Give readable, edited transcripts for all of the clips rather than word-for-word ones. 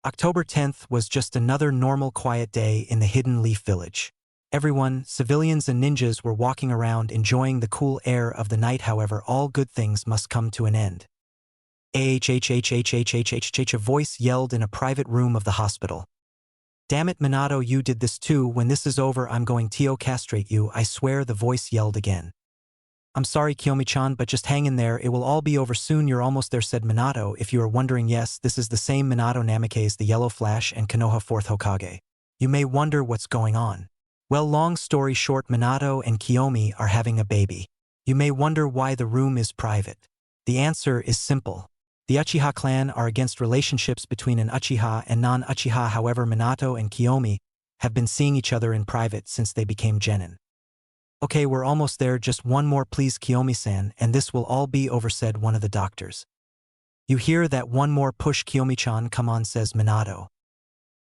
October 10th was just another normal quiet day in the Hidden Leaf Village. Everyone, civilians and ninjas, were walking around enjoying the cool air of the night. However, all good things must come to an end. A voice yelled in a private room of the hospital. "Damn it, Minato, you did this too. When this is over, I'm going to castrate you, I swear," the voice yelled again. "I'm sorry, Kiyomi-chan, but just hang in there, it will all be over soon, you're almost there," said Minato. "If you are wondering, yes, this is the same Minato Namikaze, the Yellow Flash and Konoha 4th Hokage. You may wonder what's going on. Well, long story short, Minato and Kiyomi are having a baby. You may wonder why the room is private. The answer is simple. The Uchiha clan are against relationships between an Uchiha and non-Uchiha. However, Minato and Kiyomi have been seeing each other in private since they became Genin. "Okay, we're almost there, just one more please, Kiyomi-san, and this will all be over," said one of the doctors. "You hear that? One more push, Kiyomi-chan, come on," says Minato.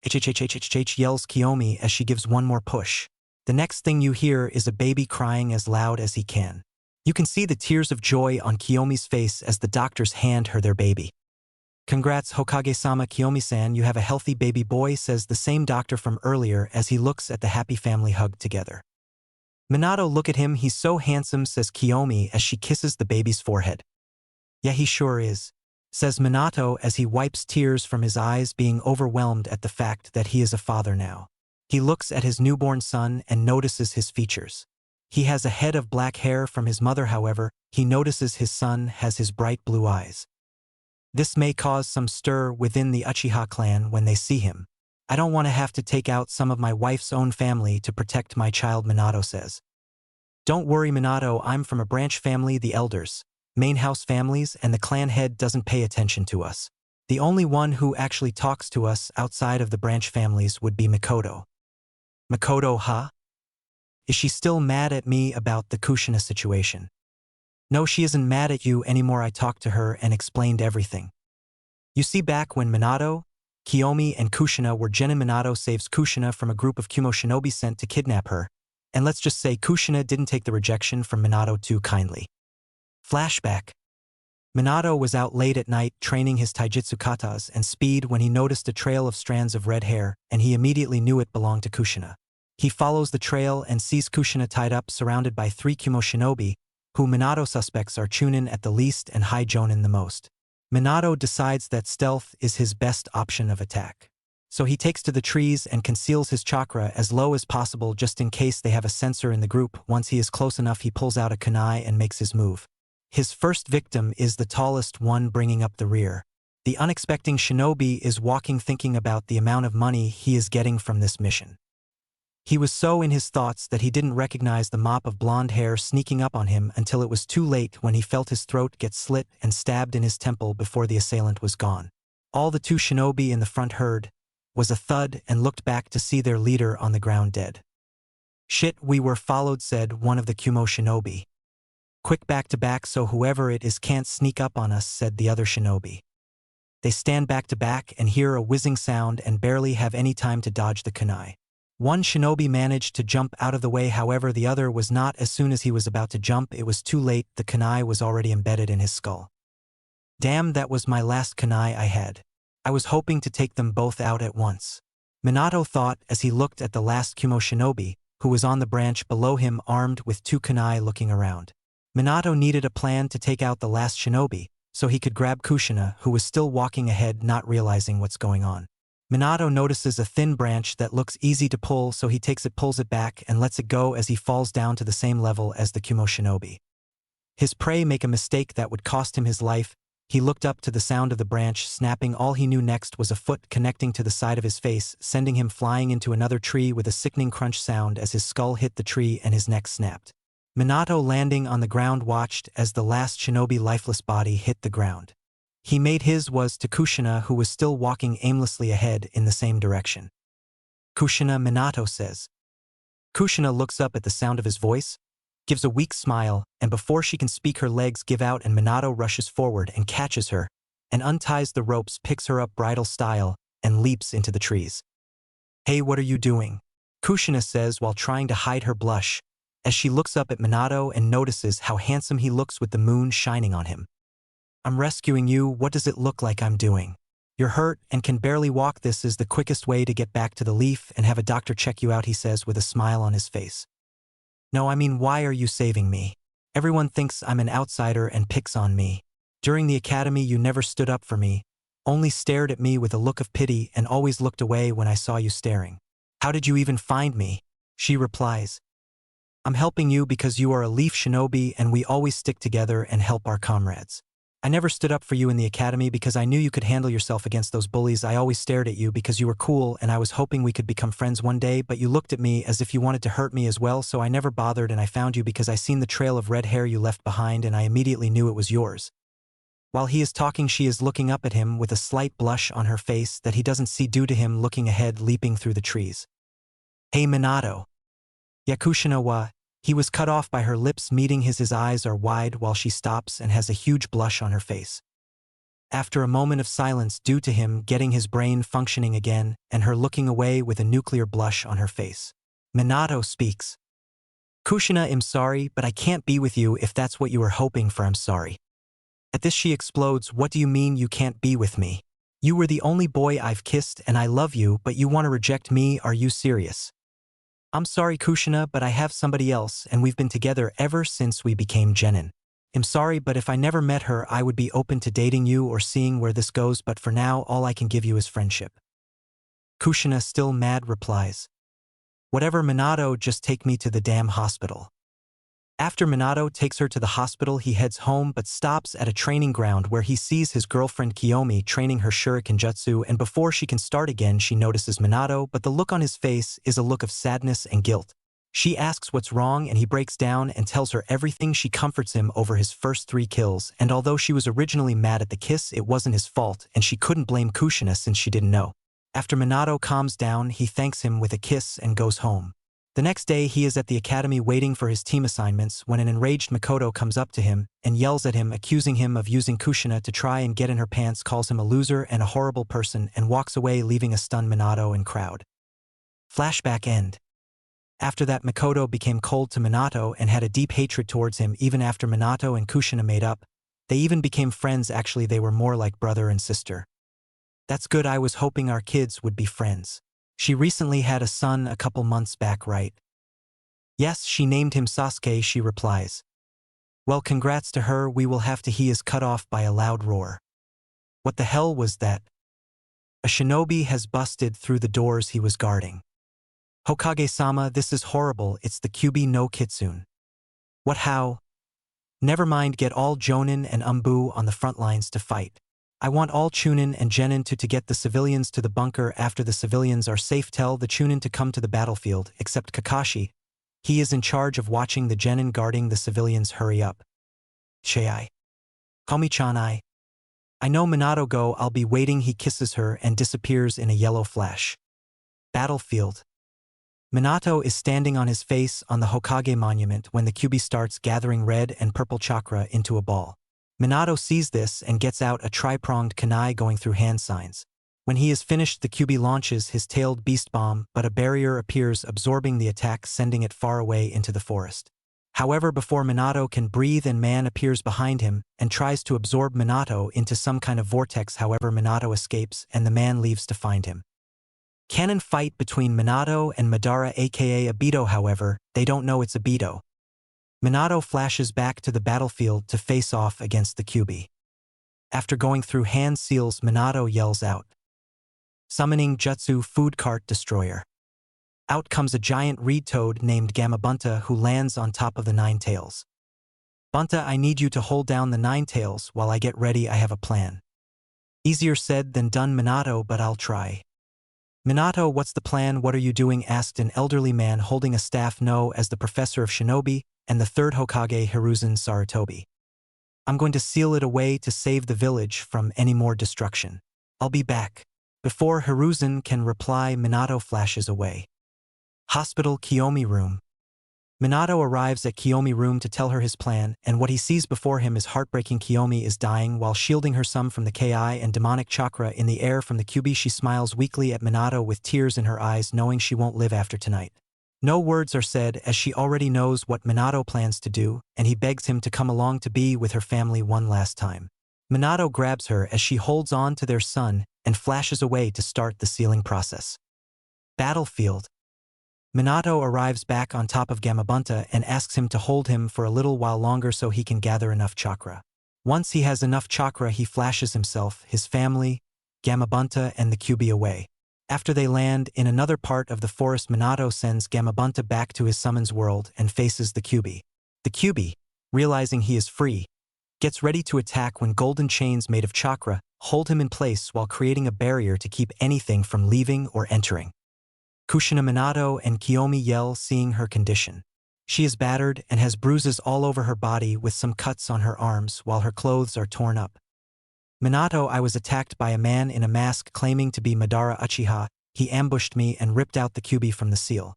Yells Kiyomi as she gives one more push. The next thing you hear is a baby crying as loud as he can. You can see the tears of joy on Kiyomi's face as the doctors hand her their baby. "Congrats, Hokage-sama, Kiyomi-san, you have a healthy baby boy," says the same doctor from earlier as he looks at the happy family hugged together. "Minato, look at him, he's so handsome," says Kiyomi as she kisses the baby's forehead. "Yeah, he sure is," says Minato as he wipes tears from his eyes, being overwhelmed at the fact that he is a father now. He looks at his newborn son and notices his features. He has a head of black hair from his mother. However, he notices his son has his bright blue eyes. This may cause some stir within the Uchiha clan when they see him. "I don't want to have to take out some of my wife's own family to protect my child," Minato says. "Don't worry, Minato, I'm from a branch family, the elders, main house families, and the clan head doesn't pay attention to us. The only one who actually talks to us outside of the branch families would be Mikoto." "Mikoto, huh? Is she still mad at me about the Kushina situation?" "No, she isn't mad at you anymore. I talked to her and explained everything." You see, back when Minato, Kiyomi, and Kushina were Genin, Minato saves Kushina from a group of Kumo shinobi sent to kidnap her, and let's just say Kushina didn't take the rejection from Minato too kindly. Flashback. Minato was out late at night training his taijutsu katas and speed when he noticed a trail of strands of red hair, and he immediately knew it belonged to Kushina. He follows the trail and sees Kushina tied up surrounded by 3 Kumo shinobi, who Minato suspects are Chuunin at the least and High Jonin the most. Minato decides that stealth is his best option of attack. So he takes to the trees and conceals his chakra as low as possible just in case they have a sensor in the group. Once he is close enough, he pulls out a kunai and makes his move. His first victim is the tallest one, bringing up the rear. The unexpected shinobi is walking thinking about the amount of money he is getting from this mission. He was so in his thoughts that he didn't recognize the mop of blonde hair sneaking up on him until it was too late when he felt his throat get slit and stabbed in his temple before the assailant was gone. All the 2 shinobi in the front heard was a thud and looked back to see their leader on the ground dead. "Shit, we were followed," said one of the Kumo shinobi. "Quick, back to back so whoever it is can't sneak up on us," said the other shinobi. They stand back to back and hear a whizzing sound and barely have any time to dodge the kunai. One shinobi managed to jump out of the way, however the other was not. As soon as he was about to jump, it was too late, the kunai was already embedded in his skull. "Damn, that was my last kunai I had. I was hoping to take them both out at once," Minato thought as he looked at the last Kumo shinobi, who was on the branch below him armed with 2 kunai looking around. Minato needed a plan to take out the last shinobi, so he could grab Kushina, who was still walking ahead not realizing what's going on. Minato notices a thin branch that looks easy to pull, so he takes it, pulls it back, and lets it go as he falls down to the same level as the Kumo shinobi. His prey make a mistake that would cost him his life. He looked up to the sound of the branch snapping. All he knew next was a foot connecting to the side of his face, sending him flying into another tree with a sickening crunch sound as his skull hit the tree and his neck snapped. Minato, landing on the ground, watched as the last shinobi lifeless body hit the ground. He made his was to Kushina, who was still walking aimlessly ahead in the same direction. "Kushina," Minato says. Kushina looks up at the sound of his voice, gives a weak smile, and before she can speak her legs give out and Minato rushes forward and catches her, and unties the ropes, picks her up bridal style, and leaps into the trees. "Hey, what are you doing?" Kushina says while trying to hide her blush, as she looks up at Minato and notices how handsome he looks with the moon shining on him. "I'm rescuing you. What does it look like I'm doing?" You're hurt and can barely walk. This is the quickest way to get back to the leaf and have a doctor check you out, he says with a smile on his face. No, I mean, why are you saving me? Everyone thinks I'm an outsider and picks on me. During the academy you never stood up for me, only stared at me with a look of pity and always looked away when I saw you staring. How did you even find me? She replies. I'm helping you because you are a leaf shinobi and we always stick together and help our comrades. I never stood up for you in the academy because I knew you could handle yourself against those bullies. I always stared at you because you were cool and I was hoping we could become friends one day, but you looked at me as if you wanted to hurt me as well, so I never bothered, and I found you because I seen the trail of red hair you left behind and I immediately knew it was yours. While he is talking, she is looking up at him with a slight blush on her face that he doesn't see due to him looking ahead, leaping through the trees. Hey Minato. Yakushina wa. He was cut off by her lips meeting his eyes are wide while she stops and has a huge blush on her face. After a moment of silence due to him getting his brain functioning again and her looking away with a nuclear blush on her face, Minato speaks. Kushina, I'm sorry, but I can't be with you if that's what you were hoping for. I'm sorry. At this she explodes. What do you mean you can't be with me? You were the only boy I've kissed and I love you, but you want to reject me? Are you serious? I'm sorry Kushina, but I have somebody else and we've been together ever since we became Genin. I'm sorry, but if I never met her I would be open to dating you or seeing where this goes, but for now all I can give you is friendship. Kushina, still mad, replies. Whatever Minato, just take me to the damn hospital. After Minato takes her to the hospital, he heads home but stops at a training ground where he sees his girlfriend Kiyomi training her shuriken jutsu, and before she can start again she notices Minato, but the look on his face is a look of sadness and guilt. She asks what's wrong and he breaks down and tells her everything. She comforts him over his first 3 kills, and although she was originally mad at the kiss, it wasn't his fault and she couldn't blame Kushina since she didn't know. After Minato calms down, he thanks him with a kiss and goes home. The next day he is at the academy waiting for his team assignments when an enraged Makoto comes up to him and yells at him, accusing him of using Kushina to try and get in her pants, calls him a loser and a horrible person, and walks away leaving a stunned Minato and crowd. Flashback end. After that, Makoto became cold to Minato and had a deep hatred towards him even after Minato and Kushina made up. They even became friends. Actually, they were more like brother and sister. That's good. I was hoping our kids would be friends. She recently had a son a couple months back, right? Yes, she named him Sasuke, she replies. Well, congrats to her. We will have to. He is cut off by a loud roar. What the hell was that? A shinobi has busted through the doors he was guarding. Hokage-sama, this is horrible. It's the Kyuubi no Kitsune. What, how? Never mind, get all Jonin and Umbu on the front lines to fight. I want all Chuunin and Genin to get the civilians to the bunker. After the civilians are safe, tell the Chuunin to come to the battlefield, except Kakashi. He is in charge of watching the Genin guarding the civilians. Hurry up. Shei. Komi-chan, I know Minato, go, I'll be waiting. He kisses her and disappears in a yellow flash. Battlefield. Minato is standing on his face on the Hokage monument when the Kyuubi starts gathering red and purple chakra into a ball. Minato sees this and gets out a tri-pronged kunai going through hand signs. When he is finished, the Kyuubi launches his tailed beast bomb, but a barrier appears absorbing the attack, sending it far away into the forest. However, before Minato can breathe, a man appears behind him and tries to absorb Minato into some kind of vortex. However, Minato escapes and the man leaves to find him. Canon fight between Minato and Madara, aka Obito. However, they don't know it's Obito. Minato flashes back to the battlefield to face off against the Kyuubi. After going through hand seals, Minato yells out, summoning Jutsu Food Cart Destroyer. Out comes a giant reed toad named Gamabunta, who lands on top of the Nine Tails. Bunta, I need you to hold down the Nine Tails while I get ready. I have a plan. Easier said than done, Minato, but I'll try. Minato, what's the plan? What are you doing? Asked an elderly man holding a staff known as the Professor of Shinobi and the third Hokage, Hiruzen Sarutobi. I'm going to seal it away to save the village from any more destruction. I'll be back. Before Hiruzen can reply, Minato flashes away. Hospital Kiyomi room. Minato arrives at Kiyomi room to tell her his plan, and what he sees before him is heartbreaking. Kiyomi is dying while shielding her son from the Ki and demonic chakra in the air from the Kyuubi. She smiles weakly at Minato with tears in her eyes, knowing she won't live after tonight. No words are said as she already knows what Minato plans to do, and he begs him to come along to be with her family one last time. Minato grabs her as she holds on to their son and flashes away to start the sealing process. Battlefield. Minato arrives back on top of Gamabunta and asks him to hold him for a little while longer so he can gather enough chakra. Once he has enough chakra, he flashes himself, his family, Gamabunta, and the Kyuubi away. After they land in another part of the forest, Minato sends Gamabunta back to his summons world and faces the Kyuubi. The Kyuubi, realizing he is free, gets ready to attack when golden chains made of chakra hold him in place while creating a barrier to keep anything from leaving or entering. Kushina, Minato, and Kiyomi yell, seeing her condition. She is battered and has bruises all over her body with some cuts on her arms while her clothes are torn up. Minato, I was attacked by a man in a mask claiming to be Madara Uchiha. He ambushed me and ripped out the Kyuubi from the seal.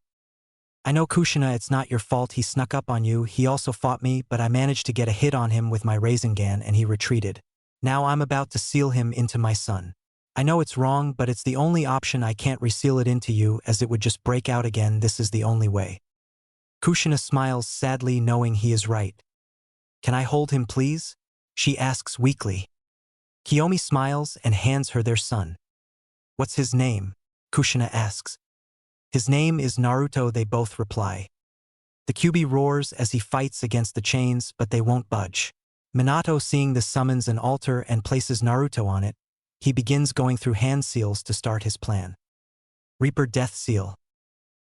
I know, Kushina, it's not your fault. He snuck up on you. He also fought me, but I managed to get a hit on him with my Rasengan and he retreated. Now I'm about to seal him into my son. I know it's wrong, but it's the only option. I can't reseal it into you as it would just break out again. This is the only way. Kushina smiles sadly, knowing he is right. Can I hold him, please? She asks weakly. Kiyomi smiles and hands her their son. What's his name? Kushina asks. His name is Naruto, they both reply. The Kyuubi roars as he fights against the chains, but they won't budge. Minato, seeing this, summons an altar and places Naruto on it. He begins going through hand seals to start his plan. Reaper Death Seal.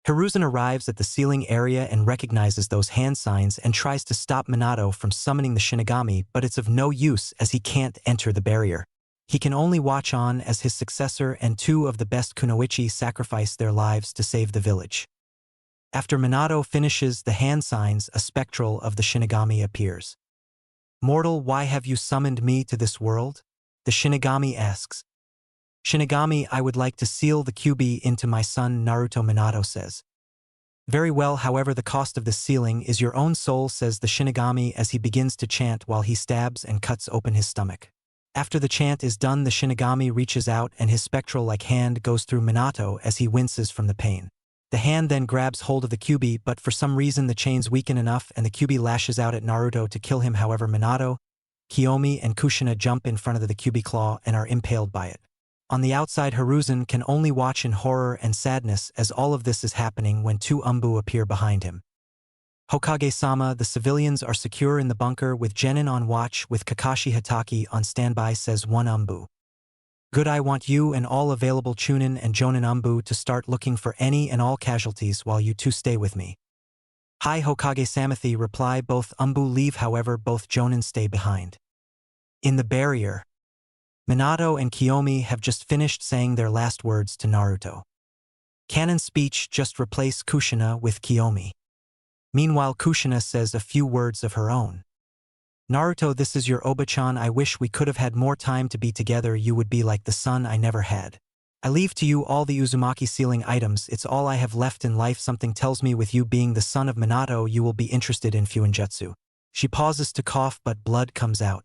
Hiruzen arrives at the sealing area and recognizes those hand signs and tries to stop Minato from summoning the Shinigami, but it's of no use as he can't enter the barrier. He can only watch on as his successor and two of the best kunoichi sacrifice their lives to save the village. After Minato finishes the hand signs, a spectral of the Shinigami appears. Mortal, why have you summoned me to this world? The Shinigami asks. Shinigami, I would like to seal the Kyuubi into my son Naruto, Minato says. Very well, however, the cost of this sealing is your own soul, says the Shinigami as he begins to chant while he stabs and cuts open his stomach. After the chant is done, the Shinigami reaches out and his spectral-like hand goes through Minato as he winces from the pain. The hand then grabs hold of the Kyuubi, but for some reason the chains weaken enough and the Kyuubi lashes out at Naruto to kill him. However, Minato, Kiyomi, and Kushina jump in front of the Kyuubi claw and are impaled by it. On the outside, Hiruzen can only watch in horror and sadness as all of this is happening when two Umbu appear behind him. Hokage-sama, the civilians are secure in the bunker with Genin on watch with Kakashi Hatake on standby, says one Umbu. Good, I want you and all available Chuunin and Jonin Umbu to start looking for any and all casualties while you two stay with me. Hi, Hokage-samathi, reply both Umbu leave, however both Jonin stay behind. In the barrier, Minato and Kiyomi have just finished saying their last words to Naruto. Canon speech just replace Kushina with Kiyomi. Meanwhile, Kushina says a few words of her own. Naruto, this is your Oba-chan. I wish we could have had more time to be together. You would be like the son I never had. I leave to you all the Uzumaki sealing items. It's all I have left in life. Something tells me with you being the son of Minato, you will be interested in Fuinjutsu. She pauses to cough, but blood comes out.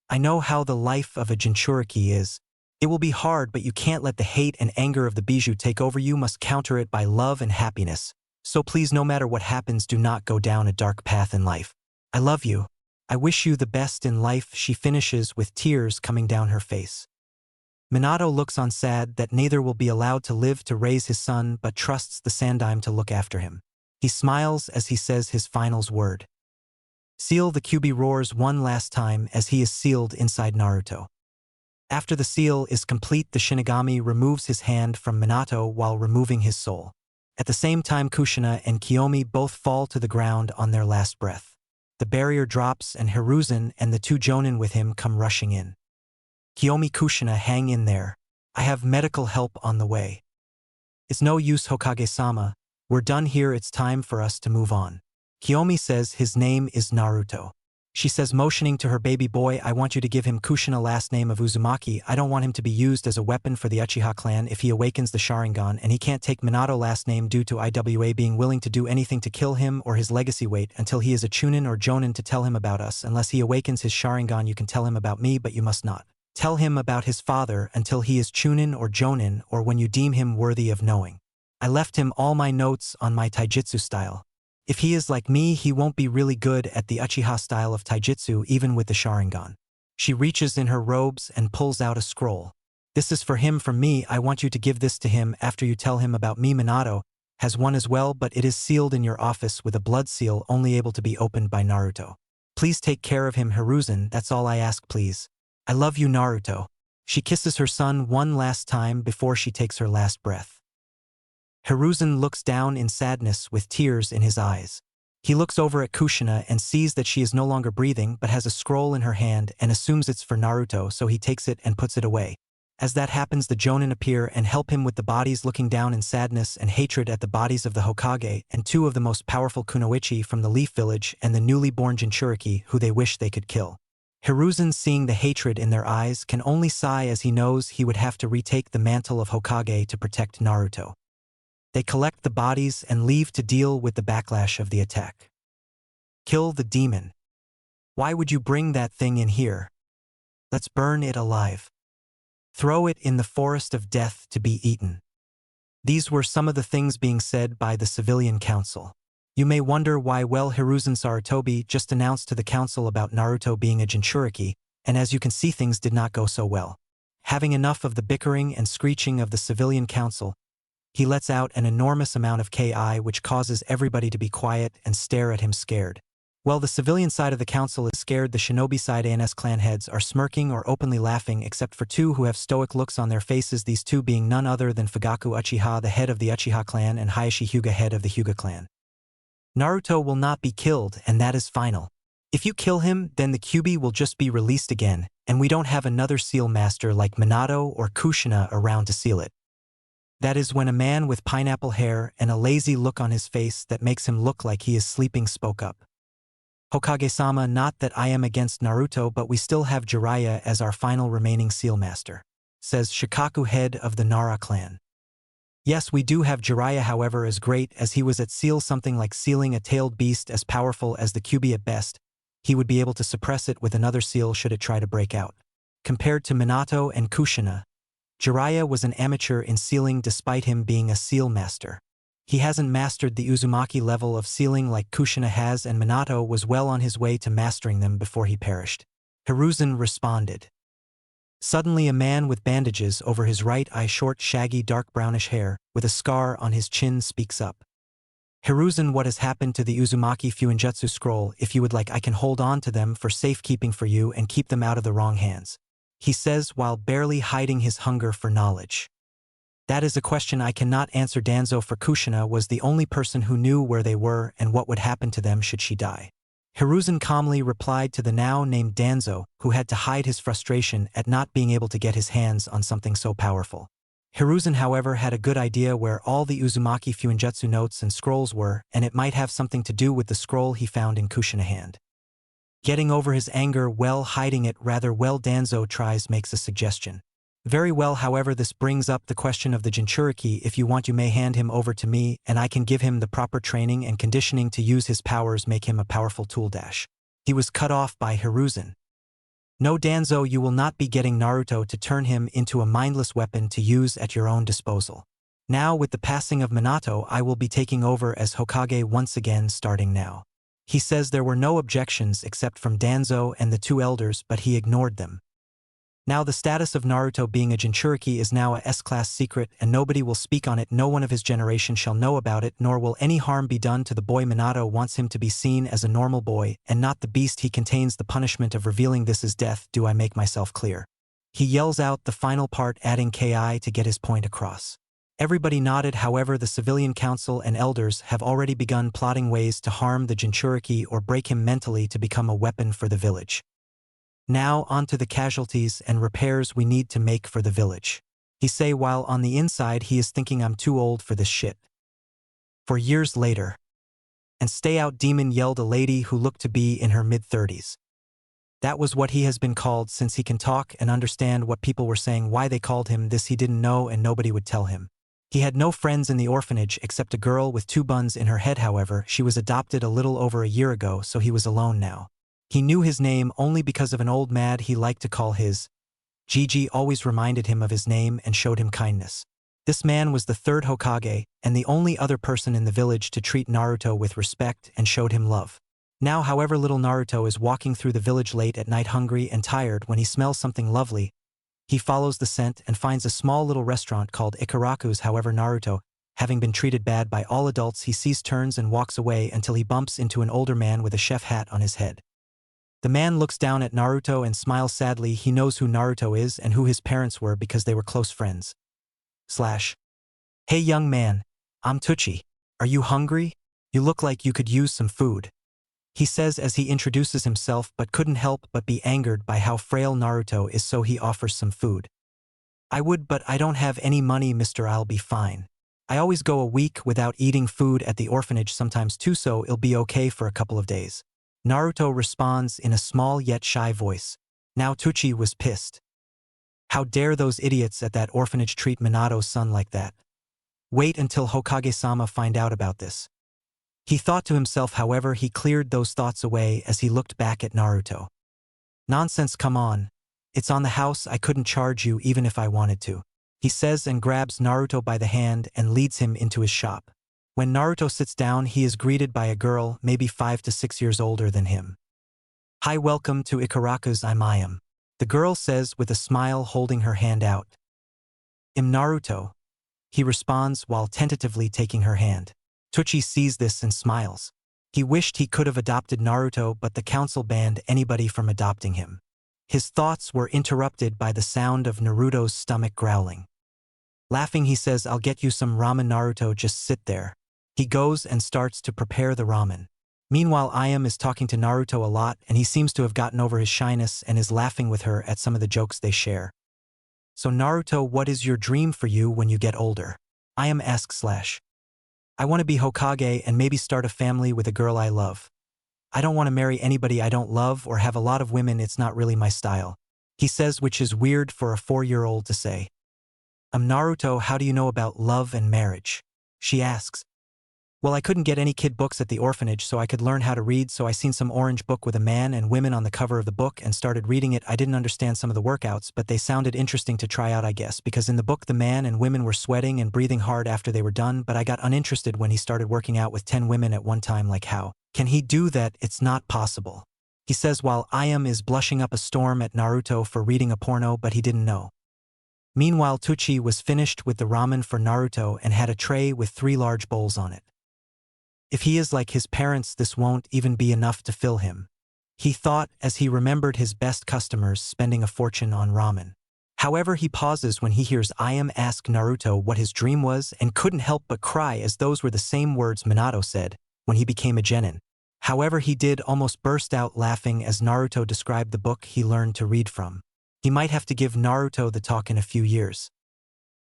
I know how the life of a Jinchuriki is. It will be hard, but you can't let the hate and anger of the Bijou take over. You must counter it by love and happiness. So please, no matter what happens, do not go down a dark path in life. I love you. I wish you the best in life, she finishes with tears coming down her face. Minato looks on sad that neither will be allowed to live to raise his son but trusts the Sandaime to look after him. He smiles as he says his finals word. Seal, the Kyuubi roars one last time as he is sealed inside Naruto. After the seal is complete, the Shinigami removes his hand from Minato while removing his soul. At the same time, Kushina and Kiyomi both fall to the ground on their last breath. The barrier drops and Hiruzen and the two Jonin with him come rushing in. Kiyomi, Kushina, hang in there. I have medical help on the way. It's no use, Hokage-sama. We're done here. It's time for us to move on. Kiyomi says his name is Naruto. She says, motioning to her baby boy, I want you to give him Kushina, last name of Uzumaki. I don't want him to be used as a weapon for the Uchiha clan if he awakens the Sharingan, and he can't take Minato last name due to IWA being willing to do anything to kill him or his legacy. Wait until he is a Chuunin or Jonin to tell him about us. Unless he awakens his Sharingan, you can tell him about me, but you must not tell him about his father until he is Chuunin or Jonin or when you deem him worthy of knowing. I left him all my notes on my taijutsu style. If he is like me, he won't be really good at the Uchiha style of taijutsu even with the Sharingan. She reaches in her robes and pulls out a scroll. This is for him from me. I want you to give this to him after you tell him about me. Minato has one as well, but it is sealed in your office with a blood seal only able to be opened by Naruto. Please take care of him, Hiruzen, that's all I ask, please. I love you, Naruto. She kisses her son one last time before she takes her last breath. Hiruzen looks down in sadness with tears in his eyes. He looks over at Kushina and sees that she is no longer breathing but has a scroll in her hand and assumes it's for Naruto, so he takes it and puts it away. As that happens, the Jonin appear and help him with the bodies, looking down in sadness and hatred at the bodies of the Hokage and two of the most powerful kunoichi from the Leaf Village and the newly born Jinchuriki who they wish they could kill. Hiruzen, seeing the hatred in their eyes, can only sigh as he knows he would have to retake the mantle of Hokage to protect Naruto. They collect the bodies and leave to deal with the backlash of the attack. Kill the demon. Why would you bring that thing in here? Let's burn it alive. Throw it in the forest of death to be eaten. These were some of the things being said by the civilian council. You may wonder why. Well, Hiruzen Sarutobi just announced to the council about Naruto being a Jinchuriki, and as you can see, things did not go so well. Having enough of the bickering and screeching of the civilian council, he lets out an enormous amount of Ki which causes everybody to be quiet and stare at him scared. While the civilian side of the council is scared, the shinobi side ANS clan heads are smirking or openly laughing except for two who have stoic looks on their faces, these two being none other than Fugaku Uchiha, the head of the Uchiha clan, and Hayashi Hyuga, head of the Hyuga clan. Naruto will not be killed, and that is final. If you kill him, then the Kyuubi will just be released again, and we don't have another seal master like Minato or Kushina around to seal it. That is when a man with pineapple hair and a lazy look on his face that makes him look like he is sleeping spoke up. Hokage-sama, not that I am against Naruto, but we still have Jiraiya as our final remaining seal master, says Shikaku, head of the Nara clan. Yes, we do have Jiraiya, however, as great as he was at seal something like sealing a tailed beast as powerful as the Kyuubi at best, he would be able to suppress it with another seal should it try to break out. Compared to Minato and Kushina, Jiraiya was an amateur in sealing despite him being a seal master. He hasn't mastered the Uzumaki level of sealing like Kushina has, and Minato was well on his way to mastering them before he perished. Hiruzen responded. Suddenly a man with bandages over his right eye, short, shaggy, dark brownish hair, with a scar on his chin, speaks up. Hiruzen, what has happened to the Uzumaki Fuinjutsu scroll? If you would like, I can hold on to them for safekeeping for you and keep them out of the wrong hands, he says while barely hiding his hunger for knowledge. That is a question I cannot answer. Danzo, for Kushina was the only person who knew where they were and what would happen to them should she die. Hiruzen calmly replied to the now named Danzo, who had to hide his frustration at not being able to get his hands on something so powerful. Hiruzen, however, had a good idea where all the Uzumaki Fuinjutsu notes and scrolls were, and it might have something to do with the scroll he found in Kushina's hand. Getting over his anger, well, hiding it rather well, Danzo makes a suggestion. Very well, however, this brings up the question of the Jinchuriki. If you want, you may hand him over to me, and I can give him the proper training and conditioning to use his powers, make him a powerful tool. He was cut off by Hiruzen. No, Danzo, you will not be getting Naruto to turn him into a mindless weapon to use at your own disposal. Now, with the passing of Minato, I will be taking over as Hokage once again, starting now. He says there were no objections except from Danzo and the two elders, but he ignored them. Now the status of Naruto being a Jinchuriki is now a S-class secret, and nobody will speak on it. No one of his generation shall know about it, nor will any harm be done to the boy. Minato wants him to be seen as a normal boy, and not the beast he contains. The punishment of revealing this is death. Do I make myself clear? He yells out the final part, adding Ki to get his point across. Everybody nodded. However, the civilian council and elders have already begun plotting ways to harm the Jinchuriki or break him mentally to become a weapon for the village. Now onto the casualties and repairs we need to make for the village, he say while on the inside he is thinking, I'm too old for this shit. For years later. And stay out, demon, yelled a lady who looked to be in her mid-30s. That was what he has been called since he can talk and understand what people were saying. Why they called him this he didn't know, and nobody would tell him. He had no friends in the orphanage except a girl with two buns in her head. However, she was adopted a little over a year ago, so he was alone now. He knew his name only because of an old man he liked to call his. Gigi always reminded him of his name and showed him kindness. This man was the third Hokage and the only other person in the village to treat Naruto with respect and showed him love. Now, however, little Naruto is walking through the village late at night hungry and tired when he smells something lovely. He follows the scent and finds a small little restaurant called Ikaraku's. However, Naruto, having been treated bad by all adults, he sees, turns and walks away until he bumps into an older man with a chef hat on his head. The man looks down at Naruto and smiles sadly. He knows who Naruto is and who his parents were because they were close friends. Hey young man, I'm Teuchi. Are you hungry? You look like you could use some food. He says as he introduces himself, but couldn't help but be angered by how frail Naruto is, so he offers some food. I would, but I don't have any money, mister. I'll be fine. I always go a week without eating food at the orphanage, sometimes two, so it'll be okay for a couple of days. Naruto responds in a small yet shy voice. Now Teuchi was pissed. How dare those idiots at that orphanage treat Minato's son like that? Wait until Hokage-sama find out about this. He thought to himself. However, he cleared those thoughts away as he looked back at Naruto. Nonsense, come on. It's on the house. I couldn't charge you even if I wanted to, he says, and grabs Naruto by the hand and leads him into his shop. When Naruto sits down, he is greeted by a girl, maybe 5 to 6 years older than him. Hi, welcome to Ikaraku's. I'm Ayam, the girl says with a smile, holding her hand out. Naruto, he responds while tentatively taking her hand. Teuchi sees this and smiles. He wished he could have adopted Naruto, but the council banned anybody from adopting him. His thoughts were interrupted by the sound of Naruto's stomach growling. Laughing, he says, I'll get you some ramen. Naruto, just sit there. He goes and starts to prepare the ramen. Meanwhile, Ayam is talking to Naruto a lot, and he seems to have gotten over his shyness and is laughing with her at some of the jokes they share. So Naruto, what is your dream for you when you get older? Ayam asks. I want to be Hokage and maybe start a family with a girl I love. I don't want to marry anybody I don't love or have a lot of women. It's not really my style, he says, which is weird for a 4-year-old to say. Naruto, how do you know about love and marriage? She asks. Well, I couldn't get any kid books at the orphanage, so I could learn how to read, so I seen some orange book with a man and women on the cover of the book and started reading it. I didn't understand some of the workouts, but they sounded interesting to try out, I guess, because in the book the man and women were sweating and breathing hard after they were done, but I got uninterested when he started working out with 10 women at one time. Like, how can he do that? It's not possible, he says, while Ayam is blushing up a storm at Naruto for reading a porno, but he didn't know. Meanwhile, Teuchi was finished with the ramen for Naruto and had a tray with 3 large bowls on it. If he is like his parents, this won't even be enough to fill him, he thought as he remembered his best customers spending a fortune on ramen. However, he pauses when he hears Ayam ask Naruto what his dream was and couldn't help but cry, as those were the same words Minato said when he became a genin. However, he did almost burst out laughing as Naruto described the book he learned to read from. He might have to give Naruto the talk in a few years.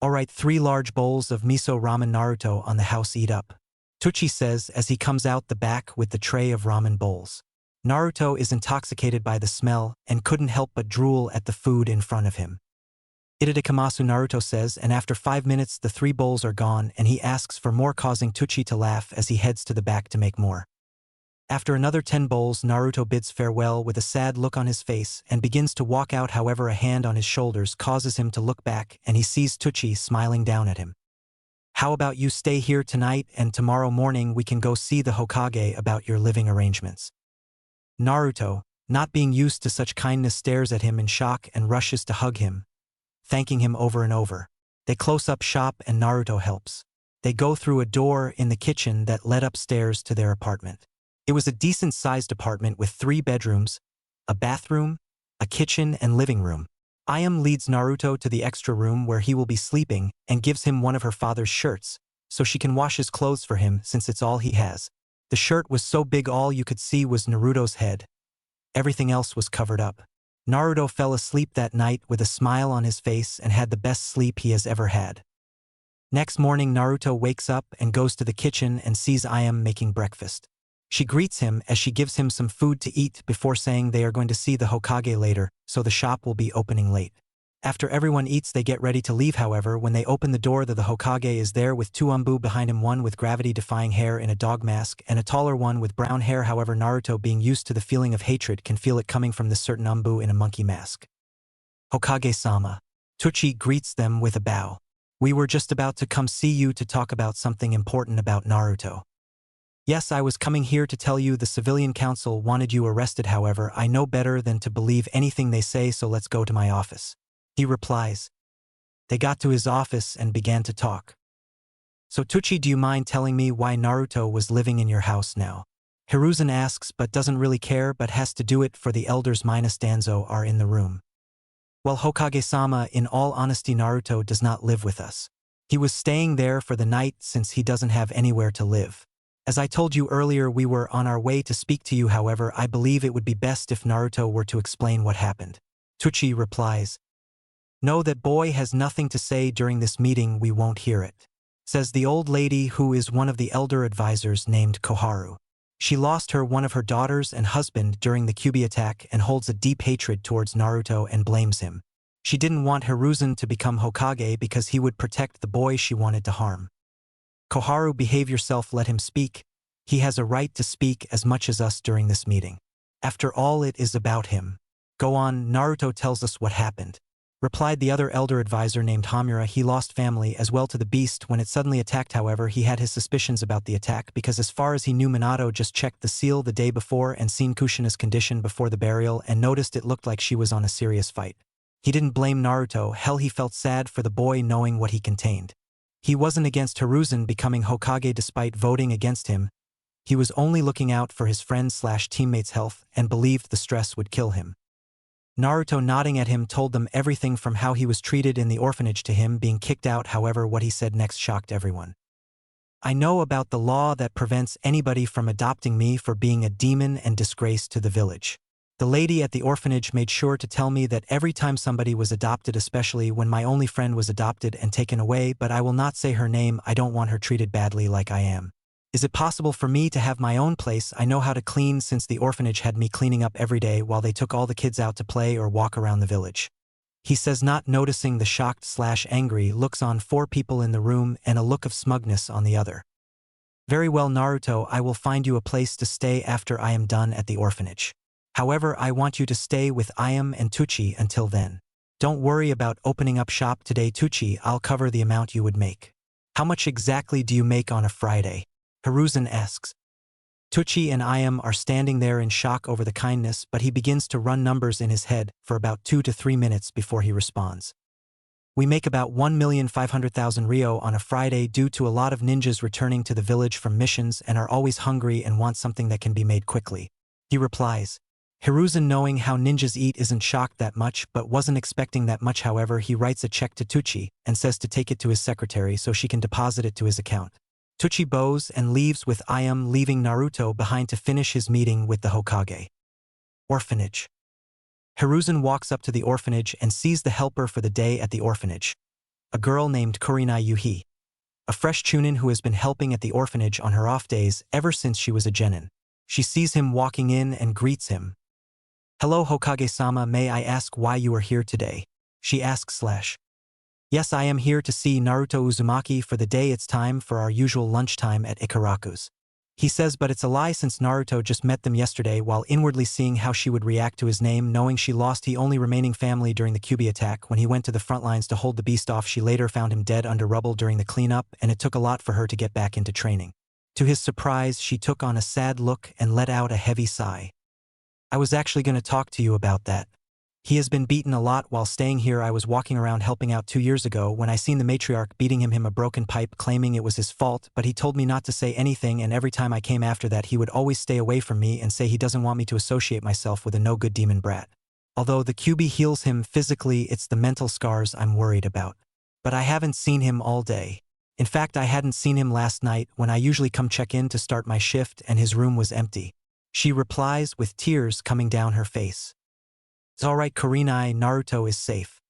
Alright, 3 large bowls of miso ramen. Naruto on the house, eat up, Teuchi says as he comes out the back with the tray of ramen bowls. Naruto is intoxicated by the smell and couldn't help but drool at the food in front of him. Itadikamasu, Naruto says, and after 5 minutes the 3 bowls are gone and he asks for more, causing Teuchi to laugh as he heads to the back to make more. After another 10 bowls, Naruto bids farewell with a sad look on his face and begins to walk out. However, a hand on his shoulders causes him to look back and he sees Teuchi smiling down at him. How about you stay here tonight and tomorrow morning we can go see the Hokage about your living arrangements? Naruto, not being used to such kindness, stares at him in shock and rushes to hug him, thanking him over and over. They close up shop and Naruto helps. They go through a door in the kitchen that led upstairs to their apartment. It was a decent-sized apartment with 3 bedrooms, a bathroom, a kitchen, and living room. Ayam leads Naruto to the extra room where he will be sleeping and gives him one of her father's shirts, so she can wash his clothes for him since it's all he has. The shirt was so big all you could see was Naruto's head. Everything else was covered up. Naruto fell asleep that night with a smile on his face and had the best sleep he has ever had. Next morning, Naruto wakes up and goes to the kitchen and sees Ayam making breakfast. She greets him as she gives him some food to eat before saying they are going to see the Hokage later, so the shop will be opening late. After everyone eats, they get ready to leave. However, when they open the door, the Hokage is there with 2 Umbu behind him, one with gravity-defying hair in a dog mask and a taller one with brown hair. However, Naruto, being used to the feeling of hatred, can feel it coming from this certain Umbu in a monkey mask. Hokage-sama. Teuchi greets them with a bow. We were just about to come see you to talk about something important about Naruto. Yes, I was coming here to tell you the civilian council wanted you arrested. However, I know better than to believe anything they say, so let's go to my office. He replies. They got to his office and began to talk. So Teuchi, do you mind telling me why Naruto was living in your house now? Hiruzen asks, but doesn't really care, but has to do it for the elders minus Danzo are in the room. Well, Hokage-sama, in all honesty, Naruto does not live with us. He was staying there for the night since he doesn't have anywhere to live. As I told you earlier, we were on our way to speak to you. However, I believe it would be best if Naruto were to explain what happened. Teuchi replies. No, that boy has nothing to say during this meeting, we won't hear it. Says the old lady who is one of the elder advisors named Koharu. She lost one of her daughters and husband during the Kyuubi attack and holds a deep hatred towards Naruto and blames him. She didn't want Hiruzen to become Hokage because he would protect the boy she wanted to harm. Koharu, behave yourself, let him speak. He has a right to speak as much as us during this meeting. After all, it is about him. Go on, Naruto tells us what happened. Replied the other elder advisor named Hamura. He lost family as well to the beast when it suddenly attacked. However, he had his suspicions about the attack because as far as he knew, Minato just checked the seal the day before and seen Kushina's condition before the burial and noticed it looked like she was on a serious fight. He didn't blame Naruto. Hell, he felt sad for the boy knowing what he contained. He wasn't against Hiruzen becoming Hokage despite voting against him. He was only looking out for his friends/teammates' health and believed the stress would kill him. Naruto, nodding at him, told them everything from how he was treated in the orphanage to him being kicked out. However, what he said next shocked everyone. I know about the law that prevents anybody from adopting me for being a demon and disgrace to the village. The lady at the orphanage made sure to tell me that every time somebody was adopted, especially when my only friend was adopted and taken away, but I will not say her name, I don't want her treated badly like I am. Is it possible for me to have my own place? I know how to clean since the orphanage had me cleaning up every day while they took all the kids out to play or walk around the village. He says, not noticing the shocked/angry looks on 4 people in the room and a look of smugness on the other. Very well, Naruto, I will find you a place to stay after I am done at the orphanage. However, I want you to stay with Ayam and Teuchi until then. Don't worry about opening up shop today, Teuchi, I'll cover the amount you would make. How much exactly do you make on a Friday? Hiruzen asks. Teuchi and Ayam are standing there in shock over the kindness, but he begins to run numbers in his head for about 2 to 3 minutes before he responds. We make about 1,500,000 Ryo on a Friday due to a lot of ninjas returning to the village from missions and are always hungry and want something that can be made quickly. He replies. Hiruzen, knowing how ninjas eat, isn't shocked that much but wasn't expecting that much. However, he writes a check to Teuchi and says to take it to his secretary so she can deposit it to his account. Teuchi bows and leaves with Ayam, leaving Naruto behind to finish his meeting with the Hokage. Orphanage. Hiruzen walks up to the orphanage and sees the helper for the day at the orphanage, a girl named Kurama Yuhi, a fresh Chuunin who has been helping at the orphanage on her off days ever since she was a Genin. She sees him walking in and greets him. Hello, Hokage-sama, may I ask why you are here today? She asks. Yes, I am here to see Naruto Uzumaki for the day. It's time for our usual lunchtime at Ikaraku's. He says, but it's a lie since Naruto just met them yesterday, while inwardly seeing how she would react to his name, knowing she lost the only remaining family during the Kyuubi attack. When he went to the front lines to hold the beast off, she later found him dead under rubble during the cleanup, and it took a lot for her to get back into training. To his surprise, she took on a sad look and let out a heavy sigh. I was actually going to talk to you about that. He has been beaten a lot while staying here. I was walking around helping out 2 years ago when I seen the matriarch beating him a broken pipe, claiming it was his fault, but he told me not to say anything, and every time I came after that he would always stay away from me and say he doesn't want me to associate myself with a no-good demon brat. Although the Kyuubi heals him physically, it's the mental scars I'm worried about. But I haven't seen him all day. In fact, I hadn't seen him last night when I usually come check in to start my shift, and his room was empty. She replies with tears coming down her face. It's alright, Kurinai, Naruto is safe.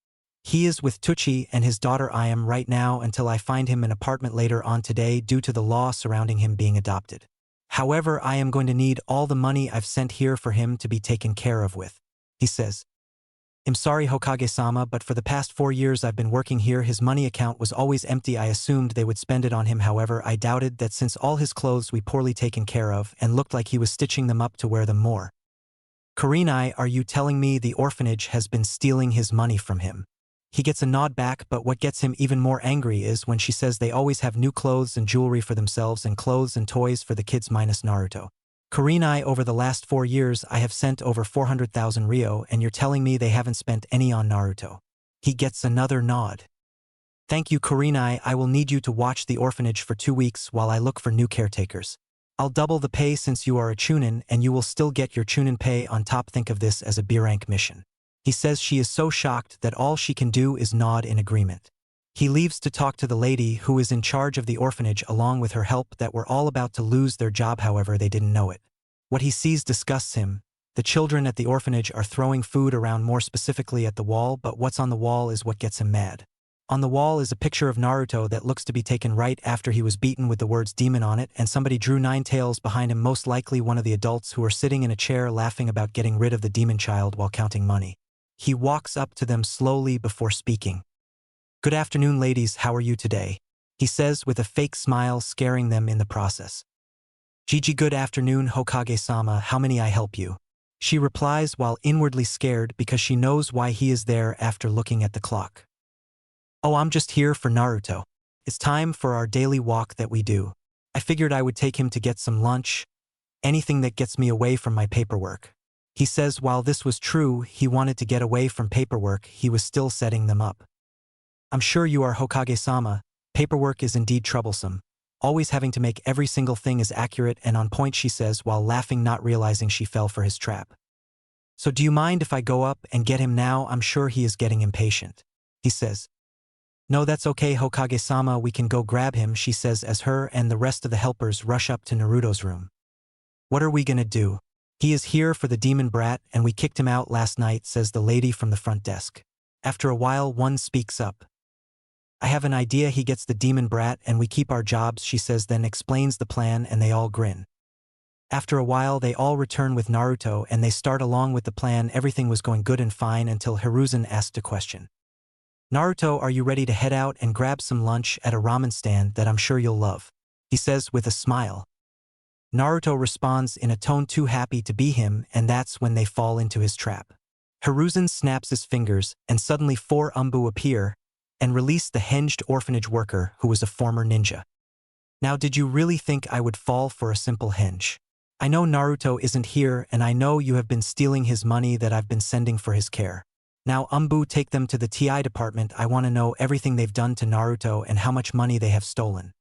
He is with Teuchi and his daughter Ayam right now until I find him an apartment later on today due to the law surrounding him being adopted. However, I am going to need all the money I've sent here for him to be taken care of with. He says, I'm sorry, Hokage-sama, but for the past 4 years I've been working here, his money account was always empty. I assumed they would spend it on him. However, I doubted that since all his clothes we poorly taken care of and looked like he was stitching them up to wear them more. Kurinai, are you telling me the orphanage has been stealing his money from him? He gets a nod back, but what gets him even more angry is when she says they always have new clothes and jewelry for themselves and clothes and toys for the kids minus Naruto. Kurenai, over the last 4 years I have sent over 400,000 Ryo and you're telling me they haven't spent any on Naruto. He gets another nod. Thank you Kurenai, I will need you to watch the orphanage for 2 weeks while I look for new caretakers. I'll double the pay since you are a Chuunin and you will still get your Chuunin pay on top. Think of this as a B-rank mission. He says she is so shocked that all she can do is nod in agreement. He leaves to talk to the lady who is in charge of the orphanage along with her help that were all about to lose their job, however they didn't know it. What he sees disgusts him. The children at the orphanage are throwing food around, more specifically at the wall, but what's on the wall is what gets him mad. On the wall is a picture of Naruto that looks to be taken right after he was beaten with the words demon on it, and somebody drew 9 tails behind him, most likely one of the adults who are sitting in a chair laughing about getting rid of the demon child while counting money. He walks up to them slowly before speaking. Good afternoon ladies, how are you today? He says with a fake smile, scaring them in the process. Gigi, good afternoon Hokage-sama, how may I help you? She replies while inwardly scared because she knows why he is there after looking at the clock. Oh, I'm just here for Naruto. It's time for our daily walk that we do. I figured I would take him to get some lunch, anything that gets me away from my paperwork. He says while this was true, he wanted to get away from paperwork, he was still setting them up. I'm sure you are Hokage-sama, paperwork is indeed troublesome. Always having to make every single thing as accurate and on point, she says while laughing, not realizing she fell for his trap. So do you mind if I go up and get him now? I'm sure he is getting impatient. He says. No, that's okay Hokage-sama, we can go grab him, she says as her and the rest of the helpers rush up to Naruto's room. What are we gonna do? He is here for the demon brat and we kicked him out last night, says the lady from the front desk. After a while, one speaks up. I have an idea, he gets the demon brat and we keep our jobs, she says, then explains the plan and they all grin. After a while they all return with Naruto and they start along with the plan. Everything was going good and fine until Hiruzen asked a question. Naruto, are you ready to head out and grab some lunch at a ramen stand that I'm sure you'll love? He says with a smile. Naruto responds in a tone too happy to be him, and that's when they fall into his trap. Hiruzen snaps his fingers and suddenly 4 Umbu appear and release the hinged orphanage worker who was a former ninja. Now did you really think I would fall for a simple hinge? I know Naruto isn't here and I know you have been stealing his money that I've been sending for his care. Now Umbu, take them to the TI department. I want to know everything they've done to Naruto and how much money they have stolen.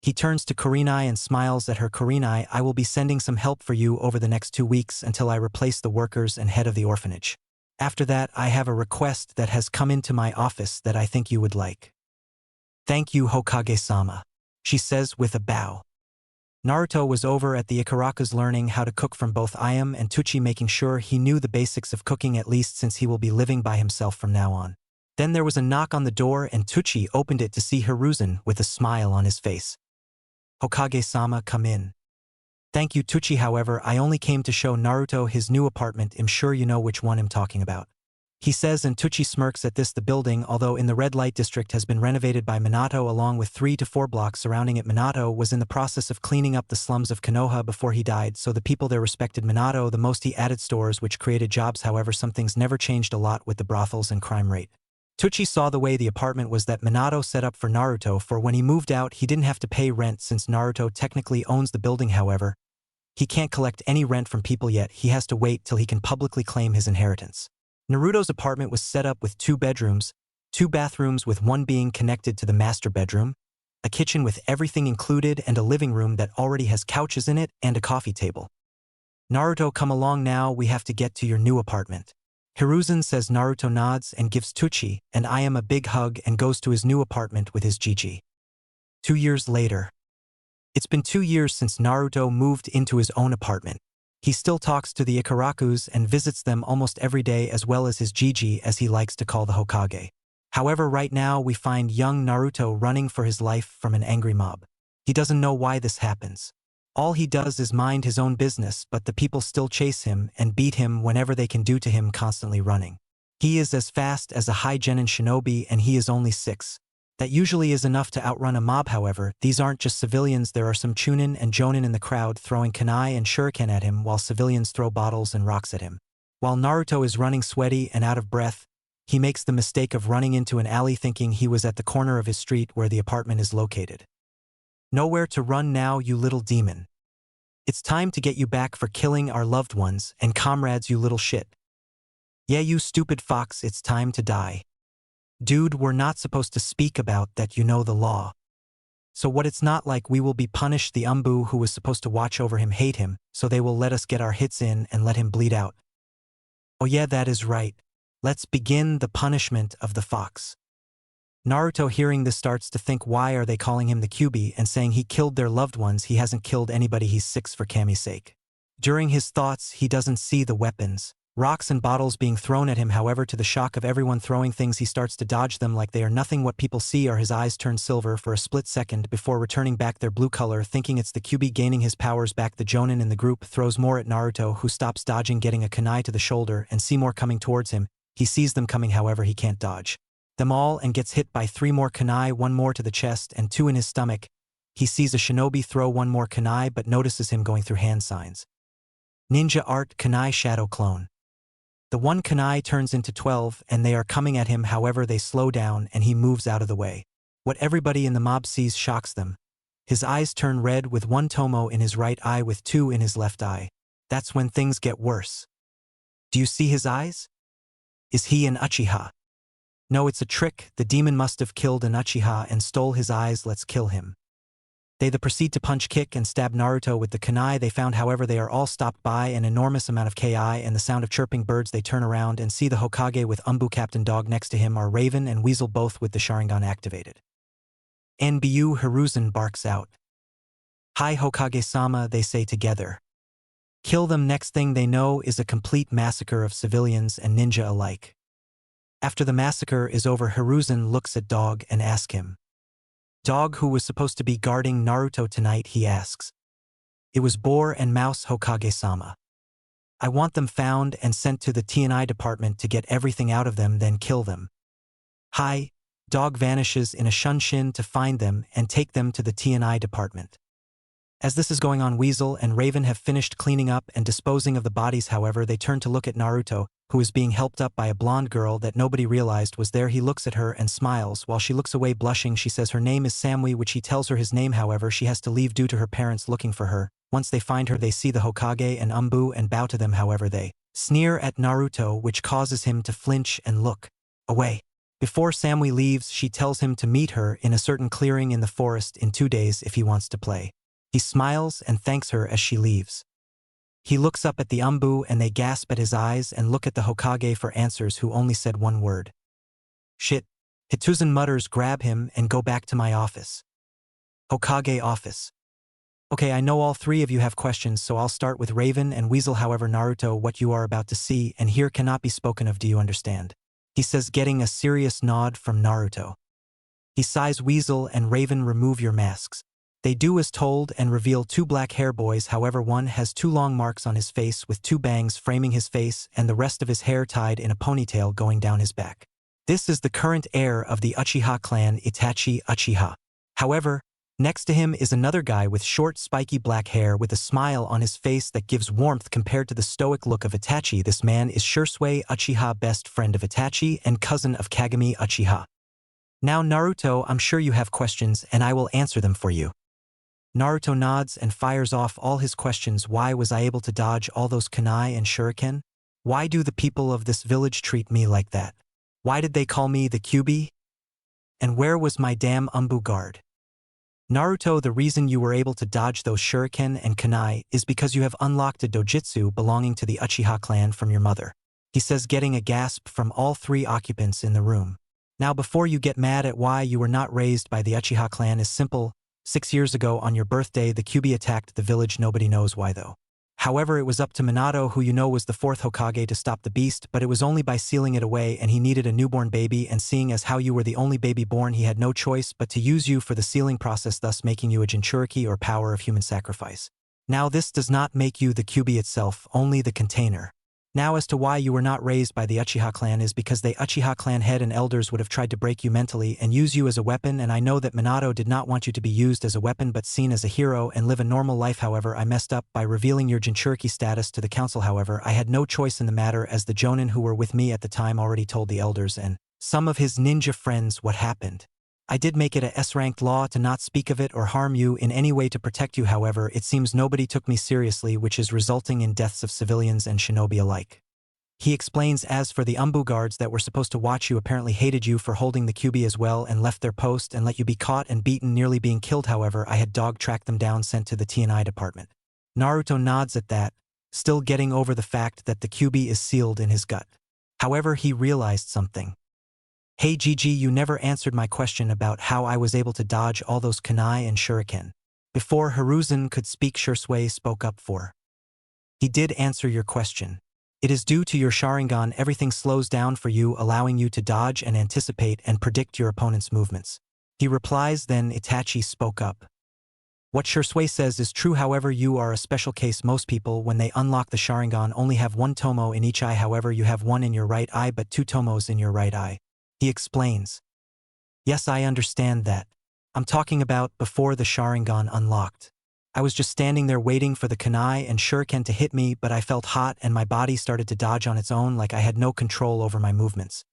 He turns to Kurenai and smiles at her. Kurenai, I will be sending some help for you over the next 2 weeks until I replace the workers and head of the orphanage. After that, I have a request that has come into my office that I think you would like. Thank you Hokage-sama, she says with a bow. Naruto was over at the Ikaraku's learning how to cook from both Ayam and Teuchi, making sure he knew the basics of cooking at least since he will be living by himself from now on. Then there was a knock on the door and Teuchi opened it to see Hiruzen with a smile on his face. Hokage-sama, come in. Thank you Teuchi, however I only came to show Naruto his new apartment. I'm sure you know which one I'm talking about. He says, and Teuchi smirks at this. The building, although in the red light district, has been renovated by Minato along with 3 to 4 blocks surrounding it. Minato was in the process of cleaning up the slums of Konoha before he died, so the people there respected Minato the most. He added stores which created jobs, however some things never changed a lot with the brothels and crime rate. Teuchi saw the way the apartment was that Minato set up for Naruto, for when he moved out he didn't have to pay rent since Naruto technically owns the building. However, he can't collect any rent from people yet, he has to wait till he can publicly claim his inheritance. Naruto's apartment was set up with 2 bedrooms, 2 bathrooms with one being connected to the master bedroom, a kitchen with everything included and a living room that already has couches in it and a coffee table. Naruto, come along now, we have to get to your new apartment. Hiruzen says. Naruto nods and gives Teuchi and Ayam a big hug and goes to his new apartment with his Gigi. 2 years later. It's been 2 years since Naruto moved into his own apartment. He still talks to the Ikarakus and visits them almost every day, as well as his Gigi, as he likes to call the Hokage. However, right now we find young Naruto running for his life from an angry mob. He doesn't know why this happens. All he does is mind his own business, but the people still chase him and beat him whenever they can due to him constantly running. He is as fast as a high Genin shinobi and he is only 6. That usually is enough to outrun a mob. However, these aren't just civilians, there are some Chuunin and Jonin in the crowd throwing kunai and shuriken at him while civilians throw bottles and rocks at him. While Naruto is running sweaty and out of breath, he makes the mistake of running into an alley thinking he was at the corner of his street where the apartment is located. Nowhere to run now, you little demon. It's time to get you back for killing our loved ones and comrades, you little shit. Yeah, you stupid fox, it's time to die. Dude, we're not supposed to speak about that, you know the law. So what, it's not like we will be punished. The umbu who was supposed to watch over him hate him, so they will let us get our hits in and let him bleed out. Oh yeah, that is right. Let's begin the punishment of the fox. Naruto, hearing this, starts to think, why are they calling him the Kyuubi and saying he killed their loved ones? He hasn't killed anybody, he's sick for Kami's sake. During his thoughts, he doesn't see the weapons. Rocks and bottles being thrown at him, however, to the shock of everyone throwing things, he starts to dodge them like they are nothing. What people see are his eyes turn silver for a split second before returning back their blue color, thinking it's the Kyuubi gaining his powers back. The Jonin in the group throws more at Naruto, who stops dodging, getting a kunai to the shoulder, and see more coming towards him. He sees them coming, however he can't dodge them all and gets hit by 3 more kunai, 1 more to the chest and 2 in his stomach. He sees a shinobi throw 1 more kunai but notices him going through hand signs. Ninja art, kunai shadow clone. The 1 kunai turns into 12 and they are coming at him, however they slow down and he moves out of the way. What everybody in the mob sees shocks them. His eyes turn red with 1 tomo in his right eye with 2 in his left eye. That's when things get worse. Do you see his eyes? Is he an Uchiha? No, it's a trick. The demon must have killed an Uchiha and stole his eyes. Let's kill him. They proceed to punch, kick, and stab Naruto with the kunai they found, however they are all stopped by an enormous amount of ki and the sound of chirping birds. They turn around and see the Hokage with Umbu Captain Dog next to him are Raven and Weasel, both with the Sharingan activated. Nbu Hiruzen barks out. Hi Hokage-sama, they say together. Kill them. Next thing they know is a complete massacre of civilians and ninja alike. After the massacre is over, Hiruzen looks at Dog and asks him. Dog, who was supposed to be guarding Naruto tonight, he asks. It was Boar and Mouse, Hokage-sama. I want them found and sent to the T&I department to get everything out of them, then kill them. Hi. Dog vanishes in a shunshin to find them and take them to the T&I department. As this is going on, Weasel and Raven have finished cleaning up and disposing of the bodies, however they turn to look at Naruto, who is being helped up by a blonde girl that nobody realized was there. He looks at her and smiles. While she looks away blushing, she says her name is Samui, which he tells her his name, however she has to leave due to her parents looking for her. Once they find her, they see the Hokage and Umbu and bow to them, however they sneer at Naruto, which causes him to flinch and look away. Before Samui leaves, she tells him to meet her in a certain clearing in the forest in 2 days if he wants to play. He smiles and thanks her as she leaves. He looks up at the Umbu and they gasp at his eyes and look at the Hokage for answers, who only said 1 word. Shit. Hiruzen mutters, grab him and go back to my office. Hokage office. Okay, I know all 3 of you have questions, so I'll start with Raven and Weasel. However, Naruto, what you are about to see and hear cannot be spoken of. Do you understand? He says, getting a serious nod from Naruto. He sighs. Weasel and Raven, remove your masks. They do as told and reveal 2 black hair boys, however one has 2 long marks on his face with 2 bangs framing his face and the rest of his hair tied in a ponytail going down his back. This is the current heir of the Uchiha clan, Itachi Uchiha. However, next to him is another guy with short spiky black hair with a smile on his face that gives warmth compared to the stoic look of Itachi. This man is Shursui Uchiha, best friend of Itachi and cousin of Kagami Uchiha. Now Naruto, I'm sure you have questions and I will answer them for you. Naruto nods and fires off all his questions. Why was I able to dodge all those kunai and shuriken? Why do the people of this village treat me like that? Why did they call me the Kyuubi? And where was my damn Umbu guard? Naruto, the reason you were able to dodge those shuriken and kunai is because you have unlocked a dojutsu belonging to the Uchiha clan from your mother. He says, getting a gasp from all 3 occupants in the room. Now before you get mad at why you were not raised by the Uchiha clan is simple. 6 years ago on your birthday, the Kyuubi attacked the village. Nobody knows why though. However, it was up to Minato, who you know was the 4th Hokage, to stop the beast, but it was only by sealing it away, and he needed a newborn baby, and seeing as how you were the only baby born, he had no choice but to use you for the sealing process, thus making you a Jinchuriki, or power of human sacrifice. Now this does not make you the Kyuubi itself, only the container. Now as to why you were not raised by the Uchiha clan is because the Uchiha clan head and elders would have tried to break you mentally and use you as a weapon, and I know that Minato did not want you to be used as a weapon but seen as a hero and live a normal life. However, I messed up by revealing your Jinchuriki status to the council. However, I had no choice in the matter as the Jonin who were with me at the time already told the elders and some of his ninja friends what happened. I did make it a S-ranked law to not speak of it or harm you in any way to protect you. However, it seems nobody took me seriously, which is resulting in deaths of civilians and shinobi alike. He explains as for the Umbu guards that were supposed to watch you apparently hated you for holding the QB as well and left their post and let you be caught and beaten, nearly being killed. However, I had dog-tracked them down, sent to the T&I department. Naruto nods at that, still getting over the fact that the QB is sealed in his gut. However, he realized something. Hey Gigi, you never answered my question about how I was able to dodge all those kunai and shuriken. Before Hiruzen could speak, Shursui spoke up for. He did answer your question. It is due to your Sharingan everything slows down for you, allowing you to dodge and anticipate and predict your opponent's movements. He replies. Then Itachi spoke up. What Shursui says is true, however you are a special case. Most people when they unlock the Sharingan only have one tomo in each eye, however you have one in your right eye but two tomos in your right eye. He explains. Yes, I understand that. I'm talking about before the Sharingan unlocked. I was just standing there waiting for the kunai and shuriken to hit me, but I felt hot and my body started to dodge on its own like I had no control over my movements.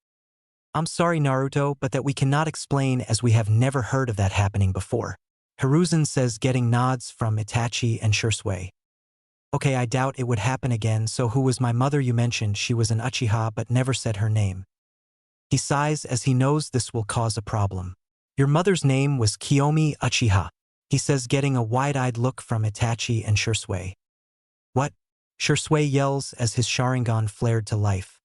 I'm sorry Naruto, but that we cannot explain as we have never heard of that happening before. Hiruzen says, getting nods from Itachi and Shursui. Okay, I doubt it would happen again. So who was my mother? You mentioned she was an Uchiha but never said her name. He sighs as he knows this will cause a problem. Your mother's name was Kiyomi Uchiha. He says, getting a wide-eyed look from Itachi and Shursui. What? Shursui yells as his Sharingan flared to life.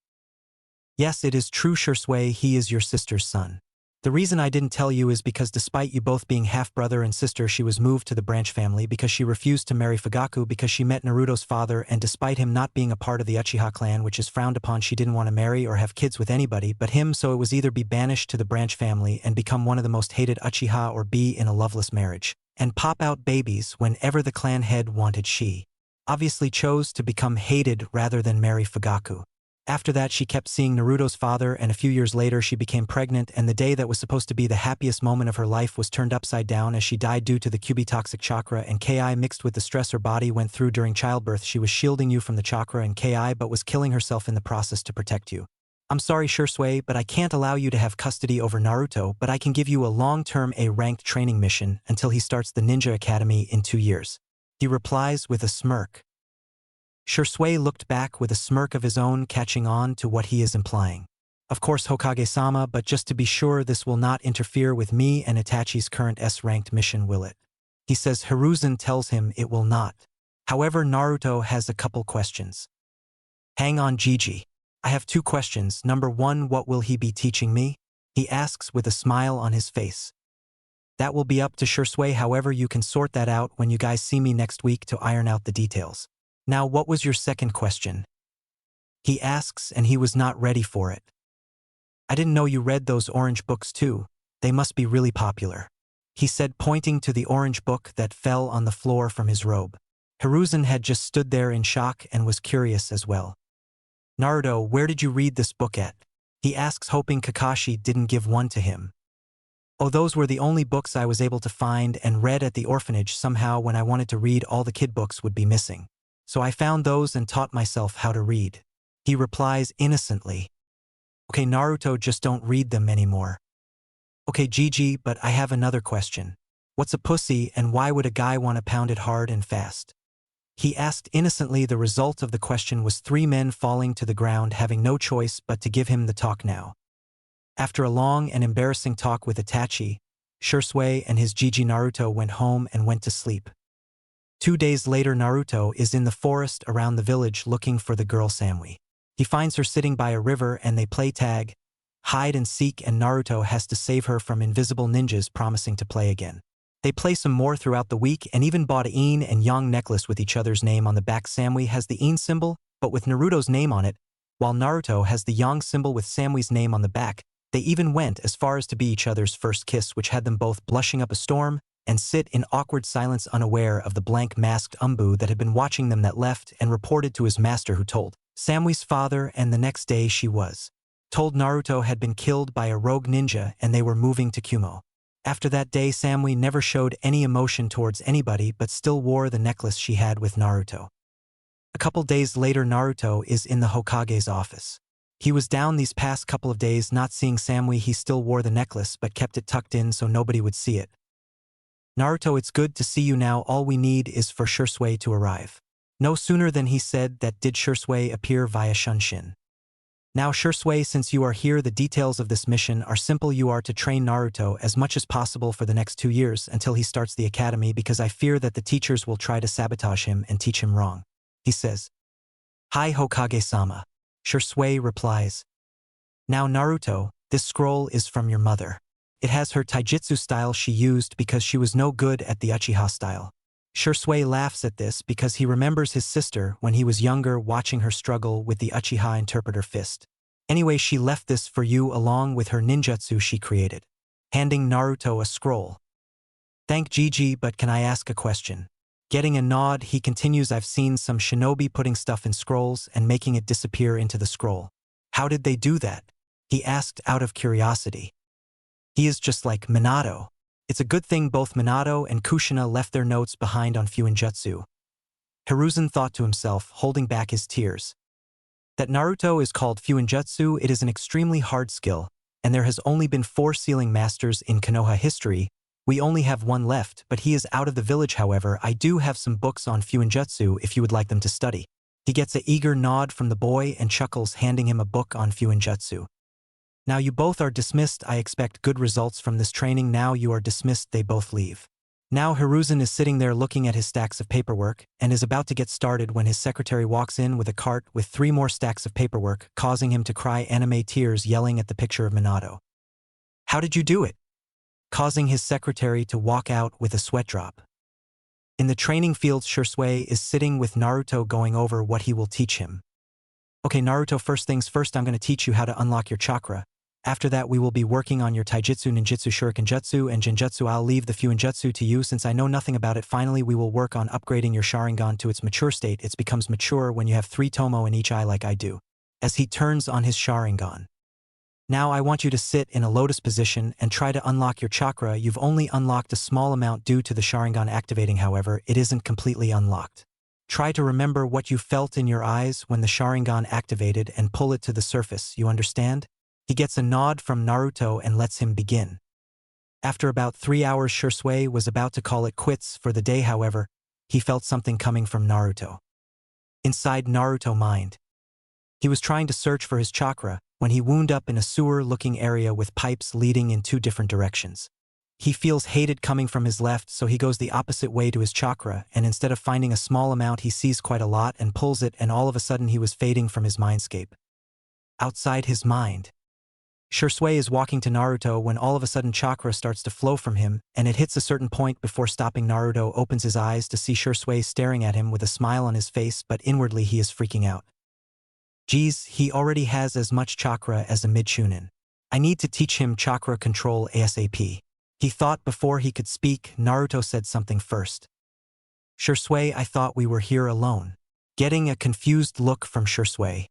Yes, it is true Shursui, he is your sister's son. The reason I didn't tell you is because despite you both being half-brother and sister, she was moved to the branch family because she refused to marry Fugaku because she met Naruto's father, and despite him not being a part of the Uchiha clan, which is frowned upon, she didn't want to marry or have kids with anybody but him, so it was either be banished to the branch family and become one of the most hated Uchiha or be in a loveless marriage and pop out babies whenever the clan head wanted. She obviously chose to become hated rather than marry Fugaku. After that, she kept seeing Naruto's father, and a few years later she became pregnant, and the day that was supposed to be the happiest moment of her life was turned upside down as she died due to the QB toxic chakra and Ki mixed with the stress her body went through during childbirth. She was shielding you from the chakra and Ki but was killing herself in the process to protect you. I'm sorry Shursui, but I can't allow you to have custody over Naruto, but I can give you a long-term A-ranked training mission until he starts the Ninja Academy in 2 years. He replies with a smirk. Shursui looked back with a smirk of his own, catching on to what he is implying. Of course Hokage-sama, but just to be sure this will not interfere with me and Itachi's current S-ranked mission, will it? He says. Hiruzen tells him it will not. However, Naruto has a couple questions. Hang on Gigi. I have 2 questions. Number 1, what will he be teaching me? He asks with a smile on his face. That will be up to Shursui, however you can sort that out when you guys see me next week to iron out the details. Now what was your second question? He asks, and he was not ready for it. I didn't know you read those orange books too. They must be really popular. He said, pointing to the orange book that fell on the floor from his robe. Hiruzen had just stood there in shock and was curious as well. Naruto, where did you read this book at? He asks, hoping Kakashi didn't give one to him. Oh, those were the only books I was able to find and read at the orphanage. Somehow when I wanted to read, all the kid books would be missing. So I found those and taught myself how to read. He replies innocently. Okay Naruto, just don't read them anymore. Okay Gigi, but I have another question. What's a pussy and why would a guy want to pound it hard and fast? He asked innocently. The result of the question was 3 men falling to the ground, having no choice but to give him the talk now. After a long and embarrassing talk with Itachi, Shursui and his Gigi, Naruto went home and went to sleep. 2 days later, Naruto is in the forest around the village looking for the girl Samui. He finds her sitting by a river and they play tag, hide and seek, and Naruto has to save her from invisible ninjas promising to play again. They play some more throughout the week and even bought a yin and yang necklace with each other's name on the back. Samui has the yin symbol, but with Naruto's name on it, while Naruto has the yang symbol with Samui's name on the back. They even went as far as to be each other's first kiss, which had them both blushing up a storm and sit in awkward silence, unaware of the blank masked Umbu that had been watching them, that left and reported to his master, who told Samui's father, and the next day she was told Naruto had been killed by a rogue ninja and they were moving to Kumo. After that day, Samui never showed any emotion towards anybody but still wore the necklace she had with Naruto. A couple days later, Naruto is in the Hokage's office. He was down these past couple of days not seeing Samui. He still wore the necklace but kept it tucked in so nobody would see it. Naruto, it's good to see you now. All we need is for Shursui to arrive. No sooner than he said that did Shursui appear via Shunshin. Now Shursui, since you are here, the details of this mission are simple. You are to train Naruto as much as possible for the next 2 years until he starts the academy, because I fear that the teachers will try to sabotage him and teach him wrong. He says, "Hi Hokage-sama." Shursui replies, "Now Naruto, this scroll is from your mother. It has her taijutsu style she used because she was no good at the Uchiha style." Shursui laughs at this because he remembers his sister when he was younger watching her struggle with the Uchiha interpreter fist. Anyway, she left this for you along with her ninjutsu she created. Handing Naruto a scroll. "Thank Gigi, but can I ask a question?" Getting a nod, he continues, "I've seen some shinobi putting stuff in scrolls and making it disappear into the scroll. How did they do that?" he asked out of curiosity. He is just like Minato. It's a good thing both Minato and Kushina left their notes behind on Fuinjutsu. Hiruzen thought to himself, holding back his tears. That Naruto is called Fuinjutsu, it is an extremely hard skill, and there has only been 4 sealing masters in Konoha history. We only have 1 left, but he is out of the village. However, I do have some books on Fuinjutsu if you would like them to study. He gets an eager nod from the boy and chuckles, handing him a book on Fuinjutsu. "Now you both are dismissed. I expect good results from this training. Now you are dismissed." They both leave. Now Hiruzen is sitting there looking at his stacks of paperwork and is about to get started when his secretary walks in with a cart with 3 more stacks of paperwork, causing him to cry anime tears, yelling at the picture of Minato. "How did you do it?" Causing his secretary to walk out with a sweat drop. In the training field, Shursui is sitting with Naruto going over what he will teach him. "Okay Naruto, first things first, I'm going to teach you how to unlock your chakra. After that we will be working on your taijutsu, ninjutsu, shuriken jutsu, and genjutsu. I'll leave the fuinjutsu to you since I know nothing about it. Finally, we will work on upgrading your Sharingan to its mature state. It becomes mature when you have 3 tomo in each eye like I do." As he turns on his Sharingan. "Now I want you to sit in a lotus position and try to unlock your chakra. You've only unlocked a small amount due to the Sharingan activating, however, it isn't completely unlocked. Try to remember what you felt in your eyes when the Sharingan activated and pull it to the surface, you understand?" He gets a nod from Naruto and lets him begin. After about 3 hours, Shursui was about to call it quits for the day. However, he felt something coming from Naruto. Inside Naruto's mind. He was trying to search for his chakra when he wound up in a sewer-looking area with pipes leading in 2 different directions. He feels hated coming from his left, so he goes the opposite way to his chakra, and instead of finding a small amount he sees quite a lot and pulls it, and all of a sudden he was fading from his mindscape. Outside his mind. Shursui is walking to Naruto when all of a sudden chakra starts to flow from him, and it hits a certain point before stopping. Naruto opens his eyes to see Shursui staring at him with a smile on his face, but inwardly he is freaking out. Geez, he already has as much chakra as a mid-Chuunin. I need to teach him chakra control ASAP. He thought before he could speak. Naruto said something first. "Shursui, I thought we were here alone." Getting a confused look from Shursui.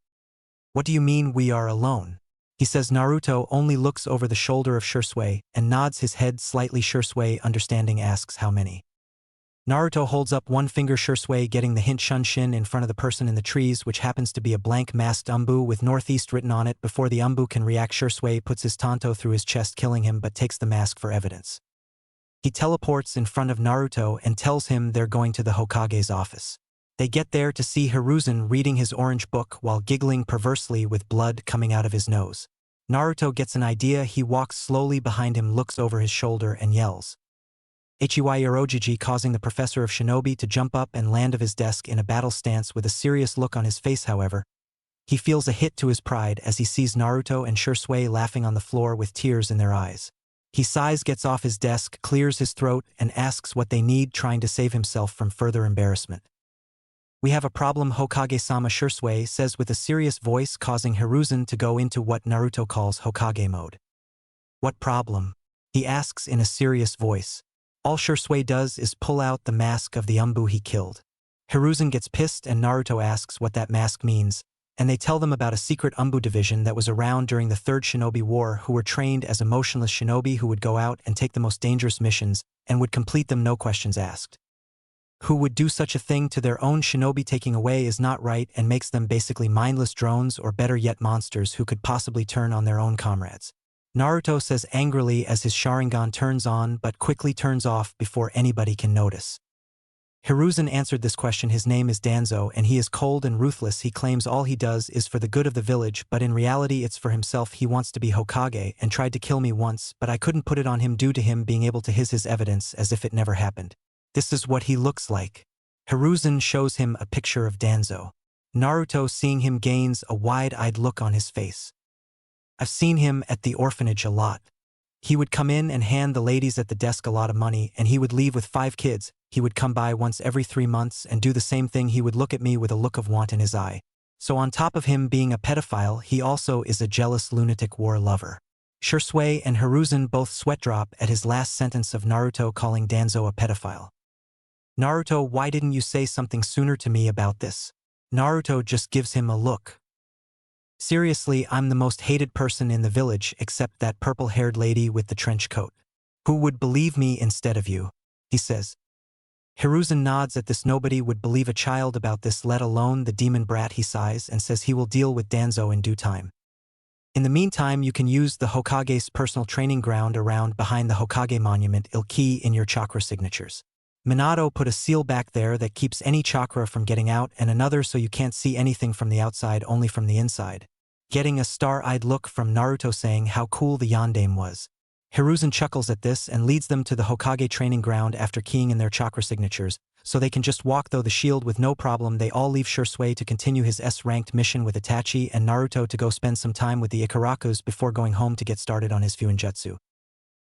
"What do you mean we are alone?" he says. Naruto only looks over the shoulder of Shursui and nods his head slightly. Shursui, understanding, asks how many. Naruto holds up one finger. Shursui, getting the hint, Shunshin in front of the person in the trees, which happens to be a blank masked umbu with northeast written on it. Before the umbu can react, Shursui puts his tanto through his chest, killing him, but takes the mask for evidence. He teleports in front of Naruto and tells him they're going to the Hokage's office. They get there to see Hiruzen reading his orange book while giggling perversely with blood coming out of his nose. Naruto gets an idea. He walks slowly behind him, looks over his shoulder and yells, "Hiei Yorojiji," causing the professor of shinobi to jump up and land of his desk in a battle stance with a serious look on his face. However, he feels a hit to his pride as he sees Naruto and Shursui laughing on the floor with tears in their eyes. He sighs, gets off his desk, clears his throat, and asks what they need, trying to save himself from further embarrassment. "We have a problem, Hokage-sama," Shursui says with a serious voice, causing Hiruzen to go into what Naruto calls Hokage mode. "What problem?" he asks in a serious voice. All Shursui does is pull out the mask of the umbu he killed. Hiruzen gets pissed and Naruto asks what that mask means, and they tell them about a secret Umbu division that was around during the Third Shinobi War who were trained as emotionless shinobi who would go out and take the most dangerous missions and would complete them no questions asked. Who would do such a thing to their own shinobi? Taking away is not right and makes them basically mindless drones or better yet monsters who could possibly turn on their own comrades. Naruto says angrily as his Sharingan turns on but quickly turns off before anybody can notice. Hiruzen answered this question. His name is Danzo and he is cold and ruthless. He claims all he does is for the good of the village, but in reality it's for himself. He wants to be Hokage and tried to kill me once, but I couldn't put it on him due to him being able to his evidence as if it never happened. This is what he looks like. Hiruzen shows him a picture of Danzo. Naruto, seeing him, gains a wide-eyed look on his face. I've seen him at the orphanage a lot. He would come in and hand the ladies at the desk a lot of money, and he would leave with 5 kids. He would come by once every 3 months and do the same thing. He would look at me with a look of want in his eye. So on top of him being a pedophile, he also is a jealous lunatic war lover. Shursui and Hiruzen both sweat drop at his last sentence of Naruto calling Danzo a pedophile. Naruto, why didn't you say something sooner to me about this? Naruto just gives him a look. Seriously, I'm the most hated person in the village except that purple-haired lady with the trench coat. Who would believe me instead of you? He says. Hiruzen nods at this. Nobody would believe a child about this, let alone the demon brat. He sighs and says he will deal with Danzo in due time. In the meantime, you can use the Hokage's personal training ground around behind the Hokage monument. It'll key in your chakra signatures. Minato put a seal back there that keeps any chakra from getting out and another so you can't see anything from the outside, only from the inside. Getting a star-eyed look from Naruto saying how cool the yondaime was. Hiruzen chuckles at this and leads them to the Hokage training ground after keying in their chakra signatures, so they can just walk through the shield with no problem. They all leave Shursui to continue his S-ranked mission with Itachi and Naruto to go spend some time with the Ikarakus before going home to get started on his Fuinjutsu.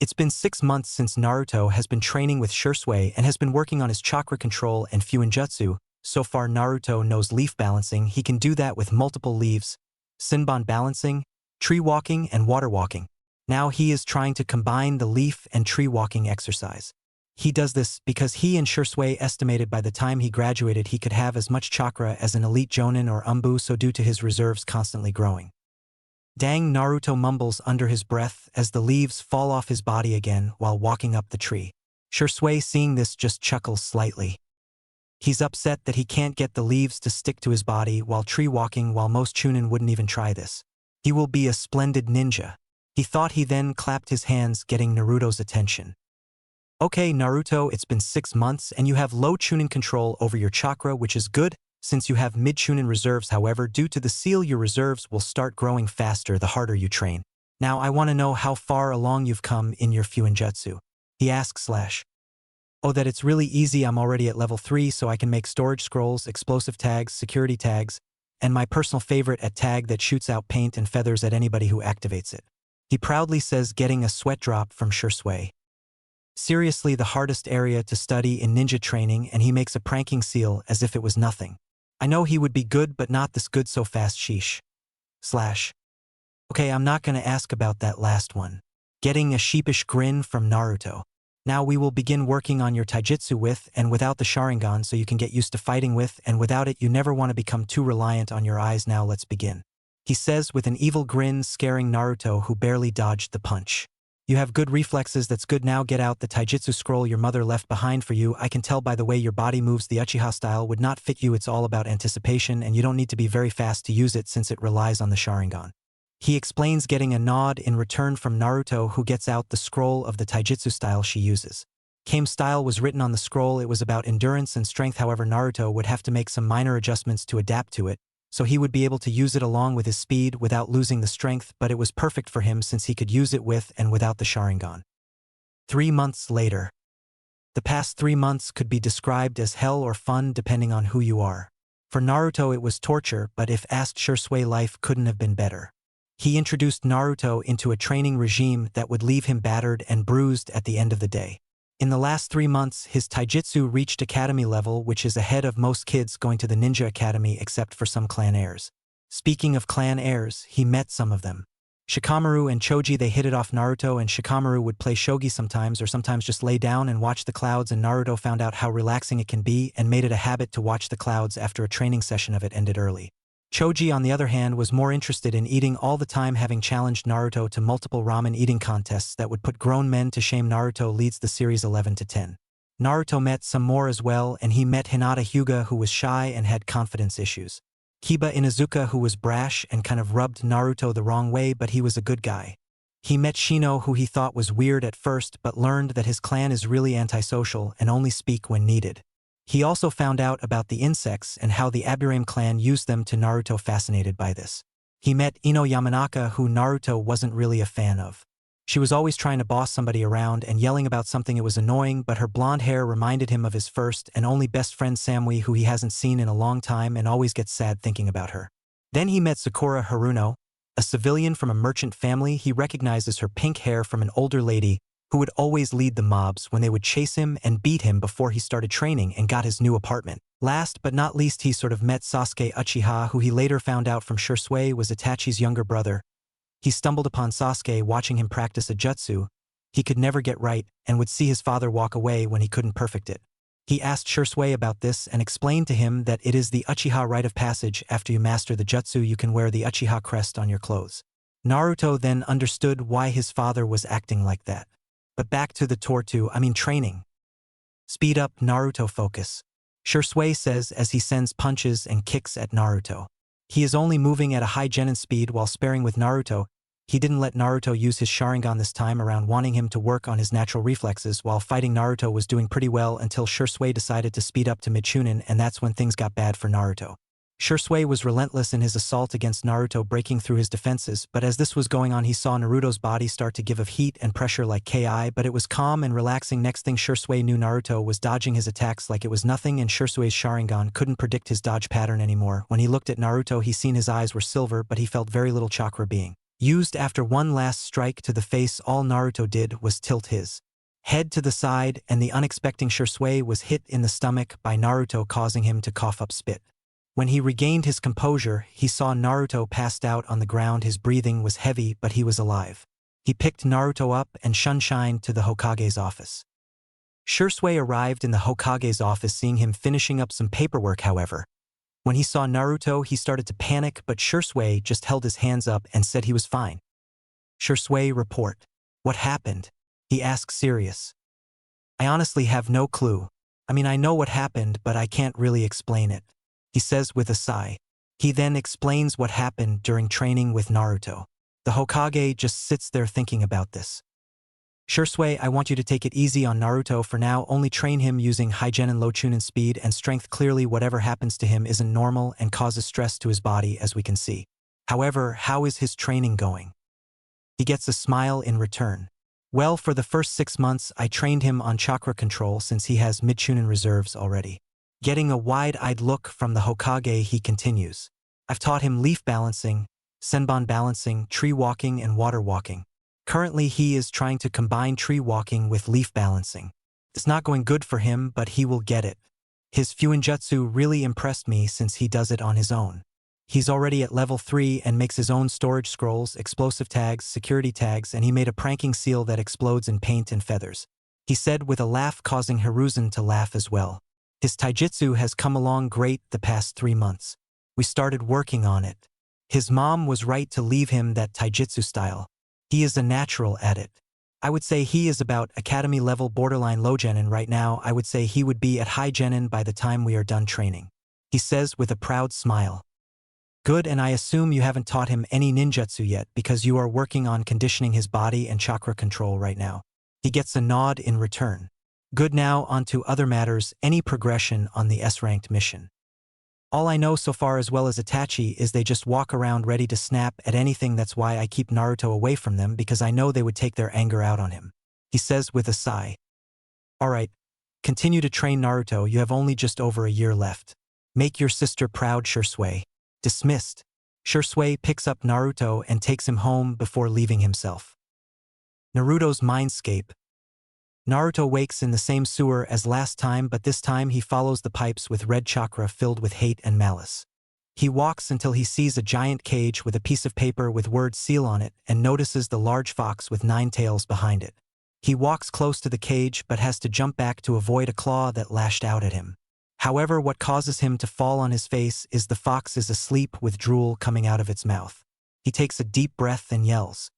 It's been 6 months since Naruto has been training with Shursui and has been working on his chakra control and Fuinjutsu. So far Naruto knows leaf balancing. He can do that with multiple leaves, Sinban balancing, tree walking, and water walking. Now he is trying to combine the leaf and tree walking exercise. He does this because he and Shursui estimated by the time he graduated he could have as much chakra as an elite Jonin or Umbu, so due to his reserves constantly growing. Dang, Naruto mumbles under his breath as the leaves fall off his body again while walking up the tree. Shursui, seeing this, just chuckles slightly. He's upset that he can't get the leaves to stick to his body while tree walking, while most Chuunin wouldn't even try this. He will be a splendid ninja. He thought. He then clapped his hands, getting Naruto's attention. Okay, Naruto, it's been 6 months and you have low Chuunin control over your chakra, which is good since you have mid-Chuunin reserves. However, due to the seal, your reserves will start growing faster the harder you train. Now I want to know how far along you've come in your Fuinjutsu. He asks / Oh, that it's really easy. I'm already at level 3, so I can make storage scrolls, explosive tags, security tags, and my personal favorite, a tag that shoots out paint and feathers at anybody who activates it. He proudly says, getting a sweat drop from Shursui. Seriously, the hardest area to study in ninja training, and he makes a pranking seal as if it was nothing. I know he would be good, but not this good so fast. Sheesh. / Okay, I'm not gonna ask about that last one. Getting a sheepish grin from Naruto. Now we will begin working on your taijutsu with and without the Sharingan, so you can get used to fighting with and without it. You never want to become too reliant on your eyes. Now let's begin. He says with an evil grin, scaring Naruto, who barely dodged the punch. You have good reflexes. That's good. Now get out the taijutsu scroll your mother left behind for you. I can tell by the way your body moves. The Uchiha style would not fit you. It's all about anticipation, and you don't need to be very fast to use it since it relies on the Sharingan. He explains, getting a nod in return from Naruto, who gets out the scroll of the taijutsu style she uses. Kame style was written on the scroll. It was about endurance and strength. However, Naruto would have to make some minor adjustments to adapt to it, so he would be able to use it along with his speed without losing the strength, but it was perfect for him since he could use it with and without the Sharingan. 3 months later. The past 3 months could be described as hell or fun depending on who you are. For Naruto it was torture, but if asked, Shursui, life couldn't have been better. He introduced Naruto into a training regime that would leave him battered and bruised at the end of the day. In the last 3 months, his taijutsu reached academy level, which is ahead of most kids going to the ninja academy except for some clan heirs. Speaking of clan heirs, he met some of them. Shikamaru and Choji, they hit it off. Naruto and Shikamaru would play shogi sometimes, or sometimes just lay down and watch the clouds, and Naruto found out how relaxing it can be and made it a habit to watch the clouds after a training session of it ended early. Choji, on the other hand, was more interested in eating all the time, having challenged Naruto to multiple ramen eating contests that would put grown men to shame. Naruto leads the series 11-10. Naruto met some more as well, and he met Hinata Hyuga, who was shy and had confidence issues. Kiba Inuzuka, who was brash and kind of rubbed Naruto the wrong way, but he was a good guy. He met Shino, who he thought was weird at first but learned that his clan is really antisocial and only speak when needed. He also found out about the insects and how the Aburame clan used them to Naruto, fascinated by this. He met Ino Yamanaka, who Naruto wasn't really a fan of. She was always trying to boss somebody around and yelling about something. It was annoying, but her blonde hair reminded him of his first and only best friend Samui, who he hasn't seen in a long time and always gets sad thinking about her. Then he met Sakura Haruno, a civilian from a merchant family. He recognizes her pink hair from an older lady who would always lead the mobs when they would chase him and beat him before he started training and got his new apartment. Last but not least, he sort of met Sasuke Uchiha, who he later found out from Shursui was Itachi's younger brother. He stumbled upon Sasuke watching him practice a jutsu he could never get right and would see his father walk away when he couldn't perfect it. He asked Shursui about this and explained to him that it is the Uchiha rite of passage. After you master the jutsu, you can wear the Uchiha crest on your clothes. Naruto then understood why his father was acting like that. But back to the training. Speed up Naruto focus. Shursui says as he sends punches and kicks at Naruto. He is only moving at a high Genin speed while sparring with Naruto. He didn't let Naruto use his Sharingan this time around, wanting him to work on his natural reflexes. While fighting, Naruto was doing pretty well until Shursui decided to speed up to mid-Chuunin, and that's when things got bad for Naruto. Shursui was relentless in his assault against Naruto, breaking through his defenses, but as this was going on, he saw Naruto's body start to give off heat and pressure like Ki, but it was calm and relaxing. Next thing Shursui knew, Naruto was dodging his attacks like it was nothing, and Shursui's Sharingan couldn't predict his dodge pattern anymore. When he looked at Naruto, he seen his eyes were silver, but he felt very little chakra being used. After one last strike to the face, all Naruto did was tilt his head to the side, and the unexpected Shursui was hit in the stomach by Naruto, causing him to cough up spit. When he regained his composure, he saw Naruto passed out on the ground. His breathing was heavy, but he was alive. He picked Naruto up and shunshined to the Hokage's office. Shursui arrived in the Hokage's office, seeing him finishing up some paperwork. However, when he saw Naruto, he started to panic, but Shursui just held his hands up and said he was fine. Shursui report. What happened? He asked, serious. I honestly have no clue. I know what happened, but I can't really explain it, he says with a sigh. He then explains what happened during training with Naruto. The Hokage just sits there thinking about this. Shursui, I want you to take it easy on Naruto for now, only train him using high Genin low Chuunin speed and strength. Clearly whatever happens to him isn't normal and causes stress to his body, as we can see. However, how is his training going? He gets a smile in return. Well, for the first 6 months I trained him on chakra control since he has mid-Chuunin reserves already. Getting a wide-eyed look from the Hokage, he continues. I've taught him leaf balancing, senbon balancing, tree walking, and water walking. Currently he is trying to combine tree walking with leaf balancing. It's not going good for him, but he will get it. His Fuinjutsu really impressed me since he does it on his own. He's already at level 3 and makes his own storage scrolls, explosive tags, security tags, and he made a pranking seal that explodes in paint and feathers. He said with a laugh, causing Hiruzen to laugh as well. His taijutsu has come along great the past 3 months. We started working on it. His mom was right to leave him that taijutsu style. He is a natural at it. I would say he is about academy level, borderline low Genin right now. I would say he would be at high Genin by the time we are done training, he says with a proud smile. Good, and I assume you haven't taught him any ninjutsu yet because you are working on conditioning his body and chakra control right now. He gets a nod in return. Good, now on to other matters. Any progression on the S-ranked mission? All I know so far, as well as Itachi, is they just walk around ready to snap at anything. That's why I keep Naruto away from them, because I know they would take their anger out on him, he says with a sigh. Alright, continue to train Naruto. You have only just over a year left. Make your sister proud, Shursui. Dismissed. Shursui picks up Naruto and takes him home before leaving himself. Naruto's mindscape. Naruto wakes in the same sewer as last time, but this time he follows the pipes with red chakra filled with hate and malice. He walks until he sees a giant cage with a piece of paper with word seal on it and notices the large fox with 9 tails behind it. He walks close to the cage but has to jump back to avoid a claw that lashed out at him. However, what causes him to fall on his face is the fox is asleep with drool coming out of its mouth. He takes a deep breath and yells,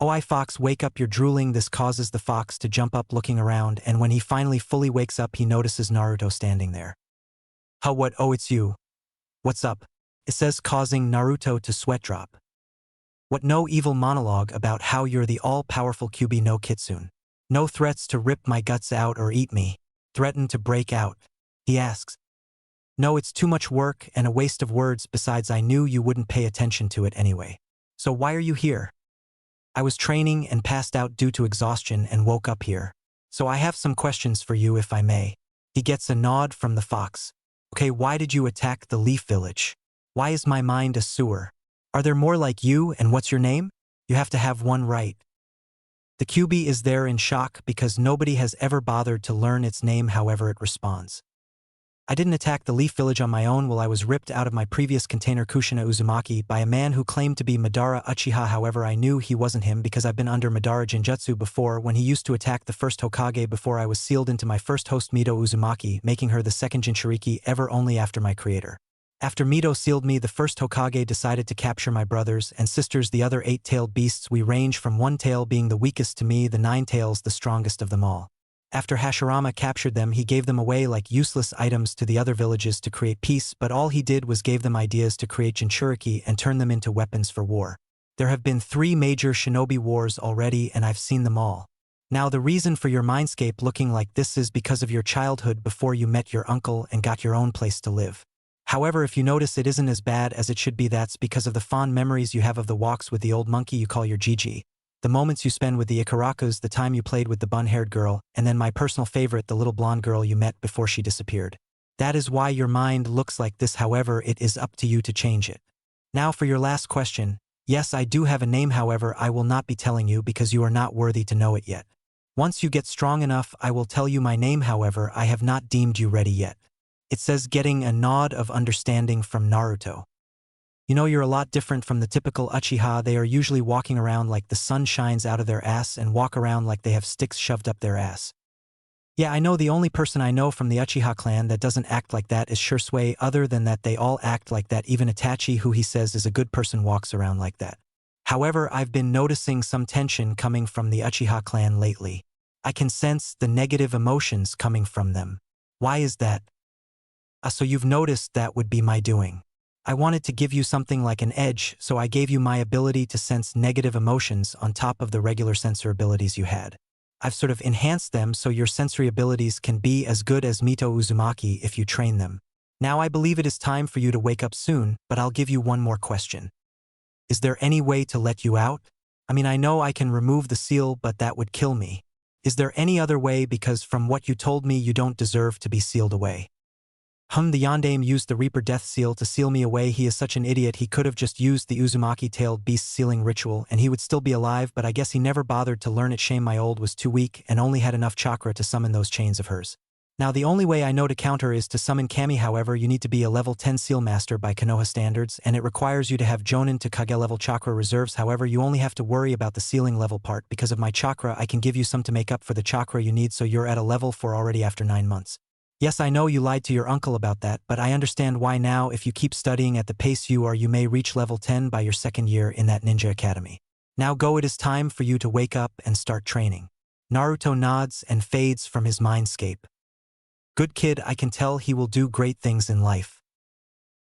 "Oh, I fox, wake up, you're drooling." This causes the fox to jump up looking around, and when he finally fully wakes up, he notices Naruto standing there. "Huh, what? Oh, it's you. What's up?" it says, causing Naruto to sweat drop. "What? No evil monologue about how you're the all-powerful Kyuubi no Kitsune. No threats to rip my guts out or eat me. Threaten to break out?" he asks. "No, it's too much work and a waste of words. Besides, I knew you wouldn't pay attention to it anyway. So why are you here?" "I was training and passed out due to exhaustion and woke up here. So I have some questions for you if I may." He gets a nod from the fox. "Okay, why did you attack the Leaf Village? Why is my mind a sewer? Are there more like you, and what's your name? You have to have one right." The Kyuubi is there in shock because nobody has ever bothered to learn its name. However, it responds, "I didn't attack the Leaf Village on my own. While I was ripped out of my previous container Kushina Uzumaki by a man who claimed to be Madara Uchiha. However, I knew he wasn't him because I've been under Madara Genjutsu before when he used to attack the first Hokage before I was sealed into my first host Mito Uzumaki, making her the second Jinchuriki ever only after my creator. After Mito sealed me, the first Hokage decided to capture my brothers and sisters, the other 8-tailed beasts. We range from one tail being the weakest to me, the 9 tails the strongest of them all. After Hashirama captured them, he gave them away like useless items to the other villages to create peace, but all he did was gave them ideas to create Jinchuriki and turn them into weapons for war. There have been 3 major shinobi wars already, and I've seen them all. Now the reason for your mindscape looking like this is because of your childhood before you met your uncle and got your own place to live. However, if you notice it isn't as bad as it should be, that's because of the fond memories you have of the walks with the old monkey you call your Gigi, the moments you spend with the Ikarakus, the time you played with the bun-haired girl, and then my personal favorite, the little blonde girl you met before she disappeared. That is why your mind looks like this. However, it is up to you to change it. Now for your last question. Yes, I do have a name. However, I will not be telling you because you are not worthy to know it yet. Once you get strong enough, I will tell you my name. However, I have not deemed you ready yet. It says, getting a nod of understanding from Naruto. You know, you're a lot different from the typical Uchiha. They are usually walking around like the sun shines out of their ass and walk around like they have sticks shoved up their ass. Yeah, I know the only person I know from the Uchiha clan that doesn't act like that is Shursui. Other than that, they all act like that. Even Itachi, who he says is a good person, walks around like that. However, I've been noticing some tension coming from the Uchiha clan lately. I can sense the negative emotions coming from them. Why is that? So you've noticed that would be my doing. I wanted to give you something like an edge, so I gave you my ability to sense negative emotions on top of the regular sensory abilities you had. I've sort of enhanced them so your sensory abilities can be as good as Mito Uzumaki if you train them. Now I believe it is time for you to wake up soon, but I'll give you one more question. Is there any way to let you out? I mean, I know I can remove the seal, but that would kill me. Is there any other way, because from what you told me you don't deserve to be sealed away? The Yondaime used the Reaper Death Seal to seal me away. He is such an idiot. He could have just used the Uzumaki-tailed beast sealing ritual and he would still be alive, but I guess he never bothered to learn it. Shame, my old was too weak and only had enough chakra to summon those chains of hers. Now the only way I know to counter is to summon Kami. However, you need to be a level 10 seal master by Konoha standards, and it requires you to have Jonin to Kage level chakra reserves. However, you only have to worry about the sealing level part. Because of my chakra, I can give you some to make up for the chakra you need, so you're at a level 4 already after 9 months. Yes, I know you lied to your uncle about that, but I understand why now. If you keep studying at the pace you are, you may reach level 10 by your 2nd year in that ninja academy. Now go, it is time for you to wake up and start training. Naruto nods and fades from his mindscape. Good kid, I can tell he will do great things in life.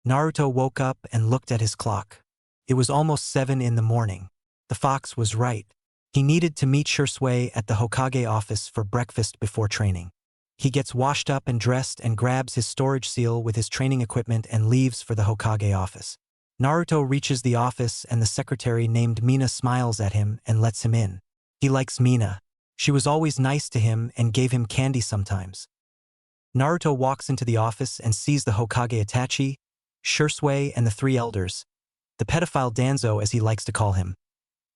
Naruto woke up and looked at his clock. It was almost 7 in the morning. The fox was right. He needed to meet Shursui at the Hokage office for breakfast before training. He gets washed up and dressed and grabs his storage seal with his training equipment and leaves for the Hokage office. Naruto reaches the office and the secretary named Mina smiles at him and lets him in. He likes Mina. She was always nice to him and gave him candy sometimes. Naruto walks into the office and sees the Hokage Itachi, Shursui, and the 3 elders. The pedophile Danzo, as he likes to call him.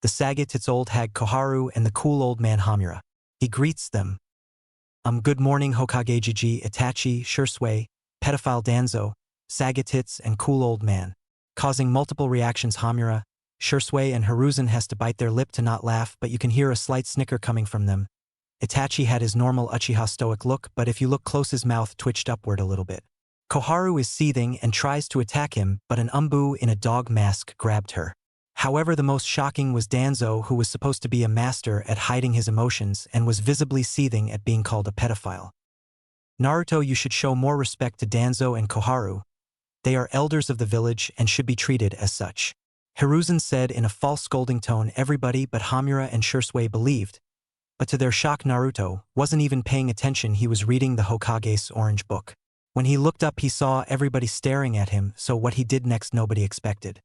The Sagat, its old hag Koharu, and the cool old man Hamura. He greets them. Good morning, Hokage Gigi, Itachi, Shursui, pedophile Danzo, Sagatits, and cool old man. Causing multiple reactions, Hamura, Shursui, and Hiruzen has to bite their lip to not laugh, but you can hear a slight snicker coming from them. Itachi had his normal Uchiha stoic look, but if you look close his mouth twitched upward a little bit. Koharu is seething and tries to attack him, but an umbu in a dog mask grabbed her. However, the most shocking was Danzo, who was supposed to be a master at hiding his emotions and was visibly seething at being called a pedophile. Naruto, you should show more respect to Danzo and Koharu. They are elders of the village and should be treated as such. Hiruzen said in a false scolding tone. Everybody but Hamura and Shursui believed, but to their shock Naruto wasn't even paying attention. He was reading the Hokage's orange book. When he looked up he saw everybody staring at him, so what he did next nobody expected.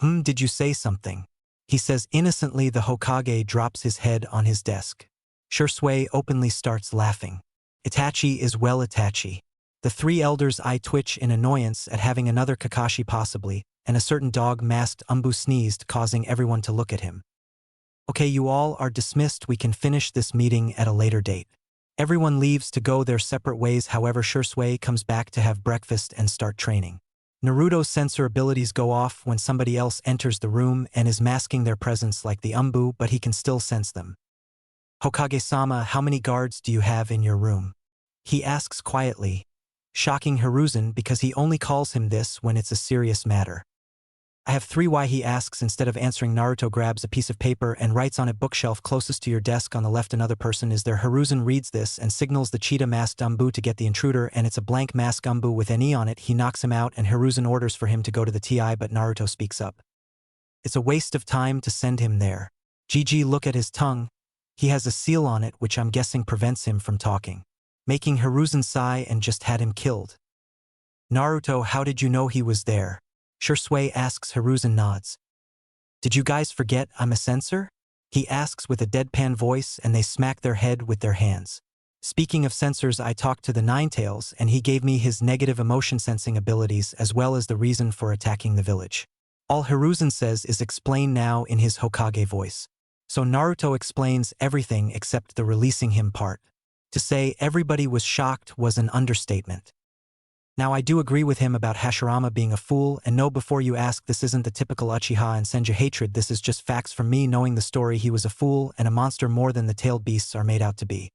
Did you say something? He says innocently. The Hokage drops his head on his desk. Shursui openly starts laughing. Itachi is well Itachi. The three elders' eye twitch in annoyance at having another Kakashi possibly, and a certain dog-masked umbu sneezed, causing everyone to look at him. Okay, you all are dismissed. We can finish this meeting at a later date. Everyone leaves to go their separate ways. However, Shursui comes back to have breakfast and start training. Naruto's sensor abilities go off when somebody else enters the room and is masking their presence like the umbu, but he can still sense them. Hokage-sama, how many guards do you have in your room? He asks quietly, shocking Hiruzen because he only calls him this when it's a serious matter. I have 3. Why? He asks. Instead of answering, Naruto grabs a piece of paper and writes on it, bookshelf closest to your desk on the left. Another person is there. Hiruzen reads this and signals the cheetah masked umbu to get the intruder, and it's a blank mask umbu with an E on it. He knocks him out and Hiruzen orders for him to go to the TI, but Naruto speaks up. It's a waste of time to send him there. GG, look at his tongue. He has a seal on it, which I'm guessing prevents him from talking. Making Hiruzen sigh and just had him killed. Naruto, how did you know he was there? Shursui asks. Hiruzen nods. Did you guys forget I'm a censor? He asks with a deadpan voice, and they smack their head with their hands. Speaking of censors, I talked to the Ninetales and he gave me his negative emotion sensing abilities as well as the reason for attacking the village. All Hiruzen says is explain now in his Hokage voice. So Naruto explains everything except the releasing him part. To say everybody was shocked was an understatement. Now I do agree with him about Hashirama being a fool, and no, before you ask, this isn't the typical Uchiha and Senju hatred. This is just facts from me knowing the story. He was a fool and a monster more than the tailed beasts are made out to be.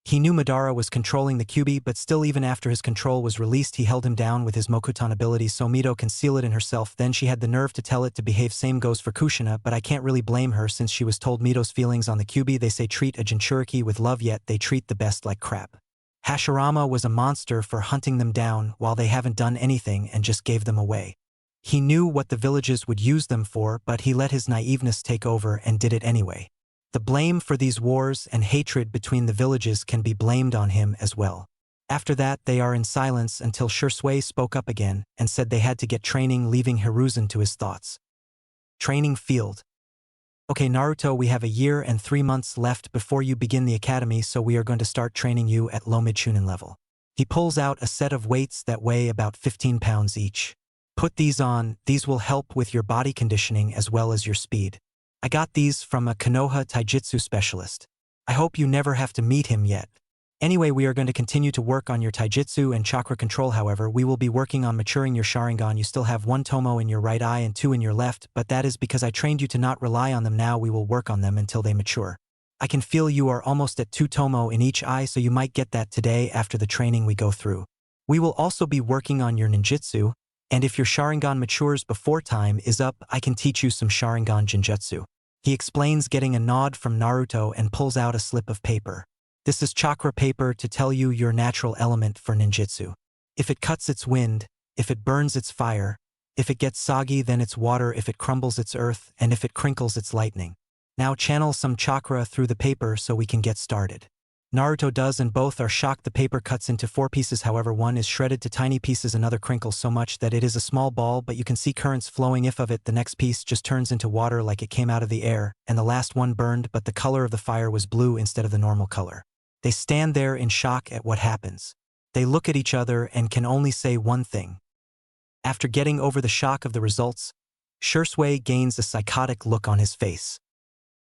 He knew Madara was controlling the Kyuubi, but still even after his control was released he held him down with his Mokuton ability so Mito can seal it in herself. Then she had the nerve to tell it to behave. Same goes for Kushina, but I can't really blame her since she was told Mito's feelings on the Kyuubi. They say treat a Jinchuriki with love, yet they treat the best like crap. Hashirama was a monster for hunting them down while they haven't done anything and just gave them away. He knew what the villages would use them for, but he let his naiveness take over and did it anyway. The blame for these wars and hatred between the villages can be blamed on him as well. After that, they are in silence until Shursui spoke up again and said they had to get training, leaving Hiruzen to his thoughts. Training field. Okay, Naruto, we have a year and 3 months left before you begin the academy, so we are going to start training you at low mid Chuunin level. He pulls out a set of weights that weigh about 15 pounds each. Put these on. These will help with your body conditioning as well as your speed. I got these from a Konoha taijutsu specialist. I hope you never have to meet him yet. Anyway, we are going to continue to work on your taijutsu and chakra control. However, we will be working on maturing your Sharingan. You still have 1 tomo in your right eye and 2 in your left, but that is because I trained you to not rely on them. Now we will work on them until they mature. I can feel you are almost at 2 tomo in each eye, so you might get that today after the training we go through. We will also be working on your ninjutsu, and if your Sharingan matures before time is up, I can teach you some Sharingan Jinjutsu. He explains, getting a nod from Naruto, and pulls out a slip of paper. This is chakra paper to tell you your natural element for ninjutsu. If it cuts, it's wind. If it burns, it's fire. If it gets soggy, then it's water. If it crumbles, it's earth. And if it crinkles, it's lightning. Now channel some chakra through the paper so we can get started. Naruto does, and both are shocked. The paper cuts into 4 pieces, however one is shredded to tiny pieces, another crinkles so much that it is a small ball, but you can see currents flowing. If of it, the next piece just turns into water like it came out of the air, and the last one burned, but the color of the fire was blue instead of the normal color. They stand there in shock at what happens. They look at each other and can only say one thing. After getting over the shock of the results, Shursui gains a psychotic look on his face.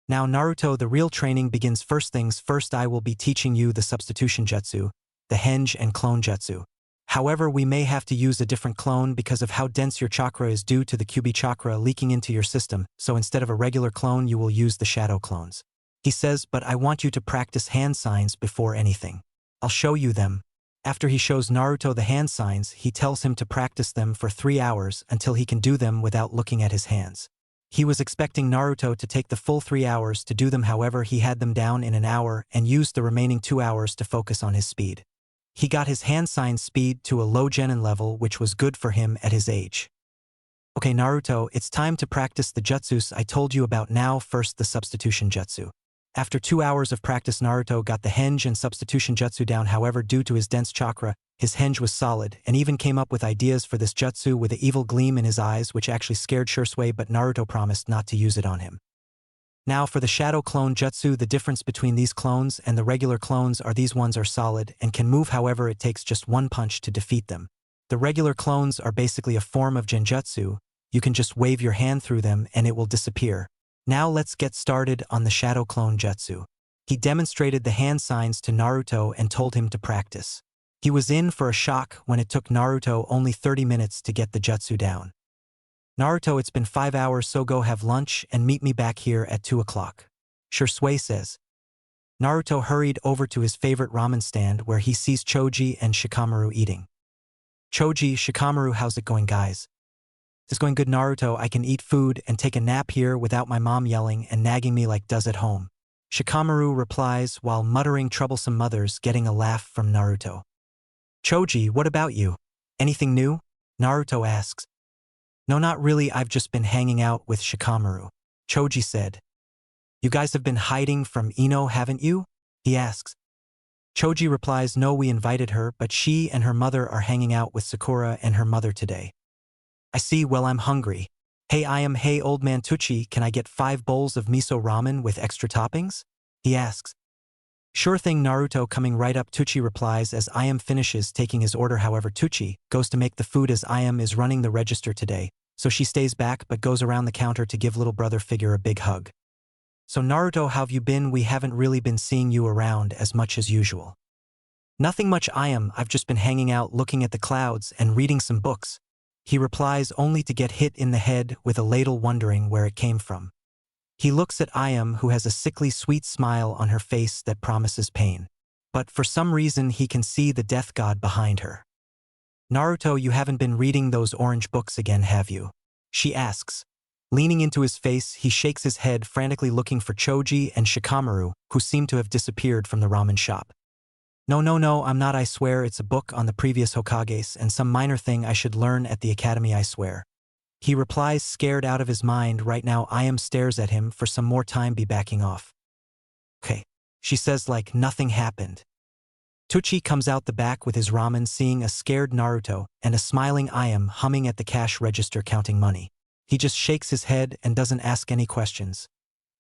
Now Naruto, the real training begins. First things first, I will be teaching you the substitution jutsu, the henge and clone jutsu. However, we may have to use a different clone because of how dense your chakra is due to the Kyuubi chakra leaking into your system, so instead of a regular clone you will use the shadow clones. He says, but I want you to practice hand signs before anything. I'll show you them. After he shows Naruto the hand signs, he tells him to practice them for 3 hours until he can do them without looking at his hands. He was expecting Naruto to take the full 3 hours to do them, however he had them down in an hour and used the remaining 2 hours to focus on his speed. He got his hand sign speed to a low Genin level, which was good for him at his age. Okay Naruto, it's time to practice the jutsus I told you about now. First the substitution jutsu. After 2 hours of practice, Naruto got the henge and substitution jutsu down, however due to his dense chakra, his henge was solid, and even came up with ideas for this jutsu with an evil gleam in his eyes which actually scared Shursui, but Naruto promised not to use it on him. Now for the shadow clone jutsu, the difference between these clones and the regular clones are these ones are solid and can move, however it takes just one punch to defeat them. The regular clones are basically a form of genjutsu. You can just wave your hand through them and it will disappear. Now let's get started on the shadow clone jutsu. He demonstrated the hand signs to Naruto and told him to practice. He was in for a shock when it took Naruto only 30 minutes to get the jutsu down. Naruto, it's been 5 hours, so go have lunch and meet me back here at 2 o'clock. Shursui says. Naruto hurried over to his favorite ramen stand where he sees Choji and Shikamaru eating. Choji, Shikamaru, how's it going guys? It's going good Naruto, I can eat food and take a nap here without my mom yelling and nagging me like does at home. Shikamaru replies while muttering troublesome mothers, getting a laugh from Naruto. Choji, what about you? Anything new? Naruto asks. No, not really, I've just been hanging out with Shikamaru. Choji said. You guys have been hiding from Ino, haven't you? He asks. Choji replies, no, we invited her, but she and her mother are hanging out with Sakura and her mother today. I see, well I'm hungry. Hey old man Teuchi, can I get 5 bowls of miso ramen with extra toppings? He asks. Sure thing Naruto, coming right up, Teuchi replies as finishes taking his order, however Teuchi goes to make the food as is running the register today, so she stays back but goes around the counter to give little brother figure a big hug. So Naruto, how have you been? We haven't really been seeing you around as much as usual. Nothing much I've just been hanging out looking at the clouds and reading some books. He replies only to get hit in the head with a ladle, wondering where it came from. He looks at who has a sickly sweet smile on her face that promises pain. But for some reason he can see the death god behind her. Naruto, you haven't been reading those orange books again, have you? She asks. Leaning into his face, he shakes his head, frantically looking for Choji and Shikamaru, who seem to have disappeared from the ramen shop. No, I'm not, I swear it's a book on the previous Hokages and some minor thing I should learn at the academy, I swear. He replies, scared out of his mind. Right now stares at him for some more time, be backing off. Okay, she says like nothing happened. Teuchi comes out the back with his ramen, seeing a scared Naruto and a smiling humming at the cash register counting money. He just shakes his head and doesn't ask any questions.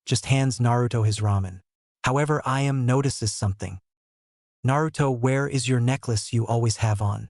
Just hands Naruto his ramen. However, notices something. Naruto, where is your necklace you always have on?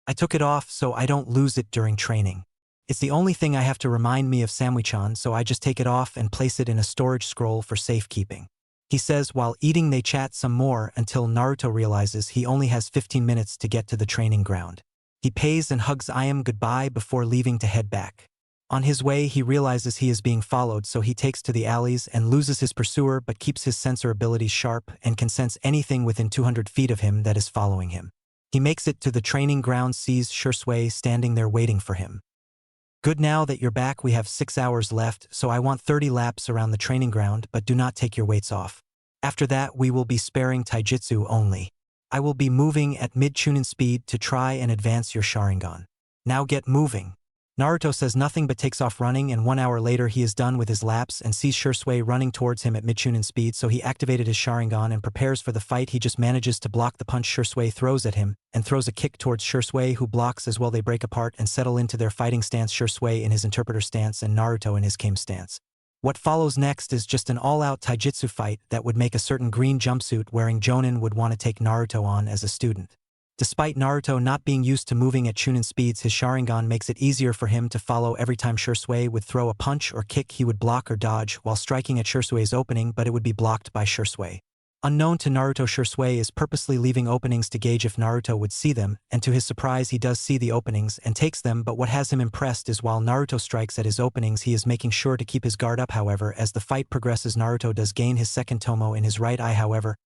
I took it off so I don't lose it during training. It's the only thing I have to remind me of Samui-chan, so I just take it off and place it in a storage scroll for safekeeping. He says while eating. They chat some more until Naruto realizes he only has 15 minutes to get to the training ground. He pays and hugs goodbye before leaving to head back. On his way he realizes he is being followed, so he takes to the alleys and loses his pursuer but keeps his sensor abilities sharp and can sense anything within 200 feet of him that is following him. He makes it to the training ground, sees Shursui standing there waiting for him. Good, now that you're back we have 6 hours left, so I want 30 laps around the training ground, but do not take your weights off. After that we will be sparing taijutsu only. I will be moving at mid-Chuunin speed to try and advance your Sharingan. Now get moving. Naruto says nothing but takes off running, and 1 hour later he is done with his laps and sees Shursui running towards him at mid-Chuunin speed, so he activated his Sharingan and prepares for the fight. He just manages to block the punch Shursui throws at him and throws a kick towards Shursui, who blocks as well. They break apart and settle into their fighting stance, Shursui in his interpreter stance and Naruto in his Kame stance. What follows next is just an all-out taijutsu fight that would make a certain green jumpsuit wearing Genin would want to take Naruto on as a student. Despite Naruto not being used to moving at Chuunin speeds, his Sharingan makes it easier for him to follow. Every time Shursui would throw a punch or kick he would block or dodge while striking at Shursui's opening, but it would be blocked by Shursui. Unknown to Naruto, Shisui is purposely leaving openings to gauge if Naruto would see them, and to his surprise he does see the openings and takes them, but what has him impressed is while Naruto strikes at his openings he is making sure to keep his guard up. However, as the fight progresses Naruto does gain his second tomo in his right eye. However,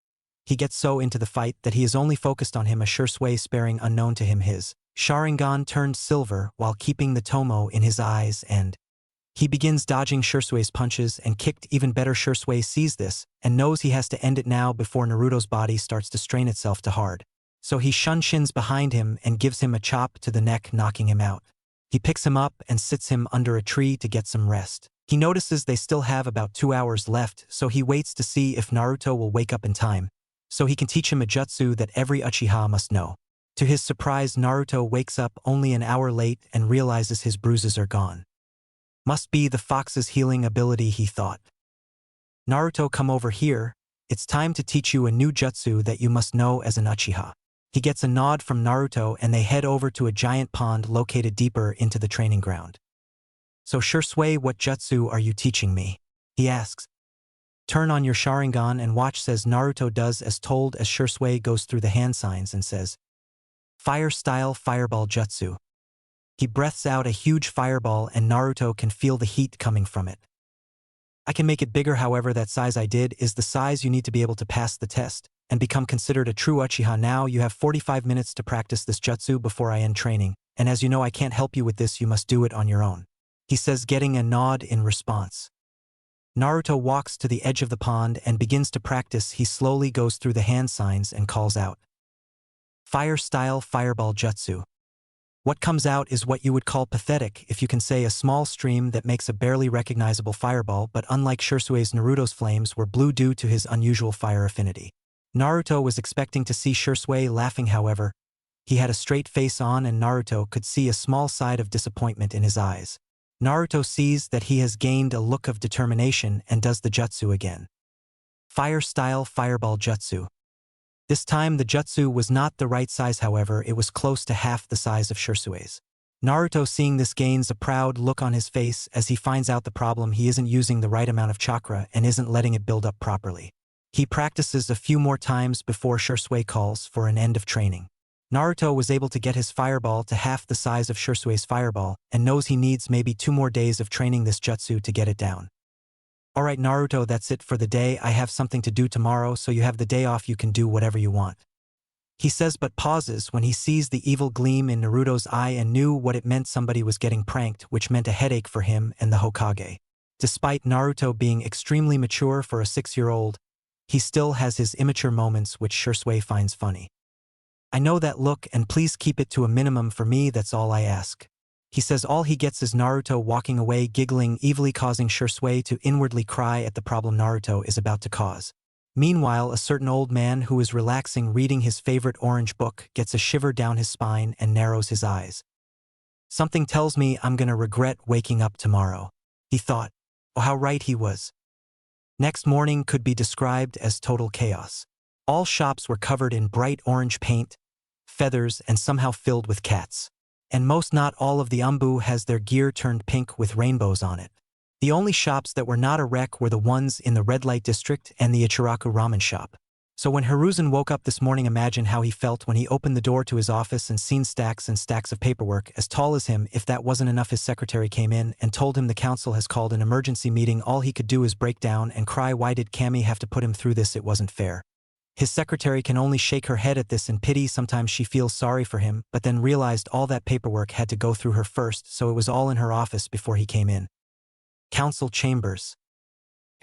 he gets so into the fight that he is only focused on him, a Shisui sparing unknown to him his Sharingan turned silver while keeping the tomo in his eyes, and he begins dodging Shisui's punches and kicked. Even better, Shisui sees this and knows he has to end it now before Naruto's body starts to strain itself to hard. So he shuns behind him and gives him a chop to the neck, knocking him out. He picks him up and sits him under a tree to get some rest. He notices they still have about 2 hours left, so he waits to see if Naruto will wake up in time, so he can teach him a jutsu that every Uchiha must know. To his surprise, Naruto wakes up only an hour late and realizes his bruises are gone. Must be the fox's healing ability, he thought. Naruto, come over here. It's time to teach you a new jutsu that you must know as an Uchiha. He gets a nod from Naruto and they head over to a giant pond located deeper into the training ground. So Shisui, what jutsu are you teaching me? He asks. Turn on your Sharingan and watch, says Naruto does as told as Shisui goes through the hand signs and says, Fire style fireball jutsu. He breathes out a huge fireball and Naruto can feel the heat coming from it. I can make it bigger, however that size I did is the size you need to be able to pass the test and become considered a true Uchiha. Now you have 45 minutes to practice this jutsu before I end training, and as you know I can't help you with this, you must do it on your own, he says, getting a nod in response. Naruto walks to the edge of the pond and begins to practice. He slowly goes through the hand signs and calls out, Fire style fireball jutsu. What comes out is what you would call pathetic, if you can say, a small stream that makes a barely recognizable fireball, but unlike Shisui's, Naruto's flames were blue due to his unusual fire affinity. Naruto was expecting to see Shisui laughing, however, he had a straight face on and Naruto could see a small side of disappointment in his eyes. Naruto sees that he has gained a look of determination and does the jutsu again. Fire style fireball jutsu. This time the jutsu was not the right size, however it was close to half the size of Shisui's. Naruto, seeing this, gains a proud look on his face as he finds out the problem: he isn't using the right amount of chakra and isn't letting it build up properly. He practices a few more times before Shisui calls for an end of training. Naruto was able to get his fireball to half the size of Shisui's fireball and knows he needs maybe 2 more days of training this jutsu to get it down. Alright Naruto, that's it for the day. I have something to do tomorrow, so you have the day off, you can do whatever you want, he says, but pauses when he sees the evil gleam in Naruto's eye and knew what it meant. Somebody was getting pranked, which meant a headache for him and the Hokage. Despite Naruto being extremely mature for a 6-year-old, he still has his immature moments, which Shisui finds funny. I know that look, and please keep it to a minimum for me, that's all I ask, he says. All he gets is Naruto walking away giggling evilly, causing Shisui to inwardly cry at the problem Naruto is about to cause. Meanwhile, a certain old man who is relaxing reading his favorite orange book gets a shiver down his spine and narrows his eyes. Something tells me I'm gonna regret waking up tomorrow, he thought. Oh, how right he was. Next morning could be described as total chaos. All shops were covered in bright orange paint, feathers, and somehow filled with cats. And most, not all, of the Umbu has their gear turned pink with rainbows on it. The only shops that were not a wreck were the ones in the red light district and the Ichiraku ramen shop. So when Hiruzen woke up this morning, imagine how he felt when he opened the door to his office and seen stacks and stacks of paperwork as tall as him. If that wasn't enough, his secretary came in and told him the council has called an emergency meeting. All he could do is break down and cry. Why did Cammy have to put him through this? It wasn't fair. His secretary can only shake her head at this in pity. Sometimes she feels sorry for him, but then realized all that paperwork had to go through her first, so it was all in her office before he came in. Council chambers.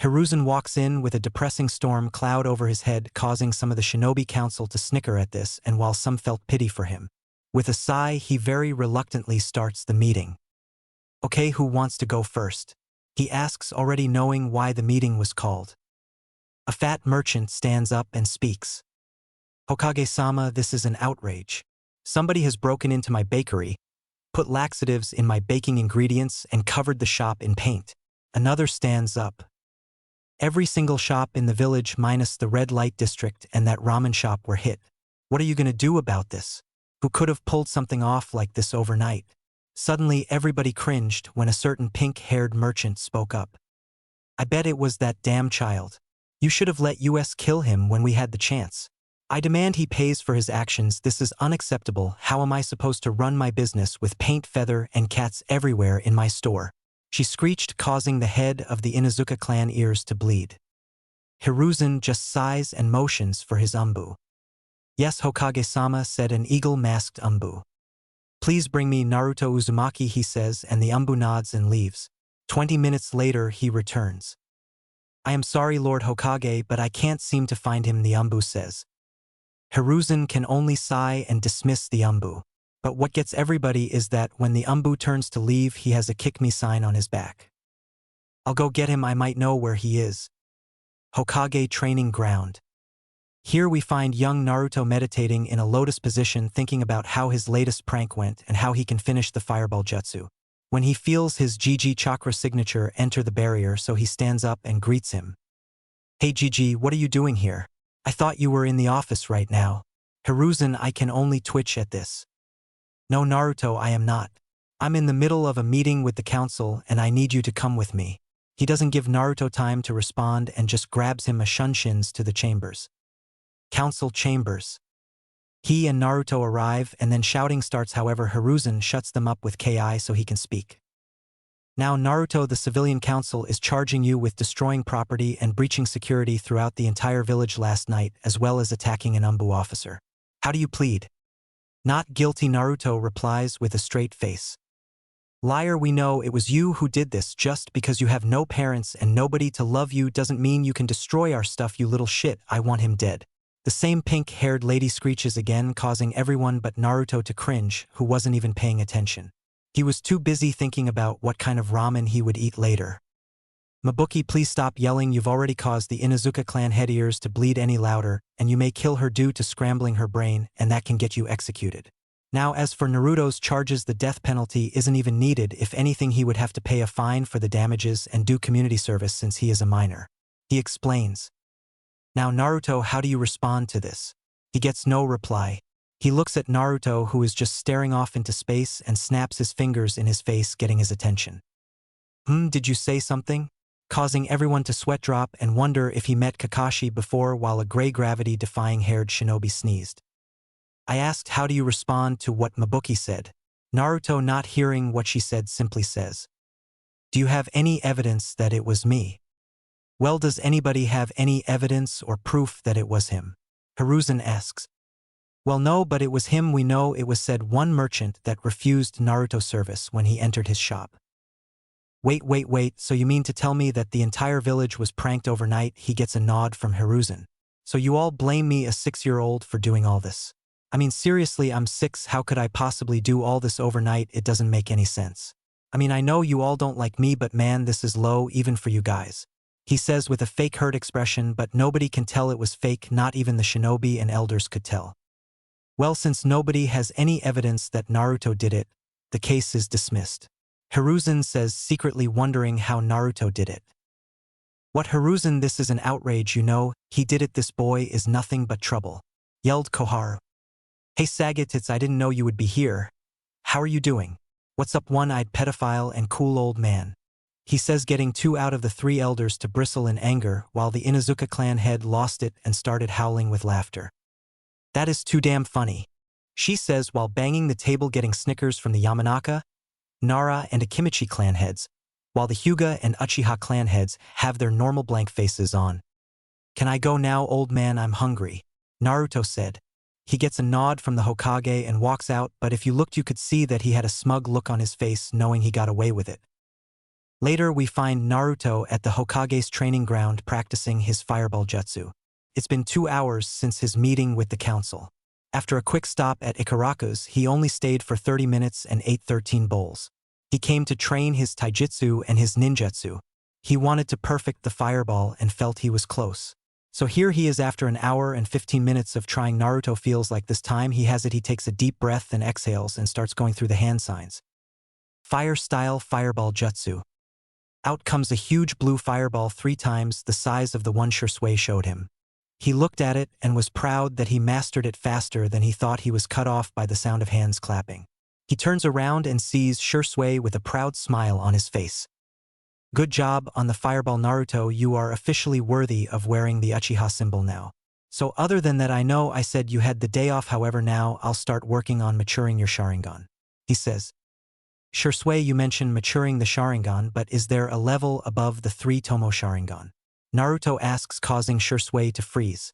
Hiruzen walks in with a depressing storm cloud over his head, causing some of the shinobi council to snicker at this, and while some felt pity for him, with a sigh he very reluctantly starts the meeting. Okay, who wants to go first? He asks, already knowing why the meeting was called. A fat merchant stands up and speaks. Hokage-sama, this is an outrage. Somebody has broken into my bakery, put laxatives in my baking ingredients, and covered the shop in paint. Another stands up. Every single shop in the village minus the red light district and that ramen shop were hit. What are you going to do about this? Who could have pulled something off like this overnight? Suddenly everybody cringed when a certain pink-haired merchant spoke up. I bet it was that damn child. You should have let us kill him when we had the chance. I demand he pays for his actions. This is unacceptable. How am I supposed to run my business with paint, feather, and cats everywhere in my store? She screeched, causing the head of the Inuzuka clan ears to bleed. Hiruzen just sighs and motions for his umbu. Yes, Hokage-sama, said an eagle-masked umbu. Please bring me Naruto Uzumaki, he says, and the umbu nods and leaves. 20 minutes later, he returns. I am sorry, Lord Hokage, but I can't seem to find him, the umbu says. Hiruzen can only sigh and dismiss the umbu. But what gets everybody is that when the umbu turns to leave, he has a kick me sign on his back. I'll go get him, I might know where he is. Hokage training ground. Here we find young Naruto meditating in a lotus position, thinking about how his latest prank went and how he can finish the fireball jutsu. When he feels his GG chakra signature enter the barrier, so he stands up and greets him. Hey GG, what are you doing here? I thought you were in the office right now. Hiruzen, I can only twitch at this. No Naruto, I am not. I'm in the middle of a meeting with the council and I need you to come with me. He doesn't give Naruto time to respond and just grabs him a shunshin to the chambers. Council chambers. He and Naruto arrive and then shouting starts, however Hiruzen shuts them up with Ki so he can speak. Now Naruto, the civilian council is charging you with destroying property and breaching security throughout the entire village last night, as well as attacking an umbu officer. How do you plead? Not guilty, Naruto replies with a straight face. Liar, we know it was you who did this. Just because you have no parents and nobody to love you doesn't mean you can destroy our stuff, you little shit. I want him dead. The same pink-haired lady screeches again, causing everyone but Naruto to cringe, who wasn't even paying attention. He was too busy thinking about what kind of ramen he would eat later. Mabuki, please stop yelling. You've already caused the Inuzuka clan head ears to bleed any louder, and you may kill her due to scrambling her brain, and that can get you executed. Now, as for Naruto's charges, the death penalty isn't even needed. If anything, he would have to pay a fine for the damages and do community service since he is a minor. He explains. Now Naruto, how do you respond to this? He gets no reply. He looks at Naruto, who is just staring off into space, and snaps his fingers in his face, getting his attention. Did you say something? Causing everyone to sweat drop and wonder if he met Kakashi before, while a gray gravity-defying haired shinobi sneezed. I asked, how do you respond to what Mabuki said? Naruto, not hearing what she said, simply says, do you have any evidence that it was me? Well, does anybody have any evidence or proof that it was him? Hiruzen asks. Well, no, but it was him. We know it was said one merchant that refused Naruto service when he entered his shop. Wait, so you mean to tell me that the entire village was pranked overnight? He gets a nod from Hiruzen. So you all blame me, a 6-year-old, for doing all this? I mean, seriously, I'm 6, how could I possibly do all this overnight? It doesn't make any sense. I mean, I know you all don't like me, but man, this is low even for you guys. He says with a fake hurt expression, but nobody can tell it was fake, not even the shinobi and elders could tell. Well, since nobody has any evidence that Naruto did it, the case is dismissed. Hiruzen says, secretly wondering how Naruto did it. What, Hiruzen, this is an outrage, you know, he did it, this boy is nothing but trouble, yelled Koharu. Hey Sagatits, I didn't know you would be here. How are you doing? What's up, one-eyed pedophile and cool old man? He says, getting 2 out of the 3 elders to bristle in anger, while the Inuzuka clan head lost it and started howling with laughter. That is too damn funny, she says while banging the table, getting snickers from the Yamanaka, Nara, and Akimichi clan heads, while the Hyuga and Uchiha clan heads have their normal blank faces on. Can I go now, old man? I'm hungry, Naruto said. He gets a nod from the Hokage and walks out, but if you looked you could see that he had a smug look on his face, knowing he got away with it. Later we find Naruto at the Hokage's training ground practicing his fireball jutsu. It's been 2 hours since his meeting with the council. After a quick stop at Ikaraku's, he only stayed for 30 minutes and ate 13 bowls. He came to train his taijutsu and his ninjutsu. He wanted to perfect the fireball and felt he was close. So here he is after an hour and 15 minutes of trying. Naruto feels like this time he has it. He takes a deep breath and exhales and starts going through the hand signs. Fire-style fireball jutsu. Out comes a huge blue fireball 3 times the size of the one Shursui showed him. He looked at it and was proud that he mastered it faster than he thought. He was cut off by the sound of hands clapping. He turns around and sees Shursui with a proud smile on his face. Good job on the fireball, Naruto. You are officially worthy of wearing the Uchiha symbol now. So other than that, I know I said you had the day off, however now I'll start working on maturing your Sharingan. He says. Shursui, you mentioned maturing the Sharingan, but is there a level above the 3-tomo Sharingan? Naruto asks, causing Shursui to freeze.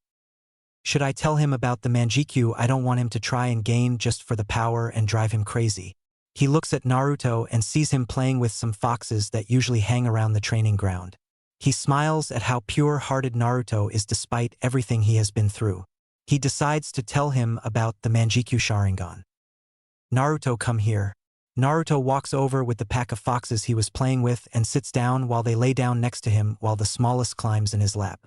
Should I tell him about the Manjikyu? I don't want him to try and gain just for the power and drive him crazy. He looks at Naruto and sees him playing with some foxes that usually hang around the training ground. He smiles at how pure-hearted Naruto is despite everything he has been through. He decides to tell him about the Manjikyu Sharingan. Naruto, come here. Naruto walks over with the pack of foxes he was playing with and sits down while they lay down next to him while the smallest climbs in his lap.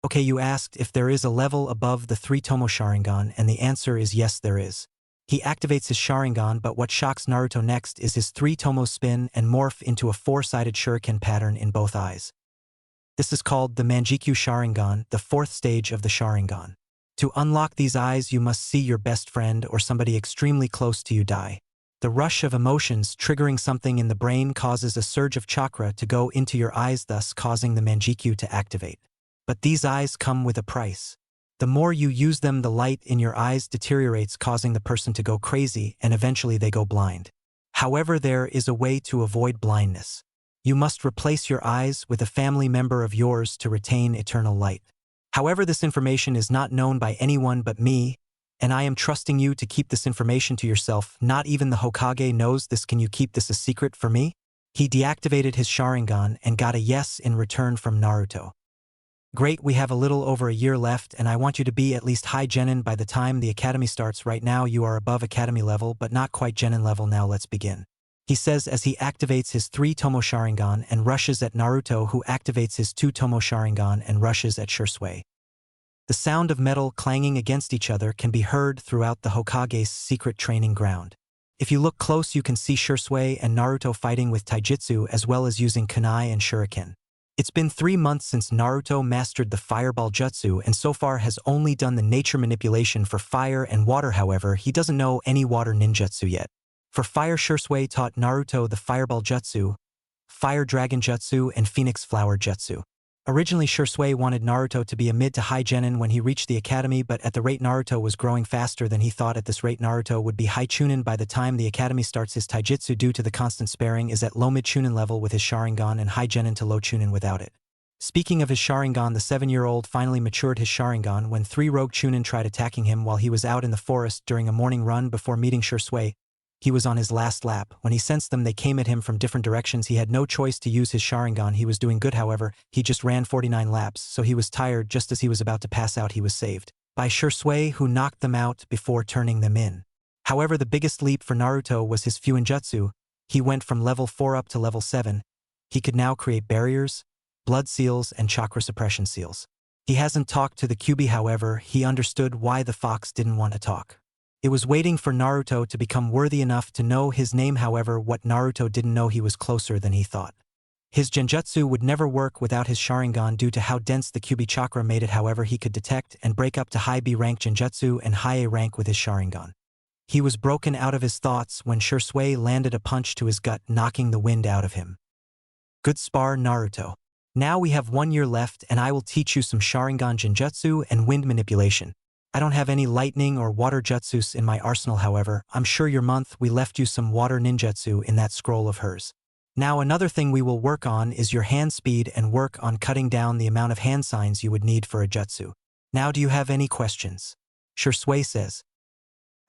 Okay, you asked if there is a level above the 3-tomo Sharingan, and the answer is yes, there is. He activates his Sharingan, but what shocks Naruto next is his 3-tomo spin and morph into a 4-sided shuriken pattern in both eyes. This is called the Manjikyu Sharingan, the 4th stage of the Sharingan. To unlock these eyes, you must see your best friend or somebody extremely close to you die. The rush of emotions triggering something in the brain causes a surge of chakra to go into your eyes, thus causing the Manjikyu to activate. But these eyes come with a price. The more you use them, the light in your eyes deteriorates, causing the person to go crazy, and eventually they go blind. However, there is a way to avoid blindness. You must replace your eyes with a family member of yours to retain eternal light. However, this information is not known by anyone but me, and I am trusting you to keep this information to yourself. Not even the Hokage knows this. Can you keep this a secret for me? He deactivated his Sharingan and got a yes in return from Naruto. Great, we have a little over a year left, and I want you to be at least high Genin by the time the academy starts. Right now you are above academy level, but not quite Genin level. Now let's begin. He says as he activates his 3-tomo Sharingan and rushes at Naruto, who activates his 2-tomo Sharingan and rushes at Shursui. The sound of metal clanging against each other can be heard throughout the Hokage's secret training ground. If you look close, you can see Shursui and Naruto fighting with taijutsu as well as using kunai and shuriken. It's been 3 months since Naruto mastered the fireball jutsu and so far has only done the nature manipulation for fire and water. However, he doesn't know any water ninjutsu yet. For fire, Shursui taught Naruto the fireball jutsu, fire dragon jutsu, and phoenix flower jutsu. Originally, Shursui wanted Naruto to be a mid to high Genin when he reached the academy, but at the rate Naruto was growing faster than he thought, at this rate Naruto would be high Chuunin by the time the academy starts. His taijutsu, due to the constant sparring, is at low mid Chuunin level with his Sharingan and high Genin to low Chuunin without it. Speaking of his Sharingan, the 7-year-old finally matured his Sharingan when 3 rogue Chuunin tried attacking him while he was out in the forest during a morning run before meeting Shursui. He was on his last lap. When he sensed them, they came at him from different directions. He had no choice to use his Sharingan. He was doing good, however. He just ran 49 laps, so he was tired. Just as he was about to pass out, he was saved by Shursui, who knocked them out before turning them in. However, the biggest leap for Naruto was his Fuinjutsu. He went from level 4 up to level 7. He could now create barriers, blood seals, and chakra suppression seals. He hasn't talked to the Kyuubi, however. He understood why the fox didn't want to talk. It was waiting for Naruto to become worthy enough to know his name. However, what Naruto didn't know, he was closer than he thought. His genjutsu would never work without his Sharingan due to how dense the Kyuubi chakra made it. However, he could detect and break up to high B rank genjutsu and high A rank with his Sharingan. He was broken out of his thoughts when Shursui landed a punch to his gut, knocking the wind out of him. Good spar, Naruto. Now we have 1 year left and I will teach you some Sharingan genjutsu and wind manipulation. I don't have any lightning or water jutsus in my arsenal, however. I'm sure your month we left you some water ninjutsu in that scroll of hers. Now another thing we will work on is your hand speed and work on cutting down the amount of hand signs you would need for a jutsu. Now do you have any questions? Shursui says.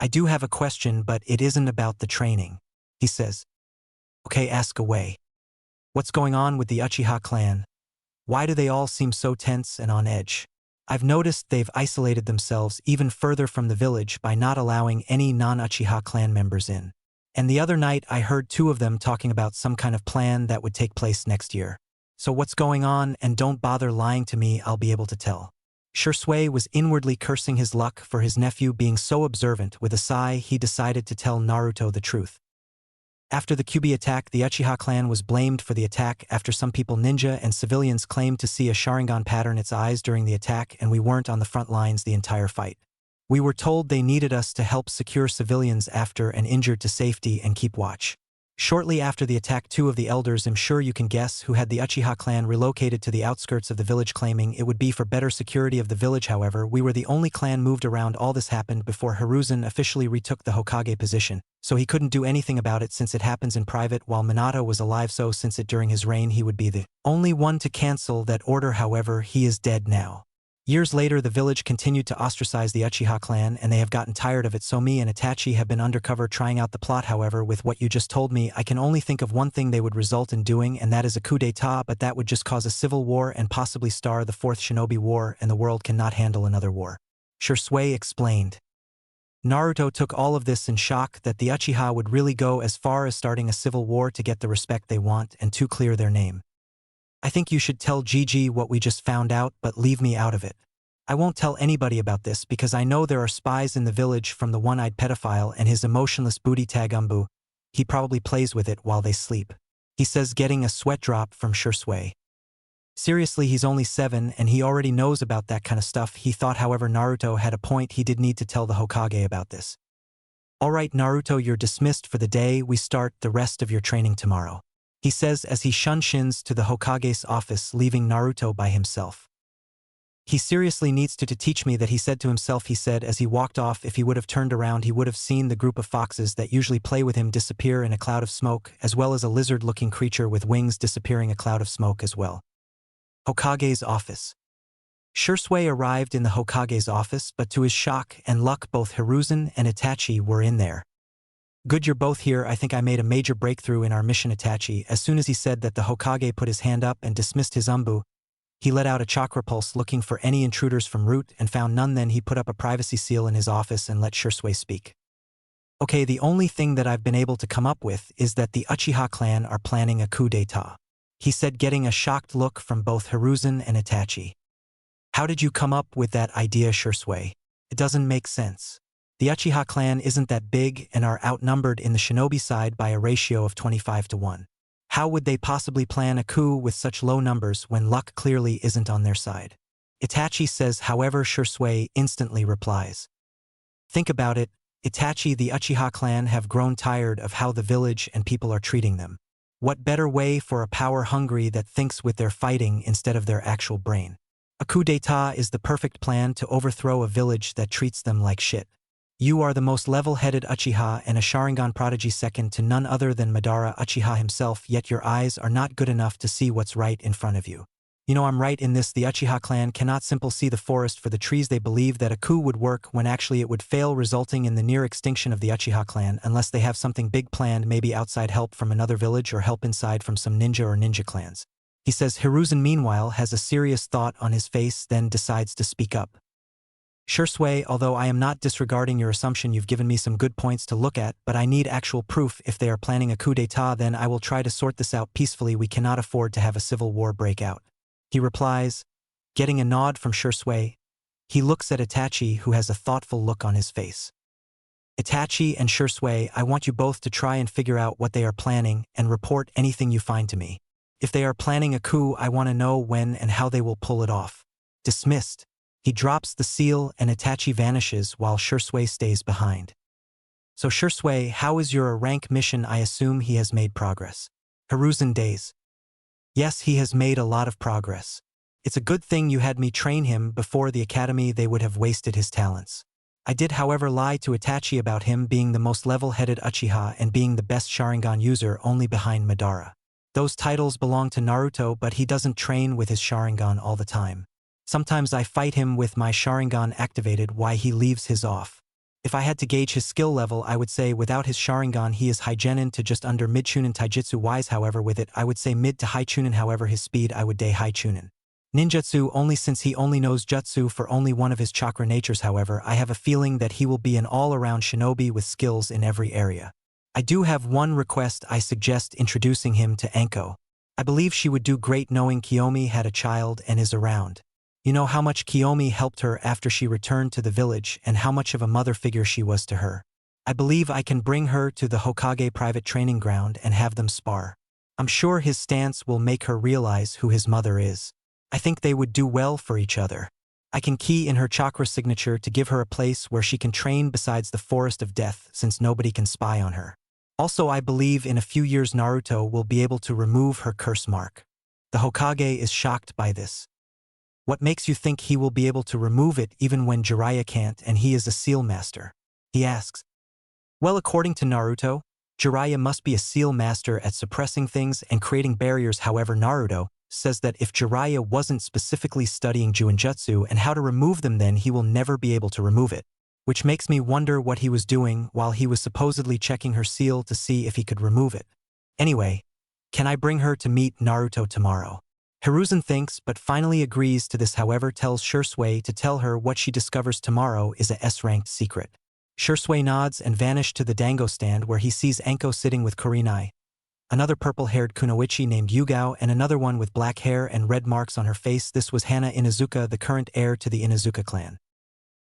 I do have a question, but it isn't about the training. He says. Okay, ask away. What's going on with the Uchiha clan? Why do they all seem so tense and on edge? I've noticed they've isolated themselves even further from the village by not allowing any non-Uchiha clan members in. And the other night I heard 2 of them talking about some kind of plan that would take place next year. So what's going on? And don't bother lying to me, I'll be able to tell. Shursui was inwardly cursing his luck for his nephew being so observant. With a sigh, he decided to tell Naruto the truth. After the Kyuubi attack, the Uchiha clan was blamed for the attack after some people, ninja and civilians, claimed to see a Sharingan pattern its eyes during the attack, and we weren't on the front lines the entire fight. We were told they needed us to help secure civilians after and injured to safety and keep watch. Shortly after the attack, two of the elders, I'm sure you can guess who, had the Uchiha clan relocated to the outskirts of the village, claiming it would be for better security of the village. However, we were the only clan moved around. All this happened before Hiruzen officially retook the Hokage position, so he couldn't do anything about it since it happens in private while Minato was alive, so since it during his reign he would be the only one to cancel that order. However, he is dead now. Years later, the village continued to ostracize the Uchiha clan, and they have gotten tired of it, so me and Itachi have been undercover trying out the plot. However, with what you just told me, I can only think of one thing they would result in doing, and that is a coup d'etat, but that would just cause a civil war and possibly start the Fourth Shinobi War, and the world cannot handle another war. Shisui explained. Naruto took all of this in shock that the Uchiha would really go as far as starting a civil war to get the respect they want and to clear their name. I think you should tell Gigi what we just found out, but leave me out of it. I won't tell anybody about this because I know there are spies in the village, from the one-eyed pedophile and his emotionless booty tag Umbu. He probably plays with it while they sleep. He says, getting a sweat drop from Shisui. Seriously, he's only 7 and he already knows about that kind of stuff. He thought, however, Naruto had a point. He did need to tell the Hokage about this. Alright Naruto, you're dismissed for the day. We start the rest of your training tomorrow, he says as he shuns to the Hokage's office, leaving Naruto by himself. He seriously needs to teach me that, he said to himself. He said as he walked off, if he would have turned around he would have seen the group of foxes that usually play with him disappear in a cloud of smoke, as well as a lizard-looking creature with wings disappearing a cloud of smoke as well. Hokage's office. Shisui arrived in the Hokage's office, but to his shock and luck both Hiruzen and Itachi were in there. Good, you're both here. I think I made a major breakthrough in our mission, Itachi. As soon as he said that, the Hokage put his hand up and dismissed his Umbu. He let out a chakra pulse looking for any intruders from route and found none. Then he put up a privacy seal in his office and let Shisui speak. Okay, the only thing that I've been able to come up with is that the Uchiha clan are planning a coup d'etat, he said, getting a shocked look from both Hiruzen and Itachi. How did you come up with that idea, Shisui? It doesn't make sense. The Uchiha clan isn't that big and are outnumbered in the shinobi side by a ratio of 25-1. How would they possibly plan a coup with such low numbers when luck clearly isn't on their side? Itachi says. However, Shisui instantly replies. Think about it, Itachi. The Uchiha clan have grown tired of how the village and people are treating them. What better way for a power hungry that thinks with their fighting instead of their actual brain? A coup d'etat is the perfect plan to overthrow a village that treats them like shit. You are the most level-headed Uchiha and a Sharingan prodigy, second to none other than Madara Uchiha himself, yet your eyes are not good enough to see what's right in front of you. You know I'm right in this. The Uchiha clan cannot simply see the forest for the trees. They believe that a coup would work when actually it would fail, resulting in the near extinction of the Uchiha clan unless they have something big planned, maybe outside help from another village or help inside from some ninja or ninja clans. He says. Hiruzen meanwhile has a serious thought on his face, then decides to speak up. Shisui, although I am not disregarding your assumption, you've given me some good points to look at, but I need actual proof. If they are planning a coup d'etat, then I will try to sort this out peacefully. We cannot afford to have a civil war break out, he replies, getting a nod from Shisui. He looks at Itachi, who has a thoughtful look on his face. Itachi and Shisui, I want you both to try and figure out what they are planning and report anything you find to me. If they are planning a coup, I want to know when and how they will pull it off. Dismissed. He drops the seal and Itachi vanishes while Shisui stays behind. So Shisui, how is your rank mission? I assume he has made progress. Hiruzen days. Yes, he has made a lot of progress. It's a good thing you had me train him before the academy. They would have wasted his talents. I did, however, lie to Itachi about him being the most level-headed Uchiha and being the best Sharingan user, only behind Madara. Those titles belong to Naruto, but he doesn't train with his Sharingan all the time. Sometimes I fight him with my Sharingan activated while he leaves his off. If I had to gauge his skill level, I would say without his Sharingan he is high Genin to just under mid Chuunin taijutsu wise. However, with it I would say mid to high Chuunin. However, his speed I would day high Chuunin. Ninjutsu only, since he only knows jutsu for only one of his chakra natures. However, I have a feeling that he will be an all-around shinobi with skills in every area. I do have one request. I suggest introducing him to Anko. I believe she would do great knowing Kiyomi had a child and is around. You know how much Kiyomi helped her after she returned to the village and how much of a mother figure she was to her. I believe I can bring her to the Hokage private training ground and have them spar. I'm sure his stance will make her realize who his mother is. I think they would do well for each other. I can key in her chakra signature to give her a place where she can train besides the forest of death, since nobody can spy on her. Also, I believe in a few years Naruto will be able to remove her curse mark. The Hokage is shocked by this. What makes you think he will be able to remove it even when Jiraiya can't and he is a seal master? He asks. Well, according to Naruto, Jiraiya must be a seal master at suppressing things and creating barriers. However, Naruto says that if Jiraiya wasn't specifically studying Juinjutsu and how to remove them, then he will never be able to remove it. Which makes me wonder what he was doing while he was supposedly checking her seal to see if he could remove it. Anyway, can I bring her to meet Naruto tomorrow? Hiruzen thinks but finally agrees to this, however tells Shursui to tell her what she discovers tomorrow is a S-ranked secret. Shursui nods and vanishes to the dango stand where he sees Anko sitting with Kurenai, another purple-haired kunoichi named Yugao and another one with black hair and red marks on her face. This was Hana Inuzuka, the current heir to the Inuzuka clan.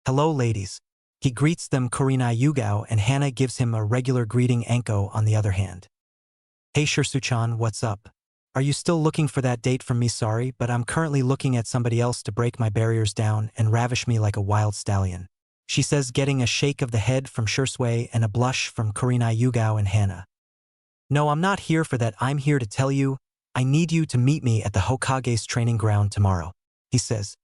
Hello ladies. He greets them. Kurenai Yugao and Hana gives him a regular greeting. Anko, on the other hand. Hey Shirsu-chan, what's up? Are you still looking for that date from me? Sorry, but I'm currently looking at somebody else to break my barriers down and ravish me like a wild stallion. She says, getting a shake of the head from Shursui and a blush from Kurenai Yugao and Hana. No, I'm not here for that. I'm here to tell you, I need you to meet me at the Hokage's training ground tomorrow, he says.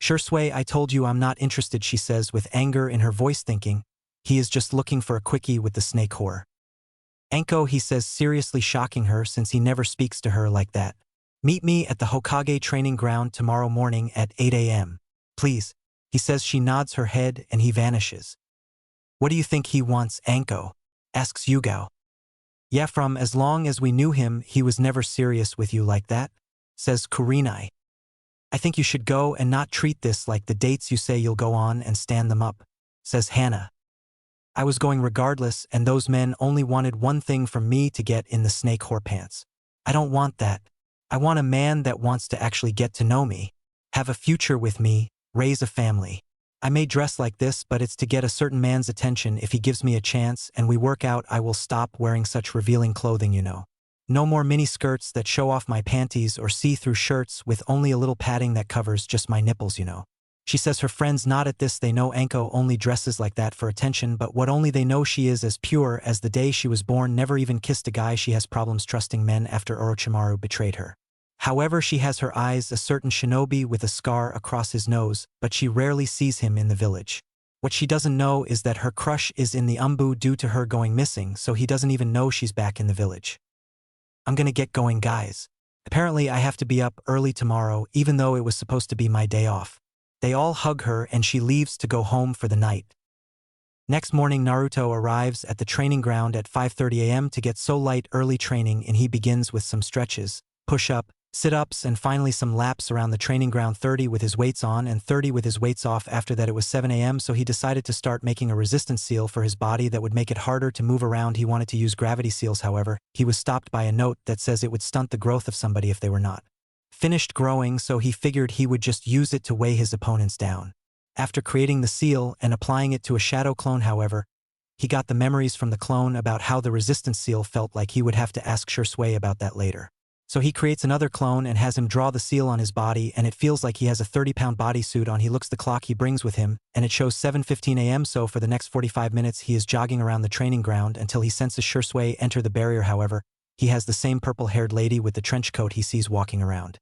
Shursui, I told you I'm not interested, she says with anger in her voice, thinking, he is just looking for a quickie with the snake whore. Anko, he says, seriously shocking her since he never speaks to her like that. Meet me at the Hokage training ground tomorrow morning at 8 a.m. Please, he says. She nods her head and he vanishes. What do you think he wants, Anko? Asks Yugao. Yeah, from as long as we knew him, he was never serious with you like that, says Kurenai. I think you should go and not treat this like the dates you say you'll go on and stand them up, says Hana. I was going regardless, and those men only wanted one thing from me, to get in the snake whore pants. I don't want that. I want a man that wants to actually get to know me, have a future with me, raise a family. I may dress like this, but it's to get a certain man's attention. If he gives me a chance and we work out, I will stop wearing such revealing clothing, you know. No more mini skirts that show off my panties or see-through shirts with only a little padding that covers just my nipples, you know. She says. Her friends nod at this. They know Anko only dresses like that for attention, but what only they know, she is as pure as the day she was born, never even kissed a guy. She has problems trusting men after Orochimaru betrayed her. However, she has her eyes a certain shinobi with a scar across his nose, but she rarely sees him in the village. What she doesn't know is that her crush is in the Umbu due to her going missing, so he doesn't even know she's back in the village. I'm gonna get going, guys. Apparently I have to be up early tomorrow, even though it was supposed to be my day off. They all hug her and she leaves to go home for the night. Next morning, Naruto arrives at the training ground at 5:30 a.m. to get so light early training, and he begins with some stretches, push-up, sit-ups, and finally some laps around the training ground, 30 with his weights on and 30 with his weights off. After that it was 7 a.m. so he decided to start making a resistance seal for his body that would make it harder to move around. He wanted to use gravity seals, however, he was stopped by a note that says it would stunt the growth of somebody if they were not finished growing, so he figured he would just use it to weigh his opponents down. After creating the seal and applying it to a shadow clone, however, he got the memories from the clone about how the resistance seal felt like. He would have to ask Shursui about that later. So he creates another clone and has him draw the seal on his body, and it feels like he has a 30-pound bodysuit on. He looks the clock he brings with him, and it shows 7:15 a.m. so for the next 45 minutes he is jogging around the training ground until he senses Shursui enter the barrier. However, he has the same purple-haired lady with the trench coat he sees walking around.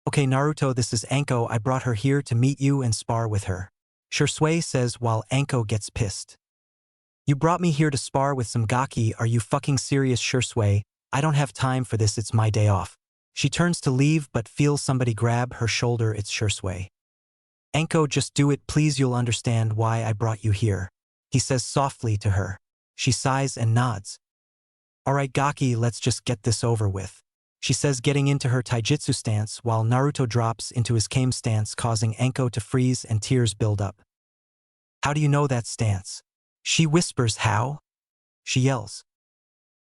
Okay Naruto, this is Anko. I brought her here to meet you and spar with her, Shursui says while Anko gets pissed. You brought me here to spar with some gaki? Are you fucking serious, Shursui? I don't have time for this, it's my day off. She turns to leave but feels somebody grab her shoulder. It's Shursui. Anko, just do it please, you'll understand why I brought you here, he says softly to her. She sighs and nods. Alright gaki, let's just get this over with, she says, getting into her taijutsu stance while Naruto drops into his kame stance, causing Anko to freeze and tears build up. How do you know that stance? She whispers. How? She yells.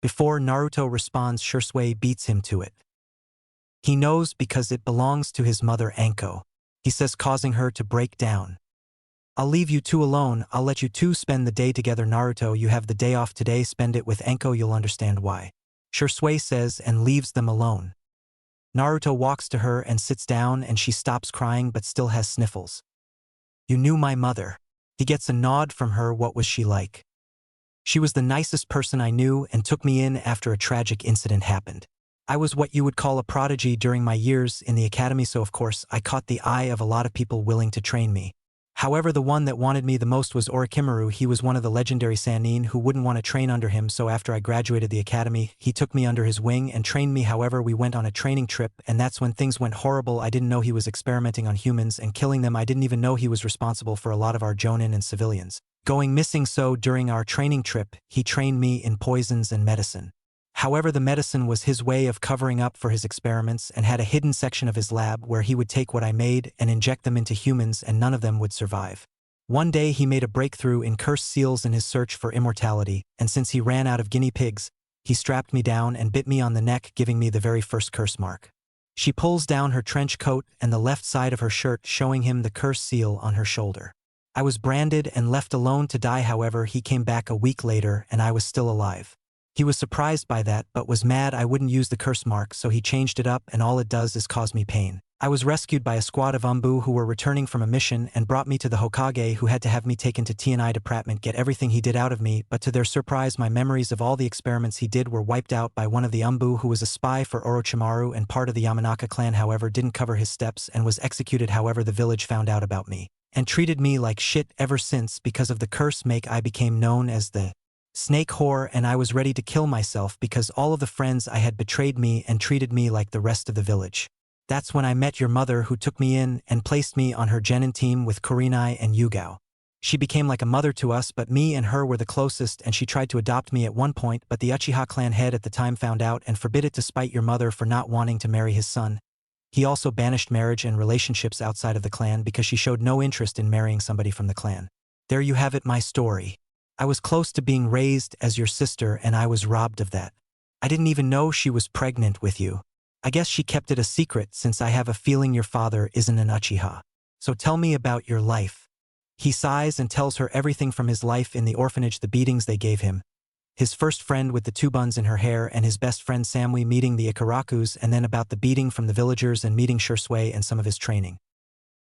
Before Naruto responds, Shursui beats him to it. He knows because it belongs to his mother Anko, he says, causing her to break down. I'll leave you two alone, I'll let you two spend the day together. Naruto, you have the day off today, spend it with Anko, you'll understand why, Shursui says and leaves them alone. Naruto walks to her and sits down, and she stops crying but still has sniffles. You knew my mother. He gets a nod from her. What was she like? She was the nicest person I knew and took me in after a tragic incident happened. I was what you would call a prodigy during my years in the academy, so of course I caught the eye of a lot of people willing to train me. However, the one that wanted me the most was Orochimaru. He was one of the legendary Sannin who wouldn't want to train under him, so after I graduated the academy, he took me under his wing and trained me. However, we went on a training trip, and that's when things went horrible. I didn't know he was experimenting on humans and killing them. I didn't even know he was responsible for a lot of our Jonin and civilians going missing, so during our training trip, he trained me in poisons and medicine. However, the medicine was his way of covering up for his experiments and had a hidden section of his lab where he would take what I made and inject them into humans, and none of them would survive. One day he made a breakthrough in cursed seals in his search for immortality, and since he ran out of guinea pigs, he strapped me down and bit me on the neck, giving me the very first curse mark. She pulls down her trench coat and the left side of her shirt, showing him the cursed seal on her shoulder. I was branded and left alone to die. However, he came back a week later and I was still alive. He was surprised by that but was mad I wouldn't use the curse mark, so he changed it up, and all it does is cause me pain. I was rescued by a squad of Umbu who were returning from a mission and brought me to the Hokage, who had to have me taken to Teuchi department, get everything he did out of me, but to their surprise my memories of all the experiments he did were wiped out by one of the Umbu who was a spy for Orochimaru and part of the Yamanaka clan. However, didn't cover his steps and was executed. However, the village found out about me and treated me like shit. Ever since, because of the curse make, I became known as the Snake Whore, and I was ready to kill myself because all of the friends I had betrayed me and treated me like the rest of the village. That's when I met your mother, who took me in and placed me on her Genin team with Kurenai and Yugao. She became like a mother to us, but me and her were the closest, and she tried to adopt me at one point, but the Uchiha clan head at the time found out and forbid it to spite your mother for not wanting to marry his son. He also banished marriage and relationships outside of the clan because she showed no interest in marrying somebody from the clan. There you have it, my story. I was close to being raised as your sister and I was robbed of that. I didn't even know she was pregnant with you. I guess she kept it a secret, since I have a feeling your father isn't an Uchiha. So tell me about your life. He sighs and tells her everything from his life in the orphanage, the beatings they gave him, his first friend with the two buns in her hair and his best friend Samui meeting the Ikarakus, and then about the beating from the villagers and meeting Shursui and some of his training.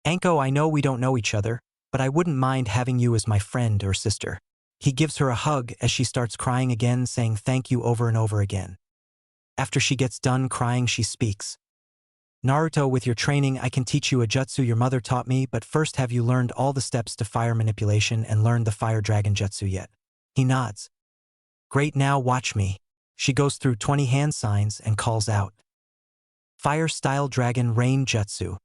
Anko, I know we don't know each other, but I wouldn't mind having you as my friend or sister. He gives her a hug as she starts crying again, saying thank you over and over again. After she gets done crying, she speaks. Naruto, with your training, I can teach you a jutsu your mother taught me, but first, have you learned all the steps to fire manipulation and learned the fire dragon jutsu yet? He nods. Great, now watch me. She goes through 20 hand signs and calls out. Fire style dragon rain jutsu.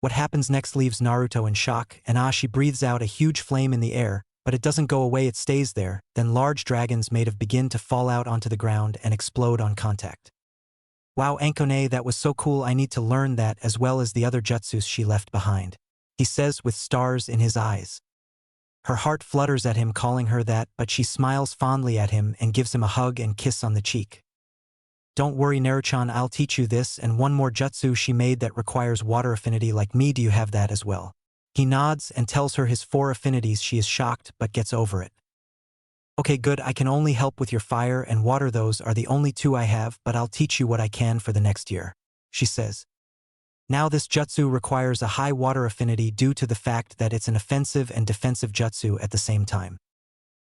What happens next leaves Naruto in shock, and she breathes out a huge flame in the air, but it doesn't go away, it stays there. Then large dragons made of begin to fall out onto the ground and explode on contact. Wow, Ankone, that was so cool. I need to learn that as well as the other jutsus she left behind, he says with stars in his eyes. Her heart flutters at him calling her that, but she smiles fondly at him and gives him a hug and kiss on the cheek. Don't worry, Naruchan, I'll teach you this and one more jutsu she made that requires water affinity like me. Do you have that as well? He nods and tells her his 4 affinities. She is shocked but gets over it. Okay, good, I can only help with your fire and water, those are the only 2 I have, but I'll teach you what I can for the next year, she says. Now this jutsu requires a high water affinity due to the fact that it's an offensive and defensive jutsu at the same time.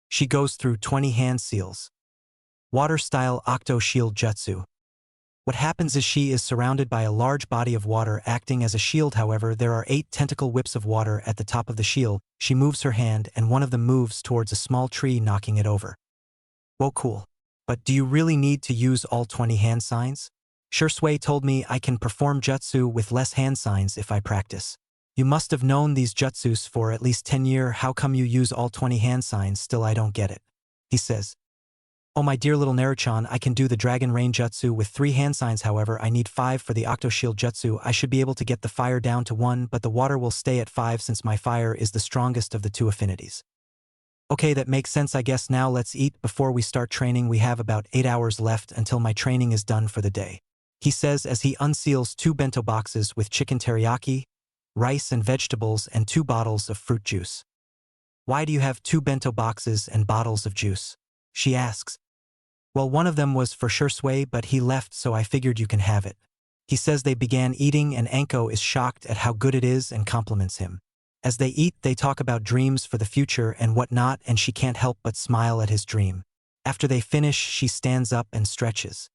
She goes through 20 hand seals. Water style Octo Shield Jutsu. What happens is she is surrounded by a large body of water acting as a shield. However, there are 8 tentacle whips of water at the top of the shield. She moves her hand and one of them moves towards a small tree, knocking it over. Whoa, cool. But do you really need to use all 20 hand signs? Shursui told me I can perform jutsu with less hand signs if I practice. You must have known these jutsus for at least 10 years. How come you use all 20 hand signs? Still, I don't get it, he says. Oh, my dear little Naruchan, I can do the Dragon Rain Jutsu with 3 hand signs. However, I need 5 for the Octo Shield Jutsu. I should be able to get the fire down to 1, but the water will stay at 5 since my fire is the strongest of the 2 affinities. Okay, that makes sense, I guess. Now let's eat before we start training. We have about 8 hours left until my training is done for the day, he says as he unseals 2 bento boxes with chicken teriyaki, rice and vegetables, and 2 bottles of fruit juice. Why do you have 2 bento boxes and bottles of juice? She asks. Well, one of them was for Shursui, but he left, so I figured you can have it. He says they began eating and Anko is shocked at how good it is and compliments him. As they eat, they talk about dreams for the future and whatnot, and she can't help but smile at his dream. After they finish, she stands up and stretches.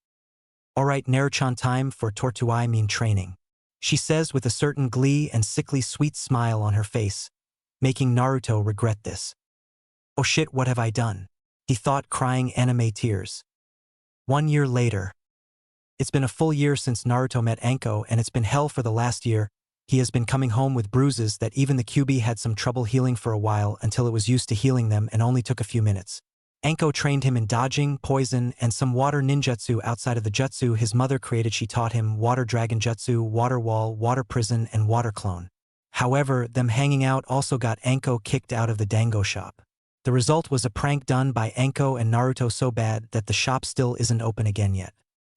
Alright, Naruto, time for Tortuai mean training, she says with a certain glee and sickly sweet smile on her face, making Naruto regret this. Oh shit, what have I done? He thought, crying anime tears. 1 year later. It's been a full year since Naruto met Anko, and it's been hell for the last year. He has been coming home with bruises that even the QB had some trouble healing for a while until it was used to healing them and only took a few minutes. Anko trained him in dodging, poison, and some water ninjutsu outside of the jutsu his mother created. She taught him water dragon jutsu, water wall, water prison, and water clone. However, them hanging out also got Anko kicked out of the dango shop. The result was a prank done by Anko and Naruto so bad that the shop still isn't open again yet.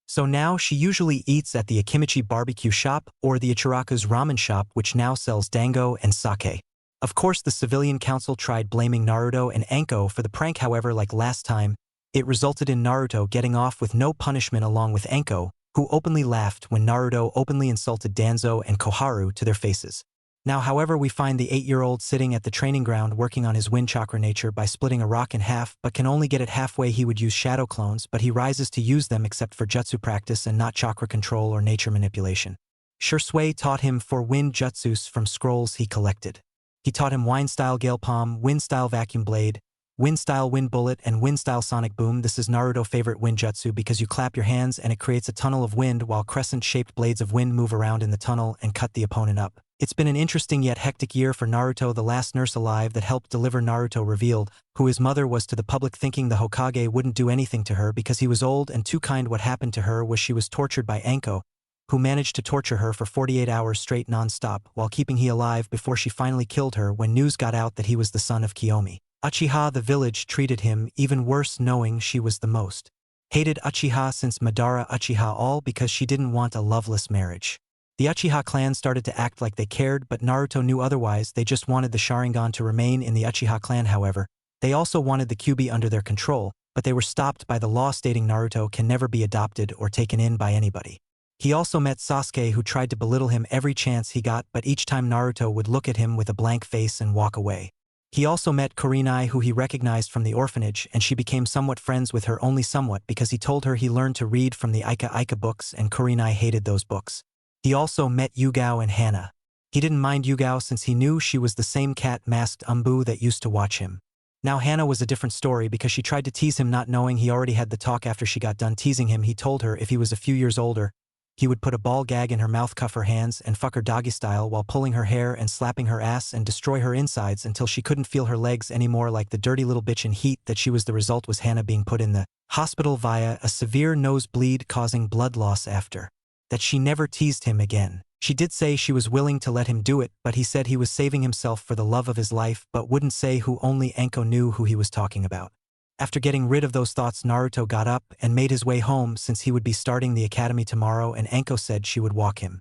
So now she usually eats at the Akimichi barbecue shop or the Ichiraku's ramen shop, which now sells dango and sake. Of course, the civilian council tried blaming Naruto and Anko for the prank. However, like last time, it resulted in Naruto getting off with no punishment along with Anko, who openly laughed when Naruto openly insulted Danzo and Koharu to their faces. Now, however, we find the 8-year-old sitting at the training ground working on his wind chakra nature by splitting a rock in half, but can only get it halfway. He would use shadow clones, but he rises to use them except for jutsu practice and not chakra control or nature manipulation. Shursui taught him 4 wind jutsus from scrolls he collected. He taught him wind-style gale palm, wind-style vacuum blade, wind-style wind bullet, and wind-style sonic boom. This is Naruto's favorite wind jutsu because you clap your hands and it creates a tunnel of wind while crescent-shaped blades of wind move around in the tunnel and cut the opponent up. It's been an interesting yet hectic year for Naruto. The last nurse alive that helped deliver Naruto revealed who his mother was to the public, thinking the Hokage wouldn't do anything to her because he was old and too kind. What happened to her was she was tortured by Anko, who managed to torture her for 48 hours straight non-stop while keeping he alive before she finally killed her when news got out that he was the son of Kiyomi. Uchiha the village treated him even worse, knowing she was the most hated Uchiha since Madara Uchiha, all because she didn't want a loveless marriage. The Uchiha clan started to act like they cared, but Naruto knew otherwise. They just wanted the Sharingan to remain in the Uchiha clan. However, they also wanted the QB under their control, but they were stopped by the law stating Naruto can never be adopted or taken in by anybody. He also met Sasuke, who tried to belittle him every chance he got, but each time Naruto would look at him with a blank face and walk away. He also met Kurenai, who he recognized from the orphanage, and she became somewhat friends with her, only somewhat, because he told her he learned to read from the Ika Ika books and Kurenai hated those books. He also met Yugao and Hana. He didn't mind Yugao since he knew she was the same cat-masked Umbu that used to watch him. Now Hana was a different story because she tried to tease him, not knowing he already had the talk. After she got done teasing him, he told her if he was a few years older, he would put a ball gag in her mouth, cuff her hands, and fuck her doggy style while pulling her hair and slapping her ass and destroy her insides until she couldn't feel her legs anymore, like the dirty little bitch in Heat that she was. The result was Hana being put in the hospital via a severe nosebleed causing blood loss. After that, she never teased him again. She did say she was willing to let him do it, but he said he was saving himself for the love of his life, but wouldn't say who. Only Anko knew who he was talking about. After getting rid of those thoughts, Naruto got up and made his way home since he would be starting the academy tomorrow, and Anko said she would walk him.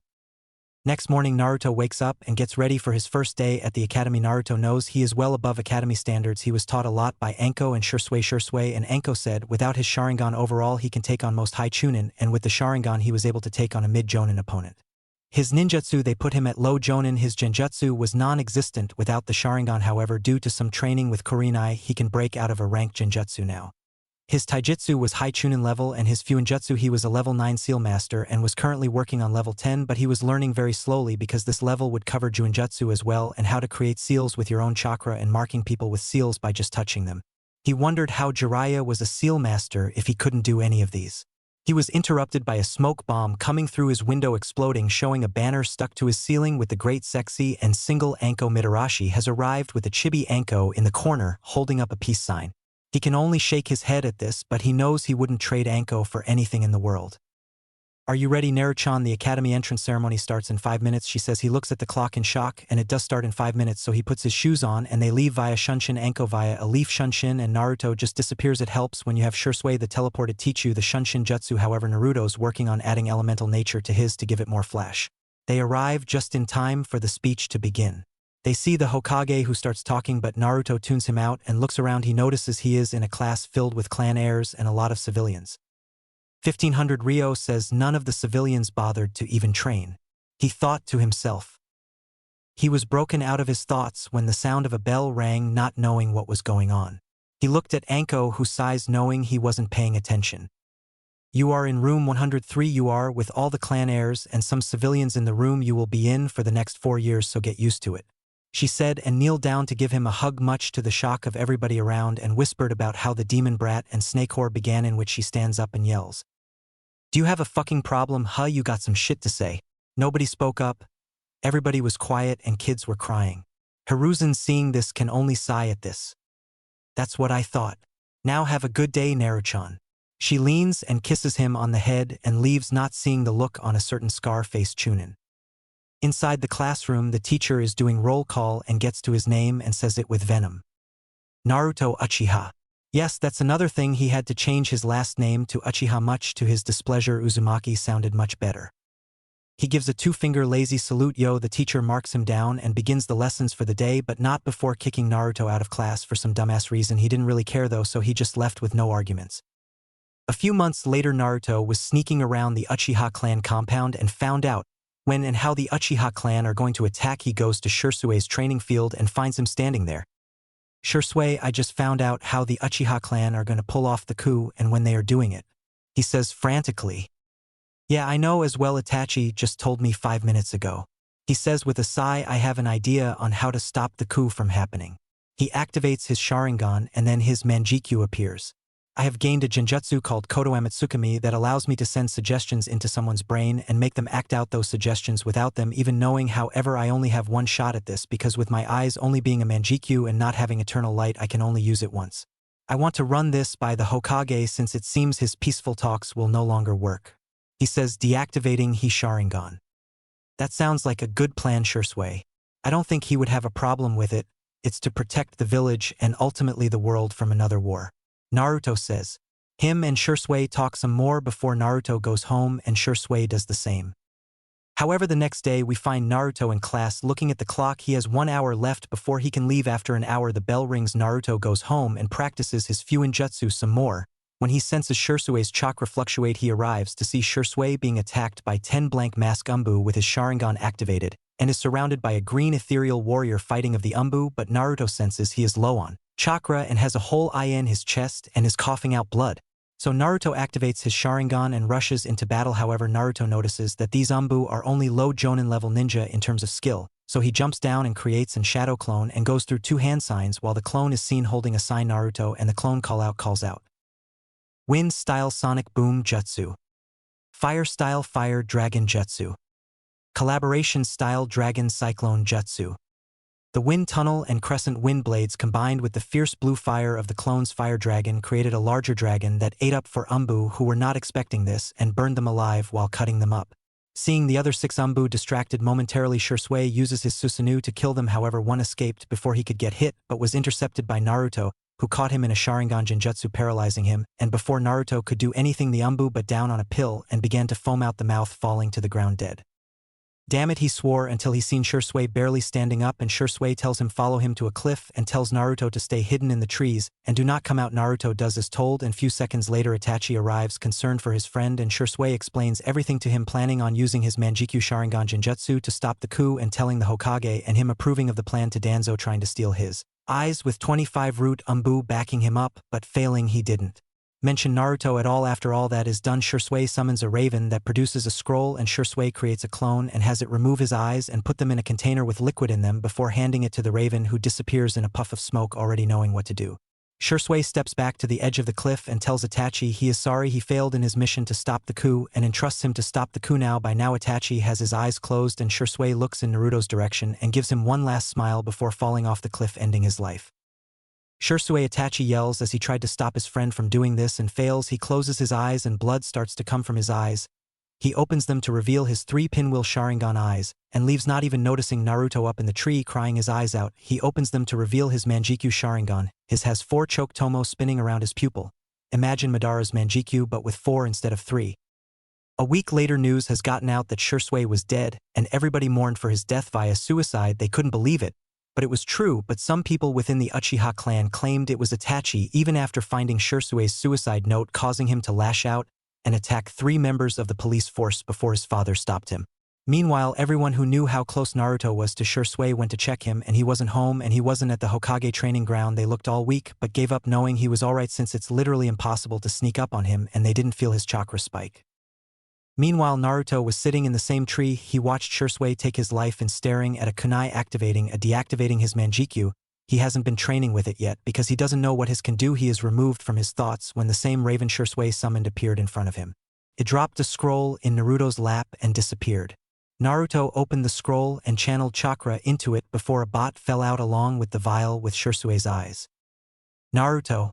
Next morning, Naruto wakes up and gets ready for his first day at the academy. Naruto knows he is well above academy standards. He was taught a lot by Anko and Shursui, and Anko said without his Sharingan overall he can take on most high Chuunin, and with the Sharingan he was able to take on a mid-jonin opponent. His ninjutsu, they put him at low jonin. His genjutsu was non-existent without the Sharingan. However, due to some training with Kurenai, he can break out of a ranked genjutsu now. His taijutsu was high Chuunin level, and his fuinjutsu he was a level 9 seal master and was currently working on level 10, but he was learning very slowly because this level would cover juinjutsu as well and how to create seals with your own chakra and marking people with seals by just touching them. He wondered how Jiraiya was a seal master if he couldn't do any of these. He was interrupted by a smoke bomb coming through his window, exploding, showing a banner stuck to his ceiling with the great sexy and single Anko Mitarashi has arrived with a chibi Anko in the corner holding up a peace sign. He can only shake his head at this, but he knows he wouldn't trade Anko for anything in the world. Are you ready, Naruto? The academy entrance ceremony starts in 5 minutes, she says. He looks at the clock in shock, and it does start in 5 minutes, so he puts his shoes on and they leave via Shunshin. Anko via a leaf Shunshin, and Naruto just disappears. It helps when you have Shursui the teleported teach you the Shunshin jutsu. However, Naruto's working on adding elemental nature to his to give it more flash. They arrive just in time for the speech to begin. They see the Hokage, who starts talking, but Naruto tunes him out and looks around. He notices he is in a class filled with clan heirs and a lot of civilians. 1500 Rio says none of the civilians bothered to even train. He thought to himself, He was broken out of his thoughts when the sound of a bell rang, not knowing what was going on. He looked at Anko, who sighs, knowing he wasn't paying attention. "You are in room 103. You are, with all the clan heirs and some civilians in the room you will be in for the next 4 years, so get used to it," she said, and kneeled down to give him a hug, much to the shock of everybody around, and whispered about how the demon brat and snake whore began, in which she stands up and yells, "Do you have a fucking problem, huh? You got some shit to say." Nobody spoke up. Everybody was quiet and kids were crying. Hiruzen, seeing this, can only sigh at this. "That's what I thought. Now have a good day, Naruto-chan." She leans and kisses him on the head and leaves, not seeing the look on a certain scar-faced Chuunin. Inside the classroom, the teacher is doing roll call and gets to his name and says it with venom. Naruto Uchiha. Yes, that's another thing, he had to change his last name to Uchiha. Much to his displeasure, Uzumaki sounded much better. He gives a 2-finger lazy salute. The teacher marks him down and begins the lessons for the day, but not before kicking Naruto out of class for some dumbass reason. He didn't really care though, so he just left with no arguments. A few months later, Naruto was sneaking around the Uchiha clan compound and found out when and how the Uchiha clan are going to attack. He goes to Shirsue's training field and finds him standing there. "Shirsue, I just found out how the Uchiha clan are going to pull off the coup, and when they are doing it," he says frantically. "Yeah, I know as well. Itachi just told me 5 minutes ago." He says with a sigh, "I have an idea on how to stop the coup from happening." He activates his Sharingan and then his Manjikyu appears. "I have gained a genjutsu called Koto Amatsukami that allows me to send suggestions into someone's brain and make them act out those suggestions without them even knowing. However, I only have one shot at this because with my eyes only being a Manjikyu and not having eternal light, I can only use it once. I want to run this by the Hokage since it seems his peaceful talks will no longer work," he says, deactivating his Sharingan. "That sounds like a good plan, Shirsue. I don't think he would have a problem with it. It's to protect the village and ultimately the world from another war," Naruto says. Him and Shirsue talk some more before Naruto goes home, and Shirsue does the same. However, the next day we find Naruto in class looking at the clock. He has 1 hour left before he can leave. After an hour, the bell rings. Naruto goes home and practices his Fuinjutsu some more. When he senses Shirsue's chakra fluctuate, he arrives to see Shirsue being attacked by 10 blank mask Umbu with his Sharingan activated, and is surrounded by a green ethereal warrior fighting of the Umbu, but Naruto senses he is low on chakra and has a hole in his chest and is coughing out blood. So Naruto activates his Sharingan and rushes into battle. However, Naruto notices that these Umbu are only low Jonin level ninja in terms of skill, so he jumps down and creates an shadow clone and goes through 2 hand signs while the clone is seen holding a sign. Naruto and the clone calls out. Wind style Sonic Boom Jutsu. Fire style Fire Dragon Jutsu. Collaboration style Dragon Cyclone Jutsu. The wind tunnel and crescent wind blades combined with the fierce blue fire of the clone's fire dragon created a larger dragon that ate up 4 Umbu who were not expecting this and burned them alive while cutting them up. Seeing the other 6 Umbu distracted momentarily, Shirsue uses his Susanoo to kill them. However, one escaped before he could get hit but was intercepted by Naruto, who caught him in a Sharingan Genjutsu, paralyzing him, and before Naruto could do anything, the Umbu but down on a pill and began to foam out the mouth, falling to the ground dead. "Damn it," he swore until he seen Shirsue barely standing up, and Shirsue tells him follow him to a cliff and tells Naruto to stay hidden in the trees and do not come out. Naruto does as told, and few seconds later Itachi arrives concerned for his friend, and Shirsue explains everything to him, planning on using his Manjikyu Sharingan Genjutsu to stop the coup and telling the Hokage, and him approving of the plan to Danzo trying to steal his eyes with 25 root Umbu backing him up, but failing he didn't mention Naruto at all. After all that is done, Shirsue summons a raven that produces a scroll, and Shirsue creates a clone and has it remove his eyes and put them in a container with liquid in them before handing it to the raven, who disappears in a puff of smoke, already knowing what to do. Shirsue steps back to the edge of the cliff and tells Itachi he is sorry he failed in his mission to stop the coup and entrusts him to stop the coup now. By now Itachi has his eyes closed, and Shirsue looks in Naruto's direction and gives him one last smile before falling off the cliff, ending his life. Shirsue, Itachi yells as he tried to stop his friend from doing this and fails. He closes his eyes and blood starts to come from his eyes. He opens them to reveal his 3 pinwheel Sharingan eyes and leaves, not even noticing Naruto up in the tree crying his eyes out. He opens them to reveal his Manjikyu Sharingan. His has 4 choke tomo spinning around his pupil. Imagine Madara's Manjikyu but with 4 instead of 3. A week later, news has gotten out that Shirsue was dead, and everybody mourned for his death via suicide. They couldn't believe it, but it was true. But some people within the Uchiha clan claimed it was Itachi, even after finding Shirsue's suicide note, causing him to lash out and attack 3 members of the police force before his father stopped him. Meanwhile, everyone who knew how close Naruto was to Shursui went to check him, and he wasn't home and he wasn't at the Hokage training ground. They looked all weak, but gave up knowing he was alright since it's literally impossible to sneak up on him and they didn't feel his chakra spike. Meanwhile, Naruto was sitting in the same tree. He watched Shursui take his life in staring at a kunai activating a deactivating his manjikyu. He hasn't been training with it yet because he doesn't know what his can do. He is removed from his thoughts when the same raven Shursui summoned appeared in front of him. It dropped a scroll in Naruto's lap and disappeared. Naruto opened the scroll and channeled chakra into it before a bot fell out along with the vial with Shursui's eyes. Naruto,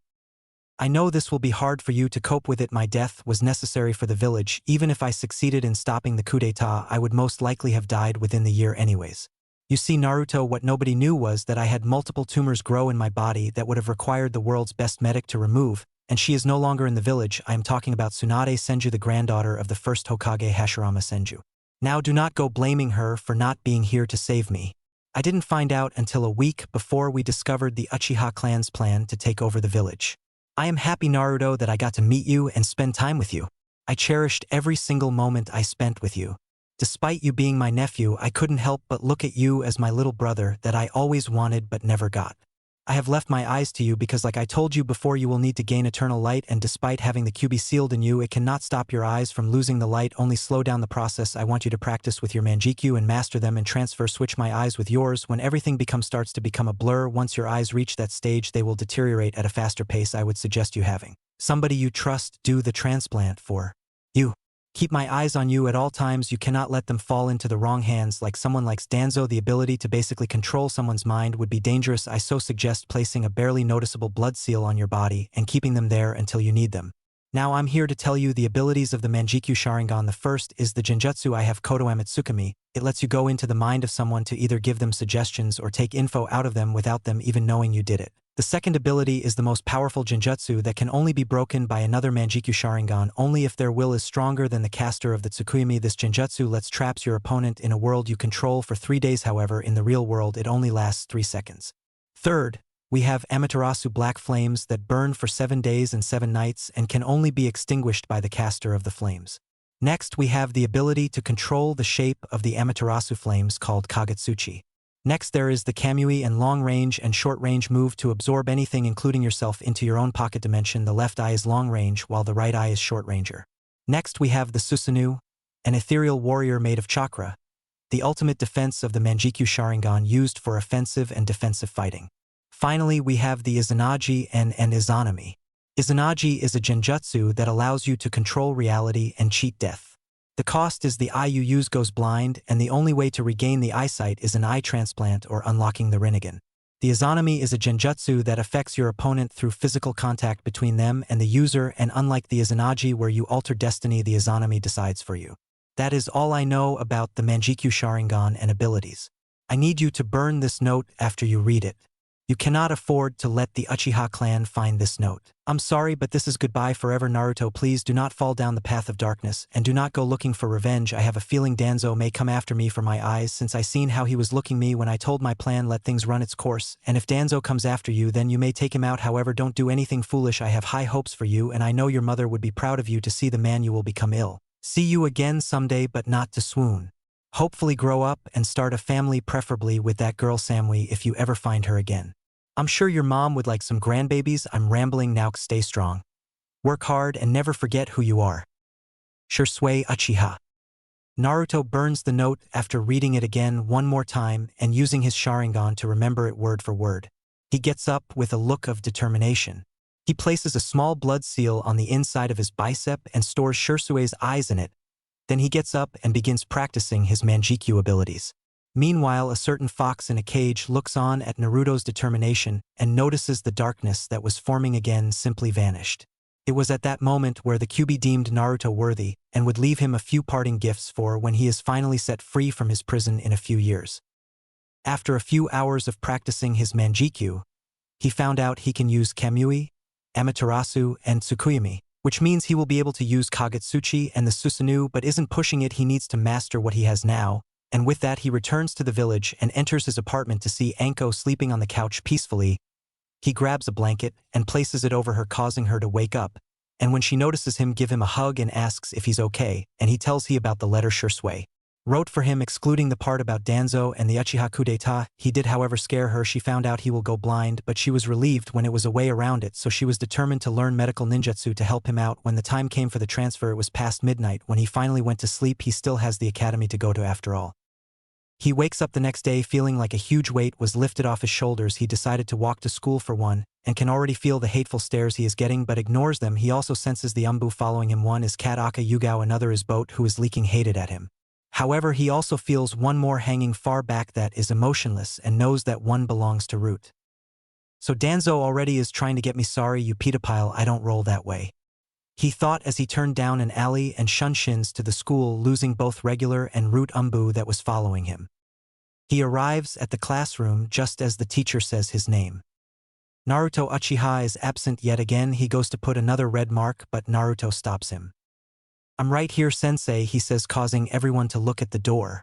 I know this will be hard for you to cope with it. My death was necessary for the village. Even if I succeeded in stopping the coup d'etat, I would most likely have died within the year anyways. You see, Naruto, what nobody knew was that I had multiple tumors grow in my body that would have required the world's best medic to remove, and she is no longer in the village. I am talking about Tsunade Senju, the granddaughter of the first Hokage Hashirama Senju. Now do not go blaming her for not being here to save me. I didn't find out until a week before we discovered the Uchiha clan's plan to take over the village. I am happy, Naruto, that I got to meet you and spend time with you. I cherished every single moment I spent with you. Despite you being my nephew, I couldn't help but look at you as my little brother that I always wanted but never got. I have left my eyes to you because, like I told you before, you will need to gain eternal light, and despite having the QB sealed in you, it cannot stop your eyes from losing the light, only slow down the process. I want you to practice with your manjikyu and master them and transfer switch my eyes with yours. When everything starts to become a blur, once your eyes reach that stage, they will deteriorate at a faster pace. I would suggest you having somebody you trust do the transplant for you. Keep my eyes on you at all times. You cannot let them fall into the wrong hands. Like someone likes Danzo, the ability to basically control someone's mind would be dangerous. I so suggest placing a barely noticeable blood seal on your body and keeping them there until you need them. Now I'm here to tell you the abilities of the Manjikyu Sharingan. The first is the Genjutsu. I have Koto Amitsukami. It lets you go into the mind of someone to either give them suggestions or take info out of them without them even knowing you did it. The second ability is the most powerful Genjutsu that can only be broken by another Manjikyu Sharingan only if their will is stronger than the caster of the Tsukuyomi. This Genjutsu lets traps your opponent in a world you control for 3 days. However, in the real world it only lasts 3 seconds. Third, we have Amaterasu black flames that burn for 7 days and 7 nights and can only be extinguished by the caster of the flames. Next, we have the ability to control the shape of the Amaterasu flames called Kagetsuchi. Next, there is the Kamui and long-range and short-range move to absorb anything including yourself into your own pocket dimension. The left eye is long-range while the right eye is short-ranger. Next, we have the Susanoo, an ethereal warrior made of chakra, the ultimate defense of the Manjikyu Sharingan used for offensive and defensive fighting. Finally, we have the Izanagi and Izanami. Izanagi is a genjutsu that allows you to control reality and cheat death. The cost is the eye you use goes blind, and the only way to regain the eyesight is an eye transplant or unlocking the Rinnegan. The Izanami is a genjutsu that affects your opponent through physical contact between them and the user, and unlike the Izanagi where you alter destiny, the Izanami decides for you. That is all I know about the Manjikyu Sharingan and abilities. I need you to burn this note after you read it. You cannot afford to let the Uchiha clan find this note. I'm sorry, but this is goodbye forever. Naruto, please do not fall down the path of darkness, and do not go looking for revenge. I have a feeling Danzo may come after me for my eyes, since I seen how he was looking me when I told my plan. Let things run its course, and if Danzo comes after you, then you may take him out. However, don't do anything foolish. I have high hopes for you, and I know your mother would be proud of you to see the man you will become. See you again someday, but not to swoon. Hopefully grow up and start a family, preferably with that girl Samui if you ever find her again. I'm sure your mom would like some grandbabies. I'm rambling now. Stay strong. Work hard and never forget who you are. Shursui Uchiha. Naruto burns the note after reading it again one more time and using his Sharingan to remember it word for word. He gets up with a look of determination. He places a small blood seal on the inside of his bicep and stores Shursui's eyes in it. Then he gets up and begins practicing his Manjikyu abilities. Meanwhile, a certain fox in a cage looks on at Naruto's determination and notices the darkness that was forming again simply vanished. It was at that moment where the QB deemed Naruto worthy and would leave him a few parting gifts for when he is finally set free from his prison in a few years. After a few hours of practicing his Manjikyu, he found out he can use Kamui, Amaterasu, and Tsukuyomi, which means he will be able to use Kagetsuchi and the Susanoo, but isn't pushing it. He needs to master what he has now. And with that, he returns to the village and enters his apartment to see Anko sleeping on the couch peacefully. He grabs a blanket and places it over her, causing her to wake up, and when she notices him, give him a hug and asks if he's okay, and he tells he about the letter Shursui. wrote for him excluding the part about Danzo and the Uchiha coup d'etat. He did however scare her. She found out he will go blind, but she was relieved when it was a way around it, so she was determined to learn medical ninjutsu to help him out. When the time came for the transfer, it was past midnight. When he finally went to sleep, he still has the academy to go to after all. He wakes up the next day feeling like a huge weight was lifted off his shoulders. He decided to walk to school for one, and can already feel the hateful stares he is getting but ignores them. He also senses the umbu following him. One is Cat Aka Yugao, another is Boat, who is leaking hated at him. However, he also feels one more hanging far back that is emotionless and knows that one belongs to Root. So Danzo already is trying to get me. Sorry, you pedophile, I don't roll that way. He thought as he turned down an alley and Shunshins to the school, losing both regular and Root umbu that was following him. He arrives at the classroom just as the teacher says his name. Naruto Uchiha is absent yet again. He goes to put another red mark, but Naruto stops him. I'm right here, sensei, he says, causing everyone to look at the door.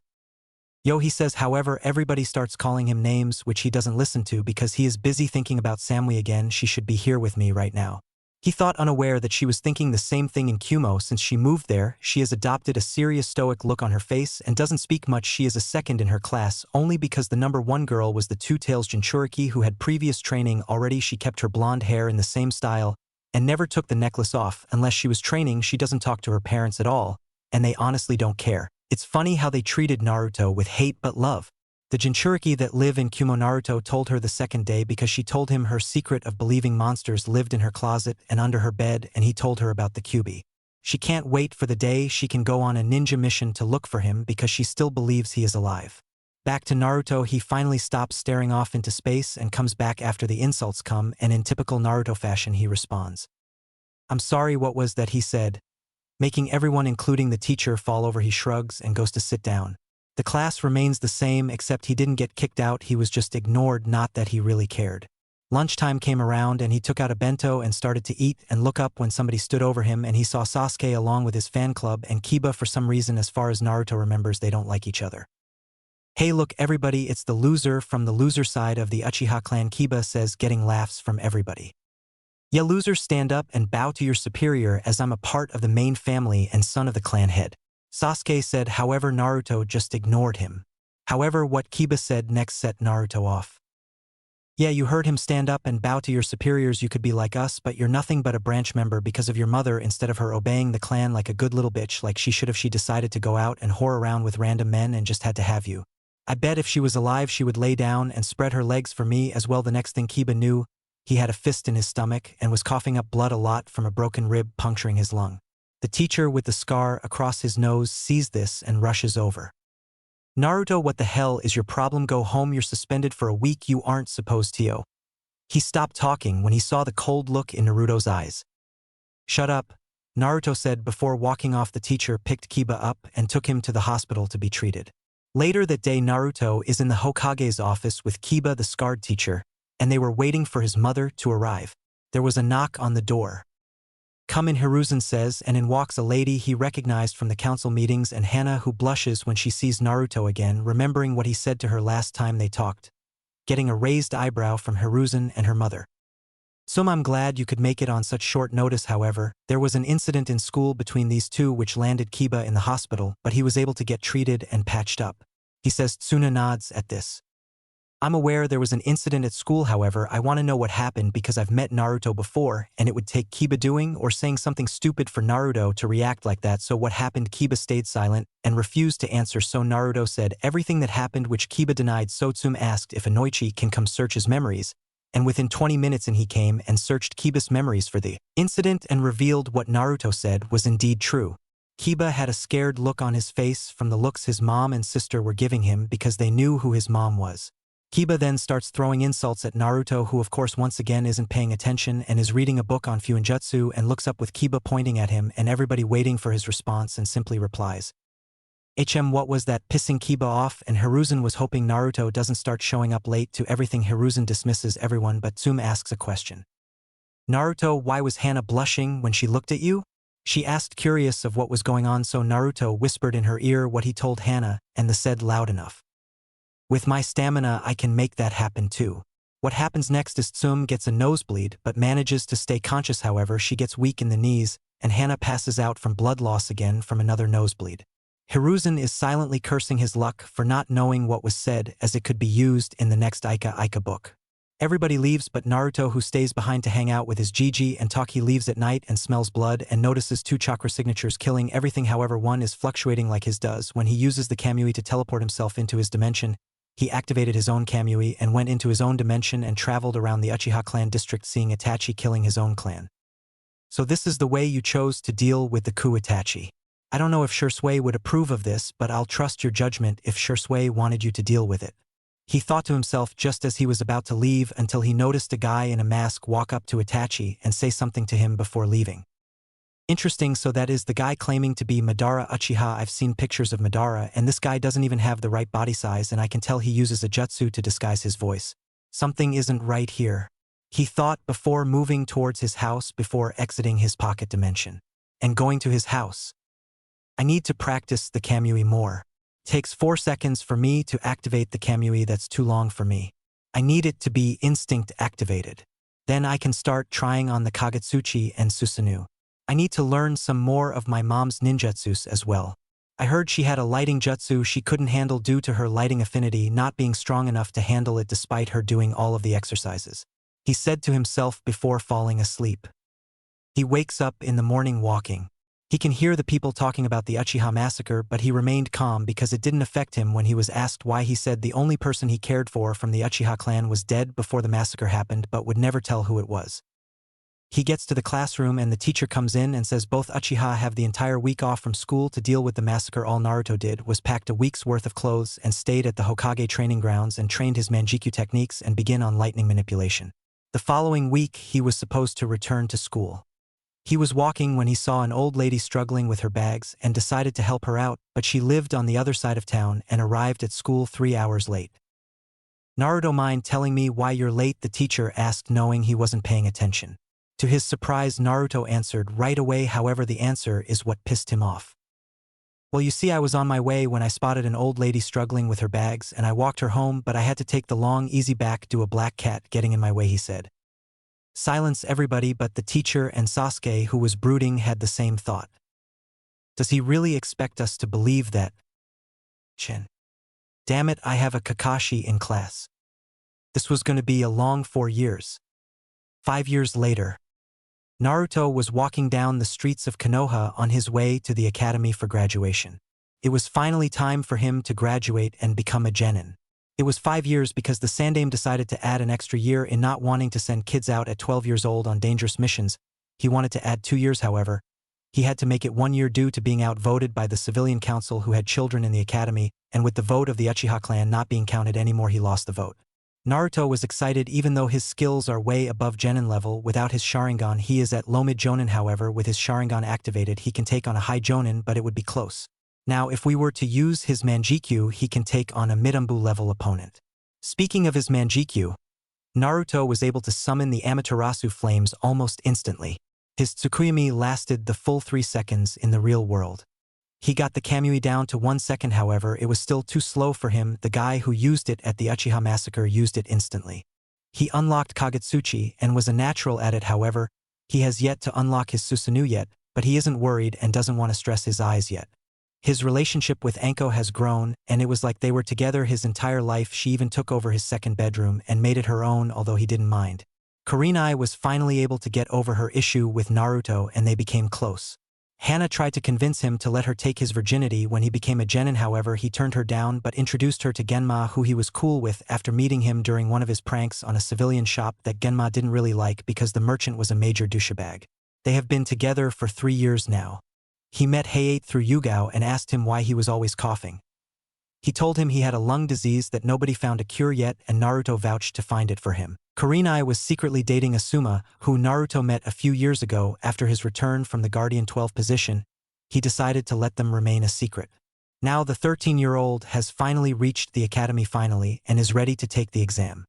Yo, he says. However, everybody starts calling him names, which he doesn't listen to because he is busy thinking about Samui again. She should be here with me right now. He thought, unaware that she was thinking the same thing in Kumo. Since she moved there, she has adopted a serious stoic look on her face and doesn't speak much. She is a second in her class only because the number one girl was the Two-Tails Jinchuriki, who had previous training already. She kept her blonde hair in the same style and never took the necklace off. Unless she was training, she doesn't talk to her parents at all, and they honestly don't care. It's funny how they treated Naruto with hate but love. The Jinchuriki that live in Kumo, Naruto told her the second day because she told him her secret of believing monsters lived in her closet and under her bed, and he told her about the Kyuubi. She can't wait for the day she can go on a ninja mission to look for him because she still believes he is alive. Back to Naruto, he finally stops staring off into space and comes back after the insults come, and in typical Naruto fashion he responds. I'm sorry, what was that he said? Making everyone including the teacher fall over. He shrugs and goes to sit down. The class remains the same except he didn't get kicked out, he was just ignored, not that he really cared. Lunchtime came around and he took out a bento and started to eat and look up when somebody stood over him and he saw Sasuke along with his fan club and Kiba. For some reason, as far as Naruto remembers, they don't like each other. Hey look everybody, it's the loser from the loser side of the Uchiha clan, Kiba says, getting laughs from everybody. Yeah, losers, stand up and bow to your superior as I'm a part of the main family and son of the clan head. Sasuke said. However, Naruto just ignored him. However, what Kiba said next set Naruto off. Yeah, you heard him, stand up and bow to your superiors. You could be like us, but you're nothing but a branch member because of your mother, instead of her obeying the clan like a good little bitch like she should have. She decided to go out and whore around with random men and just had to have you. I bet if she was alive she would lay down and spread her legs for me as well. The next thing Kiba knew, he had a fist in his stomach and was coughing up blood a lot from a broken rib puncturing his lung. The teacher with the scar across his nose sees this and rushes over. Naruto, what the hell is your problem? Go home, you're suspended for a week, you aren't supposed to. He stopped talking when he saw the cold look in Naruto's eyes. Shut up, Naruto said before walking off. The teacher picked Kiba up and took him to the hospital to be treated. Later that day, Naruto is in the Hokage's office with Kiba, the scarred teacher, and they were waiting for his mother to arrive. There was a knock on the door. Come in, Hiruzen says, and in walks a lady he recognized from the council meetings, and Hana, who blushes when she sees Naruto again, remembering what he said to her last time they talked, getting a raised eyebrow from Hiruzen and her mother. I'm glad you could make it on such short notice. However, there was an incident in school between these two which landed Kiba in the hospital, but he was able to get treated and patched up. He says. Tsuna nods at this. I'm aware there was an incident at school, however, I want to know what happened because I've met Naruto before and it would take Kiba doing or saying something stupid for Naruto to react like that. So what happened? Kiba stayed silent and refused to answer, so Naruto said everything that happened, which Kiba denied. So Tsum asked if Inoichi can come search his memories, and within 20 minutes he came and searched Kiba's memories for the incident and revealed what Naruto said was indeed true. Kiba had a scared look on his face from the looks his mom and sister were giving him because they knew who his mom was. Kiba then starts throwing insults at Naruto, who of course once again isn't paying attention and is reading a book on Fuinjutsu, and looks up with Kiba pointing at him and everybody waiting for his response, and simply replies, what was that, pissing Kiba off, and Hiruzen was hoping Naruto doesn't start showing up late to everything. Hiruzen dismisses everyone, but Tsum asks a question. Naruto, why was Hana blushing when she looked at you? She asked, curious of what was going on, so Naruto whispered in her ear what he told Hana, and the said loud enough. With my stamina I can make that happen too. What happens next is Tsum gets a nosebleed but manages to stay conscious. However, she gets weak in the knees and Hana passes out from blood loss again from another nosebleed. Hiruzen is silently cursing his luck for not knowing what was said, as it could be used in the next Ika book. Everybody leaves but Naruto, who stays behind to hang out with his Gigi, and Taki leaves at night and smells blood and notices 2 chakra signatures killing everything. However, one is fluctuating like his does. When he uses the Kamui to teleport himself into his dimension, he activated his own Kamui and went into his own dimension and traveled around the Uchiha clan district, seeing Itachi killing his own clan. So this is the way you chose to deal with the coup, Itachi. I don't know if Shursui would approve of this, but I'll trust your judgment if Shursui wanted you to deal with it. He thought to himself just as he was about to leave, until he noticed a guy in a mask walk up to Itachi and say something to him before leaving. Interesting, so that is the guy claiming to be Madara Uchiha. I've seen pictures of Madara, and this guy doesn't even have the right body size, and I can tell he uses a jutsu to disguise his voice. Something isn't right here. He thought before moving towards his house, before exiting his pocket dimension and going to his house. I need to practice the Kamui more. Takes 4 seconds for me to activate the Kamui. That's too long for me. I need it to be instinct activated. Then I can start trying on the Kagetsuchi and Susanoo. I need to learn some more of my mom's ninjutsus as well. I heard she had a lighting jutsu she couldn't handle due to her lighting affinity not being strong enough to handle it despite her doing all of the exercises. He said to himself before falling asleep. He wakes up in the morning walking. He can hear the people talking about the Uchiha massacre, but he remained calm because it didn't affect him when he was asked why. He said the only person he cared for from the Uchiha clan was dead before the massacre happened, but would never tell who it was. He gets to the classroom and the teacher comes in and says both Uchiha have the entire week off from school to deal with the massacre. All Naruto did was packed a week's worth of clothes and stayed at the Hokage training grounds and trained his manjikyu techniques and begin on lightning manipulation. The following week he was supposed to return to school. He was walking when he saw an old lady struggling with her bags and decided to help her out, but she lived on the other side of town and arrived at school 3 hours late. Naruto, mind telling me why you're late? The teacher asked, knowing he wasn't paying attention. To his surprise, Naruto answered right away. However, the answer is what pissed him off. Well, you see, I was on my way when I spotted an old lady struggling with her bags and I walked her home, but I had to take the long, easy back due to a black cat getting in my way, he said. Silence, everybody but the teacher and Sasuke, who was brooding, had the same thought. Does he really expect us to believe that? Chin. Damn it, I have a Kakashi in class. This was going to be a long 4 years. 5 years later. Naruto was walking down the streets of Konoha on his way to the academy for graduation. It was finally time for him to graduate and become a genin. It was 5 years because the Sandaime decided to add an extra year in not wanting to send kids out at 12 years old on dangerous missions. He wanted to add 2 years, however. He had to make it 1 year due to being outvoted by the civilian council who had children in the academy, and with the vote of the Uchiha clan not being counted anymore, he lost the vote. Naruto was excited even though his skills are way above Genin level. Without his Sharingan he is at low mid Jonin. However, with his Sharingan activated he can take on a high Jonin, but it would be close. Now if we were to use his Manjikyu he can take on a mid-Umbu level opponent. Speaking of his Manjikyu, Naruto was able to summon the Amaterasu flames almost instantly. His Tsukuyomi lasted the full 3 seconds in the real world. He got the Kamui down to 1 second, however it was still too slow for him. The guy who used it at the Uchiha massacre used it instantly. He unlocked Kagetsuchi and was a natural at it. However, he has yet to unlock his Susanoo yet, but he isn't worried and doesn't want to stress his eyes yet. His relationship with Anko has grown, and it was like they were together his entire life. She even took over his second bedroom and made it her own, although he didn't mind. Kurenai was finally able to get over her issue with Naruto and they became close. Hana tried to convince him to let her take his virginity when he became a genin. However, he turned her down but introduced her to Genma, who he was cool with after meeting him during one of his pranks on a civilian shop that Genma didn't really like because the merchant was a major douchebag. They have been together for 3 years now. He met Hayate through Yugao and asked him why he was always coughing. He told him he had a lung disease that nobody found a cure yet, and Naruto vouched to find it for him. Kurenai was secretly dating Asuma, who Naruto met a few years ago. After his return from the Guardian 12 position, he decided to let them remain a secret. Now the 13-year-old has finally reached the academy and is ready to take the exam.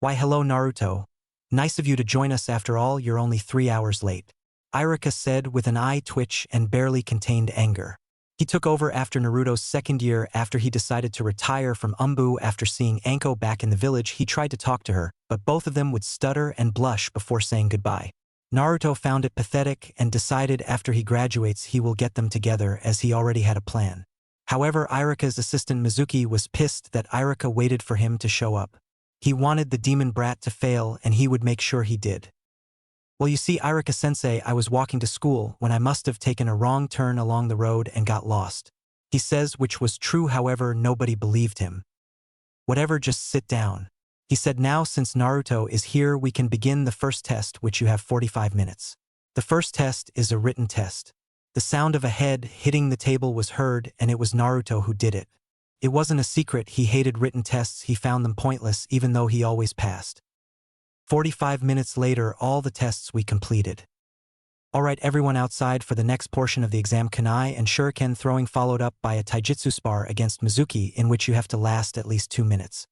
Why, hello Naruto. Nice of you to join us. After all, you're only 3 hours late. Irika said with an eye twitch and barely contained anger. He took over after Naruto's second year after he decided to retire from Umbu. After seeing Anko back in the village, he tried to talk to her, but both of them would stutter and blush before saying goodbye. Naruto found it pathetic and decided after he graduates he will get them together as he already had a plan. However, Iruka's assistant Mizuki was pissed that Iruka waited for him to show up. He wanted the demon brat to fail and he would make sure he did. Well, you see, Iruka-sensei, I was walking to school when I must have taken a wrong turn along the road and got lost. He says, which was true, however, nobody believed him. Whatever, just sit down. He said, now since Naruto is here we can begin the first test, which you have 45 minutes. The first test is a written test. The sound of a head hitting the table was heard and it was Naruto who did it. It wasn't a secret, he hated written tests, he found them pointless even though he always passed. 45 minutes later, all the tests we completed. Alright, everyone outside for the next portion of the exam. Kunai and Shuriken throwing followed up by a taijutsu spar against Mizuki in which you have to last at least 2 minutes.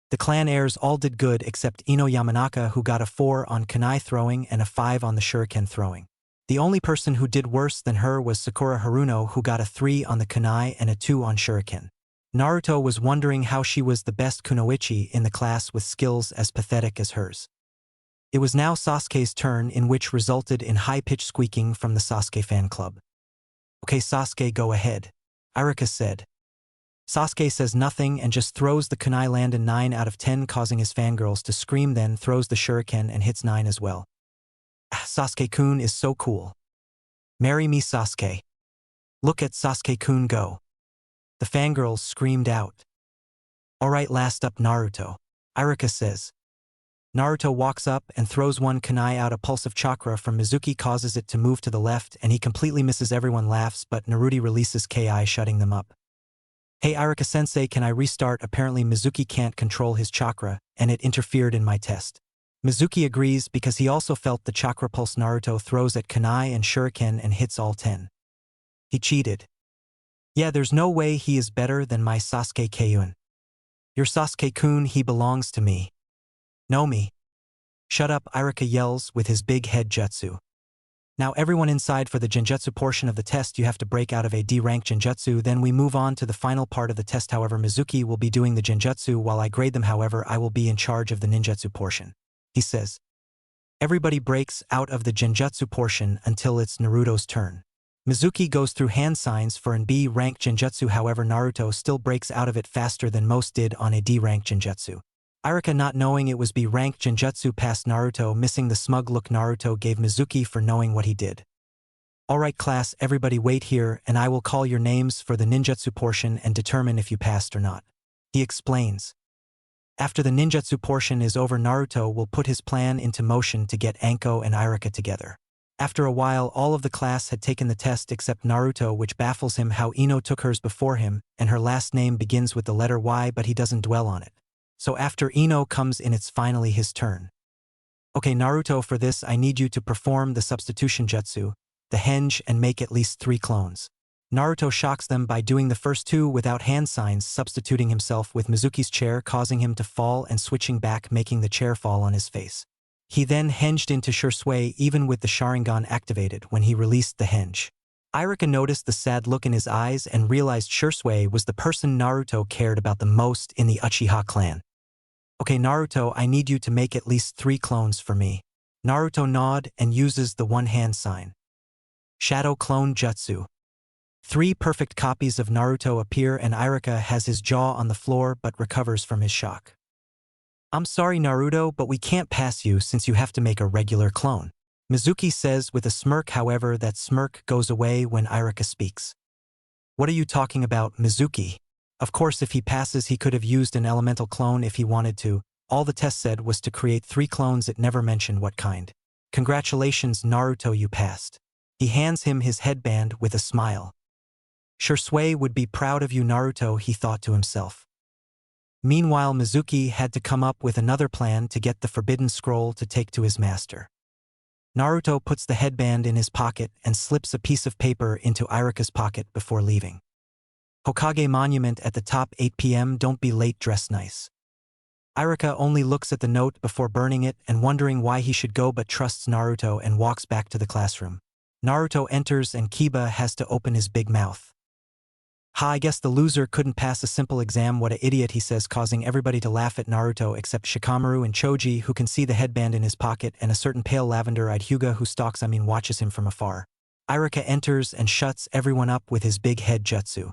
The clan heirs all did good except Ino Yamanaka, who got a 4 on kunai throwing and a 5 on the shuriken throwing. The only person who did worse than her was Sakura Haruno, who got a 3 on the kunai and a 2 on shuriken. Naruto was wondering how she was the best kunoichi in the class with skills as pathetic as hers. It was now Sasuke's turn, in which resulted in high-pitched squeaking from the Sasuke fan club. Okay, Sasuke, go ahead, Iruka said. Sasuke says nothing and just throws the kunai land in 9 out of 10, causing his fangirls to scream, then throws the shuriken and hits 9 as well. Sasuke-kun is so cool. Marry me, Sasuke. Look at Sasuke-kun go. The fangirls screamed out. Alright, last up Naruto, Iruka says. Naruto walks up and throws one kunai out. A pulse of chakra from Mizuki causes it to move to the left and he completely misses. Everyone laughs, but Naruto releases Ki, shutting them up. Hey Iruka-sensei, can I restart? Apparently Mizuki can't control his chakra, and it interfered in my test. Mizuki agrees because he also felt the chakra pulse Naruto throws at kunai and shuriken and hits all 10. He cheated. Yeah, there's no way he is better than my Sasuke-kun. Your Sasuke-kun, he belongs to me. Know me. Shut up, Iruka yells with his big head jutsu. Now everyone inside, for the genjutsu portion of the test you have to break out of a D-rank genjutsu, then we move on to the final part of the test. However, Mizuki will be doing the genjutsu while I grade them. However, I will be in charge of the ninjutsu portion. He says. Everybody breaks out of the genjutsu portion until it's Naruto's turn. Mizuki goes through hand signs for an B-rank genjutsu, however Naruto still breaks out of it faster than most did on a D-rank genjutsu. Iruka, not knowing it was B-rank genjutsu, past Naruto, missing the smug look Naruto gave Mizuki for knowing what he did. Alright class, everybody wait here and I will call your names for the ninjutsu portion and determine if you passed or not. He explains. After the ninjutsu portion is over, Naruto will put his plan into motion to get Anko and Iruka together. After a while, all of the class had taken the test except Naruto, which baffles him how Ino took hers before him, and her last name begins with the letter Y, but he doesn't dwell on it. So after Ino comes in, it's finally his turn. Okay Naruto, for this I need you to perform the substitution jutsu, the henge, and make at least 3 clones. Naruto shocks them by doing the first 2 without hand signs, substituting himself with Mizuki's chair, causing him to fall and switching back, making the chair fall on his face. He then henged into Shursui even with the Sharingan activated when he released the henge. Iruka noticed the sad look in his eyes and realized Shursui was the person Naruto cared about the most in the Uchiha clan. Okay Naruto, I need you to make at least 3 clones for me. Naruto nod and uses the one hand sign. Shadow clone jutsu. 3 perfect copies of Naruto appear and Iruka has his jaw on the floor but recovers from his shock. I'm sorry Naruto, but we can't pass you since you have to make a regular clone. Mizuki says with a smirk, however that smirk goes away when Iruka speaks. What are you talking about, Mizuki? Of course, if he passes he could have used an elemental clone if he wanted to. All the test said was to create 3 clones, it never mentioned what kind. Congratulations Naruto, you passed. He hands him his headband with a smile. Shursui would be proud of you Naruto, he thought to himself. Meanwhile, Mizuki had to come up with another plan to get the forbidden scroll to take to his master. Naruto puts the headband in his pocket and slips a piece of paper into Iruka's pocket before leaving. Hokage monument at the top, 8 p.m. Don't be late, dress nice. Iruka only looks at the note before burning it and wondering why he should go, but trusts Naruto and walks back to the classroom. Naruto enters and Kiba has to open his big mouth. Ha, I guess the loser couldn't pass a simple exam, what a idiot, he says, causing everybody to laugh at Naruto except Shikamaru and Choji, who can see the headband in his pocket, and a certain pale lavender-eyed Hyuga who watches him from afar. Iruka enters and shuts everyone up with his big head jutsu.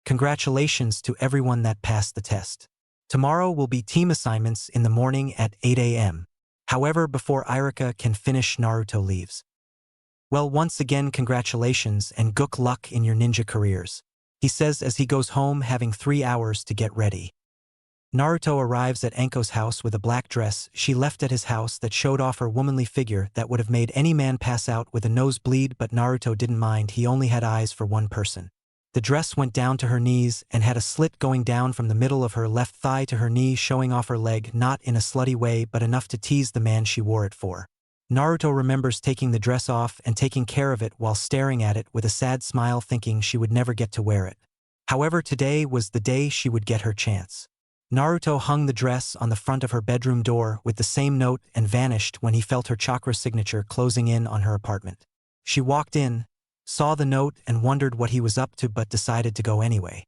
Congratulations to everyone that passed the test. Tomorrow will be team assignments in the morning at 8 a.m. However, before Iruka can finish, Naruto leaves. Well, once again, congratulations and good luck in your ninja careers, he says as he goes home, having 3 hours to get ready. Naruto arrives at Anko's house with a black dress she left at his house that showed off her womanly figure that would have made any man pass out with a nosebleed, but Naruto didn't mind, he only had eyes for one person. The dress went down to her knees and had a slit going down from the middle of her left thigh to her knee, showing off her leg, not in a slutty way but enough to tease the man she wore it for. Naruto remembers taking the dress off and taking care of it while staring at it with a sad smile, thinking she would never get to wear it. However, today was the day she would get her chance. Naruto hung the dress on the front of her bedroom door with the same note and vanished when he felt her chakra signature closing in on her apartment. She walked in, saw the note and wondered what he was up to, but decided to go anyway.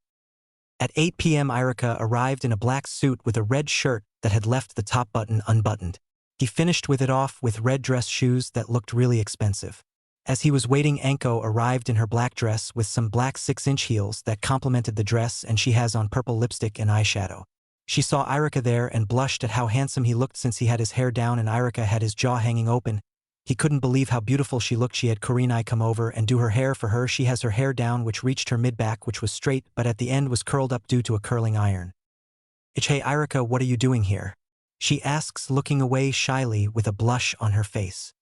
At 8 p.m. Iruka arrived in a black suit with a red shirt that had left the top button unbuttoned. He finished with it off with red dress shoes that looked really expensive. As he was waiting, Anko arrived in her black dress with some black 6-inch heels that complemented the dress, and she has on purple lipstick and eyeshadow. She saw Iruka there and blushed at how handsome he looked since he had his hair down and Iruka had his jaw hanging open. He couldn't believe how beautiful she looked. She had Kurenai come over and do her hair for her. She has her hair down, which reached her mid-back, which was straight, but at the end was curled up due to a curling iron. Hey Iruka, what are you doing here? She asks, looking away shyly with a blush on her face.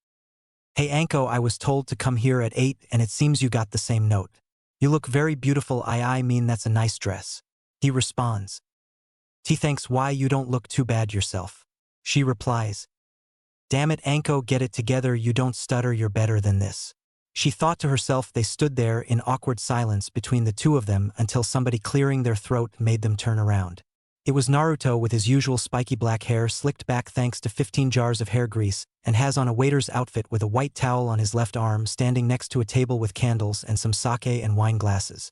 Hey Anko, I was told to come here at 8 and it seems you got the same note. You look very beautiful. I mean that's a nice dress. He responds. Thanks, why you don't look too bad yourself. She replies. Damn it Anko, get it together, you don't stutter, you're better than this. She thought to herself. They stood there in awkward silence between the two of them until somebody clearing their throat made them turn around. It was Naruto with his usual spiky black hair slicked back thanks to 15 jars of hair grease, and has on a waiter's outfit with a white towel on his left arm, standing next to a table with candles and some sake and wine glasses.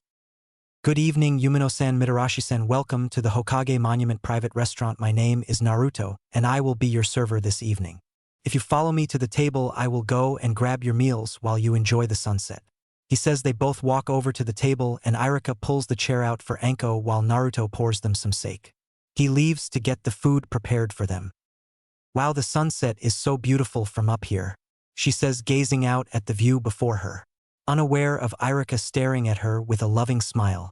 Good evening, Yumino-san, Mitarashi-san, welcome to the Hokage Monument Private Restaurant. My name is Naruto, and I will be your server this evening. If you follow me to the table, I will go and grab your meals while you enjoy the sunset. He says. They both walk over to the table and Iruka pulls the chair out for Anko while Naruto pours them some sake. He leaves to get the food prepared for them. Wow, the sunset is so beautiful from up here, she says, gazing out at the view before her, unaware of Iruka staring at her with a loving smile.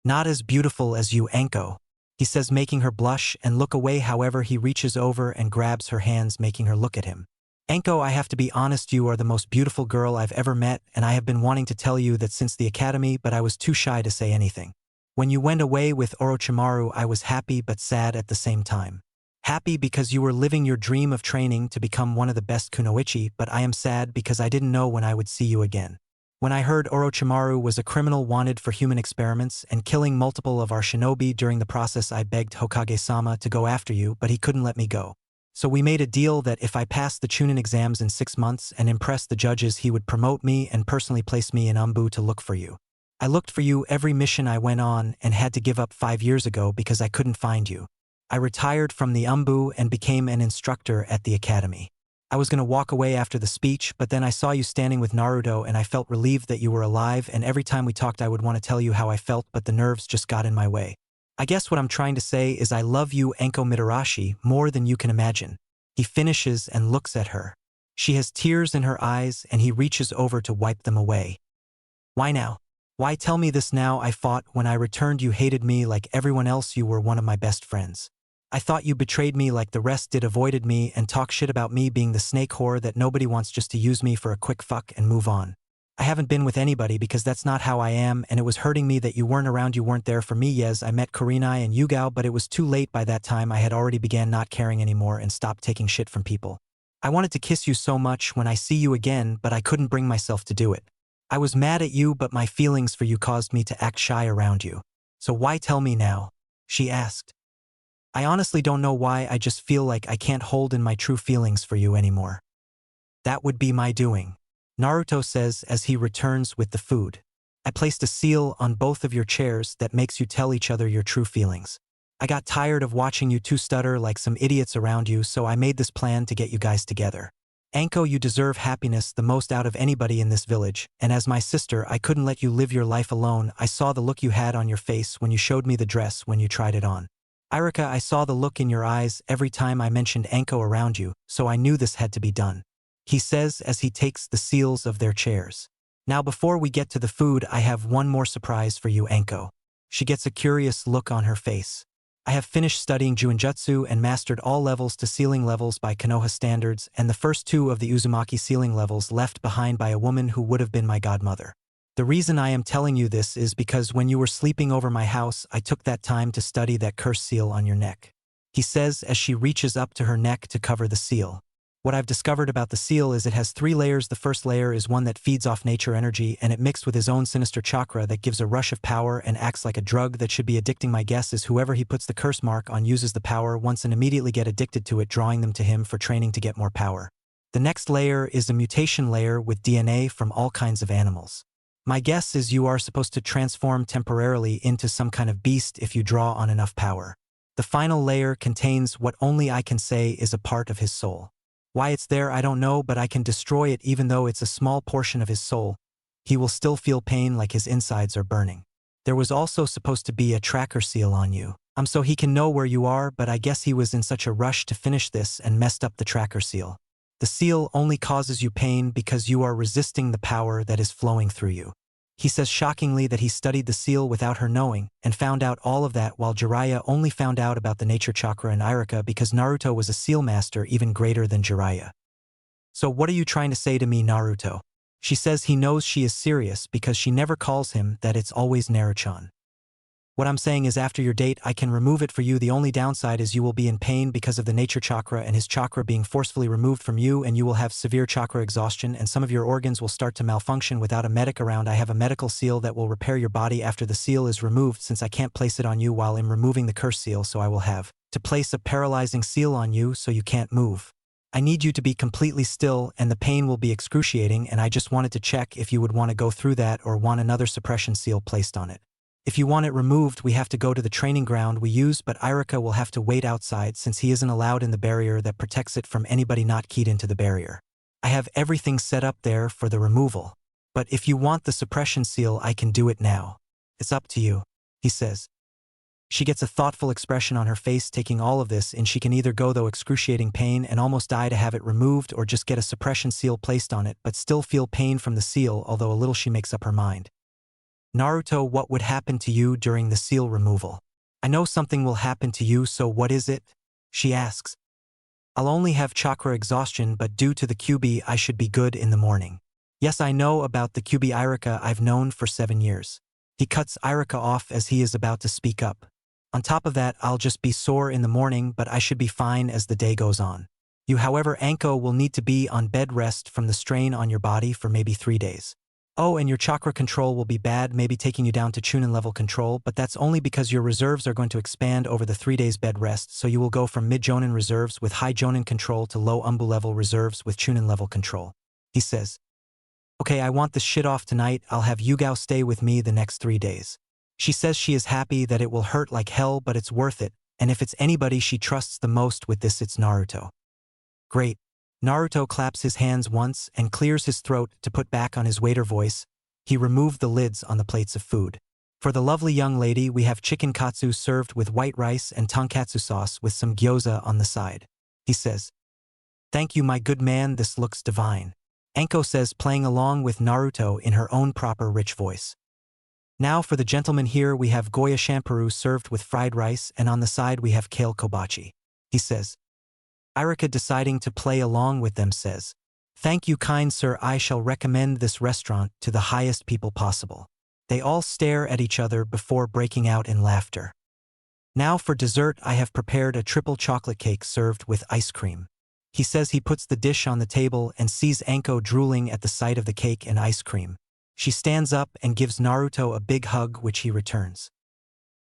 Not as beautiful as you, Anko, he says, making her blush and look away. However, he reaches over and grabs her hands, making her look at him. Anko, I have to be honest, you are the most beautiful girl I've ever met, and I have been wanting to tell you that since the academy, but I was too shy to say anything. When you went away with Orochimaru, I was happy but sad at the same time. Happy because you were living your dream of training to become one of the best kunoichi, but I am sad because I didn't know when I would see you again. When I heard Orochimaru was a criminal wanted for human experiments and killing multiple of our shinobi during the process, I begged Hokage-sama to go after you, but he couldn't let me go. So we made a deal that if I passed the Chuunin exams in 6 months and impressed the judges, he would promote me and personally place me in Umbu to look for you. I looked for you every mission I went on and had to give up 5 years ago because I couldn't find you. I retired from the Umbu and became an instructor at the academy. I was going to walk away after the speech, but then I saw you standing with Naruto and I felt relieved that you were alive, and every time we talked I would want to tell you how I felt, but the nerves just got in my way. I guess what I'm trying to say is I love you, Anko Mitarashi, more than you can imagine. He finishes and looks at her. She has tears in her eyes and he reaches over to wipe them away. Why now? Why tell me this now? I fought. When I returned you hated me like everyone else. You were one of my best friends. I thought you betrayed me like the rest did, avoided me and talk shit about me being the snake whore that nobody wants, just to use me for a quick fuck and move on. I haven't been with anybody because that's not how I am, and it was hurting me that you weren't around, you weren't there for me. Yes, I met Kurenai and Yugao, but it was too late by that time. I had already began not caring anymore and stopped taking shit from people. I wanted to kiss you so much when I see you again, but I couldn't bring myself to do it. I was mad at you, but my feelings for you caused me to act shy around you. So why tell me now? She asked. I honestly don't know why, I just feel like I can't hold in my true feelings for you anymore. That would be my doing, Naruto says as he returns with the food. I placed a seal on both of your chairs that makes you tell each other your true feelings. I got tired of watching you two stutter like some idiots around you, so I made this plan to get you guys together. Anko, you deserve happiness the most out of anybody in this village, and as my sister, I couldn't let you live your life alone. I saw the look you had on your face when you showed me the dress when you tried it on. Irika, I saw the look in your eyes every time I mentioned Anko around you, so I knew this had to be done. He says as he takes the seals of their chairs. Now before we get to the food, I have one more surprise for you, Anko. She gets a curious look on her face. I have finished studying Juinjutsu and mastered all levels to sealing levels by Konoha standards, and the first 2 of the Uzumaki sealing levels left behind by a woman who would have been my godmother. The reason I am telling you this is because when you were sleeping over my house, I took that time to study that curse seal on your neck. He says as she reaches up to her neck to cover the seal. What I've discovered about the seal is it has 3 layers. The first layer is one that feeds off nature energy, and it mixed with his own sinister chakra that gives a rush of power and acts like a drug that should be addicting. My guess is whoever he puts the curse mark on uses the power once and immediately get addicted to it, drawing them to him for training to get more power. The next layer is a mutation layer with DNA from all kinds of animals. My guess is you are supposed to transform temporarily into some kind of beast if you draw on enough power. The final layer contains what only I can say is a part of his soul. Why it's there I don't know, but I can destroy it even though it's a small portion of his soul. He will still feel pain like his insides are burning. There was also supposed to be a tracker seal on you. So he can know where you are, but I guess he was in such a rush to finish this and messed up the tracker seal. The seal only causes you pain because you are resisting the power that is flowing through you. He says shockingly that he studied the seal without her knowing, and found out all of that while Jiraiya only found out about the nature chakra and Irika because Naruto was a seal master even greater than Jiraiya. So what are you trying to say to me, Naruto? She says he knows she is serious because she never calls him that, it's always Naruto-chan. What I'm saying is after your date I can remove it for you. The only downside is you will be in pain because of the nature chakra and his chakra being forcefully removed from you, and you will have severe chakra exhaustion and some of your organs will start to malfunction without a medic around. I have a medical seal that will repair your body after the seal is removed, since I can't place it on you while I'm removing the curse seal, so I will have to place a paralyzing seal on you so you can't move. I need you to be completely still and the pain will be excruciating, and I just wanted to check if you would want to go through that or want another suppression seal placed on it. If you want it removed, we have to go to the training ground we use, but Irika will have to wait outside since he isn't allowed in the barrier that protects it from anybody not keyed into the barrier. I have everything set up there for the removal. But if you want the suppression seal, I can do it now. It's up to you, he says. She gets a thoughtful expression on her face taking all of this, and she can either go through excruciating pain and almost die to have it removed, or just get a suppression seal placed on it but still feel pain from the seal, although a little she makes up her mind. Naruto, what would happen to you during the seal removal? I know something will happen to you, so what is it? She asks. I'll only have chakra exhaustion, but due to the QB I should be good in the morning. Yes, I know about the QB Irika, I've known for 7 years. He cuts Irika off as he is about to speak up. On top of that, I'll just be sore in the morning, but I should be fine as the day goes on. You, however, Anko, will need to be on bed rest from the strain on your body for maybe 3 days. Oh, and your chakra control will be bad, maybe taking you down to Chuunin level control, but that's only because your reserves are going to expand over the 3 days bed rest, so you will go from mid-Jonin reserves with high Jonin control to low Umbu level reserves with Chuunin level control. He says, okay, I want this shit off tonight, I'll have Yugao stay with me the next 3 days. She says she is happy that it will hurt like hell, but it's worth it, and if it's anybody she trusts the most with this, it's Naruto. Great. Naruto claps his hands once and clears his throat to put back on his waiter voice. He removed the lids on the plates of food. For the lovely young lady, we have chicken katsu served with white rice and tonkatsu sauce with some gyoza on the side. He says, thank you, my good man, this looks divine. Anko says, playing along with Naruto in her own proper rich voice. Now for the gentleman here, we have Goya champuru served with fried rice, and on the side we have kale kobachi. He says. Irika, deciding to play along with them, says, thank you, kind sir, I shall recommend this restaurant to the highest people possible. They all stare at each other before breaking out in laughter. Now for dessert, I have prepared a triple chocolate cake served with ice cream. He says he puts the dish on the table and sees Anko drooling at the sight of the cake and ice cream. She stands up and gives Naruto a big hug, which he returns.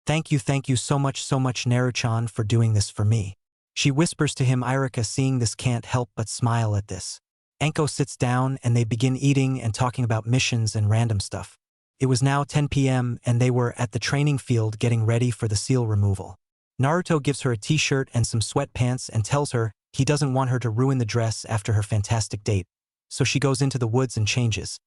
Thank you so much Naruto-chan for doing this for me. She whispers to him. Irika, seeing this, can't help but smile at this. Anko sits down and they begin eating and talking about missions and random stuff. It was now 10 p.m. and they were at the training field getting ready for the seal removal. Naruto gives her a t-shirt and some sweatpants and tells her he doesn't want her to ruin the dress after her fantastic date, so she goes into the woods and changes,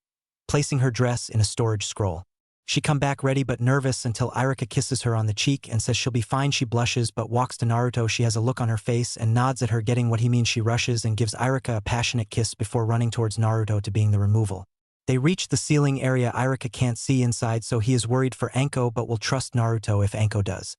placing her dress in a storage scroll. She come back ready but nervous until Iruka kisses her on the cheek and says she'll be fine. She blushes but walks to Naruto. She has a look on her face and nods at her, getting what he means. She rushes and gives Iruka a passionate kiss before running towards Naruto to begin the removal. They reach the ceiling area. Iruka can't see inside, so he is worried for Anko but will trust Naruto if Anko does.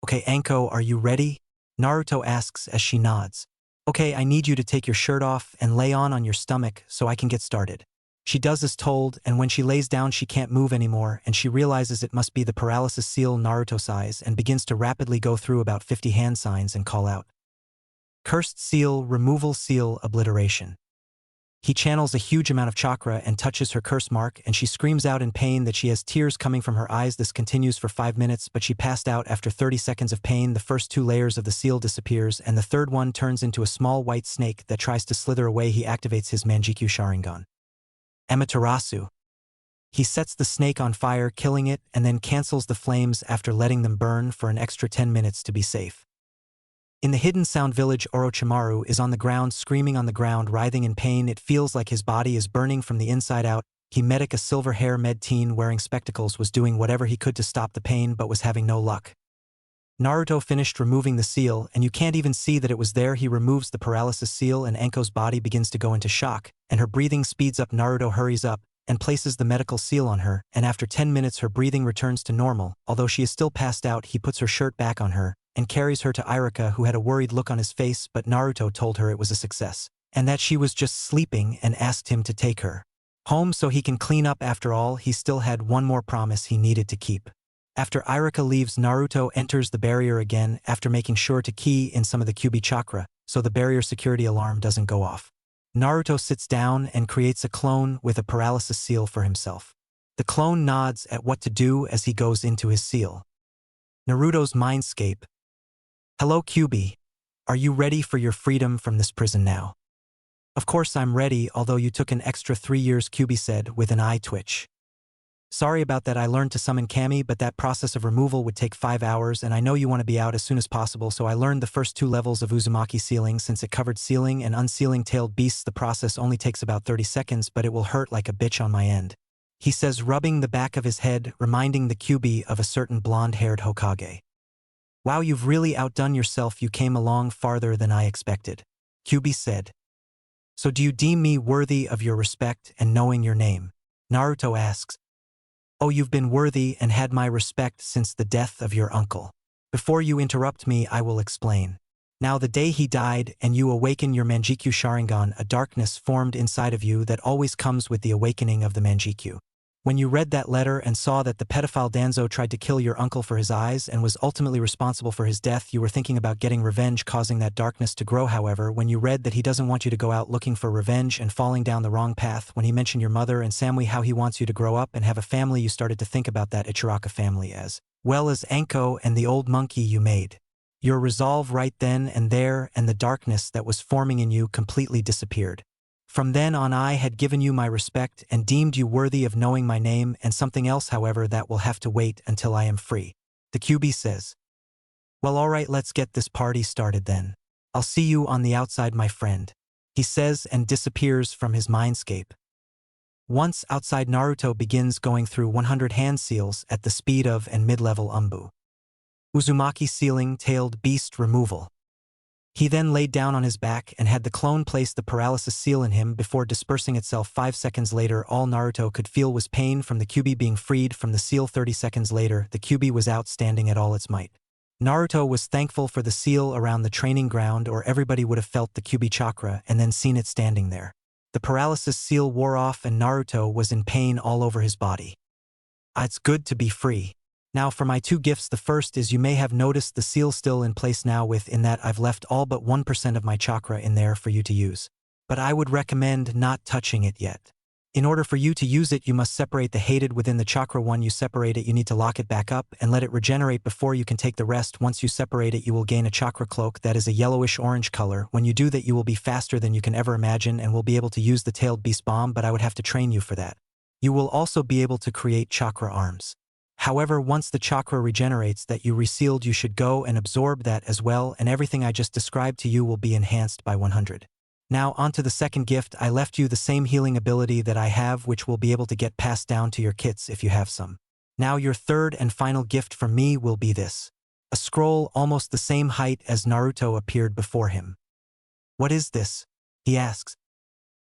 "Okay, Anko, are you ready?" Naruto asks as she nods. "Okay, I need you to take your shirt off and lay on your stomach so I can get started." She does as told, and when she lays down she can't move anymore and she realizes it must be the paralysis seal Naruto size and begins to rapidly go through about 50 hand signs and call out, "Cursed seal, removal seal, obliteration." He channels a huge amount of chakra and touches her curse mark, and she screams out in pain that she has tears coming from her eyes. This continues for 5 minutes, but she passed out after 30 seconds of pain. The first 2 layers of the seal disappears, and the third one turns into a small white snake that tries to slither away. He activates his Manjikyu Sharingan. Amaterasu. He sets the snake on fire, killing it, and then cancels the flames after letting them burn for an extra 10 minutes to be safe. In the hidden sound village, Orochimaru is on the ground, screaming on the ground, writhing in pain. It feels like his body is burning from the inside out. He medic, a silver hair med teen wearing spectacles, was doing whatever he could to stop the pain but was having no luck. Naruto finished removing the seal, and you can't even see that it was there. He removes the paralysis seal and Anko's body begins to go into shock, and her breathing speeds up. Naruto hurries up and places the medical seal on her, and after 10 minutes her breathing returns to normal. Although she is still passed out, he puts her shirt back on her and carries her to Iruka, who had a worried look on his face, but Naruto told her it was a success, and that she was just sleeping, and asked him to take her home so he can clean up. After all, he still had one more promise he needed to keep. After Iruka leaves, Naruto enters the barrier again after making sure to key in some of the Kyuubi chakra so the barrier security alarm doesn't go off. Naruto sits down and creates a clone with a paralysis seal for himself. The clone nods at what to do as he goes into his seal. Naruto's mindscape. "Hello Kyuubi. Are you ready for your freedom from this prison now?" "Of course I'm ready, although you took an extra 3 years," Kyuubi said with an eye twitch. "Sorry about that. I learned to summon Kami, but that process of removal would take 5 hours, and I know you want to be out as soon as possible, so I learned the first 2 levels of Uzumaki sealing. Since it covered sealing and unsealing tailed beasts, the process only takes about 30 seconds, but it will hurt like a bitch on my end," he says, rubbing the back of his head, reminding the Kyuubi of a certain blonde-haired Hokage. "Wow, you've really outdone yourself. You came along farther than I expected," Kyuubi said. "So do you deem me worthy of your respect and knowing your name?" Naruto asks. "Oh, you've been worthy and had my respect since the death of your uncle. Before you interrupt me, I will explain. Now, the day he died and you awaken your Manjikyu Sharingan, a darkness formed inside of you that always comes with the awakening of the Manjikyu. When you read that letter and saw that the pedophile Danzo tried to kill your uncle for his eyes and was ultimately responsible for his death, you were thinking about getting revenge, causing that darkness to grow. However, when you read that he doesn't want you to go out looking for revenge and falling down the wrong path, when he mentioned your mother and Samui, how he wants you to grow up and have a family, you started to think about that Ichiraka family as well as Anko and the old monkey you made. Your resolve right then and there, and the darkness that was forming in you completely disappeared. From then on, I had given you my respect and deemed you worthy of knowing my name and something else, however, that will have to wait until I am free," the Kyuubi says. "Well, alright, let's get this party started then. I'll see you on the outside, my friend," he says and disappears from his mindscape. Once outside, Naruto begins going through 100 hand seals at the speed of and mid-level Umbu. Uzumaki sealing, tailed beast removal. He then laid down on his back and had the clone place the paralysis seal in him before dispersing itself. 5 seconds later, all Naruto could feel was pain from the Kyuubi being freed from the seal. 30 seconds later, the Kyuubi was out, standing at all its might. Naruto was thankful for the seal around the training ground, or everybody would have felt the Kyuubi chakra and then seen it standing there. The paralysis seal wore off and Naruto was in pain all over his body. It's good to be free. Now for my 2 gifts. The first is, you may have noticed the seal still in place now, within that I've left all but 1% of my chakra in there for you to use. But I would recommend not touching it yet. In order for you to use it, you must separate the hated within the chakra. When you separate it, you need to lock it back up and let it regenerate before you can take the rest. Once you separate it, you will gain a chakra cloak that is a yellowish-orange color. When you do that, you will be faster than you can ever imagine and will be able to use the tailed beast bomb, but I would have to train you for that. You will also be able to create chakra arms. However, once the chakra regenerates that you resealed, you should go and absorb that as well, and everything I just described to you will be enhanced by 100. Now onto the second gift. I left you the same healing ability that I have, which will be able to get passed down to your kits if you have some. Now your third and final gift from me will be this. A scroll almost the same height as Naruto appeared before him. What is this? He asks.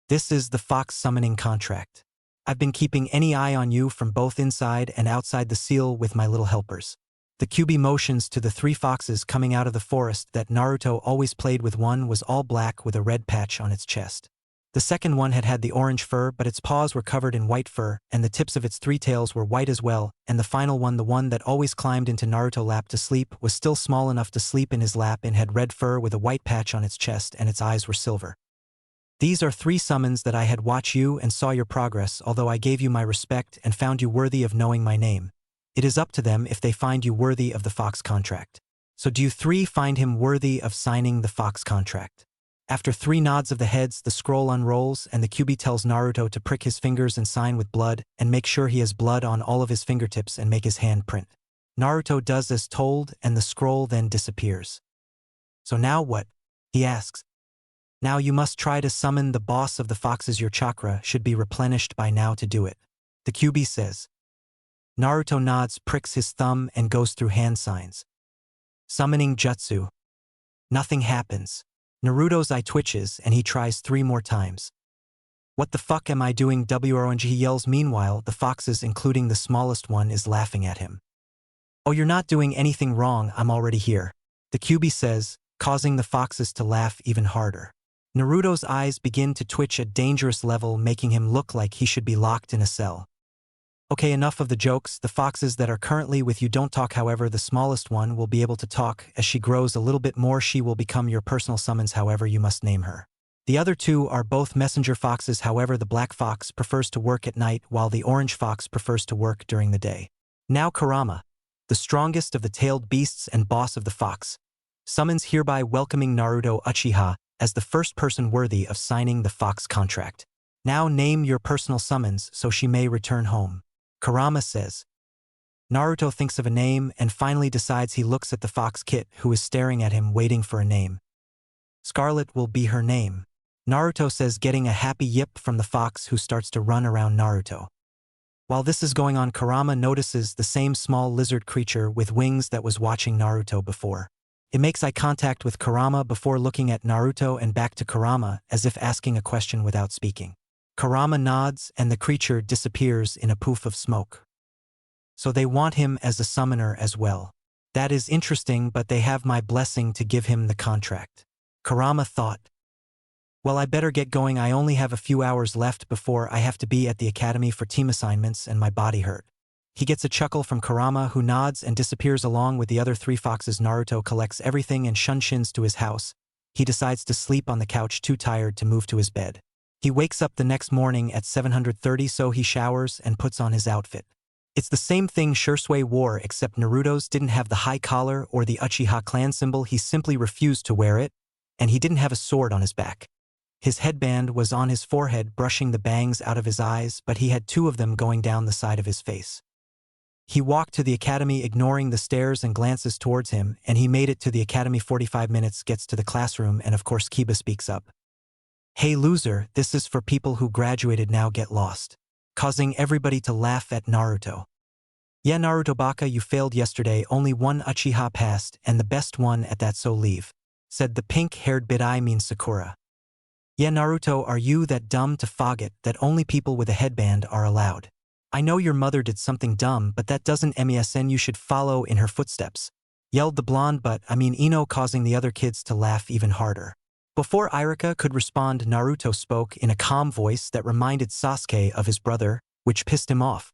This is the fox summoning contract. I've been keeping any eye on you from both inside and outside the seal with my little helpers. The QB motions to the 3 foxes coming out of the forest that Naruto always played with. One was all black with a red patch on its chest. The second one had the orange fur, but its paws were covered in white fur, and the tips of its 3 tails were white as well, and the final one, the one that always climbed into Naruto's lap to sleep, was still small enough to sleep in his lap and had red fur with a white patch on its chest, and its eyes were silver. These are 3 summons that I had watched you and saw your progress, although I gave you my respect and found you worthy of knowing my name. It is up to them if they find you worthy of the fox contract. So do you 3 find him worthy of signing the fox contract? After 3 nods of the heads, the scroll unrolls and the QB tells Naruto to prick his fingers and sign with blood, and make sure he has blood on all of his fingertips and make his hand print. Naruto does as told, and the scroll then disappears. So now what? He asks. Now you must try to summon the boss of the foxes. Your chakra should be replenished by now to do it. The QB says. Naruto nods, pricks his thumb, and goes through hand signs. Summoning jutsu. Nothing happens. Naruto's eye twitches and he tries 3 more times. What the fuck am I doing? WRONG, he yells. Meanwhile, the foxes, including the smallest one, is laughing at him. Oh, you're not doing anything wrong, I'm already here. The QB says, causing the foxes to laugh even harder. Naruto's eyes begin to twitch at dangerous level, making him look like he should be locked in a cell. Okay, enough of the jokes. The foxes that are currently with you don't talk. However, the smallest one will be able to talk. As she grows a little bit more, she will become your personal summons. However, you must name her. The other 2 are both messenger foxes. However, the black fox prefers to work at night, while the orange fox prefers to work during the day. Now Kurama, the strongest of the tailed beasts and boss of the fox, summons, hereby welcoming Naruto Uchiha as the first person worthy of signing the fox contract. Now name your personal summons so she may return home. Kurama says. Naruto thinks of a name and finally decides. He looks at the fox kit, who is staring at him, waiting for a name. Scarlet will be her name. Naruto says, getting a happy yip from the fox, who starts to run around Naruto. While this is going on, Kurama notices the same small lizard creature with wings that was watching Naruto before. It makes eye contact with Kurama before looking at Naruto and back to Kurama, as if asking a question without speaking. Kurama nods and the creature disappears in a poof of smoke. So they want him as a summoner as well. That is interesting, but they have my blessing to give him the contract. Kurama thought. Well, I better get going. I only have a few hours left before I have to be at the academy for team assignments, and my body hurt. He gets a chuckle from Kurama, who nods and disappears along with the other 3 foxes. Naruto collects everything and shuns to his house. He decides to sleep on the couch, too tired to move to his bed. He wakes up the next morning at 7:30, so he showers and puts on his outfit. It's the same thing Shisui wore, except Naruto's didn't have the high collar or the Uchiha clan symbol. He simply refused to wear it, and he didn't have a sword on his back. His headband was on his forehead, brushing the bangs out of his eyes, but he had 2 of them going down the side of his face. He walked to the academy, ignoring the stares and glances towards him, and he made it to the academy. 45 minutes, gets to the classroom, and of course Kiba speaks up. Hey loser, this is for people who graduated, now get lost. Causing everybody to laugh at Naruto. Yeah, Naruto baka, you failed yesterday, only 1 Uchiha passed, and the best one at that, so leave. Said the pink-haired bit, I mean Sakura. Yeah, Naruto, are you that dumb to forget that only people with a headband are allowed? I know your mother did something dumb, but that doesn't mean you should follow in her footsteps. Yelled the blonde, but I mean Ino, causing the other kids to laugh even harder. Before Irika could respond, Naruto spoke in a calm voice that reminded Sasuke of his brother, which pissed him off.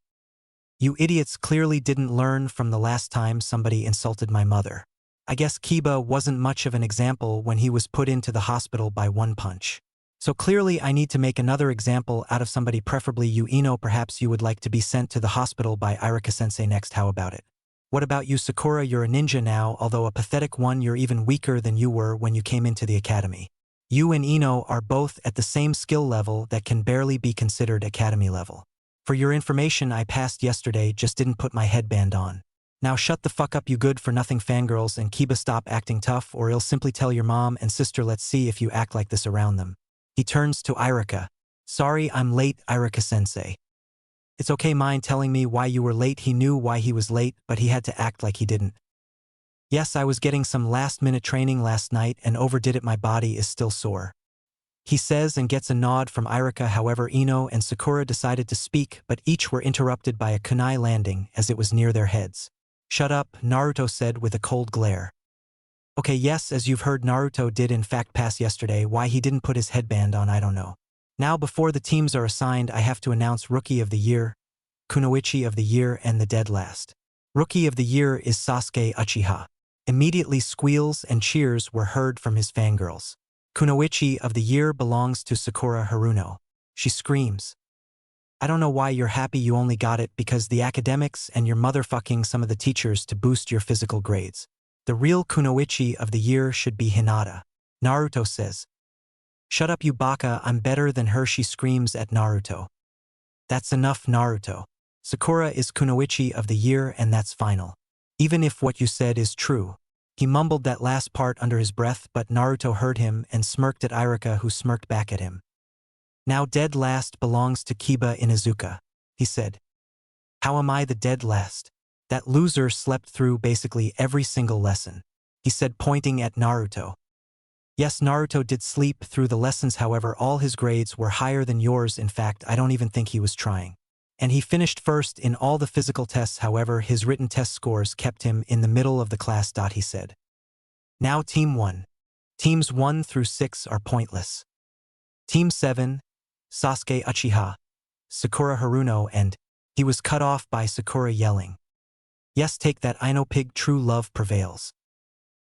You idiots clearly didn't learn from the last time somebody insulted my mother. I guess Kiba wasn't much of an example when he was put into the hospital by one punch. So clearly I need to make another example out of somebody, preferably you, Ino. Perhaps you would like to be sent to the hospital by Irika-sensei next. How about it? What about you, Sakura? You're a ninja now, although a pathetic one. You're even weaker than you were when you came into the academy. You and Ino are both at the same skill level that can barely be considered academy level. For your information, I passed yesterday, just didn't put my headband on. Now shut the fuck up, you good-for-nothing fangirls, and Kiba, stop acting tough or I'll simply tell your mom and sister. Let's see if you act like this around them. He turns to Irika. Sorry, I'm late, Irika-sensei. It's okay, mind telling me why you were late. He knew why he was late, but he had to act like he didn't. Yes, I was getting some last-minute training last night and overdid it. My body is still sore. He says and gets a nod from Irika. However, Ino and Sakura decided to speak, but each were interrupted by a kunai landing as it was near their heads. Shut up, Naruto said with a cold glare. Okay, yes, as you've heard, Naruto did in fact pass yesterday. Why he didn't put his headband on, I don't know. Now, before the teams are assigned, I have to announce Rookie of the Year, Kunoichi of the Year, and the dead last. Rookie of the Year is Sasuke Uchiha. Immediately squeals and cheers were heard from his fangirls. Kunoichi of the Year belongs to Sakura Haruno. She screams. I don't know why you're happy, you only got it because the academics and you're motherfucking some of the teachers to boost your physical grades. The real Kunoichi of the Year should be Hinata. Naruto says. Shut up, you baka, I'm better than her, she screams at Naruto. That's enough, Naruto. Sakura is Kunoichi of the Year and that's final. Even if what you said is true. He mumbled that last part under his breath, but Naruto heard him and smirked at Irika, who smirked back at him. Now dead last belongs to Kiba Inuzuka, he said. How am I the dead last? That loser slept through basically every single lesson, he said, pointing at Naruto. Yes, Naruto did sleep through the lessons, however all his grades were higher than yours. In fact, I don't even think he was trying. And he finished first in all the physical tests, however his written test scores kept him in the middle of the class. He said. Now Team 1. Teams 1 through 6 are pointless. Team 7, Sasuke Uchiha, Sakura Haruno, and he was cut off by Sakura yelling. Yes, take that, I know, pig, true love prevails.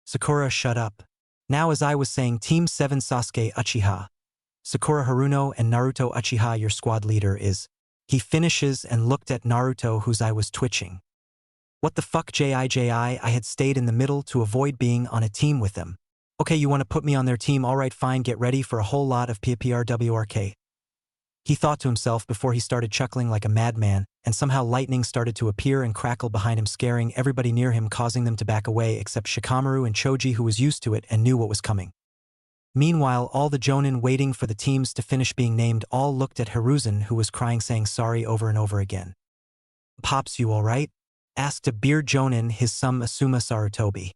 Sakura, shut up. Now, as I was saying, Team 7, Sasuke Uchiha, Sakura Haruno, and Naruto Uchiha, your squad leader is. He finishes and looked at Naruto, whose eye was twitching. What the fuck, JI, I had stayed in the middle to avoid being on a team with them. Okay, you want to put me on their team, alright fine, get ready for a whole lot of PPRWRK. He thought to himself before he started chuckling like a madman, and somehow lightning started to appear and crackle behind him, scaring everybody near him, causing them to back away except Shikamaru and Choji, who was used to it and knew what was coming. Meanwhile, all the Jonin waiting for the teams to finish being named all looked at Hiruzen, who was crying, saying sorry over and over again. Pops, you alright? Asked a beard Jonin, his son Asuma Sarutobi.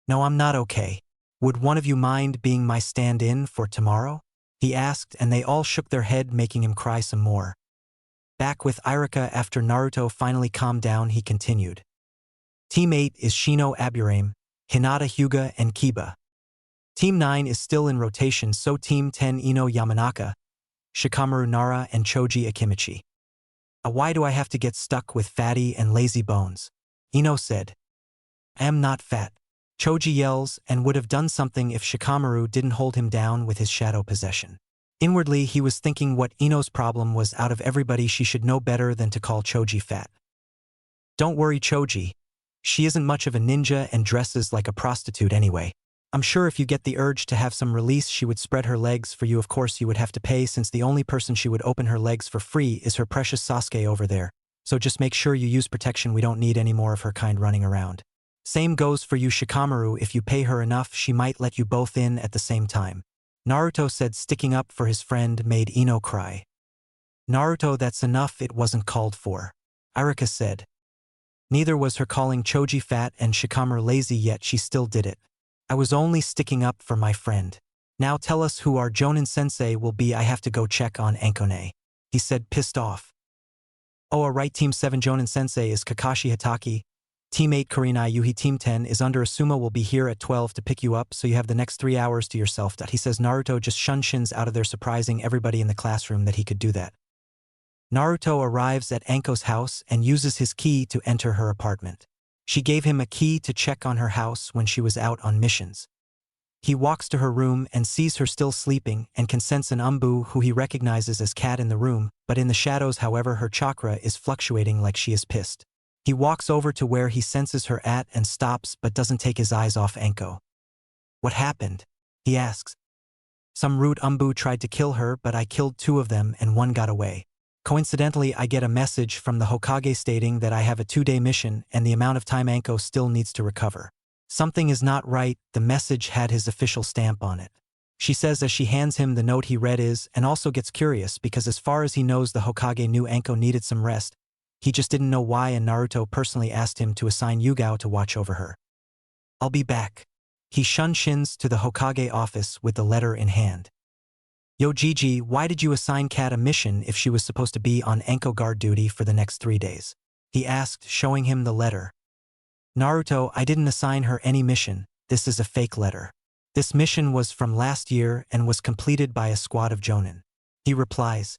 No, I'm not okay. Would one of you mind being my stand-in for tomorrow? He asked, and they all shook their head, making him cry some more. Back with Irika after Naruto finally calmed down, he continued. Team 8 is Shino Aburame, Hinata Hyuga, and Kiba. Team 9 is still in rotation, so Team 10 Ino Yamanaka, Shikamaru Nara, and Choji Akimichi. Why do I have to get stuck with fatty and lazy bones? Ino said. I am not fat. Choji yells and would have done something if Shikamaru didn't hold him down with his shadow possession. Inwardly, he was thinking what Ino's problem was. Out of everybody, she should know better than to call Choji fat. Don't worry, Choji. She isn't much of a ninja and dresses like a prostitute anyway. I'm sure if you get the urge to have some release, she would spread her legs for you. Of course, you would have to pay, since the only person she would open her legs for free is her precious Sasuke over there. So just make sure you use protection. We don't need any more of her kind running around. Same goes for you, Shikamaru. If you pay her enough, she might let you both in at the same time. Naruto said, sticking up for his friend made Ino cry. Naruto, that's enough, it wasn't called for. Irika said. Neither was her calling Choji fat and Shikamaru lazy, yet she still did it. I was only sticking up for my friend. Now tell us who our Jonin sensei will be. I have to go check on Ankone, he said, pissed off. Oh, alright, Team 7 Jonin sensei is Kakashi Hatake. Team 8 Kurenai Yuhi. Team 10 is under Asuma, will be here at 12 to pick you up, so you have the next 3 hours to yourself. He says. Naruto just shins out of there, surprising everybody in the classroom that he could do that. Naruto arrives at Anko's house and uses his key to enter her apartment. She gave him a key to check on her house when she was out on missions. He walks to her room and sees her still sleeping and can sense an Umbu, who he recognizes as Cat, in the room, but in the shadows, however, her chakra is fluctuating like she is pissed. He walks over to where he senses her at and stops, but doesn't take his eyes off Anko. What happened? He asks. Some rude Umbu tried to kill her, but I killed 2 of them and 1 got away. Coincidentally, I get a message from the Hokage stating that I have a 2-day mission and the amount of time Anko still needs to recover. Something is not right, the message had his official stamp on it. She says as she hands him the note he read and also gets curious because as far as he knows the Hokage knew Anko needed some rest, he just didn't know why, and Naruto personally asked him to assign Yugao to watch over her. I'll be back. He shuns to the Hokage office with the letter in hand. Yo Gigi, why did you assign Kat a mission if she was supposed to be on Anko guard duty for the next 3 days? He asked, showing him the letter. Naruto, I didn't assign her any mission, this is a fake letter. This mission was from last year and was completed by a squad of Jonin. He replies,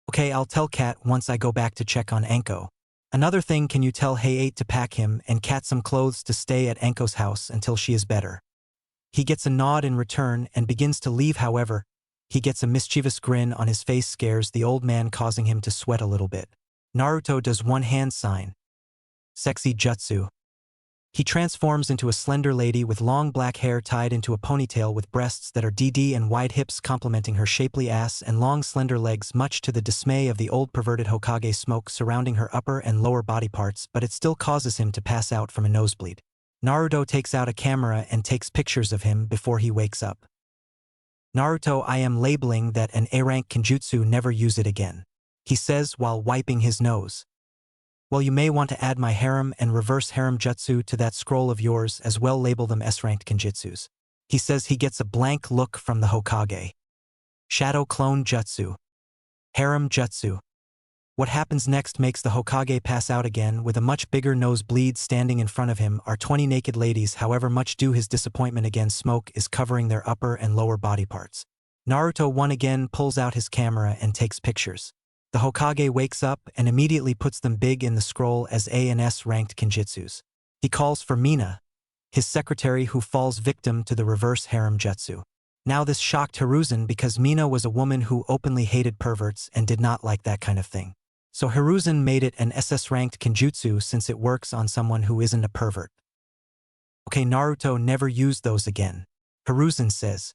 okay, I'll tell Kat once I go back to check on Anko. Another thing, can you tell Hayate to pack him and Kat some clothes to stay at Anko's house until she is better? He gets a nod in return and begins to leave. However, he gets a mischievous grin on his face, scares the old man, causing him to sweat a little bit. Naruto does one hand sign. Sexy jutsu. He transforms into a slender lady with long black hair tied into a ponytail with breasts that are DD and wide hips complementing her shapely ass and long slender legs, much to the dismay of the old perverted Hokage. Smoke surrounding her upper and lower body parts, but it still causes him to pass out from a nosebleed. Naruto takes out a camera and takes pictures of him before he wakes up. Naruto, I am labeling that an A-rank kenjutsu, never use it again. He says while wiping his nose. Well, you may want to add my harem and reverse harem jutsu to that scroll of yours as well, label them S-ranked kenjutsus. He says. He gets a blank look from the Hokage. Shadow clone jutsu. Harem jutsu. What happens next makes the Hokage pass out again with a much bigger nosebleed. Standing in front of him are 20 naked ladies, however much to his disappointment again smoke is covering their upper and lower body parts. Naruto one again pulls out his camera and takes pictures. The Hokage wakes up and immediately puts them big in the scroll as A and S ranked kenjutsus. He calls for Mina, his secretary, who falls victim to the reverse harem jutsu. Now this shocked Hiruzen because Mina was a woman who openly hated perverts and did not like that kind of thing. So Hiruzen made it an SS ranked kenjutsu since it works on someone who isn't a pervert. Okay, Naruto, never use those again. Hiruzen says.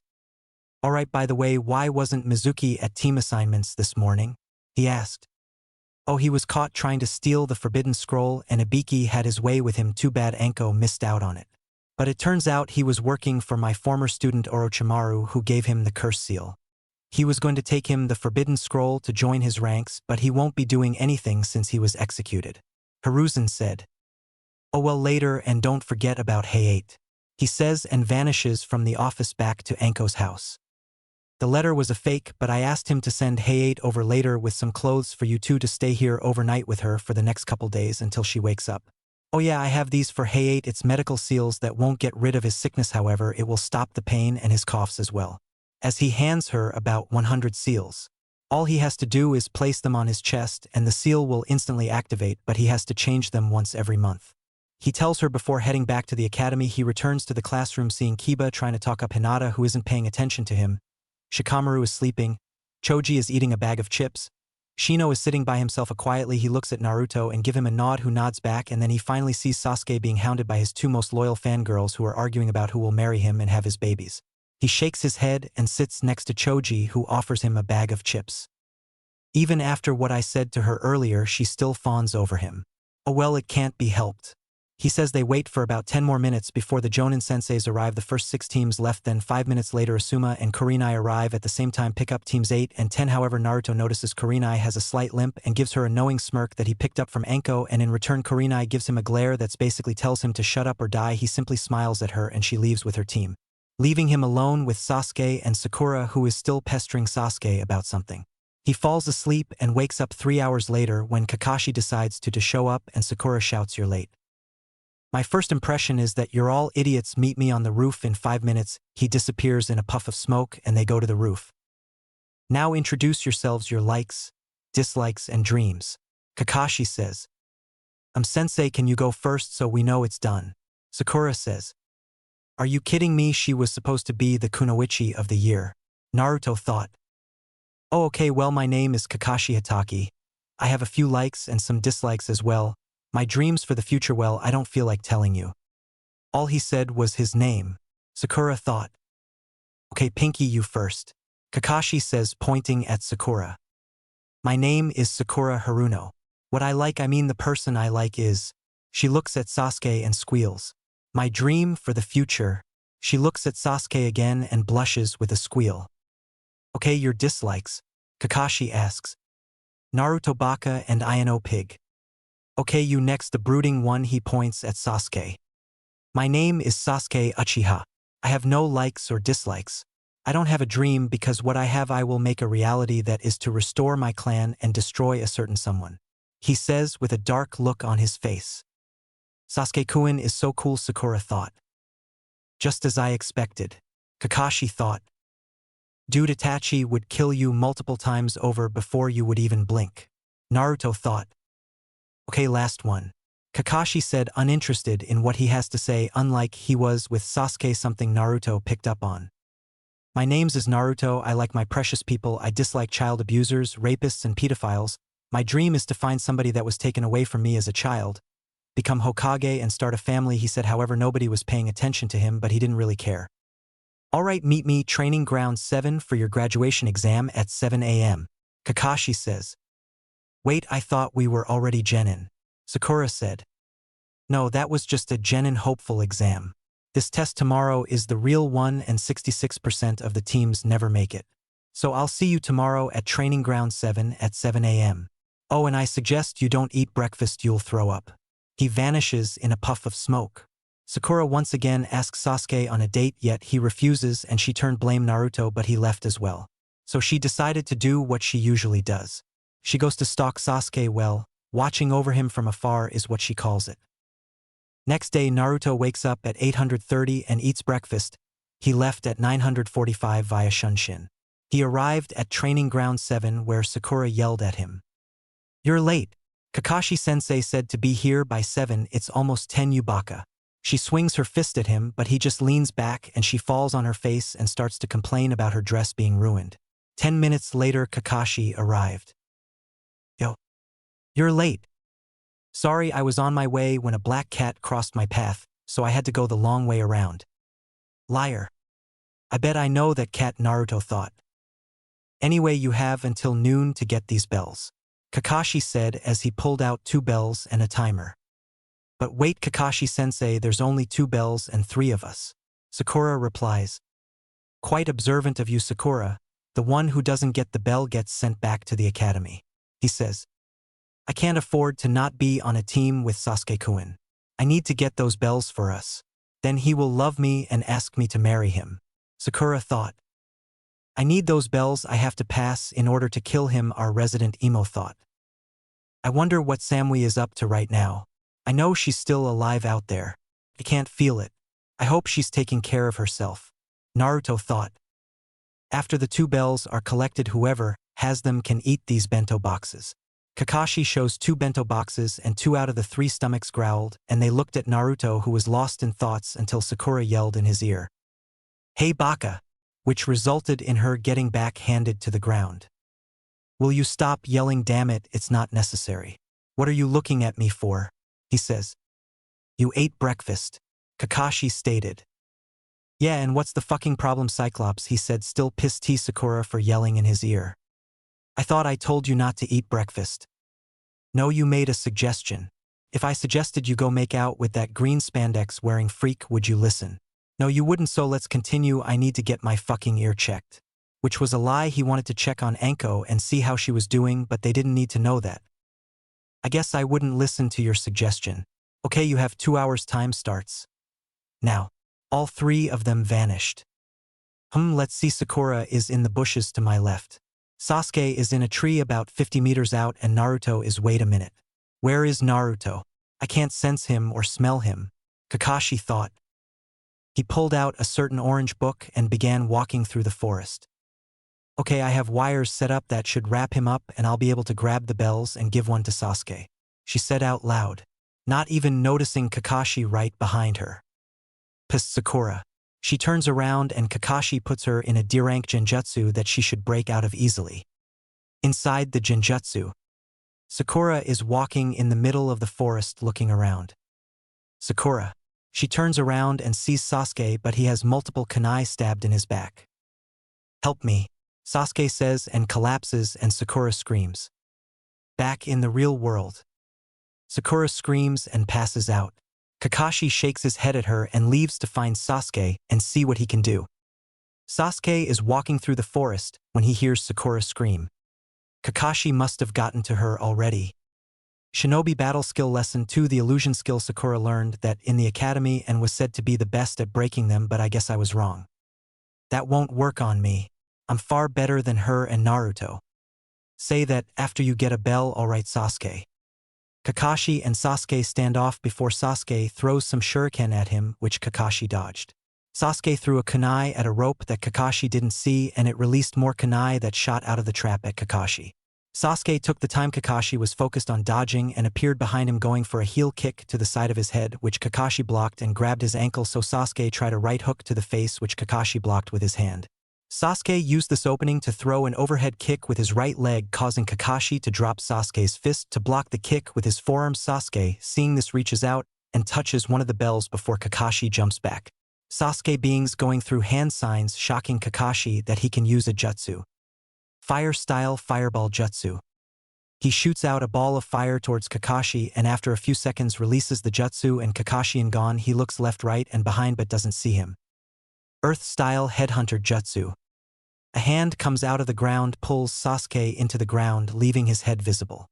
Alright, by the way, why wasn't Mizuki at team assignments this morning? He asked. Oh, he was caught trying to steal the forbidden scroll and Ibiki had his way with him. Too bad Anko missed out on it. But it turns out he was working for my former student Orochimaru, who gave him the curse seal. He was going to take him the forbidden scroll to join his ranks, but he won't be doing anything since he was executed. Hiruzen said. Oh well, later, and don't forget about Hayate. He says and vanishes from the office back to Anko's house. The letter was a fake, but I asked him to send Hayate over later with some clothes for you two to stay here overnight with her for the next couple days until she wakes up. Oh yeah, I have these for Hayate. It's medical seals that won't get rid of his sickness, however it will stop the pain and his coughs as well. As he hands her about 100 seals. All he has to do is place them on his chest and the seal will instantly activate, but he has to change them once every month. He tells her before heading back to the academy. He returns to the classroom seeing Kiba trying to talk up Hinata, who isn't paying attention to him. Shikamaru is sleeping. Choji is eating a bag of chips. Shino is sitting by himself quietly. He looks at Naruto and gives him a nod, who nods back, and then he finally sees Sasuke being hounded by his two most loyal fangirls who are arguing about who will marry him and have his babies. He shakes his head and sits next to Choji, who offers him a bag of chips. Even after what I said to her earlier, she still fawns over him. Oh well, it can't be helped. He says they wait for about 10 more minutes before the Jonin senseis arrive. The first 6 teams left, then 5 minutes later Asuma and Kurenai arrive at the same time, pick up teams 8 and 10. However, Naruto notices Kurenai has a slight limp and gives her a knowing smirk that he picked up from Anko, and in return Kurenai gives him a glare that's basically tells him to shut up or die. He simply smiles at her and she leaves with her team, leaving him alone with Sasuke and Sakura, who is still pestering Sasuke about something. He falls asleep and wakes up 3 hours later when Kakashi decides to show up and Sakura shouts, "You're late." My first impression is that you're all idiots. Meet me on the roof in 5 minutes. He disappears in a puff of smoke and they go to the roof. Now introduce yourselves, your likes, dislikes, and dreams. Kakashi says. Sensei, can you go first so we know it's done? Sakura says. Are you kidding me? She was supposed to be the kunoichi of the year. Naruto thought. Oh okay, well my name is Kakashi Hatake. I have a few likes and some dislikes as well. My dreams for the future, well, I don't feel like telling you. All he said was his name. Sakura thought. Okay, Pinky, you first. Kakashi says, pointing at Sakura. My name is Sakura Haruno. What I mean the person I like is. She looks at Sasuke and squeals. My dream for the future. She looks at Sasuke again and blushes with a squeal. Okay, your dislikes? Kakashi asks. Naruto Baka and Ayano Pig. Okay, you next, the brooding one. He points at Sasuke. My name is Sasuke Uchiha. I have no likes or dislikes. I don't have a dream because what I have I will make a reality that is to restore my clan and destroy a certain someone. He says with a dark look on his face. Sasuke-kun is so cool, Sakura thought. Just as I expected. Kakashi thought. Dude, Itachi would kill you multiple times over before you would even blink. Naruto thought. Okay, last one. Kakashi said, uninterested in what he has to say, unlike he was with Sasuke, something Naruto picked up on. My name's is Naruto. I like my precious people. I dislike child abusers, rapists, and pedophiles. My dream is to find somebody that was taken away from me as a child, become Hokage and start a family, he said. However, nobody was paying attention to him, but he didn't really care. All right, meet me training ground 7 for your graduation exam at 7 a.m. Kakashi says. Wait, I thought we were already Genin. Sakura said. No, that was just a Genin hopeful exam. This test tomorrow is the real one and 66% of the teams never make it. So I'll see you tomorrow at training ground 7 at 7 a.m. Oh, and I suggest you don't eat breakfast, you'll throw up. He vanishes in a puff of smoke. Sakura once again asks Sasuke on a date, yet he refuses and she turned blame Naruto, but he left as well. So she decided to do what she usually does. She goes to stalk Sasuke. Well, watching over him from afar is what she calls it. Next day, Naruto wakes up at 8:30 and eats breakfast. He left at 9:45 via Shunshin. He arrived at training ground 7 where Sakura yelled at him. You're late. Kakashi-sensei said to be here by 7, it's almost 10, you baka. She swings her fist at him, but he just leans back and she falls on her face and starts to complain about her dress being ruined. 10 minutes later, Kakashi arrived. Yo. You're late. Sorry, I was on my way when a black cat crossed my path, so I had to go the long way around. Liar. I bet I know that cat, Naruto thought. Anyway, you have until noon to get these bells. Kakashi said as he pulled out 2 bells and a timer. But wait, Kakashi-sensei, there's only 2 bells and 3 of us. Sakura replies. Quite observant of you, Sakura. The one who doesn't get the bell gets sent back to the academy. He says. I can't afford to not be on a team with Sasuke-kun. I need to get those bells for us. Then he will love me and ask me to marry him. Sakura thought. I need those bells I have to pass in order to kill him, our resident emo thought. I wonder what Samui is up to right now. I know she's still alive out there. I can't feel it. I hope she's taking care of herself. Naruto thought. After the 2 bells are collected, whoever has them can eat these bento boxes. Kakashi shows 2 bento boxes and 2 out of the 3 stomachs growled, and they looked at Naruto, who was lost in thoughts until Sakura yelled in his ear. Hey baka! Which resulted in her getting back-handed to the ground. Will you stop yelling? Damn it, it's not necessary. What are you looking at me for? He says. You ate breakfast. Kakashi stated. Yeah, and what's the fucking problem, Cyclops? He said, still pissed at Sakura for yelling in his ear. I thought I told you not to eat breakfast. No, you made a suggestion. If I suggested you go make out with that green spandex wearing freak, would you listen? No, you wouldn't, so let's continue. I need to get my fucking ear checked. Which was a lie. He wanted to check on Anko and see how she was doing, but they didn't need to know that. I guess I wouldn't listen to your suggestion. Okay, you have 2 hours, time starts. Now. All 3 of them vanished. Let's see. Sakura is in the bushes to my left. Sasuke is in a tree about 50 meters out, and Naruto is. Wait a minute. Where is Naruto? I can't sense him or smell him. Kakashi thought. He pulled out a certain orange book and began walking through the forest. Okay, I have wires set up that should wrap him up, and I'll be able to grab the bells and give one to Sasuke. She said out loud, not even noticing Kakashi right behind her. Pissed Sakura. She turns around and Kakashi puts her in a D-rank genjutsu that she should break out of easily. Inside the genjutsu, Sakura is walking in the middle of the forest looking around. Sakura. She turns around and sees Sasuke, but he has multiple kunai stabbed in his back. Help me. Sasuke says and collapses and Sakura screams. Back in the real world. Sakura screams and passes out. Kakashi shakes his head at her and leaves to find Sasuke and see what he can do. Sasuke is walking through the forest when he hears Sakura scream. Kakashi must have gotten to her already. Shinobi Battle Skill Lesson 2. The illusion skill Sakura learned that in the academy and was said to be the best at breaking them, but I guess I was wrong. That won't work on me. I'm far better than her and Naruto. Say that after you get a bell, alright Sasuke. Kakashi and Sasuke stand off before Sasuke throws some shuriken at him, which Kakashi dodged. Sasuke threw a kunai at a rope that Kakashi didn't see and it released more kunai that shot out of the trap at Kakashi. Sasuke took the time Kakashi was focused on dodging and appeared behind him going for a heel kick to the side of his head, which Kakashi blocked and grabbed his ankle, so Sasuke tried a right hook to the face, which Kakashi blocked with his hand. Sasuke used this opening to throw an overhead kick with his right leg, causing Kakashi to drop Sasuke's fist to block the kick with his forearm. Sasuke, seeing this, reaches out and touches one of the bells before Kakashi jumps back. Sasuke beings going through hand signs, shocking Kakashi that he can use a jutsu. Fire-style fireball jutsu. He shoots out a ball of fire towards Kakashi and after a few seconds releases the jutsu and Kakashi is gone. He looks left, right, and behind but doesn't see him. Earth-style headhunter jutsu. A hand comes out of the ground, pulls Sasuke into the ground, leaving his head visible.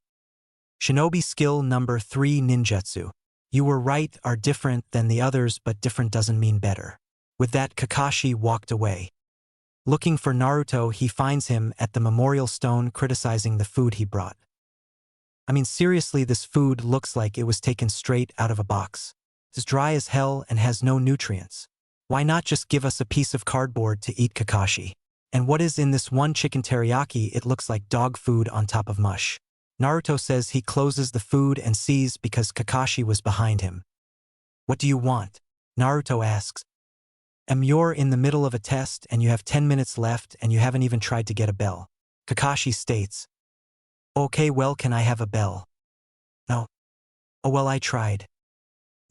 Shinobi skill number 3. Ninjutsu. You were right, are different than the others, but different doesn't mean better. With that, Kakashi walked away. Looking for Naruto, he finds him at the memorial stone criticizing the food he brought. I mean, seriously, this food looks like it was taken straight out of a box. It's dry as hell and has no nutrients. Why not just give us a piece of cardboard to eat, Kakashi? And what is in this one chicken teriyaki? It looks like dog food on top of mush. Naruto says he closes the food and sees because Kakashi was behind him. What do you want? Naruto asks. You're in the middle of a test and you have 10 minutes left and you haven't even tried to get a bell. Kakashi states. Okay, well, can I have a bell? No. Oh well, I tried.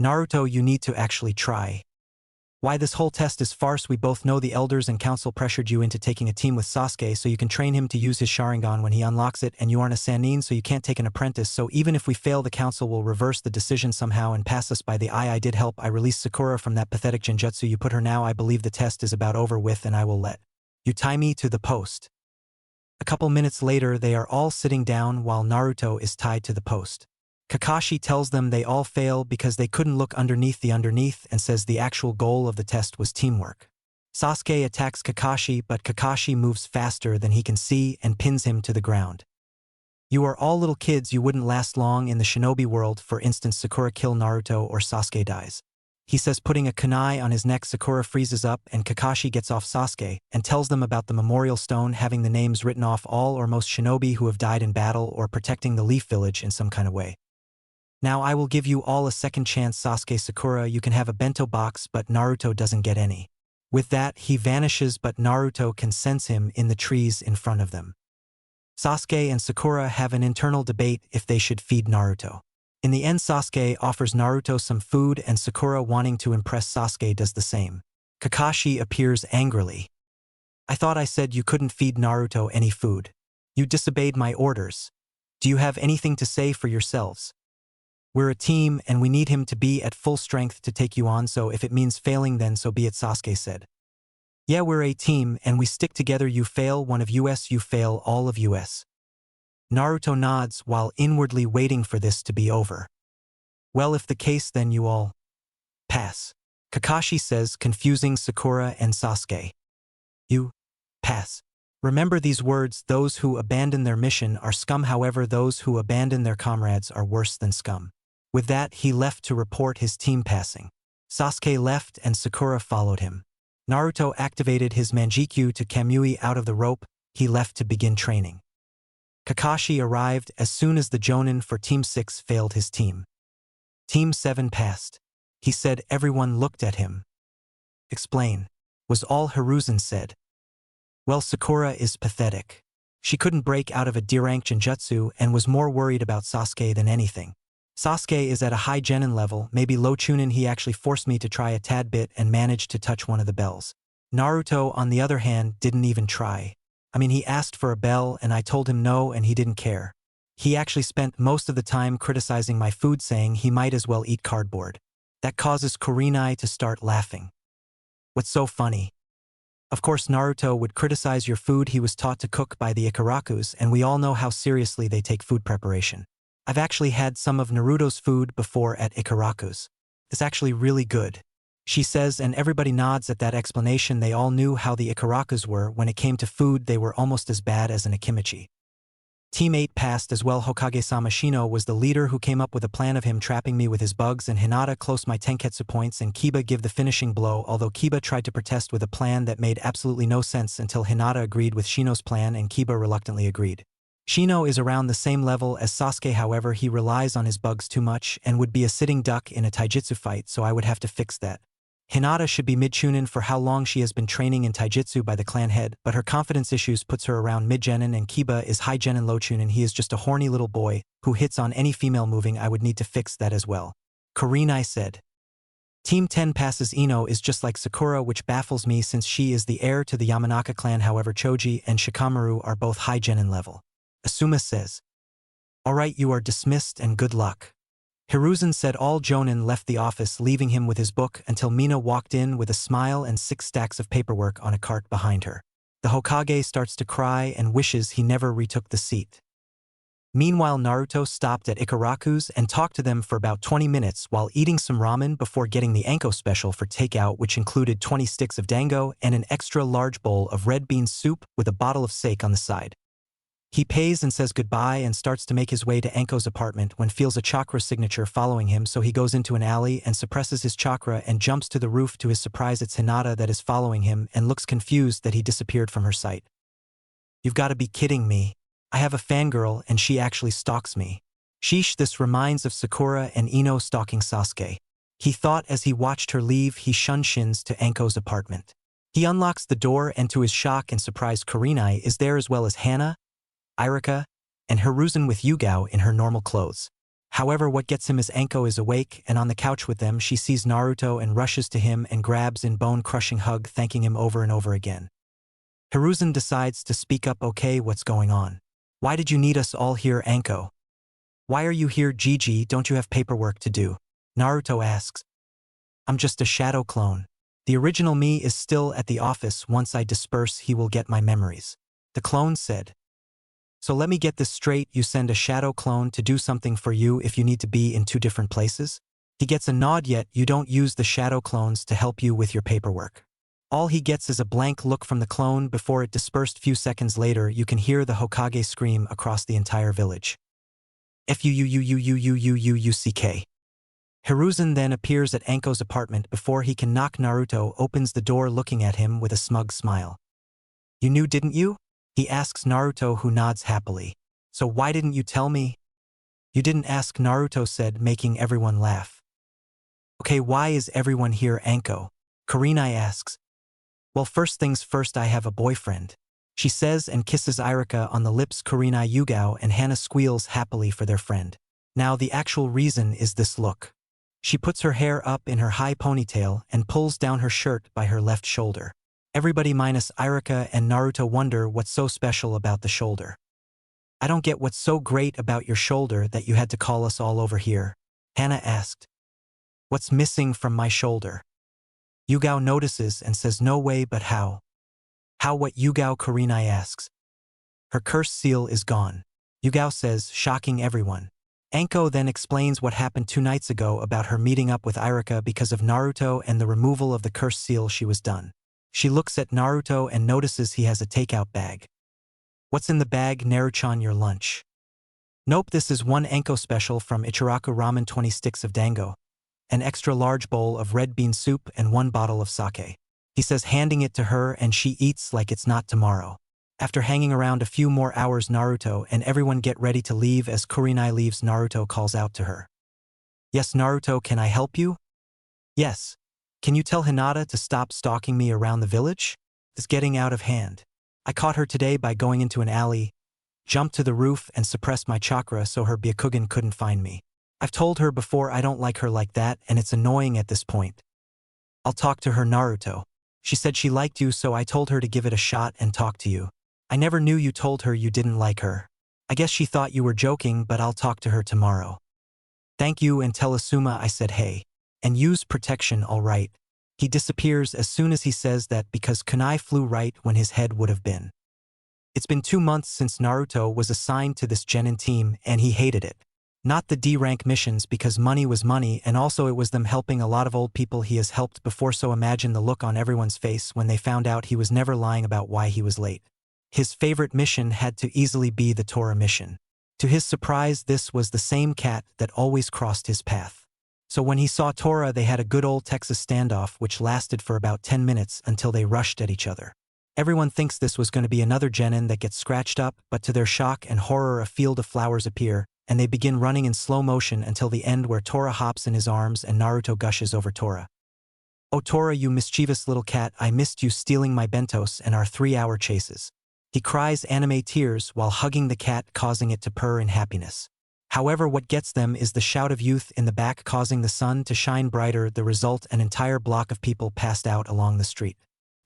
Naruto, you need to actually try. Why, this whole test is farce. We both know the elders and council pressured you into taking a team with Sasuke so you can train him to use his Sharingan when he unlocks it, and you aren't a Sannin so you can't take an apprentice, so even if we fail the council will reverse the decision somehow and pass us by the eye. I did help. I released Sakura from that pathetic genjutsu you put her. Now I believe the test is about over with and I will let you tie me to the post. A couple minutes later they are all sitting down while Naruto is tied to the post. Kakashi tells them they all fail because they couldn't look underneath and says the actual goal of the test was teamwork. Sasuke attacks Kakashi, but Kakashi moves faster than he can see and pins him to the ground. You are all little kids, you wouldn't last long in the shinobi world. For instance, Sakura kill Naruto or Sasuke dies. He says, putting a kunai on his neck. Sakura freezes up and Kakashi gets off Sasuke and tells them about the memorial stone having the names written off all or most shinobi who have died in battle or protecting the Leaf Village in some kind of way. Now I will give you all a second chance. Sasuke, Sakura, you can have a bento box, but Naruto doesn't get any. With that, he vanishes, but Naruto can sense him in the trees in front of them. Sasuke and Sakura have an internal debate if they should feed Naruto. In the end, Sasuke offers Naruto some food and Sakura, wanting to impress Sasuke, does the same. Kakashi appears angrily. I thought I said you couldn't feed Naruto any food. You disobeyed my orders. Do you have anything to say for yourselves? We're a team and we need him to be at full strength to take you on, so if it means failing then so be it, Sasuke said. Yeah, we're a team and we stick together. You fail one of us, you fail all of us. Naruto nods while inwardly waiting for this to be over. Well, if the case then you all pass. Kakashi says, confusing Sakura and Sasuke. You pass. Remember these words, those who abandon their mission are scum, however those who abandon their comrades are worse than scum. With that, he left to report his team passing. Sasuke left and Sakura followed him. Naruto activated his Manjikyu to Kamui out of the rope. He left to begin training. Kakashi arrived as soon as the Jonin for Team 6 failed his team. Team 7 passed. He said. Everyone looked at him. Explain, was all Hiruzen said. Well, Sakura is pathetic. She couldn't break out of a D-rank genjutsu and was more worried about Sasuke than anything. Sasuke is at a high Genin level, maybe low Chuunin. He actually forced me to try a tad bit and managed to touch one of the bells. Naruto, on the other hand, didn't even try. He asked for a bell and I told him no and he didn't care. He actually spent most of the time criticizing my food saying he might as well eat cardboard. That causes Kurenai to start laughing. What's so funny? Of course Naruto would criticize your food he was taught to cook by the Ikarakus, and we all know how seriously they take food preparation. I've actually had some of Naruto's food before at Ikarakus. It's actually really good, she says, and everybody nods at that explanation. They all knew how the Ikarakus were. When it came to food, they were almost as bad as an Akimichi. Team 8 passed as well. Hokage-sama Shino was the leader who came up with a plan of him trapping me with his bugs, and Hinata close my Tenketsu points and Kiba give the finishing blow, although Kiba tried to protest with a plan that made absolutely no sense until Hinata agreed with Shino's plan and Kiba reluctantly agreed. Shino is around the same level as Sasuke, however he relies on his bugs too much and would be a sitting duck in a taijutsu fight, so I would have to fix that. Hinata should be mid-Chuunin for how long she has been training in taijutsu by the clan head, but her confidence issues puts her around mid-Genin, and Kiba is high Genin low Chuunin. He is just a horny little boy who hits on any female moving. I would need to fix that as well, Kurenai said. Team 10 passes. Ino is just like Sakura, which baffles me since she is the heir to the Yamanaka clan. However, Choji and Shikamaru are both high Genin level. Asuma says, "Alright, you are dismissed and good luck." Hiruzen said. All Jonin left the office, leaving him with his book, until Mina walked in with a smile and 6 stacks of paperwork on a cart behind her. The Hokage starts to cry and wishes he never retook the seat. Meanwhile, Naruto stopped at Ikaraku's and talked to them for about 20 minutes while eating some ramen before getting the Anko special for takeout, which included 20 sticks of dango and an extra large bowl of red bean soup with a bottle of sake on the side. He pays and says goodbye and starts to make his way to Anko's apartment when feels a chakra signature following him, so he goes into an alley and suppresses his chakra and jumps to the roof. To his surprise, it's Hinata that is following him and looks confused that he disappeared from her sight. "You've got to be kidding me. I have a fangirl and she actually stalks me. Sheesh." This reminds of Sakura and Ino stalking Sasuke. He thought as he watched her leave. He shuns to Anko's apartment. He unlocks the door and to his shock and surprise, Kurenai is there as well as Hana, Irika, and Hiruzen with Yugao in her normal clothes. However, what gets him is Anko is awake and on the couch with them. She sees Naruto and rushes to him and grabs in bone-crushing hug, thanking him over and over again. Hiruzen decides to speak up. "Okay, what's going on? Why did you need us all here, Anko? Why are you here, Gigi? Don't you have paperwork to do?" Naruto asks. "I'm just a shadow clone. The original me is still at the office. Once I disperse, he will get my memories," the clone said. "So let me get this straight, you send a shadow clone to do something for you if you need to be in 2 different places?" He gets a nod, yet you don't use the shadow clones to help you with your paperwork. All he gets is a blank look from the clone before it dispersed. Few seconds later, you can hear the Hokage scream across the entire village. "Fuck." Hiruzen then appears at Anko's apartment before he can knock. Naruto opens the door looking at him with a smug smile. "You knew, didn't you?" he asks Naruto, who nods happily. "So why didn't you tell me?" "You didn't ask," Naruto said, making everyone laugh. "Okay, why is everyone here, Anko?" Kurenai asks. "Well, first things first, I have a boyfriend," she says and kisses Irika on the lips. Kurenai, Yugao, and Hana squeals happily for their friend. Now the actual reason is this look. She puts her hair up in her high ponytail and pulls down her shirt by her left shoulder. Everybody minus Irika and Naruto wonder what's so special about the shoulder. "I don't get what's so great about your shoulder that you had to call us all over here," Hana asked. "What's missing from my shoulder?" Yugao notices and says, "No way, but how?" "How what, Yugao?" Kurenai asks. "Her curse seal is gone," Yugao says, shocking everyone. Anko then explains what happened 2 nights ago about her meeting up with Irika because of Naruto and the removal of the curse seal. She was done. She looks at Naruto and notices he has a takeout bag. "What's in the bag, Naruchan? Your lunch?" "Nope, this is 1 Anko special from Ichiraku ramen, 20 sticks of dango, an extra large bowl of red bean soup, and 1 bottle of sake," he says, handing it to her, and she eats like it's not tomorrow. After hanging around a few more hours, Naruto and everyone get ready to leave. As Kurenai leaves, Naruto calls out to her. "Yes, Naruto, can I help you?" "Yes. Can you tell Hinata to stop stalking me around the village? It's getting out of hand. I caught her today by going into an alley, jumped to the roof, and suppressed my chakra so her Byakugan couldn't find me. I've told her before I don't like her like that, and it's annoying at this point." "I'll talk to her, Naruto. She said she liked you, so I told her to give it a shot and talk to you." I never knew you told her you didn't like her. I guess she thought you were joking, but I'll talk to her tomorrow. Thank you, and tell Asuma I said hey. And use protection, all right. He disappears as soon as he says that because kunai flew right when his head would have been. It's been 2 months since Naruto was assigned to this Genin team, and he hated it. Not the D-rank missions because money was money, and also it was them helping a lot of old people he has helped before, so imagine the look on everyone's face when they found out he was never lying about why he was late. His favorite mission had to easily be the Tora mission. To his surprise, this was the same cat that always crossed his path. So when he saw Tora, they had a good old Texas standoff which lasted for about 10 minutes until they rushed at each other. Everyone thinks this was going to be another Genin that gets scratched up, but to their shock and horror a field of flowers appear, and they begin running in slow motion until the end where Tora hops in his arms and Naruto gushes over Tora. "Oh Tora, you mischievous little cat, I missed you stealing my bentos and our 3-hour chases." He cries anime tears while hugging the cat, causing it to purr in happiness. However, what gets them is the shout of youth in the back, causing the sun to shine brighter. The result, an entire block of people passed out along the street.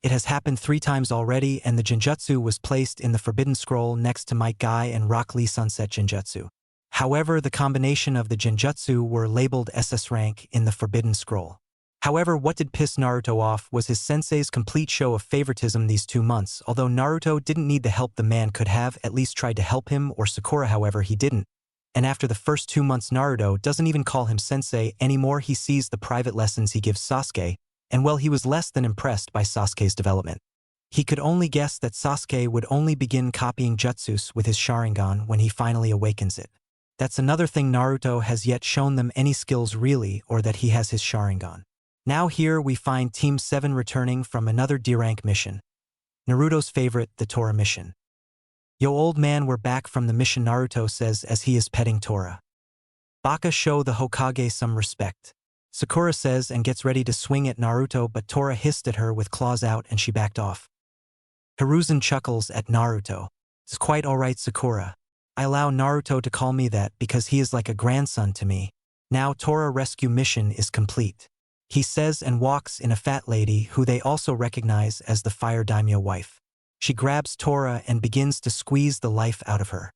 It has happened 3 times already, and the Genjutsu was placed in the Forbidden Scroll next to Might Guy and Rock Lee Sunset Genjutsu. However, the combination of the Genjutsu were labeled SS rank in the Forbidden Scroll. However, what did piss Naruto off was his sensei's complete show of favoritism these 2 months. Although Naruto didn't need the help, the man could have at least tried to help him or Sakura, however he didn't. And after the first 2 months, Naruto doesn't even call him sensei anymore. He sees the private lessons he gives Sasuke, and well, he was less than impressed by Sasuke's development. He could only guess that Sasuke would only begin copying jutsus with his Sharingan when he finally awakens it. That's another thing, Naruto has yet shown them any skills really, or that he has his Sharingan. Now here we find Team 7 returning from another D-rank mission. Naruto's favorite, the Tora mission. "Yo old man, we're back from the mission," Naruto says as he is petting Tora. "Baka, show the Hokage some respect." Sakura says and gets ready to swing at Naruto, but Tora hissed at her with claws out and she backed off. Hiruzen chuckles at Naruto. "It's quite alright, Sakura. I allow Naruto to call me that because he is like a grandson to me. Now Tora rescue mission is complete," he says and walks in a fat lady who they also recognize as the Fire Daimyo wife. She grabs Tora and begins to squeeze the life out of her.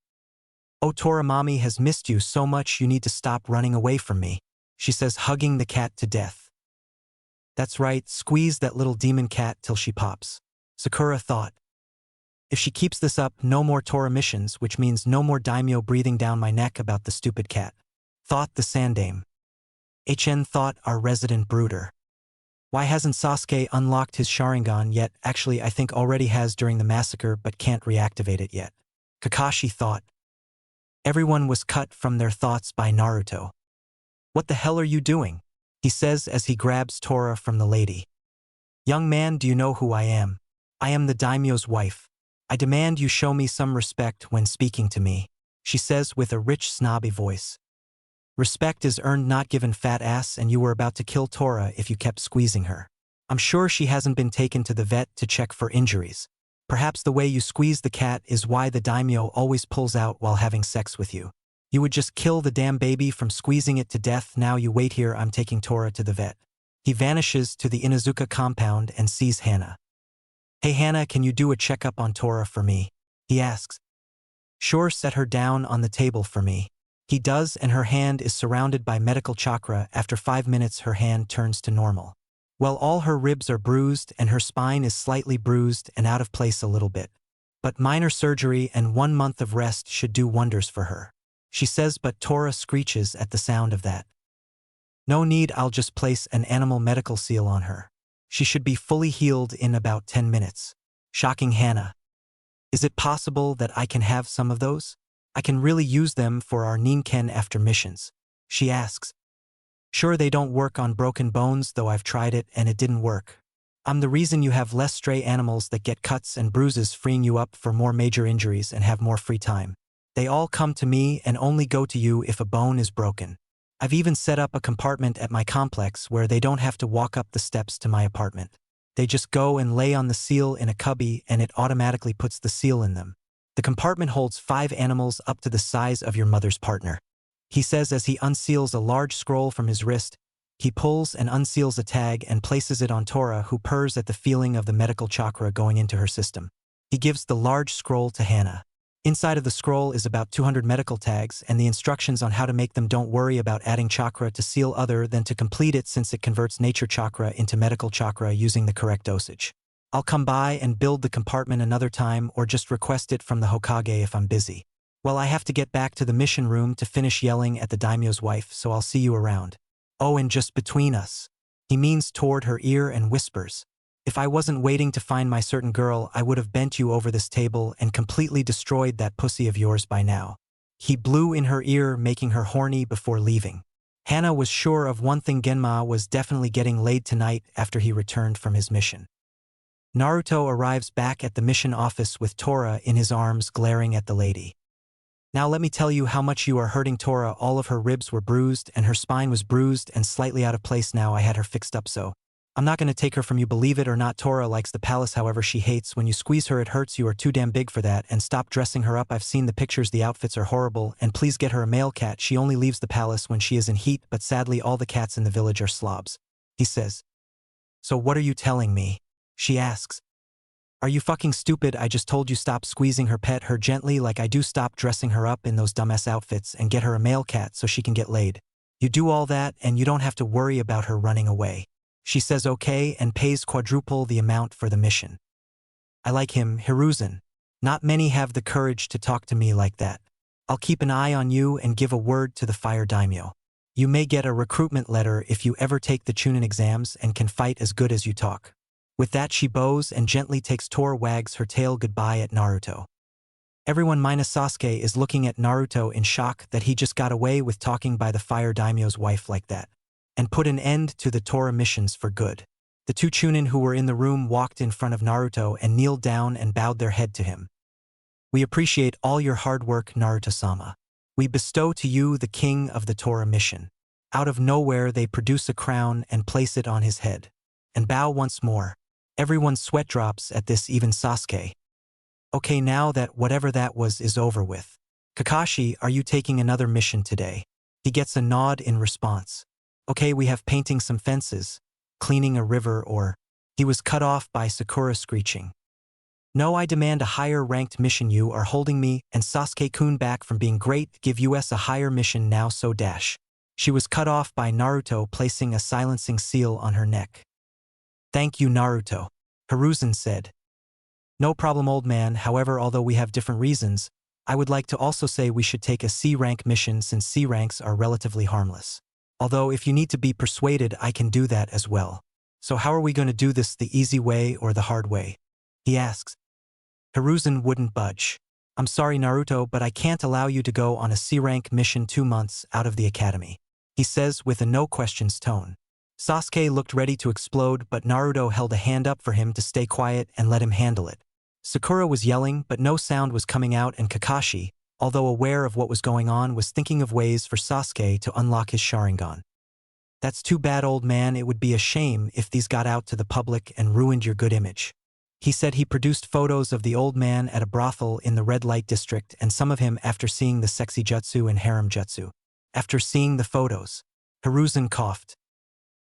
"Oh Tora, mommy has missed you so much, you need to stop running away from me," she says, hugging the cat to death. "That's right, squeeze that little demon cat till she pops," Sakura thought. If she keeps this up, no more Tora missions, which means no more daimyo breathing down my neck about the stupid cat, thought the Sandame. HN thought our resident brooder. Why hasn't Sasuke unlocked his Sharingan yet? Actually, I think already has during the massacre but can't reactivate it yet. Kakashi thought. Everyone was cut from their thoughts by Naruto. "What the hell are you doing?" he says as he grabs Tora from the lady. "Young man, do you know who I am? I am the daimyo's wife. I demand you show me some respect when speaking to me," she says with a rich snobby voice. "Respect is earned, not given, fat ass, and you were about to kill Tora if you kept squeezing her. I'm sure she hasn't been taken to the vet to check for injuries. Perhaps the way you squeeze the cat is why the daimyo always pulls out while having sex with you. You would just kill the damn baby from squeezing it to death. Now you wait here, I'm taking Tora to the vet." He vanishes to the Inuzuka compound and sees Hana. "Hey Hana, can you do a checkup on Tora for me?" he asks. "Sure, set her down on the table for me." He does, and her hand is surrounded by medical chakra. After 5 minutes her hand turns to normal. Well, all her ribs are bruised and her spine is slightly bruised and out of place a little bit. But minor surgery and 1 month of rest should do wonders for her, she says, but Tora screeches at the sound of that. "No need, I'll just place an animal medical seal on her. She should be fully healed in about 10 minutes. Shocking Hana. "Is it possible that I can have some of those? I can really use them for our Ninken after missions," she asks. "Sure, they don't work on broken bones, though I've tried it and it didn't work. I'm the reason you have less stray animals that get cuts and bruises, freeing you up for more major injuries and have more free time. They all come to me and only go to you if a bone is broken. I've even set up a compartment at my complex where they don't have to walk up the steps to my apartment. They just go and lay on the seal in a cubby and it automatically puts the seal in them. The compartment holds 5 animals up to the size of your mother's partner," he says as he unseals a large scroll from his wrist. He pulls and unseals a tag and places it on Tora, who purrs at the feeling of the medical chakra going into her system. He gives the large scroll to Hana. Inside of the scroll is about 200 medical tags and the instructions on how to make them. Don't worry about adding chakra to seal other than to complete it, since it converts nature chakra into medical chakra using the correct dosage. I'll come by and build the compartment another time, or just request it from the Hokage if I'm busy. Well, I have to get back to the mission room to finish yelling at the daimyo's wife, so I'll see you around. Oh, and just between us. He means toward her ear and whispers. If I wasn't waiting to find my certain girl, I would have bent you over this table and completely destroyed that pussy of yours by now. He blew in her ear, making her horny before leaving. Hana was sure of one thing: Genma was definitely getting laid tonight after he returned from his mission. Naruto arrives back at the mission office with Tora in his arms, glaring at the lady. Now let me tell you how much you are hurting Tora. All of her ribs were bruised and her spine was bruised and slightly out of place. Now I had her fixed up, so I'm not going to take her from you, believe it or not. Tora likes the palace, however she hates when you squeeze her. It hurts. You are too damn big for that, and stop dressing her up. I've seen the pictures, the outfits are horrible, and please get her a male cat. She only leaves the palace when she is in heat, but sadly all the cats in the village are slobs. He says. So what are you telling me? She asks. Are you fucking stupid? I just told you stop squeezing her, pet her gently like I do. Stop dressing her up in those dumbass outfits and get her a male cat so she can get laid. You do all that and you don't have to worry about her running away. She says okay and pays quadruple the amount for the mission. I like him, Hiruzen. Not many have the courage to talk to me like that. I'll keep an eye on you and give a word to the fire daimyo. You may get a recruitment letter if you ever take the Chuunin exams and can fight as good as you talk. With that she bows and gently takes Tora, wags her tail goodbye at Naruto. Everyone minus Sasuke is looking at Naruto in shock that he just got away with talking by the fire daimyo's wife like that, and put an end to the Tora missions for good. The two Chuunin who were in the room walked in front of Naruto and kneeled down and bowed their head to him. We appreciate all your hard work, Naruto-sama. We bestow to you the king of the Tora mission. Out of nowhere they produce a crown and place it on his head. And bow once more. Everyone's sweat drops at this, even Sasuke. Okay, now that whatever that was is over with. Kakashi, are you taking another mission today? He gets a nod in response. Okay, we have painting some fences, cleaning a river, or... He was cut off by Sakura screeching. No, I demand a higher ranked mission. You are holding me and Sasuke-kun back from being great. Give us a higher mission now, so dash. She was cut off by Naruto placing a silencing seal on her neck. Thank you, Naruto, Hiruzen said. No problem, old man. However, although we have different reasons, I would like to also say we should take a C-rank mission since C ranks are relatively harmless. Although if you need to be persuaded, I can do that as well. So how are we going to do this, the easy way or the hard way? He asks. Hiruzen wouldn't budge. I'm sorry, Naruto, but I can't allow you to go on a C-rank mission 2 months out of the academy, he says with a no-questions tone. Sasuke looked ready to explode, but Naruto held a hand up for him to stay quiet and let him handle it. Sakura was yelling, but no sound was coming out, and Kakashi, although aware of what was going on, was thinking of ways for Sasuke to unlock his Sharingan. That's too bad, old man. It would be a shame if these got out to the public and ruined your good image. He said he produced photos of the old man at a brothel in the red light district and some of him after seeing the sexy jutsu and harem jutsu. After seeing the photos, Hiruzen coughed.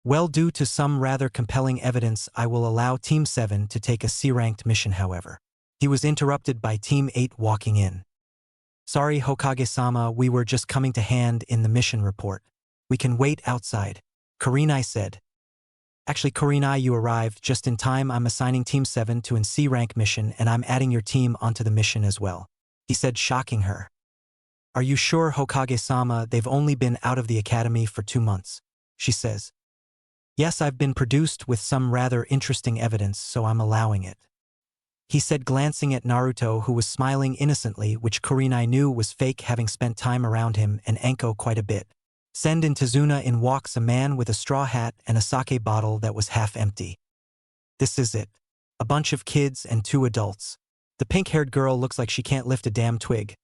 Well, due to some rather compelling evidence, I will allow Team 7 to take a C-ranked mission, however. He was interrupted by Team 8 walking in. Sorry, Hokage-sama, we were just coming to hand in the mission report. We can wait outside, Kurenai said. Actually, Kurenai, you arrived just in time. I'm assigning Team 7 to an C-rank mission and I'm adding your team onto the mission as well, he said, shocking her. Are you sure, Hokage-sama? They've only been out of the academy for 2 months, she says. Yes, I've been produced with some rather interesting evidence, so I'm allowing it, he said, glancing at Naruto, who was smiling innocently, which Kurenai knew was fake, having spent time around him and Anko quite a bit. Send in Tazuna. In walks a man with a straw hat and a sake bottle that was half empty. This is it. A bunch of kids and 2 adults. The pink-haired girl looks like she can't lift a damn twig.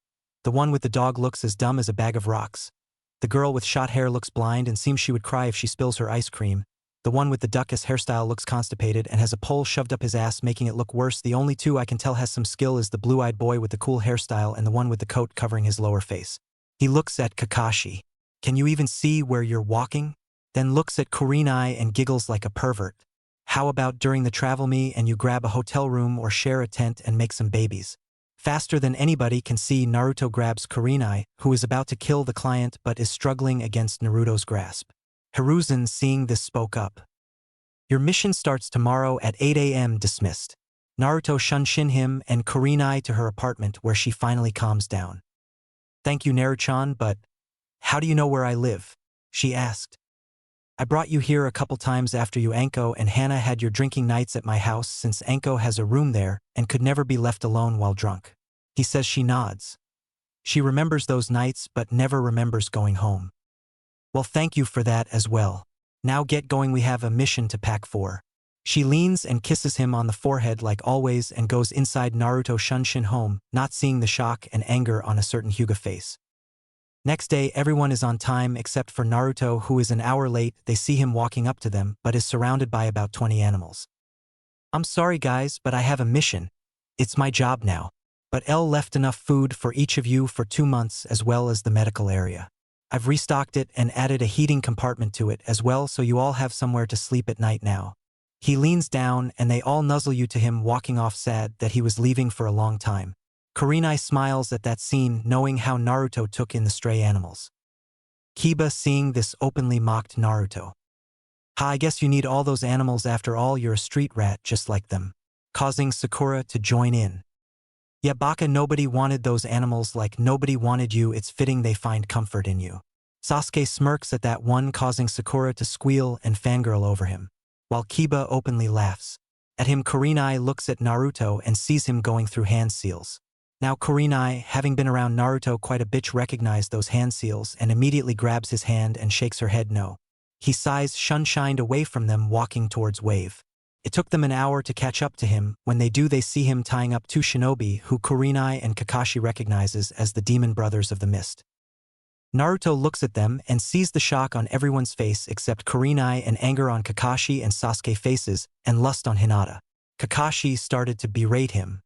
The one with the dog looks as dumb as a bag of rocks. The girl with short hair looks blind and seems she would cry if she spills her ice cream. The one with the duckus hairstyle looks constipated and has a pole shoved up his ass, making it look worse. The only 2 I can tell has some skill is the blue-eyed boy with the cool hairstyle and the one with the coat covering his lower face. He looks at Kakashi. Can you even see where you're walking? Then looks at Kurenai and giggles like a pervert. How about during the travel me and you grab a hotel room or share a tent and make some babies? Faster than anybody can see, Naruto grabs Kurenai, who is about to kill the client but is struggling against Naruto's grasp. Hiruzen, seeing this, spoke up. Your mission starts tomorrow at 8 a.m. Dismissed. Naruto shunshin him and Kurenai to her apartment where she finally calms down. Thank you, Naruchan, but how do you know where I live? She asked. I brought you here a couple times after you Anko and Hana had your drinking nights at my house since Anko has a room there and could never be left alone while drunk. He says. She nods. She remembers those nights but never remembers going home. Well, thank you for that as well. Now get going, we have a mission to pack for. She leans and kisses him on the forehead like always and goes inside Naruto shunshin home, not seeing the shock and anger on a certain Hyuga face. Next day, everyone is on time except for Naruto, who is an hour late. They see him walking up to them but is surrounded by about 20 animals. I'm sorry guys, but I have a mission. It's my job now. But L left enough food for each of you for 2 months as well as the medical area. I've restocked it and added a heating compartment to it as well so you all have somewhere to sleep at night now. He leans down and they all nuzzle you to him, walking off sad that he was leaving for a long time. Kurenai smiles at that scene, knowing how Naruto took in the stray animals. Kiba, seeing this, openly mocked Naruto. Ha, I guess you need all those animals after all, you're a street rat just like them. Causing Sakura to join in. Yeah, Baka, nobody wanted those animals like nobody wanted you, it's fitting they find comfort in you. Sasuke smirks at that one, causing Sakura to squeal and fangirl over him. While Kiba openly laughs. At him, Kurenai looks at Naruto and sees him going through hand seals. Now Kurenai, having been around Naruto quite a bit, recognized those hand seals and immediately grabs his hand and shakes her head no. He sighs, shunshined away from them, walking towards Wave. It took them an hour to catch up to him. When they do, they see him tying up 2 shinobi who Kurenai and Kakashi recognizes as the demon brothers of the mist. Naruto looks at them and sees the shock on everyone's face except Kurenai and anger on Kakashi and Sasuke faces and lust on Hinata. Kakashi started to berate him.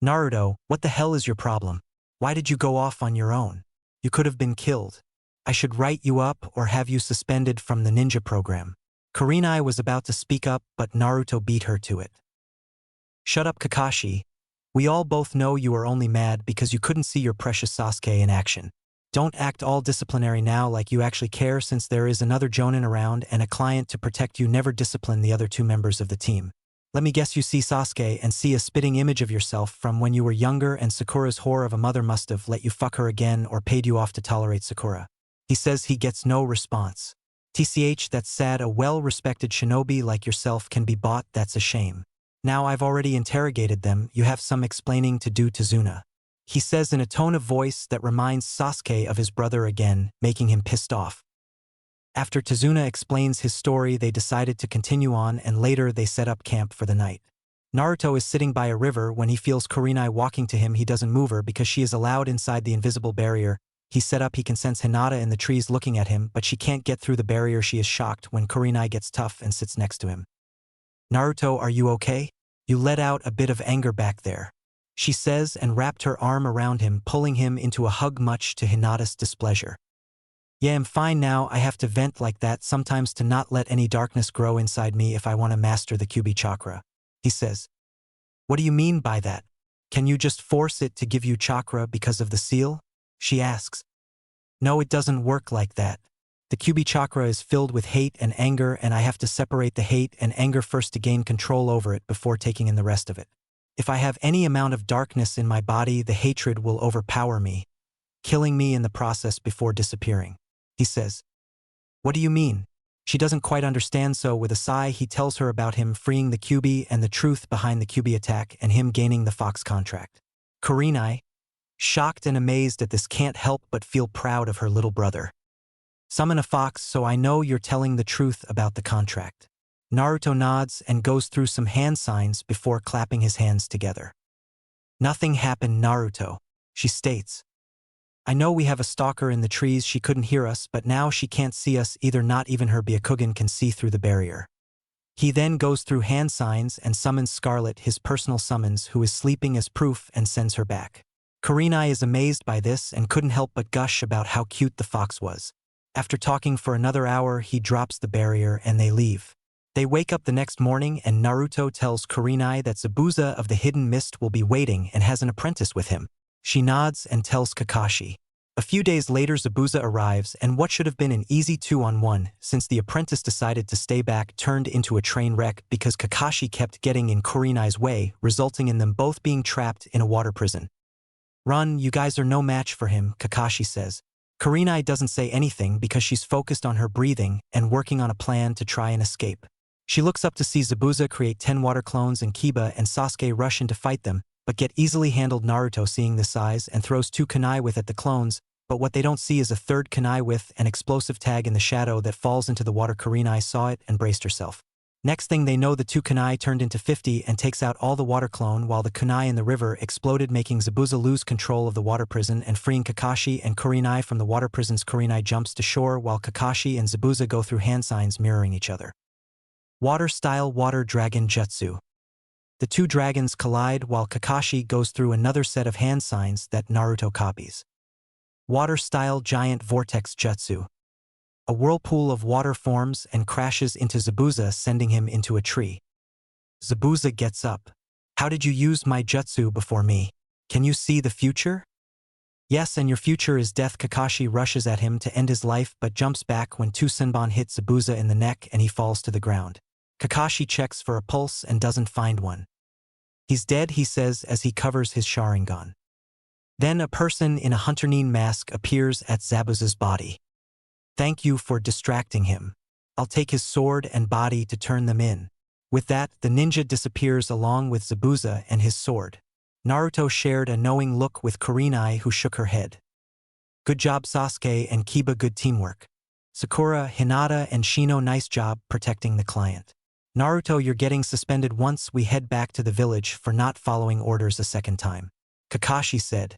Naruto, what the hell is your problem? Why did you go off on your own? You could have been killed. I should write you up or have you suspended from the ninja program. Kurenai was about to speak up, but Naruto beat her to it. Shut up, Kakashi. We all both know you are only mad because you couldn't see your precious Sasuke in action. Don't act all disciplinary now like you actually care, since there is another Jonin around and a client to protect you. Never discipline the other 2 members of the team. Let me guess, you see Sasuke and see a spitting image of yourself from when you were younger, and Sakura's whore of a mother must have let you fuck her again or paid you off to tolerate Sakura. He says. He gets no response. TCH, that's sad. A well-respected shinobi like yourself can be bought, that's a shame. Now I've already interrogated them, you have some explaining to do, Tazuna. He says in a tone of voice that reminds Sasuke of his brother again, making him pissed off. After Tazuna explains his story, they decided to continue on and later they set up camp for the night. Naruto is sitting by a river when he feels Kurenai walking to him. He doesn't move her because she is allowed inside the invisible barrier. He can sense Hinata in the trees looking at him, but she can't get through the barrier. She is shocked when Kurenai gets tough and sits next to him. Naruto, are you okay? You let out a bit of anger back there, she says and wrapped her arm around him, pulling him into a hug much to Hinata's displeasure. Yeah, I'm fine now. I have to vent like that sometimes to not let any darkness grow inside me if I want to master the Kyuubi chakra, he says. What do you mean by that? Can you just force it to give you chakra because of the seal? She asks. No, it doesn't work like that. The Kyuubi chakra is filled with hate and anger, and I have to separate the hate and anger first to gain control over it before taking in the rest of it. If I have any amount of darkness in my body, the hatred will overpower me, killing me in the process before disappearing, he says. What do you mean? She doesn't quite understand, so with a sigh he tells her about him freeing the Kyuubi and the truth behind the Kyuubi attack and him gaining the Fox contract. Kurenai, shocked and amazed at this, can't help but feel proud of her little brother. Summon a fox, so I know you're telling the truth about the contract. Naruto nods and goes through some hand signs before clapping his hands together. Nothing happened, Naruto, she states. I know we have a stalker in the trees. She couldn't hear us, but now she can't see us either. Not even her Byakugan can see through the barrier. He then goes through hand signs and summons Scarlet, his personal summons, who is sleeping, as proof, and sends her back. Kurenai is amazed by this and couldn't help but gush about how cute the fox was. After talking for another hour, he drops the barrier and they leave. They wake up the next morning and Naruto tells Kurenai that Zabuza of the Hidden Mist will be waiting and has an apprentice with him. She nods and tells Kakashi. A few days later Zabuza arrives and what should have been an easy 2-on-1 since the apprentice decided to stay back turned into a train wreck because Kakashi kept getting in Kurenai's way, resulting in them both being trapped in a water prison. "Run, you guys are no match for him," Kakashi says. Kurenai doesn't say anything because she's focused on her breathing and working on a plan to try and escape. She looks up to see Zabuza create 10 water clones and Kiba and Sasuke rush in to fight them, but get easily handled. Naruto seeing this size and throws 2 kunai with at the clones, but what they don't see is a 3rd kunai with an explosive tag in the shadow that falls into the water. Kurenai saw it and braced herself. Next thing they know the 2 kunai turned into 50 and takes out all the water clone while the kunai in the river exploded making Zabuza lose control of the water prison and freeing Kakashi and Kurenai from the water prisons. Kurenai jumps to shore while Kakashi and Zabuza go through hand signs mirroring each other. Water-style water dragon jutsu. The 2 dragons collide while Kakashi goes through another set of hand signs that Naruto copies. Water-style giant vortex jutsu. A whirlpool of water forms and crashes into Zabuza, sending him into a tree. Zabuza gets up. "How did you use my jutsu before me? Can you see the future?" "Yes, and your future is death." Kakashi rushes at him to end his life but jumps back when 2 Senbon hit Zabuza in the neck and he falls to the ground. Kakashi checks for a pulse and doesn't find one. "He's dead," he says as he covers his Sharingan. Then a person in a Hunter-Nin mask appears at Zabuza's body. "Thank you for distracting him. I'll take his sword and body to turn them in." With that, the ninja disappears along with Zabuza and his sword. Naruto shared a knowing look with Kurenai who shook her head. "Good job Sasuke and Kiba, good teamwork. Sakura, Hinata and Shino, nice job protecting the client. Naruto, you're getting suspended once we head back to the village for not following orders a second time," Kakashi said.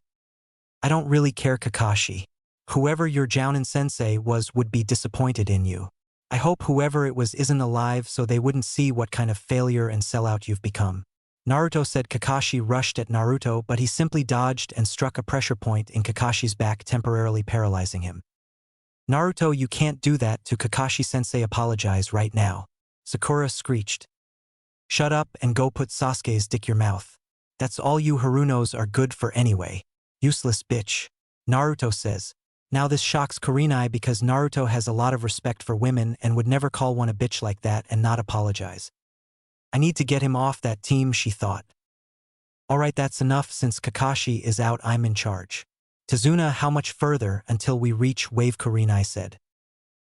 "I don't really care, Kakashi. Whoever your Jounin sensei was would be disappointed in you. I hope whoever it was isn't alive so they wouldn't see what kind of failure and sellout you've become," Naruto said. Kakashi rushed at Naruto but he simply dodged and struck a pressure point in Kakashi's back, temporarily paralyzing him. "Naruto, you can't do that to Kakashi-sensei. Apologize right now," Sakura screeched. "Shut up and go put Sasuke's dick your mouth. That's all you Harunos are good for anyway. Useless bitch," Naruto says. Now this shocks Kurenai because Naruto has a lot of respect for women and would never call one a bitch like that and not apologize. "I need to get him off that team," she thought. "Alright, that's enough. Since Kakashi is out, I'm in charge. Tazuna, how much further until we reach Wave?" Kurenai said.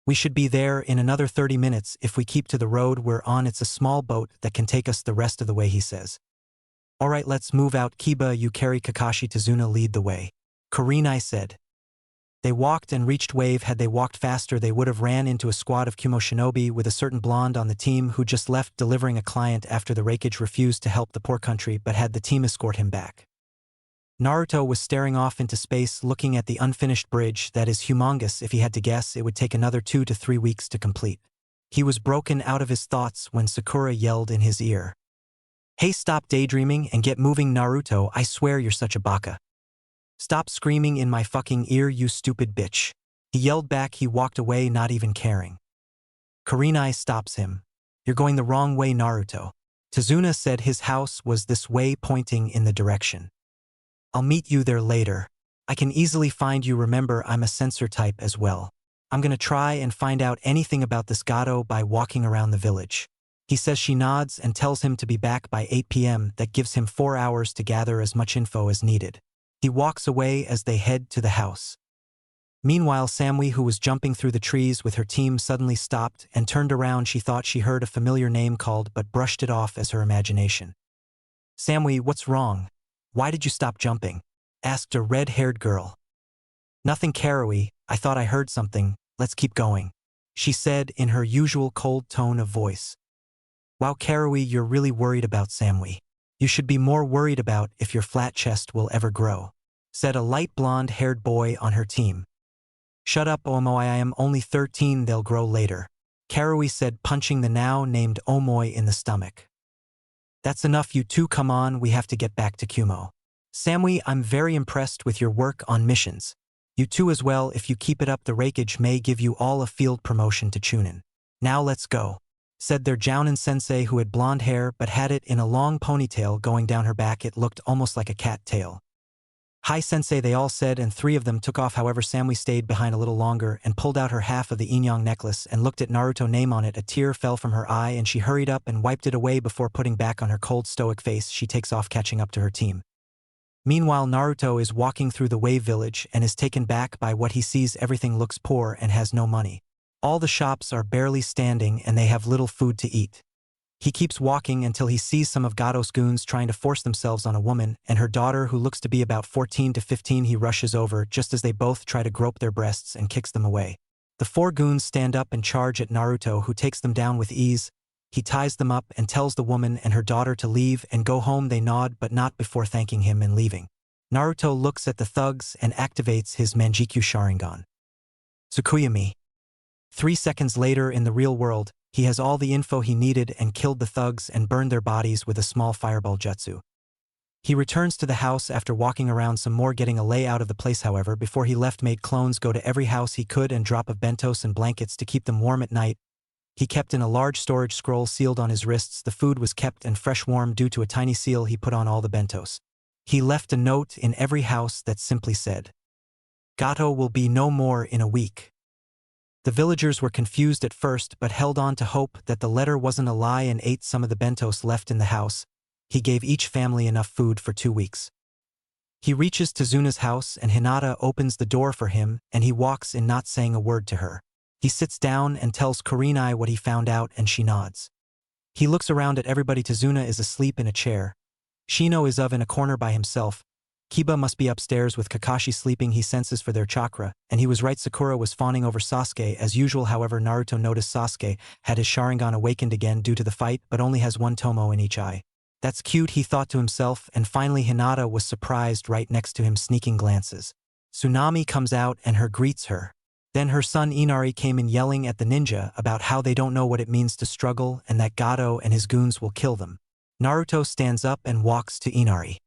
"We should be there in another 30 minutes if we keep to the road we're on. It's a small boat that can take us the rest of the way," he says. "Alright, let's move out. Kiba, you carry Kakashi. Tazuna, lead the way," Kurenai said. They walked and reached Wave. Had they walked faster they would have ran into a squad of Kumo shinobi with a certain blonde on the team who just left delivering a client after the Raikage refused to help the poor country but had the team escort him back. Naruto was staring off into space looking at the unfinished bridge that is humongous. If he had to guess, it would take another 2 to 3 weeks to complete. He was broken out of his thoughts when Sakura yelled in his ear, "Hey, stop daydreaming and get moving, Naruto. I swear you're such a baka. Stop screaming in my fucking ear, you stupid bitch." He yelled back. He walked away, not even caring. Kurenai stops him. "You're going the wrong way, Naruto." Tazuna said his house was this way, pointing in the direction. "I'll meet you there later. I can easily find you. Remember, I'm a sensor type as well. I'm gonna try and find out anything about this Gato by walking around the village." He says. She nods and tells him to be back by 8 p.m. That gives him 4 hours to gather as much info as needed. He walks away as they head to the house. Meanwhile, Samui, who was jumping through the trees with her team, suddenly stopped and turned around. She thought she heard a familiar name called but brushed it off as her imagination. "Samui, what's wrong? Why did you stop jumping?" asked a red-haired girl. "Nothing, Karui. I thought I heard something. Let's keep going," she said in her usual cold tone of voice. "Wow, Karui, you're really worried about Samui. You should be more worried about if your flat chest will ever grow," said a light blonde-haired boy on her team. "Shut up, Omoi. I am only 13. They'll grow later," Karui said, punching the now-named Omoi in the stomach. "That's enough, you two. Come on, we have to get back to Kumo." "Samui, I'm very impressed with your work on missions. You two as well. If you keep it up, the Raikage may give you all a field promotion to Chuunin. Now let's go." said their Jounin sensei who had blonde hair but had it in a long ponytail going down her back. It looked almost like a cat tail. Hi sensei, they all said, and three of them took off. However, Samui stayed behind a little longer and pulled out her half of the Inyang necklace and looked at Naruto name on it. A tear fell from her eye and she hurried up and wiped it away before putting back on her cold stoic face. She takes off catching up to her team. Meanwhile, Naruto is walking through the wave village and is taken back by what he sees. Everything looks poor and has no money. All the shops are barely standing and they have little food to eat. He keeps walking until he sees some of Gato's goons trying to force themselves on a woman and her daughter who looks to be about 14 to 15. He rushes over just as they both try to grope their breasts and kicks them away. The four goons stand up and charge at Naruto, who takes them down with ease. He ties them up and tells the woman and her daughter to leave and go home. They nod but not before thanking him and leaving. Naruto looks at the thugs and activates his Manjikyu Sharingan. Tsukuyami. 3 seconds later in the real world, he has all the info he needed and killed the thugs and burned their bodies with a small fireball jutsu. He returns to the house after walking around some more, getting a layout of the place. However, before he left, made clones go to every house he could and drop of bentos and blankets to keep them warm at night. He kept in a large storage scroll sealed on his wrists. The food was kept and fresh warm due to a tiny seal he put on all the bentos. He left a note in every house that simply said, "Gato will be no more in a week." The villagers were confused at first but held on to hope that the letter wasn't a lie and ate some of the bentos left in the house. He gave each family enough food for 2 weeks. He reaches Tezuna's house and Hinata opens the door for him and he walks in not saying a word to her. He sits down and tells Kurenai what he found out and she nods. He looks around at everybody. Tezuna is asleep in a chair. Shino is in a corner by himself. Kiba must be upstairs with Kakashi sleeping. He senses for their chakra, and he was right. Sakura was fawning over Sasuke as usual. However, Naruto noticed Sasuke had his Sharingan awakened again due to the fight but only has one tomo in each eye. That's cute, he thought to himself, and finally Hinata was surprised right next to him, sneaking glances. Tsunami comes out and her greets her. Then her son Inari came in yelling at the ninja about how they don't know what it means to struggle and that Gato and his goons will kill them. Naruto stands up and walks to Inari.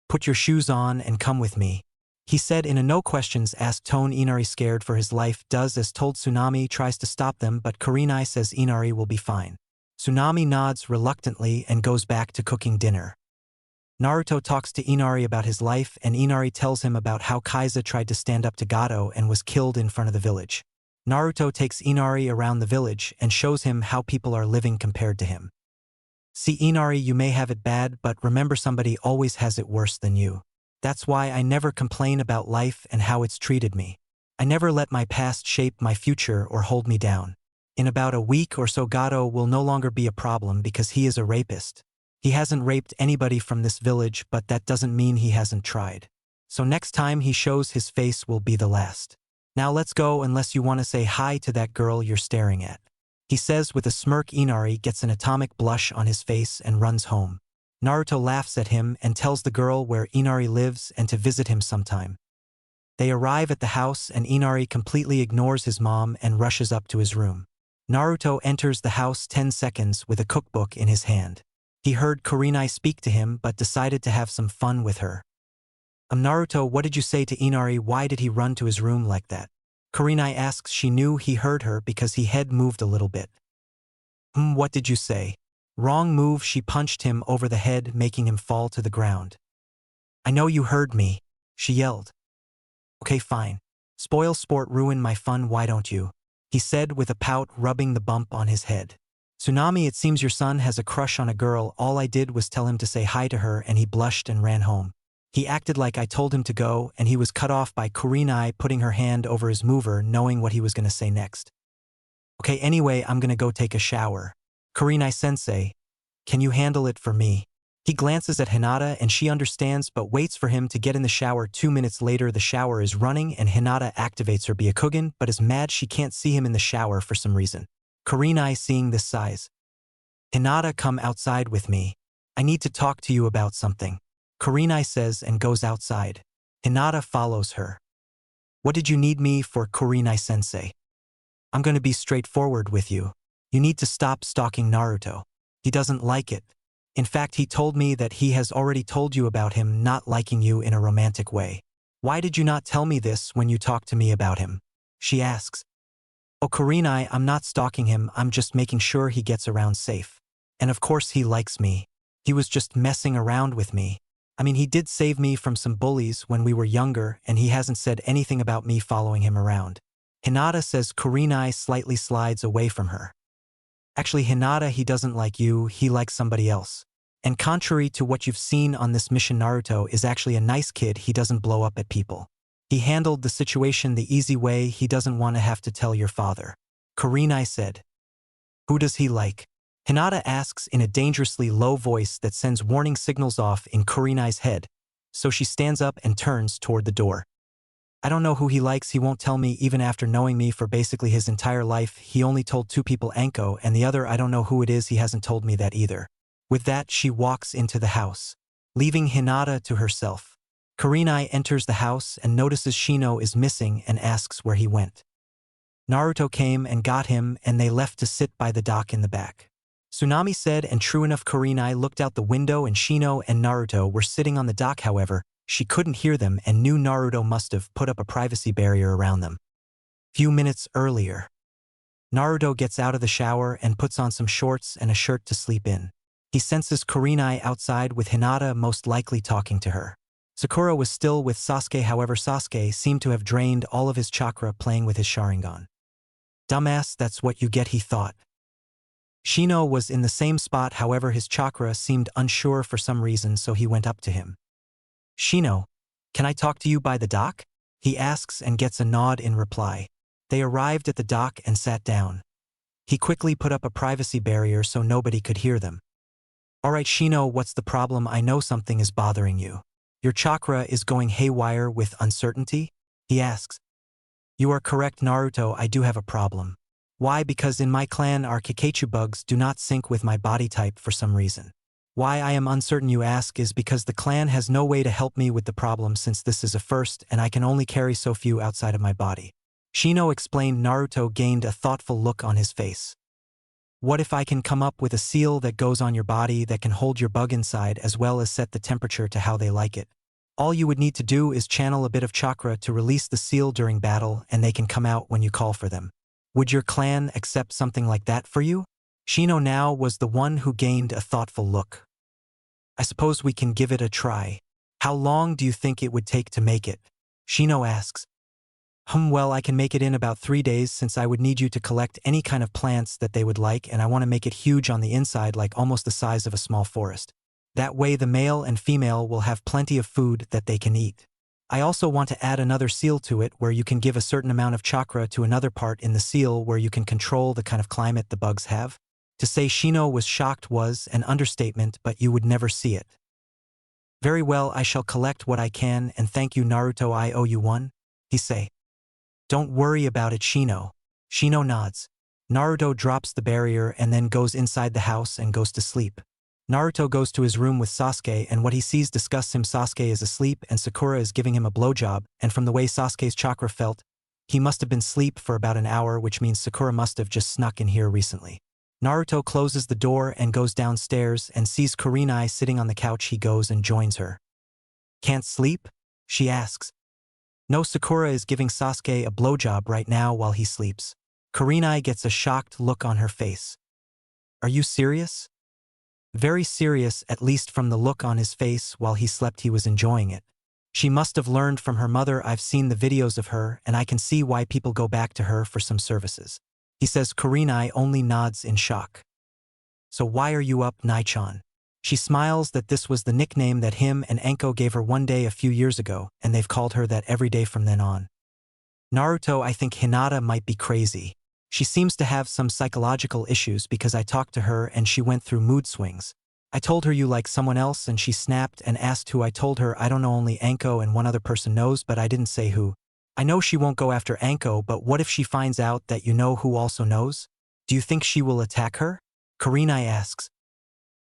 "Put your shoes on and come with me," he said in a no-questions-asked tone. Inari, scared for his life, does as told. Tsunami tries to stop them but Kurenai says Inari will be fine. Tsunami nods reluctantly and goes back to cooking dinner. Naruto talks to Inari about his life and Inari tells him about how Kaiza tried to stand up to Gato and was killed in front of the village. Naruto takes Inari around the village and shows him how people are living compared to him. "See Inari, you may have it bad but remember somebody always has it worse than you. That's why I never complain about life and how it's treated me. I never let my past shape my future or hold me down. In about a week or so Gato will no longer be a problem because he is a rapist. He hasn't raped anybody from this village but that doesn't mean he hasn't tried. So next time he shows his face will be the last. Now let's go unless you want to say hi to that girl you're staring at," he says with a smirk. Inari gets an atomic blush on his face and runs home. Naruto laughs at him and tells the girl where Inari lives and to visit him sometime. They arrive at the house and Inari completely ignores his mom and rushes up to his room. Naruto enters the house 10 seconds with a cookbook in his hand. He heard Kurenai speak to him but decided to have some fun with her. Naruto, what did you say to Inari? Why did he run to his room like that?" Kurenai asks. She knew he heard her because his head moved a little bit. What did you say?" "Wrong move." She punched him over the head, making him fall to the ground. "I know you heard me," she yelled. "Okay, fine. Spoil sport, ruin my fun, why don't you?" he said with a pout, rubbing the bump on his head. "Tsunami, it seems your son has a crush on a girl. All I did was tell him to say hi to her and he blushed and ran home. He acted like I told him to go and he was cut off by Kurenai putting her hand over his mover, knowing what he was going to say next. Okay, anyway, I'm going to go take a shower. Kurenai-sensei, can you handle it for me?" He glances at Hinata and she understands but waits for him to get in the shower. 2 minutes later, the shower is running and Hinata activates her Byakugan but is mad she can't see him in the shower for some reason. Kurenai, seeing this, sighs. "Hinata, come outside with me. I need to talk to you about something," Kurenai says and goes outside. Hinata follows her. "What did you need me for, Kurenai-sensei?" "I'm going to be straightforward with you. You need to stop stalking Naruto. He doesn't like it. In fact, he told me that he has already told you about him not liking you in a romantic way. Why did you not tell me this when you talked to me about him?" she asks. Oh, Kurenai, I'm not stalking him, I'm just making sure he gets around safe. And of course he likes me. He was just messing around with me. I mean, he did save me from some bullies when we were younger, and he hasn't said anything about me following him around. Hinata says. Kurenai slightly slides away from her. Actually, Hinata, he doesn't like you, he likes somebody else. And contrary to what you've seen on this mission, Naruto is actually a nice kid, he doesn't blow up at people. He handled the situation the easy way, he doesn't want to have to tell your father. Kurenai said. Who does he like? Hinata asks in a dangerously low voice that sends warning signals off in Kurenai's head, so she stands up and turns toward the door. I don't know who he likes, he won't tell me even after knowing me for basically his entire life. He only told 2 people, Anko and the other I don't know who it is, he hasn't told me that either. With that, she walks into the house, leaving Hinata to herself. Kurenai enters the house and notices Shino is missing and asks where he went. Naruto came and got him and they left to sit by the dock in the back. Tsunami said, and true enough, Kurenai looked out the window and Shino and Naruto were sitting on the dock. However, she couldn't hear them and knew Naruto must have put up a privacy barrier around them. Few minutes earlier, Naruto gets out of the shower and puts on some shorts and a shirt to sleep in. He senses Kurenai outside with Hinata most likely talking to her. Sakura was still with Sasuke, however Sasuke seemed to have drained all of his chakra playing with his Sharingan. Dumbass, that's what you get, he thought. Shino was in the same spot, however his chakra seemed unsure for some reason, so he went up to him. Shino, can I talk to you by the dock? He asks and gets a nod in reply. They arrived at the dock and sat down. He quickly put up a privacy barrier so nobody could hear them. Alright Shino, what's the problem? I know something is bothering you. Your chakra is going haywire with uncertainty? He asks. You are correct, Naruto, I do have a problem. Why? Because in my clan our Kakachu bugs do not sync with my body type for some reason. Why I am uncertain, you ask, is because the clan has no way to help me with the problem since this is a first and I can only carry so few outside of my body. Shino explained. Naruto gained a thoughtful look on his face. What if I can come up with a seal that goes on your body that can hold your bug inside as well as set the temperature to how they like it? All you would need to do is channel a bit of chakra to release the seal during battle and they can come out when you call for them. Would your clan accept something like that for you? Shino now was the one who gained a thoughtful look. I suppose we can give it a try. How long do you think it would take to make it? Shino asks. Well, I can make it in about 3 days since I would need you to collect any kind of plants that they would like and I want to make it huge on the inside, like almost the size of a small forest. That way the male and female will have plenty of food that they can eat. I also want to add another seal to it where you can give a certain amount of chakra to another part in the seal where you can control the kind of climate the bugs have. To say Shino was shocked was an understatement, but you would never see it. Very well, I shall collect what I can and thank you, Naruto, I owe you one, he say. Don't worry about it, Shino. Shino nods. Naruto drops the barrier and then goes inside the house and goes to sleep. Naruto goes to his room with Sasuke and what he sees disgusts him. Sasuke is asleep and Sakura is giving him a blowjob, and from the way Sasuke's chakra felt, he must have been asleep for about an hour, which means Sakura must have just snuck in here recently. Naruto closes the door and goes downstairs and sees Kurenai sitting on the couch. He goes and joins her. Can't sleep? She asks. No, Sakura is giving Sasuke a blowjob right now while he sleeps. Kurenai gets a shocked look on her face. Are you serious? Very serious, at least from the look on his face. While he slept he was enjoying it. She must have learned from her mother. I've seen the videos of her and I can see why people go back to her for some services. He says. Kurenai only nods in shock. So why are you up, Nai-chan? She smiles that this was the nickname that him and Anko gave her one day a few years ago and they've called her that every day from then on. Naruto, I think Hinata might be crazy. She seems to have some psychological issues because I talked to her and she went through mood swings. I told her you like someone else and she snapped and asked who. I told her I don't know, only Anko and one other person knows, but I didn't say who. I know she won't go after Anko, but what if she finds out that you know who also knows? Do you think she will attack her? Kurenai asks.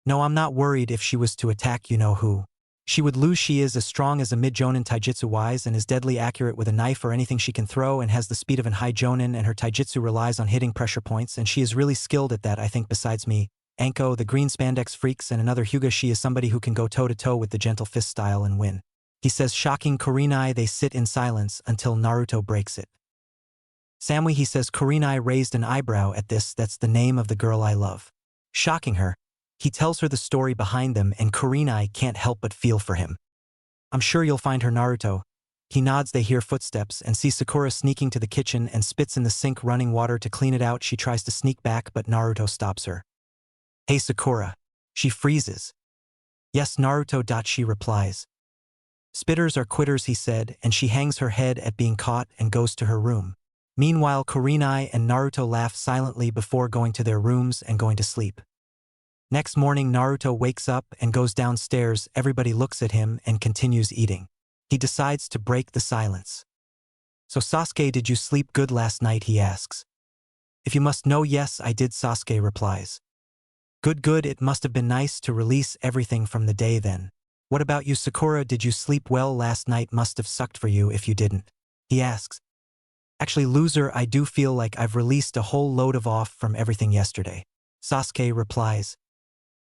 No, I'm not worried if she was to attack you know who. She would lose. She is as strong as a mid-jonin taijutsu-wise and is deadly accurate with a knife or anything she can throw and has the speed of an high jonin, and her taijutsu relies on hitting pressure points and she is really skilled at that. I think besides me, Anko, the green spandex freaks, and another Hyuga, she is somebody who can go toe-to-toe with the gentle fist style and win. He says. Shocking Kurenai. They sit in silence until Naruto breaks it. Samui, he says. Kurenai raised an eyebrow at this. That's the name of the girl I love. Shocking her, he tells her the story behind them and Kurenai can't help but feel for him. I'm sure you'll find her, Naruto. He nods. They hear footsteps and see Sakura sneaking to the kitchen and spits in the sink running water to clean it out. She tries to sneak back but Naruto stops her. Hey Sakura. She freezes. Yes Naruto. She replies. Spitters are quitters, he said, and she hangs her head at being caught and goes to her room. Meanwhile, Kurenai and Naruto laugh silently before going to their rooms and going to sleep. Next morning, Naruto wakes up and goes downstairs. Everybody looks at him and continues eating. He decides to break the silence. So Sasuke, did you sleep good last night? He asks. If you must know, yes, I did, Sasuke replies. Good, it must have been nice to release everything from the day then. What about you, Sakura? Did you sleep well last night? Must have sucked for you if you didn't. He asks. Actually, loser, I do feel like I've released a whole load of off from everything yesterday. Sasuke replies.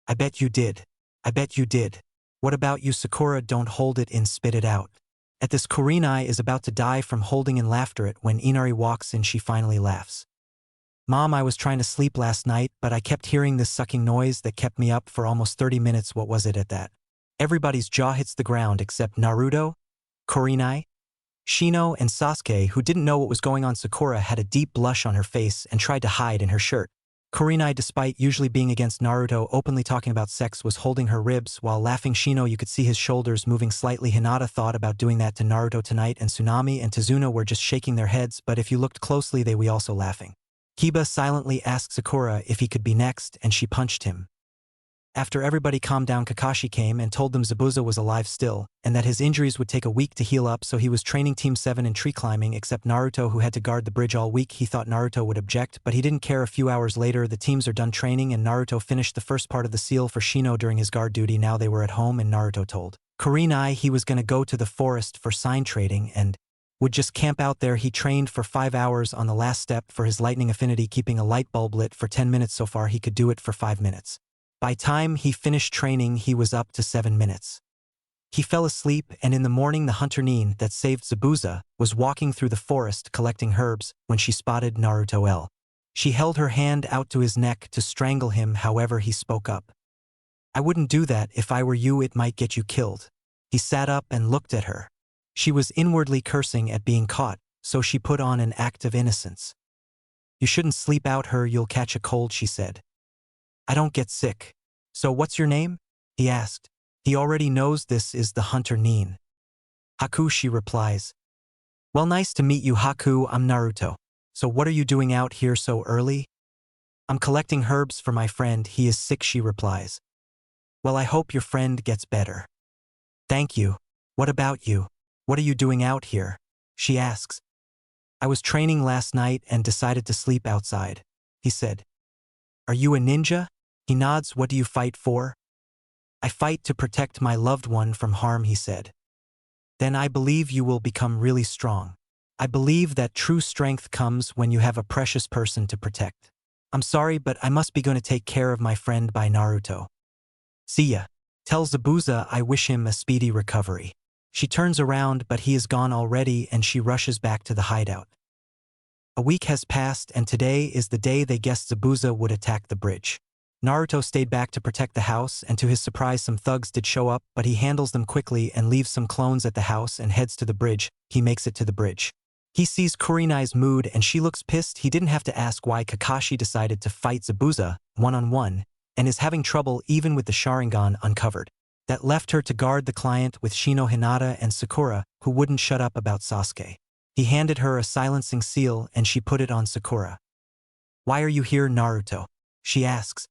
I bet you did. I bet you did. What about you, Sakura? Don't hold it in, spit it out. At this, Kurenai is about to die from holding in laughter at when Inari walks in. She finally laughs. Mom, I was trying to sleep last night, but I kept hearing this sucking noise that kept me up for almost 30 minutes. What was it at that? Everybody's jaw hits the ground except Naruto, Kurenai, Shino, and Sasuke, who didn't know what was going on. Sakura had a deep blush on her face and tried to hide in her shirt. Kurenai, despite usually being against Naruto openly talking about sex, was holding her ribs while laughing. Shino, you could see his shoulders moving slightly. Hinata thought about doing that to Naruto tonight, and Tsunami and Tazuna were just shaking their heads, but if you looked closely they were also laughing. Kiba silently asked Sakura if he could be next, and she punched him. After everybody calmed down, Kakashi came and told them Zabuza was alive still, and that his injuries would take a week to heal up, so he was training Team 7 in tree climbing except Naruto, who had to guard the bridge all week. He thought Naruto would object, but he didn't care. A few hours later, the teams are done training and Naruto finished the first part of the seal for Shino during his guard duty. Now they were at home and Naruto told Kurenai he was going to go to the forest for sign trading and would just camp out there. He trained for 5 hours on the last step for his lightning affinity, keeping a light bulb lit for 10 minutes. So far he could do it for 5 minutes. By time he finished training, he was up to 7 minutes. He fell asleep, and in the morning the hunter Nin that saved Zabuza was walking through the forest collecting herbs when she spotted Naruto L. She held her hand out to his neck to strangle him, however he spoke up. I wouldn't do that. If I were you, it might get you killed. He sat up and looked at her. She was inwardly cursing at being caught, so she put on an act of innocence. You shouldn't sleep out her, you'll catch a cold, she said. I don't get sick. So what's your name? He asked. He already knows this is the hunter Nin. Haku, she replies. Well, nice to meet you, Haku. I'm Naruto. So what are you doing out here so early? I'm collecting herbs for my friend. He is sick, she replies. Well, I hope your friend gets better. Thank you. What about you? What are you doing out here? She asks. I was training last night and decided to sleep outside, he said. Are you a ninja? He nods. What do you fight for? I fight to protect my loved one from harm, he said. Then I believe you will become really strong. I believe that true strength comes when you have a precious person to protect. I'm sorry, but I must be going to take care of my friend. By Naruto. See ya. Tell Zabuza I wish him a speedy recovery. She turns around, but he is gone already, and she rushes back to the hideout. A week has passed, and today is the day they guessed Zabuza would attack the bridge. Naruto stayed back to protect the house, and to his surprise some thugs did show up, but he handles them quickly and leaves some clones at the house and heads to the bridge. He makes it to the bridge. He sees Kurenai's mood and she looks pissed. He didn't have to ask why Kakashi decided to fight Zabuza one-on-one, and is having trouble even with the Sharingan uncovered. That left her to guard the client with Shino, Hinata, and Sakura, who wouldn't shut up about Sasuke. He handed her a silencing seal and she put it on Sakura. Why are you here, Naruto? She asks.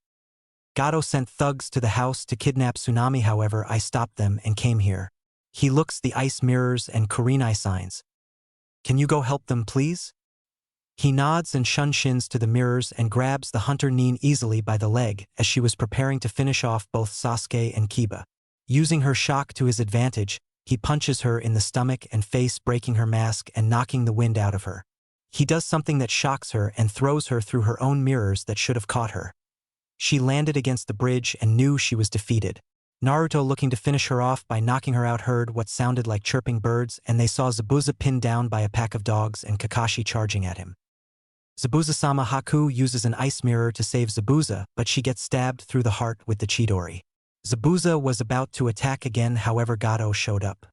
Gato sent thugs to the house to kidnap Tsunami, however I stopped them and came here. He looks the ice mirrors and Kurenai signs. Can you go help them, please? He nods and shins to the mirrors and grabs the hunter Nin easily by the leg as she was preparing to finish off both Sasuke and Kiba. Using her shock to his advantage, he punches her in the stomach and face, breaking her mask and knocking the wind out of her. He does something that shocks her and throws her through her own mirrors that should have caught her. She landed against the bridge and knew she was defeated. Naruto, looking to finish her off by knocking her out, heard what sounded like chirping birds, and they saw Zabuza pinned down by a pack of dogs and Kakashi charging at him. Zabuza-sama. Haku uses an ice mirror to save Zabuza, but she gets stabbed through the heart with the Chidori. Zabuza was about to attack again, however Gato showed up.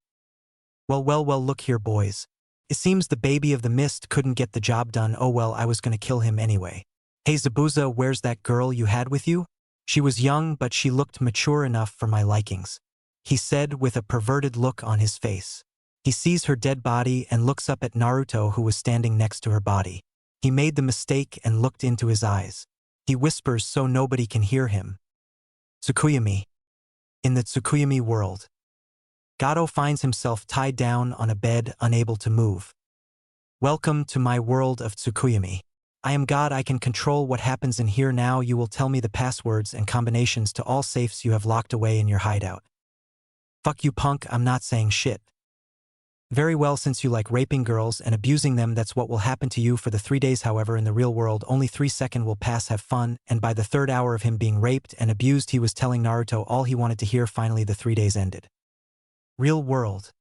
Well, look here boys. It seems the baby of the mist couldn't get the job done. Oh well, I was gonna kill him anyway. Hey Zabuza, where's that girl you had with you? She was young, but she looked mature enough for my likings, he said with a perverted look on his face. He sees her dead body and looks up at Naruto, who was standing next to her body. He made the mistake and looked into his eyes. He whispers so nobody can hear him. Tsukuyami. In the Tsukuyami world, Gato finds himself tied down on a bed, unable to move. Welcome to my world of Tsukuyami. I am God. I can control what happens in here. Now you will tell me the passwords and combinations to all safes you have locked away in your hideout. Fuck you punk, I'm not saying shit. Very well, since you like raping girls and abusing them, that's what will happen to you for the 3 days. However, in the real world, only 3 seconds will pass. Have fun. And by the 3rd hour of him being raped and abused, he was telling Naruto all he wanted to hear. Finally, the 3 days ended. Real world.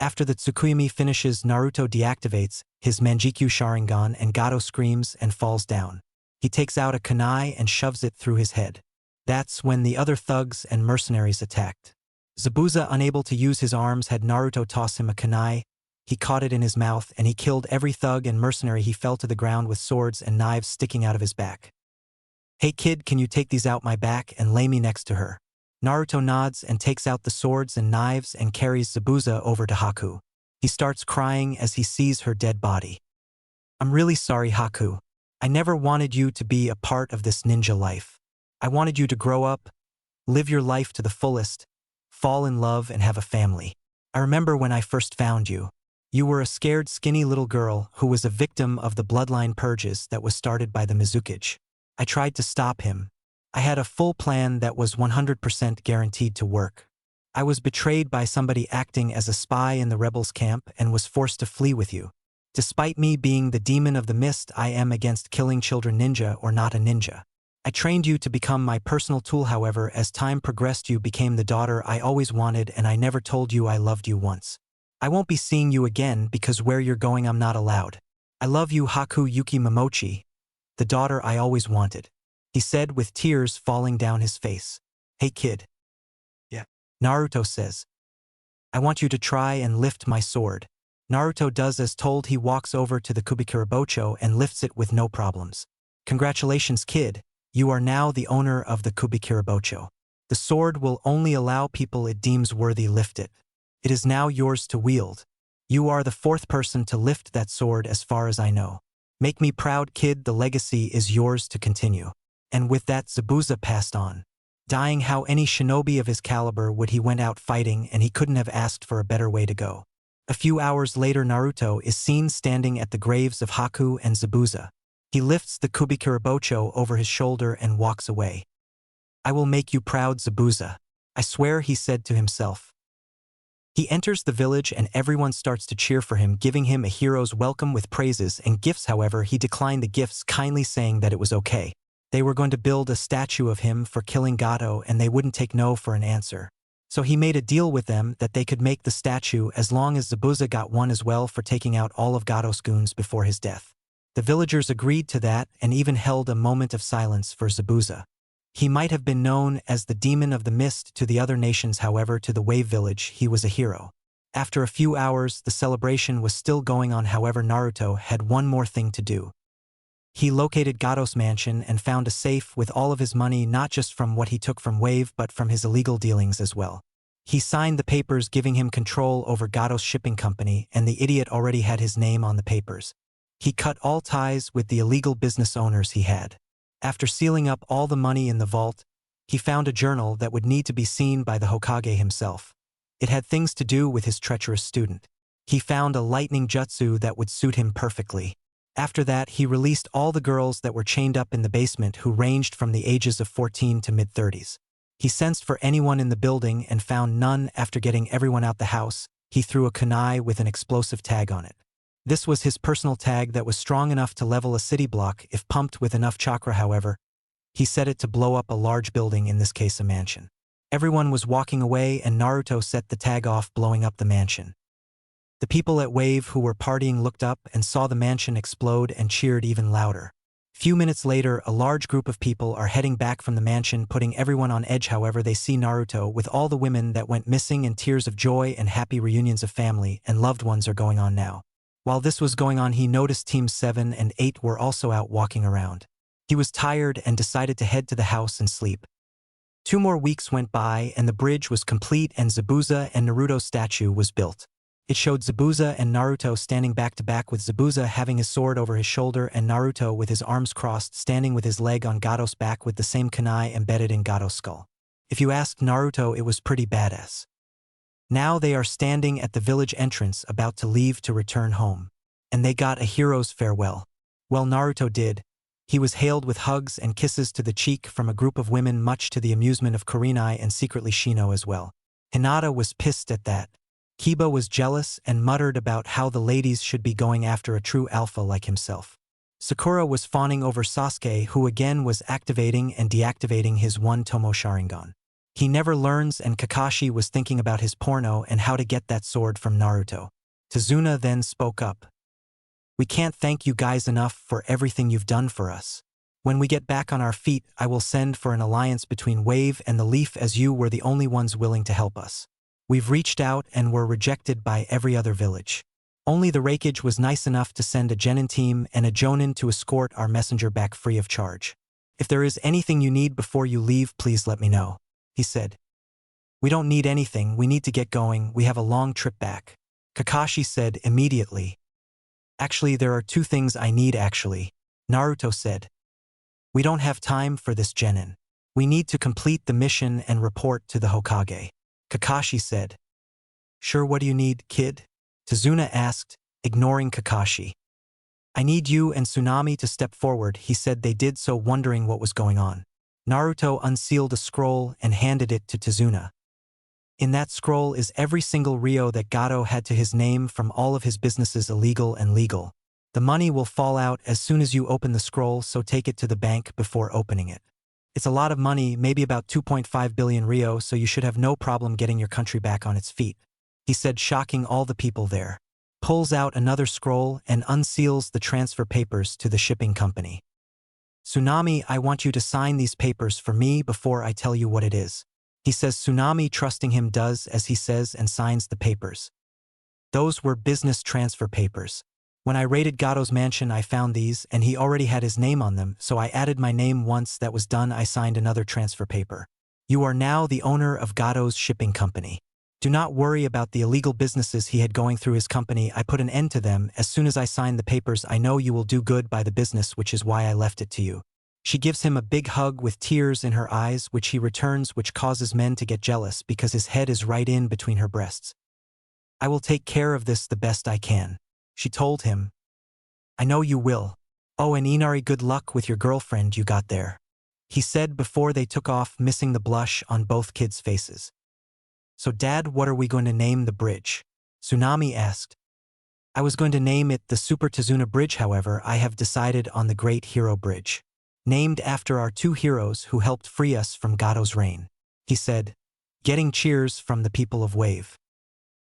After the Tsukuyami finishes, Naruto deactivates his Manjikyu Sharingan and Gato screams and falls down. He takes out a kunai and shoves it through his head. That's when the other thugs and mercenaries attacked. Zabuza, unable to use his arms, had Naruto toss him a kunai. He caught it in his mouth and he killed every thug and mercenary. He fell to the ground with swords and knives sticking out of his back. Hey kid, can you take these out my back and lay me next to her? Naruto nods and takes out the swords and knives and carries Zabuza over to Haku. He starts crying as he sees her dead body. I'm really sorry, Haku. I never wanted you to be a part of this ninja life. I wanted you to grow up, live your life to the fullest, fall in love and have a family. I remember when I first found you. You were a scared, skinny little girl who was a victim of the bloodline purges that was started by the Mizukage. I tried to stop him. I had a full plan that was 100% guaranteed to work. I was betrayed by somebody acting as a spy in the rebels' camp and was forced to flee with you. Despite me being the demon of the mist, I am against killing children, ninja or not a ninja. I trained you to become my personal tool. However, as time progressed, you became the daughter I always wanted, and I never told you I loved you once. I won't be seeing you again because where you're going I'm not allowed. I love you, Haku Yuki Momochi, the daughter I always wanted, he said with tears falling down his face. Hey kid. Yeah. Naruto says, I want you to try and lift my sword. Naruto does as told. He walks over to the Kubikirabocho and lifts it with no problems. Congratulations kid. You are now the owner of the Kubikirabocho. The sword will only allow people it deems worthy lift it. It is now yours to wield. You are the 4th person to lift that sword as far as I know. Make me proud kid, the legacy is yours to continue. And with that, Zabuza passed on. Dying how any shinobi of his caliber would, he went out fighting, and he couldn't have asked for a better way to go. A few hours later, Naruto is seen standing at the graves of Haku and Zabuza. He lifts the Kubikirabocho over his shoulder and walks away. I will make you proud, Zabuza. I swear, he said to himself. He enters the village and everyone starts to cheer for him, giving him a hero's welcome with praises and gifts. However, he declined the gifts, kindly saying that it was okay. They were going to build a statue of him for killing Gato and they wouldn't take no for an answer. So he made a deal with them that they could make the statue as long as Zabuza got one as well for taking out all of Gato's goons before his death. The villagers agreed to that and even held a moment of silence for Zabuza. He might have been known as the demon of the mist to the other nations, however, to the Wave Village, he was a hero. After a few hours, the celebration was still going on. However, Naruto had one more thing to do. He located Gato's mansion and found a safe with all of his money, not just from what he took from Wave, but from his illegal dealings as well. He signed the papers giving him control over Gato's shipping company, and the idiot already had his name on the papers. He cut all ties with the illegal business owners he had. After sealing up all the money in the vault, he found a journal that would need to be seen by the Hokage himself. It had things to do with his treacherous student. He found a lightning jutsu that would suit him perfectly. After that, he released all the girls that were chained up in the basement, who ranged from the ages of 14 to mid-30s. He sensed for anyone in the building and found none. After getting everyone out the house, he threw a kunai with an explosive tag on it. This was his personal tag that was strong enough to level a city block if pumped with enough chakra. However, he set it to blow up a large building, in this case a mansion. Everyone was walking away and Naruto set the tag off, blowing up the mansion. The people at Wave who were partying looked up and saw the mansion explode and cheered even louder. Few minutes later, a large group of people are heading back from the mansion, putting everyone on edge. However, they see Naruto with all the women that went missing, and tears of joy and happy reunions of family and loved ones are going on now. While this was going on, he noticed Teams 7 and 8 were also out walking around. He was tired and decided to head to the house and sleep. 2 more weeks went by and the bridge was complete and Zabuza and Naruto's statue was built. It showed Zabuza and Naruto standing back to back, with Zabuza having his sword over his shoulder and Naruto with his arms crossed standing with his leg on Gado's back with the same kunai embedded in Gado's skull. If you asked Naruto, it was pretty badass. Now they are standing at the village entrance about to leave to return home. And they got a hero's farewell. Well, Naruto did. He was hailed with hugs and kisses to the cheek from a group of women, much to the amusement of Kurenai and secretly Shino as well. Hinata was pissed at that. Kiba was jealous and muttered about how the ladies should be going after a true alpha like himself. Sakura was fawning over Sasuke, who again was activating and deactivating his one Tomo Sharingan. He never learns, and Kakashi was thinking about his porno and how to get that sword from Naruto. Tazuna then spoke up. "We can't thank you guys enough for everything you've done for us. When we get back on our feet, I will send for an alliance between Wave and the Leaf, as you were the only ones willing to help us. We've reached out and were rejected by every other village. Only the Raikage was nice enough to send a Genin team and a Jonin to escort our messenger back free of charge. If there is anything you need before you leave, please let me know," he said. "We don't need anything, we need to get going, we have a long trip back," Kakashi said immediately. "Actually, there are 2 things I need actually," Naruto said. "We don't have time for this, Genin. We need to complete the mission and report to the Hokage," Kakashi said. "Sure, what do you need, kid?" Tazuna asked, ignoring Kakashi. "I need you and Tsunami to step forward," he said. They did so, wondering what was going on. Naruto unsealed a scroll and handed it to Tazuna. In that scroll is every single Ryo that Gado had to his name from all of his businesses, illegal and legal. The money will fall out as soon as you open the scroll, so take it to the bank before opening it. It's a lot of money, maybe about 2.5 billion Ryo, so you should have no problem getting your country back on its feet," he said, shocking all the people there. Pulls out another scroll and unseals the transfer papers to the shipping company. "Tsunami, I want you to sign these papers for me before I tell you what it is," he says. Tsunami, trusting him, does as he says and signs the papers. Those were business transfer papers. "When I raided Gado's mansion, I found these, and he already had his name on them, so I added my name. Once that was done, I signed another transfer paper. You are now the owner of Gado's shipping company. Do not worry about the illegal businesses he had going through his company. I put an end to them as soon as I signed the papers. I know you will do good by the business, which is why I left it to you." She gives him a big hug with tears in her eyes, which he returns, which causes men to get jealous because his head is right in between her breasts. "I will take care of this the best I can," she told him. "I know you will. Oh, and Inari, good luck with your girlfriend you got there," he said before they took off, missing the blush on both kids' faces. "So Dad, what are we going to name the bridge?" Tsunami asked. "I was going to name it the Super Tazuna Bridge, however I have decided on the Great Hero Bridge, named after our 2 heroes who helped free us from Gado's reign," he said, getting cheers from the people of Wave.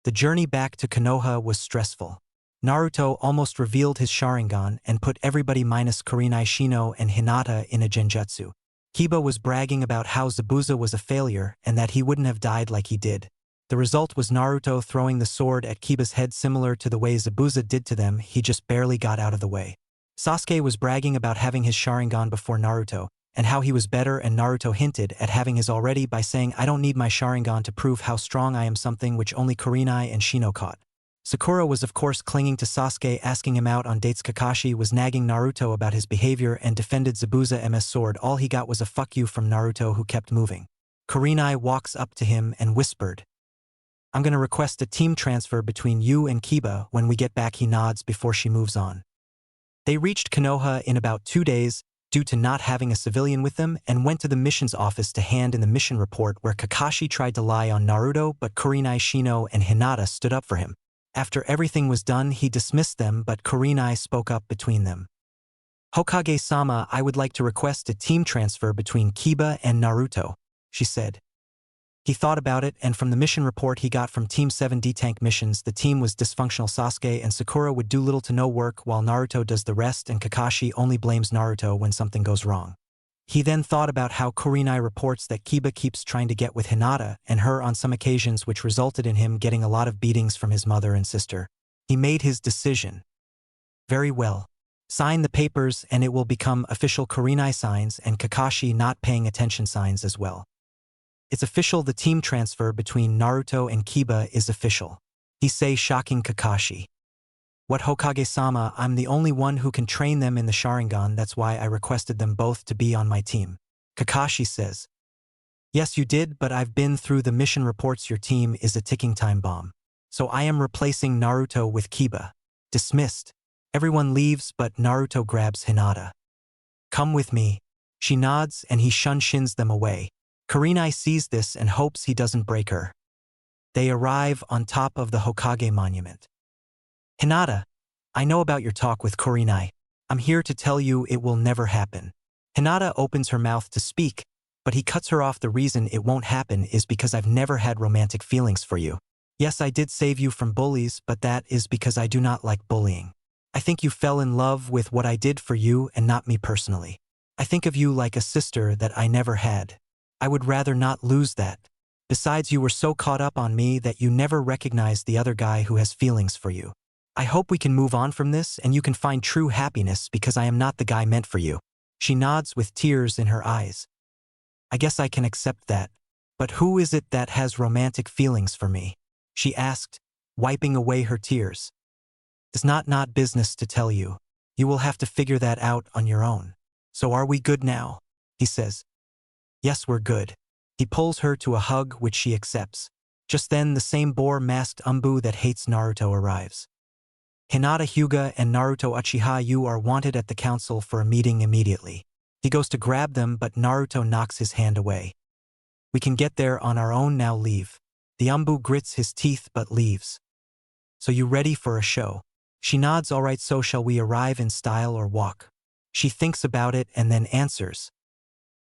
The journey back to Konoha was stressful. Naruto almost revealed his Sharingan and put everybody minus Kurenai, Shino, and Hinata in a genjutsu. Kiba was bragging about how Zabuza was a failure and that he wouldn't have died like he did. The result was Naruto throwing the sword at Kiba's head, similar to the way Zabuza did to them. He just barely got out of the way. Sasuke was bragging about having his Sharingan before Naruto, and how he was better, and Naruto hinted at having his already by saying, "I don't need my Sharingan to prove how strong I am," something which only Kurenai and Shino caught. Sakura was of course clinging to Sasuke, asking him out on dates. Kakashi was nagging Naruto about his behavior and defended Zabuza MS sword. All he got was a "fuck you" from Naruto, who kept moving. Kurenai walks up to him and whispered, "I'm gonna request a team transfer between you and Kiba when we get back." He nods before she moves on. They reached Konoha in about 2 days due to not having a civilian with them, and went to the missions office to hand in the mission report, where Kakashi tried to lie on Naruto, but Kurenai, Shino, and Hinata stood up for him. After everything was done, he dismissed them, but Kurenai spoke up between them. "Hokage-sama, I would like to request a team transfer between Kiba and Naruto," she said. He thought about it, and from the mission report he got from Team 7D tank missions, the team was dysfunctional. Sasuke and Sakura would do little to no work while Naruto does the rest, and Kakashi only blames Naruto when something goes wrong. He then thought about how Kurenai reports that Kiba keeps trying to get with Hinata and her on some occasions, which resulted in him getting a lot of beatings from his mother and sister. He made his decision. Very well. Sign the papers and it will become official. Kurenai signs and Kakashi not paying attention signs as well. It's official, the team transfer between Naruto and Kiba is official. He say, shocking Kakashi. What, Hokage-sama? I'm the only one who can train them in the Sharingan, that's why I requested them both to be on my team. Kakashi says. Yes, you did, but I've been through the mission reports. Your team is a ticking time bomb. So I am replacing Naruto with Kiba. Dismissed. Everyone leaves, but Naruto grabs Hinata. Come with me. She nods and he shins them away. Kurenai sees this and hopes he doesn't break her. They arrive on top of the Hokage monument. Hinata, I know about your talk with Kurenai. I'm here to tell you it will never happen. Hinata opens her mouth to speak, but he cuts her off. The reason it won't happen is because I've never had romantic feelings for you. Yes, I did save you from bullies, but that is because I do not like bullying. I think you fell in love with what I did for you and not me personally. I think of you like a sister that I never had. I would rather not lose that. Besides, you were so caught up on me that you never recognized the other guy who has feelings for you. I hope we can move on from this and you can find true happiness because I am not the guy meant for you. She nods with tears in her eyes. I guess I can accept that. But who is it that has romantic feelings for me? She asked, wiping away her tears. It's not business to tell you. You will have to figure that out on your own. So are we good now? He says. Yes, we're good. He pulls her to a hug which she accepts. Just then the same boar-masked Umbu that hates Naruto arrives. Hinata, Hyuga, and Naruto. Uchiha, you are wanted at the council for a meeting immediately. He goes to grab them, but Naruto knocks his hand away. We can get there on our own now, leave. The Umbu grits his teeth but leaves. So you ready for a show? She nods. All right, so shall we arrive in style or walk? She thinks about it and then answers.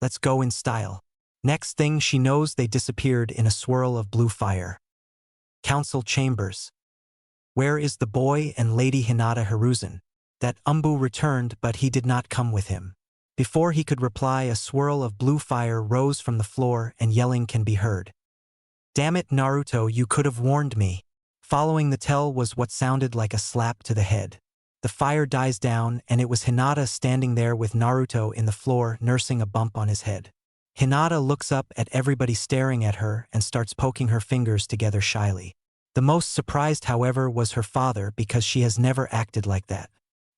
Let's go in style. Next thing she knows, they disappeared in a swirl of blue fire. Council chambers. Where is the boy and Lady Hinata Hiruzen? That Umbu returned, but he did not come with him. Before he could reply, a swirl of blue fire rose from the floor and yelling can be heard. Damn it, Naruto, you could have warned me. Following the tell was what sounded like a slap to the head. The fire dies down and it was Hinata standing there with Naruto in the floor nursing a bump on his head. Hinata looks up at everybody staring at her and starts poking her fingers together shyly. The most surprised, however, was her father because she has never acted like that.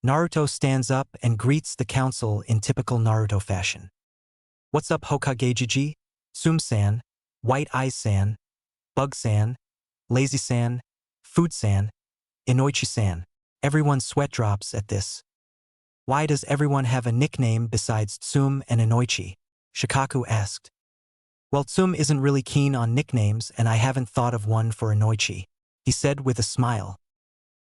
Naruto stands up and greets the council in typical Naruto fashion. What's up, Hokage-jiji? Sum-san, White Eyes-san, Bug-san, Lazy-san, Food-san, Inoichi-san. Everyone's sweat drops at this. Why does everyone have a nickname besides Tsum and Inoichi? Shikaku asked. Well, Tsum isn't really keen on nicknames and I haven't thought of one for Inoichi, he said with a smile.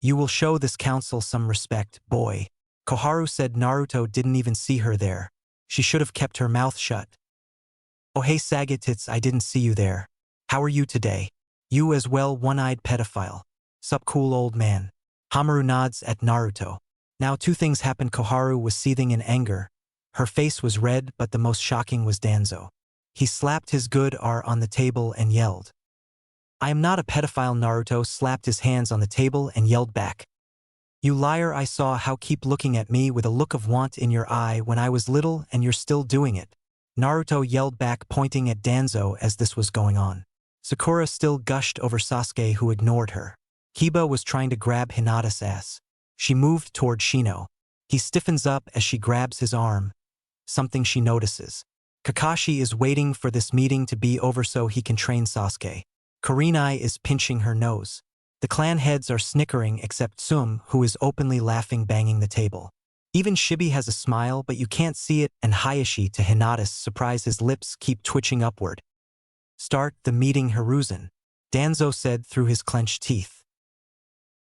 You will show this council some respect, boy. Koharu said. Naruto didn't even see her there. She should have kept her mouth shut. Oh hey Sagatits, I didn't see you there. How are you today? You as well, one-eyed pedophile. Sup, cool old man. Hamaru nods at Naruto. Now two things happened. Koharu was seething in anger. Her face was red, but the most shocking was Danzo. He slapped his good R on the table and yelled. I am not a pedophile. Naruto slapped his hands on the table and yelled back. You liar, I saw how keep looking at me with a look of want in your eye when I was little and you're still doing it. Naruto yelled back, pointing at Danzo as this was going on. Sakura still gushed over Sasuke, who ignored her. Kiba was trying to grab Hinata's ass. She moved toward Shino. He stiffens up as she grabs his arm. Something she notices. Kakashi is waiting for this meeting to be over so he can train Sasuke. Kurenai is pinching her nose. The clan heads are snickering except Tsum, who is openly laughing, banging the table. Even Shibi has a smile, but you can't see it, and Hayashi, to Hinata's surprise, his lips keep twitching upward. Start the meeting, Hiruzen, Danzo said through his clenched teeth.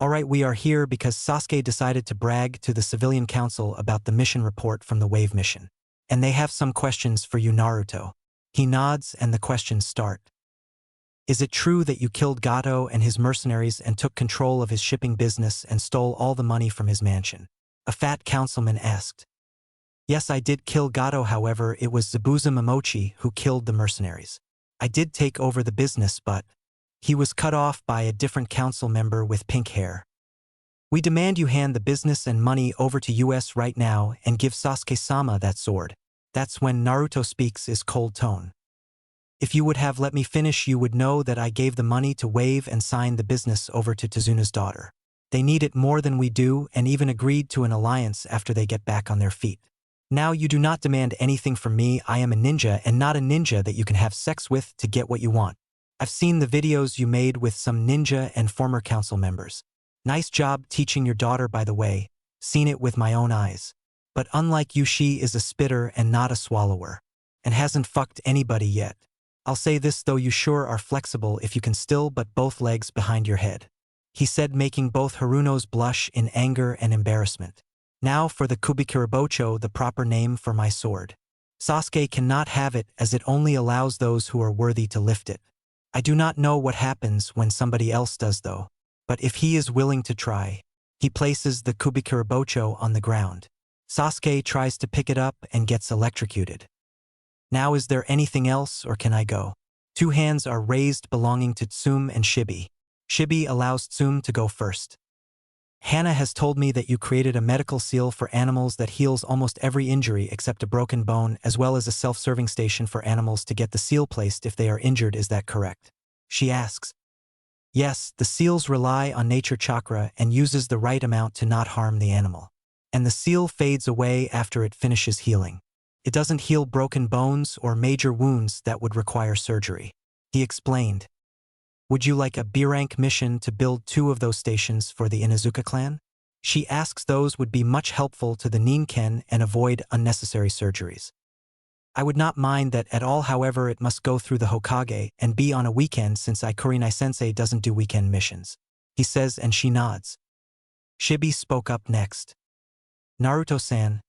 Alright, we are here because Sasuke decided to brag to the civilian council about the mission report from the Wave mission. And they have some questions for you, Naruto. He nods and the questions start. Is it true that you killed Gato and his mercenaries and took control of his shipping business and stole all the money from his mansion? A fat councilman asked. Yes, I did kill Gato, however, it was Zabuza Momochi who killed the mercenaries. I did take over the business, but he was cut off by a different council member with pink hair. We demand you hand the business and money over to US right now and give Sasuke-sama that sword. That's when Naruto speaks his cold tone. If you would have let me finish, you would know that I gave the money to waive and sign the business over to Tezuna's daughter. They need it more than we do and even agreed to an alliance after they get back on their feet. Now you do not demand anything from me. I am a ninja and not a ninja that you can have sex with to get what you want. I've seen the videos you made with some ninja and former council members. Nice job teaching your daughter, by the way. Seen it with my own eyes. But unlike you, she is a spitter and not a swallower. And hasn't fucked anybody yet. I'll say this though, you sure are flexible if you can still but both legs behind your head. He said, making both Haruno's blush in anger and embarrassment. Now for the Kubikirabocho, the proper name for my sword. Sasuke cannot have it as it only allows those who are worthy to lift it. I do not know what happens when somebody else does though. But if he is willing to try, he places the Kubikirabocho on the ground. Sasuke tries to pick it up and gets electrocuted. Now is there anything else or can I go? Two hands are raised belonging to Tsume and Shibi. Shibi allows Tsume to go first. Hana has told me that you created a medical seal for animals that heals almost every injury except a broken bone, as well as a self-serving station for animals to get the seal placed if they are injured. Is that correct? She asks. Yes, the seals rely on nature chakra and uses the right amount to not harm the animal. And the seal fades away after it finishes healing. It doesn't heal broken bones or major wounds that would require surgery. He explained. Would you like a B-rank mission to build 2 of those stations for the Inuzuka clan? She asks. Those would be much helpful to the Ninken and avoid unnecessary surgeries. I would not mind that at all, however it must go through the Hokage and be on a weekend since Kurinai-sensei doesn't do weekend missions. He says and she nods. Shibi spoke up next. Naruto-san,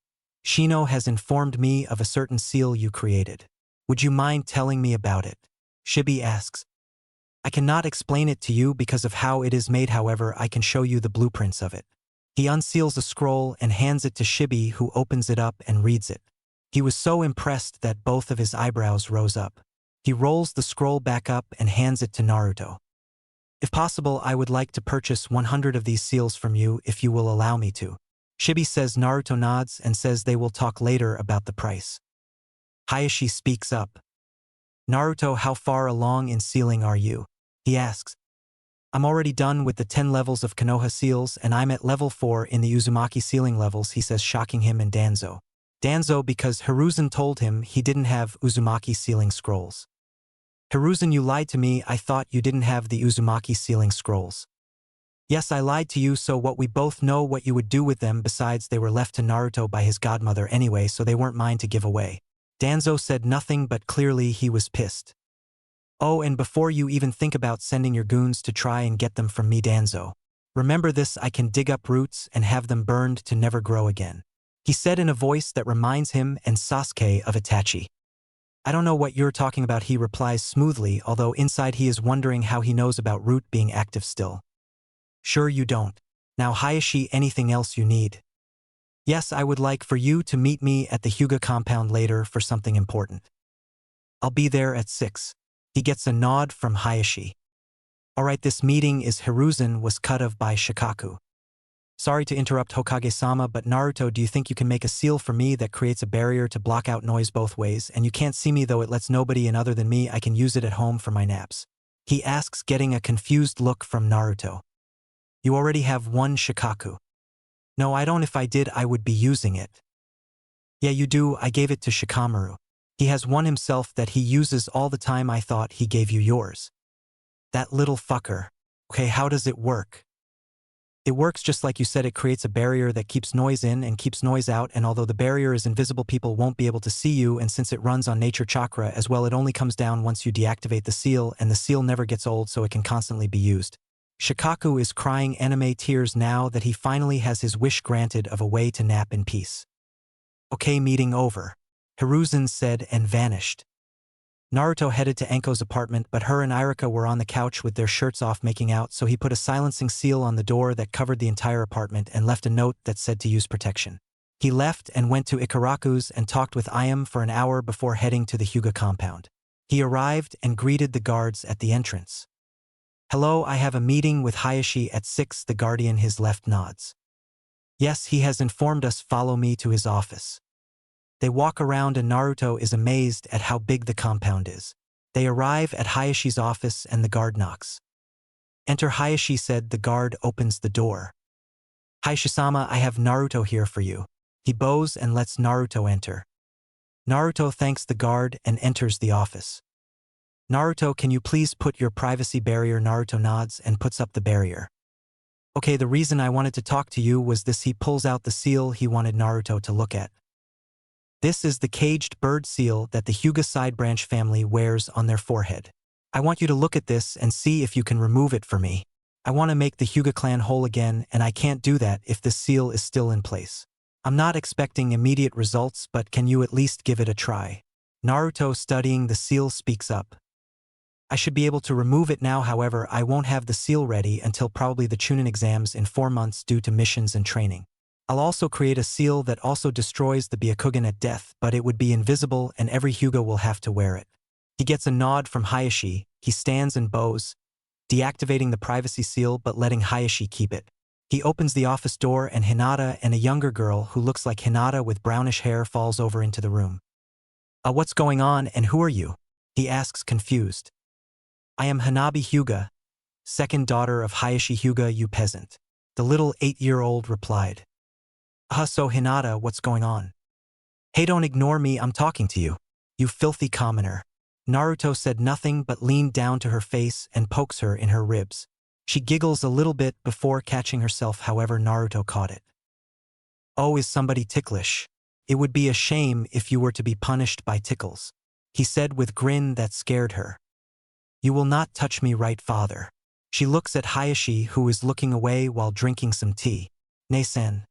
Shino has informed me of a certain seal you created. Would you mind telling me about it? Shibi asks. I cannot explain it to you because of how it is made, however I can show you the blueprints of it. He unseals a scroll and hands it to Shibi, who opens it up and reads it. He was so impressed that both of his eyebrows rose up. He rolls the scroll back up and hands it to Naruto. If possible, I would like to purchase 100 of these seals from you if you will allow me to. Shibi says. Naruto nods and says they will talk later about the price. Hayashi speaks up. Naruto, how far along in sealing are you? He asks. I'm already done with the 10 levels of Konoha seals and I'm at level 4 in the Uzumaki sealing levels, he says, shocking him and Danzo. Danzo because Hiruzen told him he didn't have Uzumaki sealing scrolls. Hiruzen, you lied to me. I thought you didn't have the Uzumaki sealing scrolls. Yes, I lied to you, so what we both know what you would do with them. Besides, they were left to Naruto by his godmother anyway, so they weren't mine to give away. Danzo said nothing, but clearly he was pissed. Oh, and before you even think about sending your goons to try and get them from me, Danzo, remember this: I can dig up roots and have them burned to never grow again. He said in a voice that reminds him and Sasuke of Itachi. I don't know what you're talking about, he replies smoothly, although inside he is wondering how he knows about root being active still. Sure you don't. Now Hayashi, anything else you need? Yes, I would like for you to meet me at the Hyuga compound later for something important. I'll be there at 6. He gets a nod from Hayashi. Alright, this meeting is Hiruzen was cut of by Shikaku. Sorry to interrupt, Hokage-sama, but Naruto, do you think you can make a seal for me that creates a barrier to block out noise both ways, and you can't see me though it lets nobody in other than me? I can use it at home for my naps. He asks, getting a confused look from Naruto. You already have one, Shikaku. No, I don't. If I did, I would be using it. Yeah, you do. I gave it to Shikamaru. He has one himself that he uses all the time. I thought he gave you yours. That little fucker. Okay, how does it work? It works just like you said. It creates a barrier that keeps noise in and keeps noise out, and although the barrier is invisible, people won't be able to see you, and since it runs on nature chakra as well, it only comes down once you deactivate the seal, and the seal never gets old, so it can constantly be used. Shikaku is crying anime tears now that he finally has his wish granted of a way to nap in peace. Okay, meeting over, Hiruzen said and vanished. Naruto headed to Enko's apartment, but her and Irika were on the couch with their shirts off making out, so he put a silencing seal on the door that covered the entire apartment and left a note that said to use protection. He left and went to Ikaraku's and talked with Ayam for an hour before heading to the Hyuga compound. He arrived and greeted the guards at the entrance. "Hello, I have a meeting with Hayashi at 6, the guardian. His left nods. "Yes, he has informed us. Follow me to his office." They walk around and Naruto is amazed at how big the compound is. They arrive at Hayashi's office and the guard knocks. "Enter," Hayashi said. The guard opens the door. "Hayashi-sama, I have Naruto here for you." He bows and lets Naruto enter. Naruto thanks the guard and enters the office. "Naruto, can you please put your privacy barrier?" Naruto nods and puts up the barrier. "Okay, the reason I wanted to talk to you was this." He pulls out the seal he wanted Naruto to look at. This is the caged bird seal that the Hyuga side branch family wears on their forehead. "I want you to look at this and see if you can remove it for me. I want to make the Hyuga clan whole again, and I can't do that if the seal is still in place. I'm not expecting immediate results, but can you at least give it a try?" Naruto, studying the seal, speaks up. "I should be able to remove it now, however, I won't have the seal ready until probably the Chuunin exams in 4 months due to missions and training. I'll also create a seal that also destroys the Byakugan at death, but it would be invisible and every Hyuga will have to wear it." He gets a nod from Hayashi. He stands and bows, deactivating the privacy seal but letting Hayashi keep it. He opens the office door and Hinata and a younger girl who looks like Hinata with brownish hair falls over into the room. What's going on and who are you?" he asks, confused. "I am Hanabi Hyuga, second daughter of Hayashi Hyuga, you peasant," the little 8-year-old replied. So Hinata, what's going on?" "Hey, don't ignore me, I'm talking to you. You filthy commoner." Naruto said nothing but leaned down to her face and pokes her in her ribs. She giggles a little bit before catching herself, however Naruto caught it. "Oh, is somebody ticklish? It would be a shame if you were to be punished by tickles," he said with grin that scared her. "You will not touch me, right, father?" She looks at Hayashi, who is looking away while drinking some tea. "Nei-san."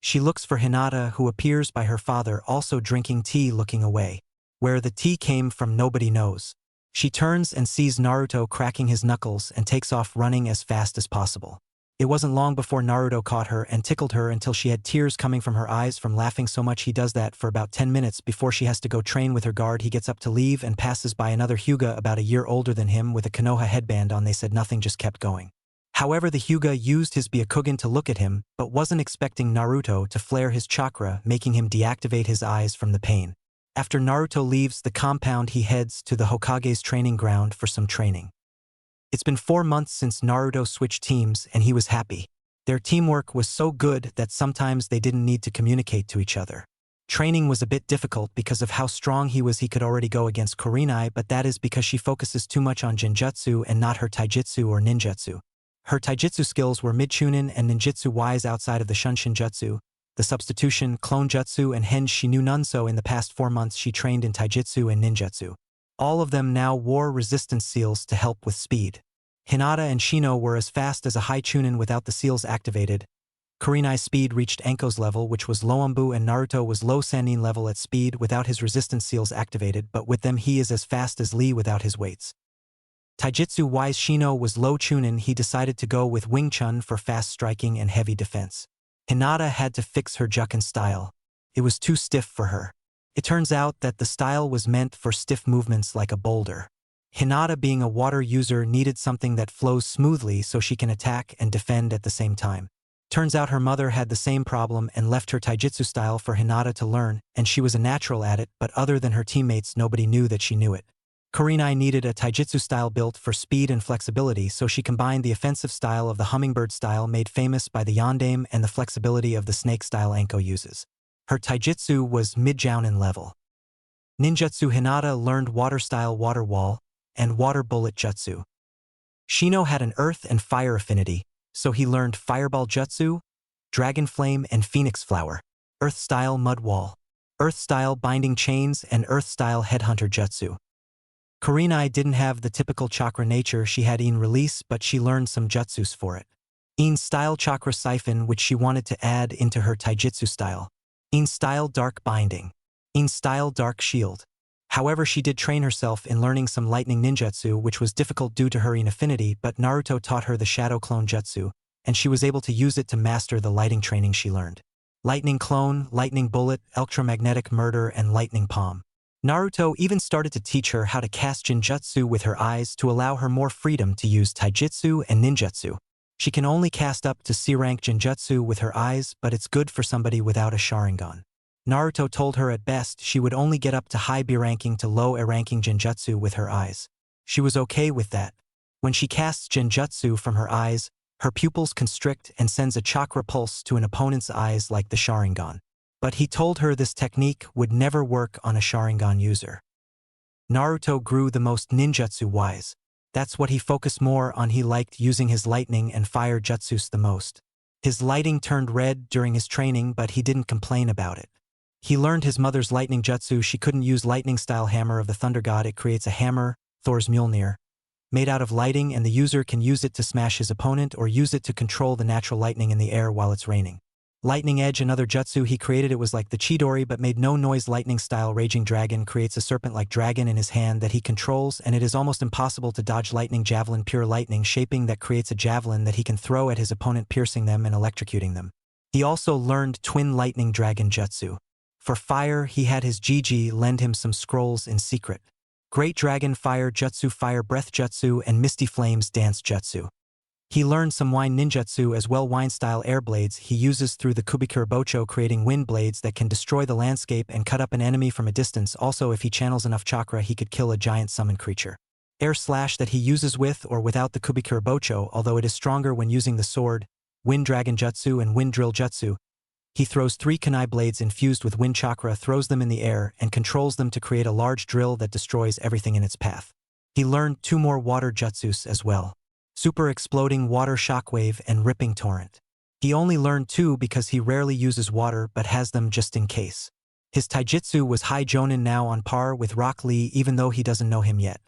She looks for Hinata, who appears by her father also drinking tea, looking away. Where the tea came from nobody knows. She turns and sees Naruto cracking his knuckles and takes off running as fast as possible. It wasn't long before Naruto caught her and tickled her until she had tears coming from her eyes from laughing so much. He does that for about 10 minutes before she has to go train with her guard. He gets up to leave and passes by another Hyuga about a year older than him with a Konoha headband on. They said nothing, just kept going. However, the Hyuga used his Byakugan to look at him, but wasn't expecting Naruto to flare his chakra, making him deactivate his eyes from the pain. After Naruto leaves the compound, he heads to the Hokage's training ground for some training. It's been 4 months since Naruto switched teams, and he was happy. Their teamwork was so good that sometimes they didn't need to communicate to each other. Training was a bit difficult because of how strong he was. He could already go against Kurenai, but that is because she focuses too much on Genjutsu and not her Taijutsu or Ninjutsu. Her Taijutsu skills were mid-Chuunin and Ninjutsu-wise outside of the Shunshin-jutsu, the substitution, clone jutsu, and hence she knew none. So in the past 4 months she trained in Taijutsu and Ninjutsu. All of them now wore resistance seals to help with speed. Hinata and Shino were as fast as a high Chuunin without the seals activated. Kurenai's speed reached Enko's level, which was low Umbu, and Naruto was low Sannin level at speed without his resistance seals activated, but with them he is as fast as Lee without his weights. Taijutsu-wise, Shino was low Chuunin. He decided to go with Wing Chun for fast striking and heavy defense. Hinata had to fix her Jukken style. It was too stiff for her. It turns out that the style was meant for stiff movements like a boulder. Hinata, being a water user, needed something that flows smoothly so she can attack and defend at the same time. Turns out her mother had the same problem and left her Taijutsu style for Hinata to learn, and she was a natural at it, but other than her teammates nobody knew that she knew it. Kurenai needed a Taijutsu style built for speed and flexibility, so she combined the offensive style of the hummingbird style made famous by the Yondaime and the flexibility of the snake style Enko uses. Her Taijutsu was mid-Jounin level. Ninjutsu, Hinata learned water style water wall and water bullet jutsu. Shino had an earth and fire affinity, so he learned fireball jutsu, dragon flame, and phoenix flower, earth style mud wall, earth style binding chains, and earth style headhunter jutsu. Kurenai didn't have the typical chakra nature. She had In release, but she learned some jutsus for it. In style chakra siphon, which she wanted to add into her Taijutsu style. In style dark binding. In style dark shield. However, she did train herself in learning some lightning ninjutsu, which was difficult due to her inaffinity, but Naruto taught her the shadow clone jutsu, and she was able to use it to master the lighting training she learned. Lightning clone, lightning bullet, electromagnetic murder, and lightning palm. Naruto even started to teach her how to cast jinjutsu with her eyes to allow her more freedom to use taijutsu and ninjutsu. She can only cast up to C-rank jinjutsu with her eyes, but it's good for somebody without a Sharingan. Naruto told her at best she would only get up to high B ranking to low A ranking jinjutsu with her eyes. She was okay with that. When she casts jinjutsu from her eyes, her pupils constrict and sends a chakra pulse to an opponent's eyes like the Sharingan. But he told her this technique would never work on a Sharingan user. Naruto grew the most ninjutsu-wise. That's what he focused more on. He liked using his lightning and fire jutsus the most. His lighting turned red during his training, but he didn't complain about it. He learned his mother's lightning jutsu. She couldn't use lightning-style hammer of the Thunder God. It creates a hammer, Thor's Mjolnir, made out of lighting, and the user can use it to smash his opponent or use it to control the natural lightning in the air while it's raining. Lightning Edge, another jutsu he created. It was like the Chidori but made no noise. Lightning-style Raging Dragon creates a serpent-like dragon in his hand that he controls, and it is almost impossible to dodge. Lightning Javelin, pure lightning shaping that creates a javelin that he can throw at his opponent, piercing them and electrocuting them. He also learned Twin Lightning Dragon jutsu. For fire, he had his Gigi lend him some scrolls in secret. Great Dragon Fire Jutsu, Fire Breath Jutsu, and Misty Flames Dance Jutsu. He learned some Wine Ninjutsu as well. Wine-style air blades he uses through the Kubikura Bocho, creating wind blades that can destroy the landscape and cut up an enemy from a distance. Also, if he channels enough chakra, he could kill a giant summon creature. Air Slash that he uses with or without the Kubikura Bocho, although it is stronger when using the sword. Wind Dragon Jutsu and Wind Drill Jutsu. He throws 3 kunai blades infused with wind chakra, throws them in the air, and controls them to create a large drill that destroys everything in its path. He learned 2 more water jutsus as well. Super Exploding Water Shockwave and Ripping Torrent. He only learned 2 because he rarely uses water but has them just in case. His taijutsu was High Jonin, now on par with Rock Lee even though he doesn't know him yet.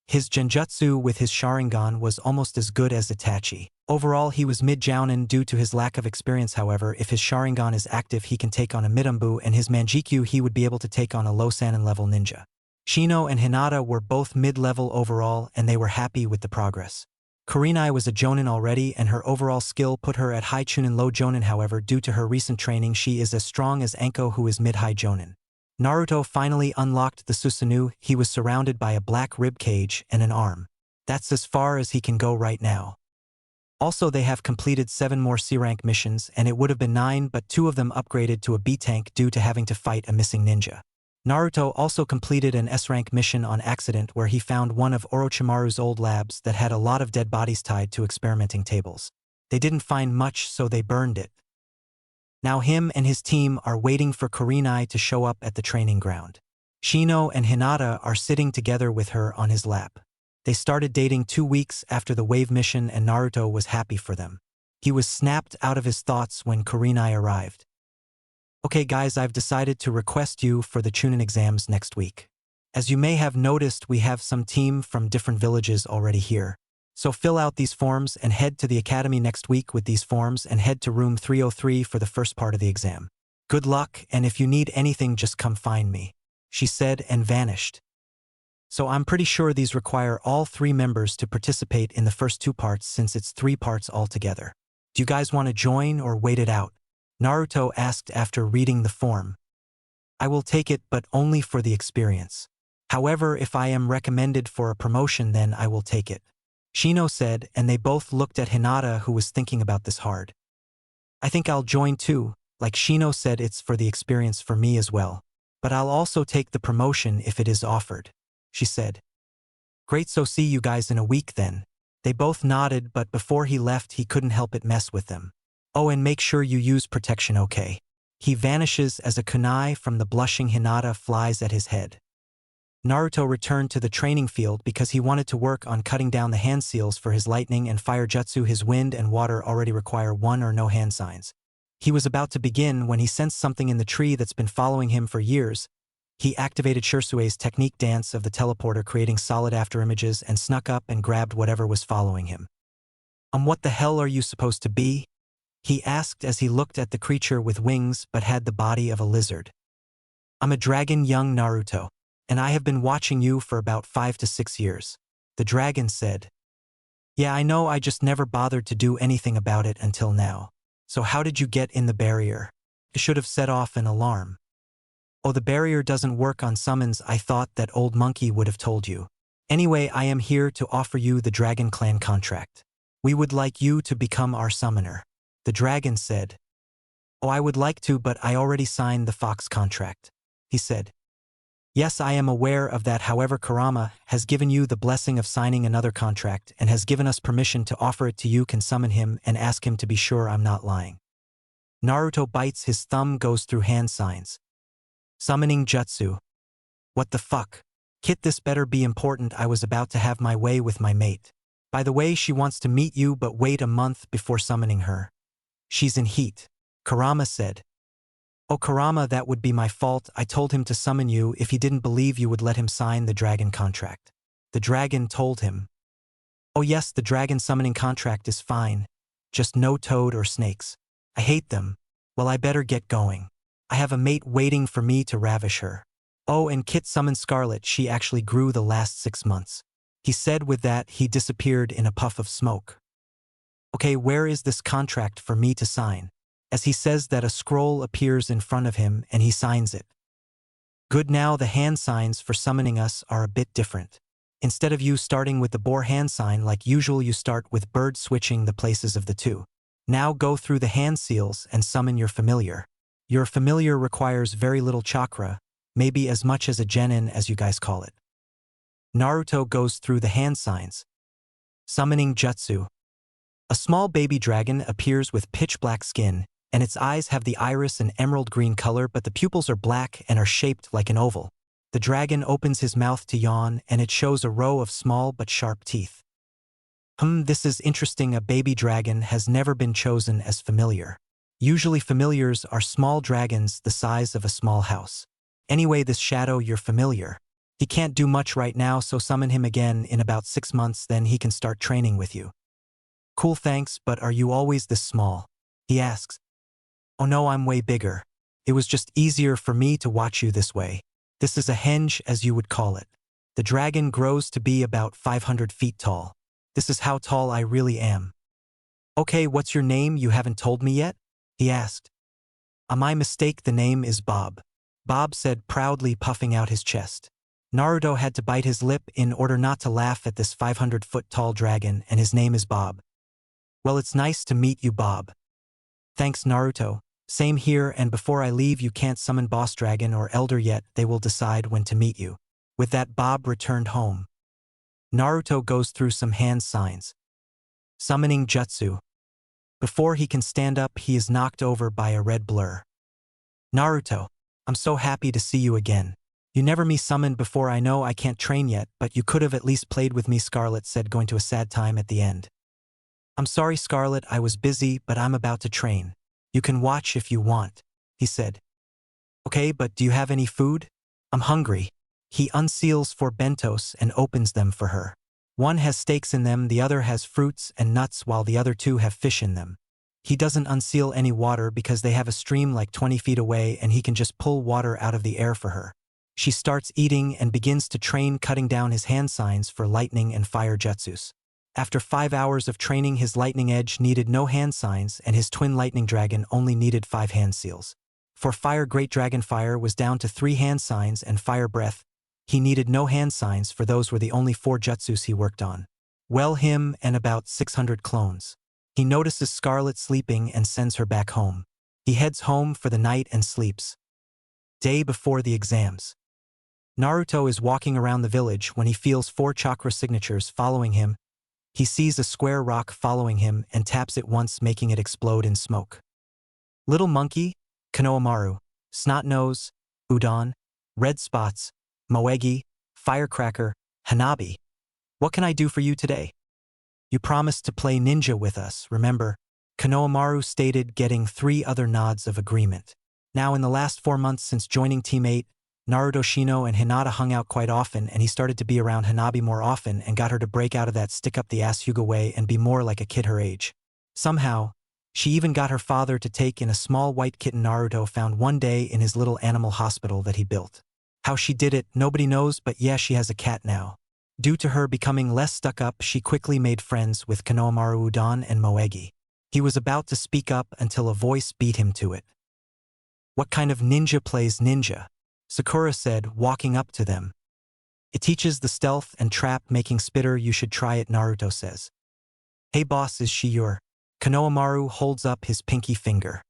His genjutsu with his Sharingan was almost as good as Itachi. Overall, he was mid-jounin due to his lack of experience. However, if his Sharingan is active, he can take on a Midambu, and his Manjikyu he would be able to take on a low Sannin level ninja. Shino and Hinata were both mid-level overall, and they were happy with the progress. Kurenai was a Jonin already, and her overall skill put her at High Chuunin low Jonin. However, due to her recent training, she is as strong as Anko, who is mid-high Jonin. Naruto finally unlocked the Susanoo. He was surrounded by a black rib cage and an arm. That's as far as he can go right now. Also, they have completed 7 more C-rank missions, and it would have been 9, but 2 of them upgraded to a B-tank due to having to fight a missing ninja. Naruto also completed an S-rank mission on accident where he found one of Orochimaru's old labs that had a lot of dead bodies tied to experimenting tables. They didn't find much, so they burned it. Now him and his team are waiting for Kurenai to show up at the training ground. Shino and Hinata are sitting together with her on his lap. They started dating 2 weeks after the wave mission, and Naruto was happy for them. He was snapped out of his thoughts when Kurenai arrived. Okay guys, I've decided to request you for the Chuunin exams next week. As you may have noticed, we have some team from different villages already here. So fill out these forms and head to the academy next week with these forms, and head to room 303 for the first part of the exam. Good luck, and if you need anything, just come find me, she said and vanished. So I'm pretty sure these require all 3 members to participate in the first 2 parts, since it's 3 parts altogether. Do you guys want to join or wait it out? Naruto asked after reading the form. I will take it, but only for the experience. However, if I am recommended for a promotion, then I will take it, Shino said, and they both looked at Hinata, who was thinking about this hard. I think I'll join too. Like Shino said, it's for the experience for me as well. But I'll also take the promotion if it is offered, she said. Great, so see you guys in a week then. They both nodded, but before he left he couldn't help but mess with them. Oh, and make sure you use protection, okay? He vanishes as a kunai from the blushing Hinata flies at his head. Naruto returned to the training field because he wanted to work on cutting down the hand seals for his lightning and fire jutsu. His wind and water already require 1 or no hand signs. He was about to begin when he sensed something in the tree that's been following him for years. He activated Shirsue's technique dance of the teleporter, creating solid afterimages, and snuck up and grabbed whatever was following him. What the hell are you supposed to be? He asked as he looked at the creature with wings but had the body of a lizard. I'm a dragon, young Naruto. And I have been watching you for about 5 to 6 years. The dragon said. Yeah, I know, I just never bothered to do anything about it until now. So how did you get in the barrier? It should have set off an alarm. Oh, the barrier doesn't work on summons. I thought that old monkey would have told you. Anyway, I am here to offer you the Dragon Clan contract. We would like you to become our summoner. The dragon said. Oh, I would like to, but I already signed the fox contract. He said. Yes, I am aware of that. However, Kurama has given you the blessing of signing another contract and has given us permission to offer it to you. Can summon him and ask him to be sure I'm not lying. Naruto bites his thumb, goes through hand signs. Summoning jutsu. What the fuck? Kit, this better be important. I was about to have my way with my mate. By the way, she wants to meet you, but wait a month before summoning her. She's in heat. Kurama said. Oh, Kurama, that would be my fault. I told him to summon you if he didn't believe you would let him sign the dragon contract. The dragon told him. Oh yes, the dragon summoning contract is fine. Just no toad or snakes. I hate them. Well, I better get going. I have a mate waiting for me to ravish her. Oh, and Kit summoned Scarlet. She actually grew the last 6 months. He said. With that, he disappeared in a puff of smoke. Okay, where is this contract for me to sign? As he says that, a scroll appears in front of him and he signs it. Good, now the hand signs for summoning us are a bit different. Instead of you starting with the boar hand sign like usual, you start with bird, switching the places of the two. Now go through the hand seals and summon your familiar. Your familiar requires very little chakra, maybe as much as a genin as you guys call it. Naruto goes through the hand signs. Summoning jutsu. A small baby dragon appears with pitch black skin, and its eyes have the iris an emerald green color, but the pupils are black and are shaped like an oval. The dragon opens his mouth to yawn, and it shows a row of small but sharp teeth. This is interesting. A baby dragon has never been chosen as familiar. Usually familiars are small dragons the size of a small house. Anyway, this shadow, your familiar. He can't do much right now, so summon him again in about 6 months, then he can start training with you. Cool, thanks, but are you always this small? He asks. Oh no, I'm way bigger. It was just easier for me to watch you this way. This is a henge, as you would call it. The dragon grows to be about 500 feet tall. This is how tall I really am. Okay, what's your name? You haven't told me yet? He asked. My mistake, the name is Bob. Bob said, proudly puffing out his chest. Naruto had to bite his lip in order not to laugh at this 500-foot tall dragon, and his name is Bob. Well, it's nice to meet you, Bob. Thanks, Naruto. Same here, and before I leave, you can't summon Boss Dragon or Elder yet. They will decide when to meet you. With that, Bob returned home. Naruto goes through some hand signs. Summoning jutsu. Before he can stand up, he is knocked over by a red blur. Naruto, I'm so happy to see you again. You never me summoned before. I know I can't train yet, but you could have at least played with me, Scarlet said, going to a sad time at the end. I'm sorry, Scarlet, I was busy, but I'm about to train. You can watch if you want, he said. Okay, but do you have any food? I'm hungry. He unseals 4 bentos and opens them for her. One has steaks in them, the other has fruits and nuts, while the other 2 have fish in them. He doesn't unseal any water because they have a stream like 20 feet away and he can just pull water out of the air for her. She starts eating and begins to train, cutting down his hand signs for lightning and fire jutsus. After 5 hours of training, his lightning edge needed no hand signs and his twin lightning dragon only needed 5 hand seals. For fire, great dragon fire was down to 3 hand signs, and fire breath, he needed no hand signs, for those were the only 4 jutsus he worked on. Well, him and about 600 clones. He notices Scarlet sleeping and sends her back home. He heads home for the night and sleeps. Day before the exams. Naruto is walking around the village when he feels 4 chakra signatures following him. He sees a square rock following him and taps it once, making it explode in smoke. Little monkey, Konohamaru, snot nose, udon, red spots, moegi, firecracker, hanabi. What can I do for you today? You promised to play ninja with us, remember? Konohamaru stated, getting 3 other nods of agreement. Now, in the last 4 months since joining Team 8, Naruto, Shino, and Hinata hung out quite often, and he started to be around Hanabi more often and got her to break out of that stick-up-the-ass Hyuga way and be more like a kid her age. Somehow, she even got her father to take in a small white kitten Naruto found one day in his little animal hospital that he built. How she did it, nobody knows, but yeah, she has a cat now. Due to her becoming less stuck up, she quickly made friends with Konohamaru Udon and Moegi. He was about to speak up until a voice beat him to it. What kind of ninja plays ninja? Sakura said, walking up to them. It teaches the stealth and trap-making spitter, you should try it, Naruto says. Hey boss, is she your? Konohamaru holds up his pinky finger.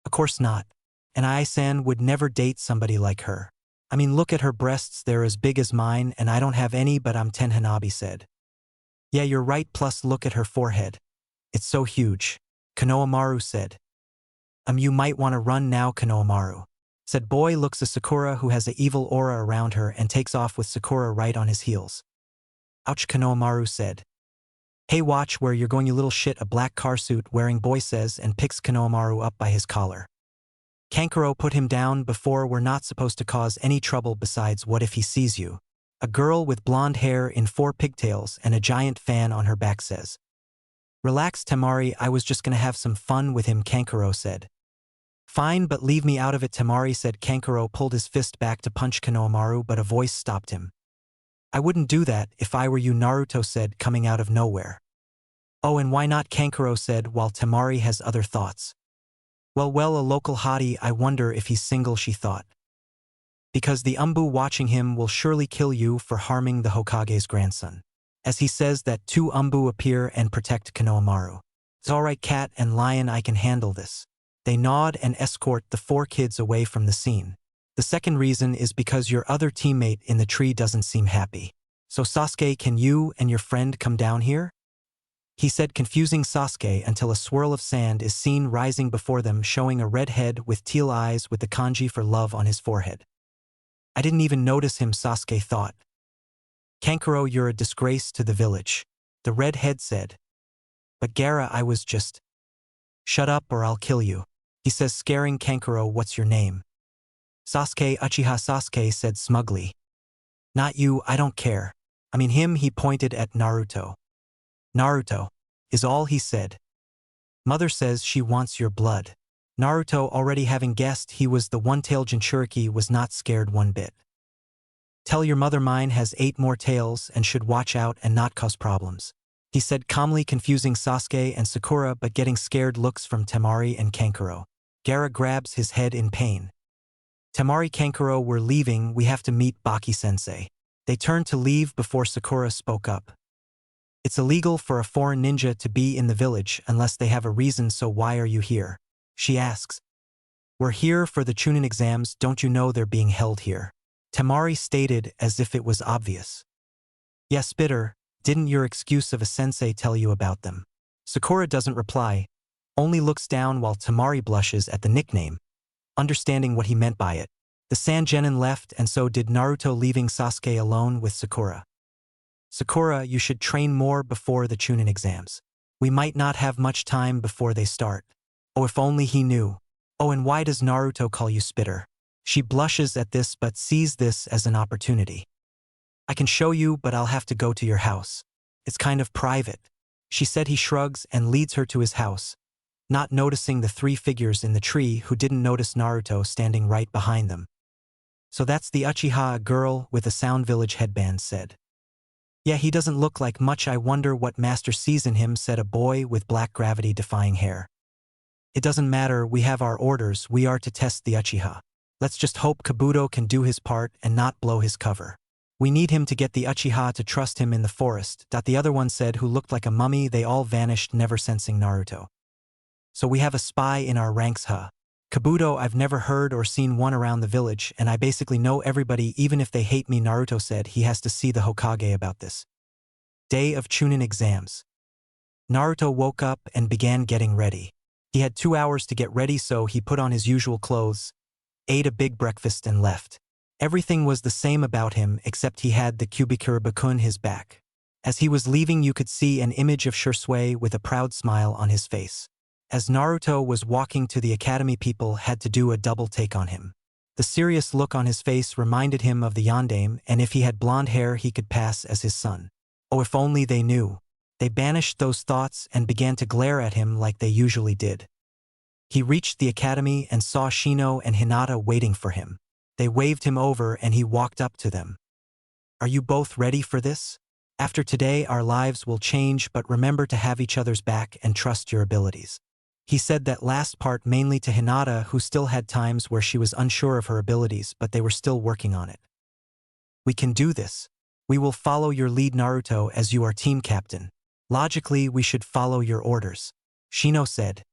Of course not. And Ai-san would never date somebody like her. I mean, look at her breasts, they're as big as mine, and I don't have any, but I'm 10, Hanabi said. Yeah, you're right, plus look at her forehead. It's so huge. Konohamaru said. You might want to run now, Konohamaru said. Boy looks at Sakura, who has an evil aura around her, and takes off with Sakura right on his heels. Ouch, Konohamaru said. Hey, watch where you're going, you little shit, a black car suit wearing boy says, and picks Konohamaru up by his collar. Kankuro, put him down before, we're not supposed to cause any trouble, besides what if he sees you? A girl with blonde hair in 4 pigtails and a giant fan on her back says. Relax, Temari, I was just gonna have some fun with him, Kankuro said. Fine, but leave me out of it, Temari said. Kankuro pulled his fist back to punch Konohamaru, but a voice stopped him. I wouldn't do that if I were you, Naruto said, coming out of nowhere. Oh, and why not, Kankuro said, while Temari has other thoughts. Well, a local hottie, I wonder if he's single, she thought. Because the Umbu watching him will surely kill you for harming the Hokage's grandson. As he says that, 2 Umbu appear and protect Konohamaru. It's alright, cat and lion, I can handle this. They nod and escort the 4 kids away from the scene. The second reason is because your other teammate in the tree doesn't seem happy. So Sasuke, can you and your friend come down here? He said, confusing Sasuke until a swirl of sand is seen rising before them, showing a red head with teal eyes with the kanji for love on his forehead. I didn't even notice him, Sasuke thought. Kankuro, you're a disgrace to the village, the red head said. But Gaara, I was just. Shut up or I'll kill you, he says, scaring Kankuro. What's your name? Sasuke, Uchiha, Sasuke said smugly. Not you, I don't care. I mean him, he pointed at Naruto. Naruto, is all he said. Mother says she wants your blood. Naruto, already having guessed he was the one-tailed Jinchuriki, was not scared one bit. Tell your mother mine has 8 more tails and should watch out and not cause problems, he said calmly, confusing Sasuke and Sakura but getting scared looks from Temari and Kankuro. Gaara grabs his head in pain. Temari, Kankuro, we're leaving, we have to meet Baki-sensei. They turned to leave before Sakura spoke up. It's illegal for a foreign ninja to be in the village unless they have a reason, so why are you here? She asks. We're here for the Chuunin exams, don't you know they're being held here? Temari stated as if it was obvious. Yes, bitter, didn't your excuse of a sensei tell you about them? Sakura doesn't reply, only looks down while Temari blushes at the nickname, understanding what he meant by it. The Sand Genin left and so did Naruto, leaving Sasuke alone with Sakura. Sakura, you should train more before the Chuunin exams. We might not have much time before they start. Oh, if only he knew. Oh, and why does Naruto call you Spitter? She blushes at this but sees this as an opportunity. I can show you, but I'll have to go to your house. It's kind of private. She said. He shrugs and leads her to his house, not noticing the 3 figures in the tree who didn't notice Naruto standing right behind them. So that's the Uchiha, a girl with a Sound Village headband said. Yeah, he doesn't look like much, I wonder what Master sees in him, said a boy with black gravity-defying hair. It doesn't matter, we have our orders, we are to test the Uchiha. Let's just hope Kabuto can do his part and not blow his cover. We need him to get the Uchiha to trust him in the forest, the other one said, who looked like a mummy. They all vanished, never sensing Naruto. So we have a spy in our ranks, huh? Kabuto, I've never heard or seen one around the village, and I basically know everybody even if they hate me, Naruto said. He has to see the Hokage about this. Day of Chuunin exams. Naruto woke up and began getting ready. He had 2 hours to get ready, so he put on his usual clothes, ate a big breakfast and left. Everything was the same about him except he had the Kubikura Bakun his back. As he was leaving, you could see an image of Shursui with a proud smile on his face. As Naruto was walking to the academy, people had to do a double take on him. The serious look on his face reminded him of the Yondaime, and if he had blonde hair he could pass as his son. Oh, if only they knew. They banished those thoughts and began to glare at him like they usually did. He reached the academy and saw Shino and Hinata waiting for him. They waved him over and he walked up to them. Are you both ready for this? After today, our lives will change, but remember to have each other's back and trust your abilities. He said that last part mainly to Hinata, who still had times where she was unsure of her abilities, but they were still working on it. We can do this. We will follow your lead, Naruto, as you are team captain. Logically, we should follow your orders. Shino said.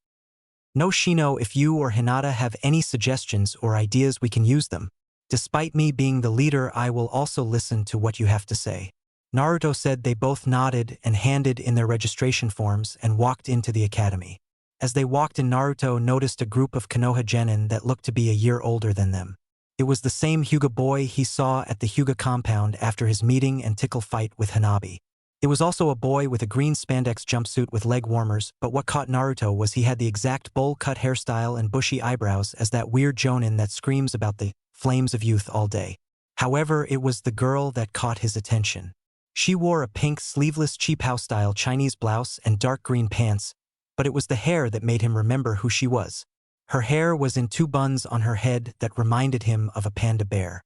No, Shino, if you or Hinata have any suggestions or ideas, we can use them. Despite me being the leader, I will also listen to what you have to say. Naruto said. They both nodded and handed in their registration forms and walked into the academy. As they walked in, Naruto noticed a group of Konoha Genin that looked to be a year older than them. It was the same Hyuga boy he saw at the Hyuga compound after his meeting and tickle fight with Hanabi. It was also a boy with a green spandex jumpsuit with leg warmers, but what caught Naruto was he had the exact bowl-cut hairstyle and bushy eyebrows as that weird Jonin that screams about the flames of youth all day. However, it was the girl that caught his attention. She wore a pink sleeveless cheap house-style Chinese blouse and dark green pants, but it was the hair that made him remember who she was. Her hair was in two buns on her head that reminded him of a panda bear.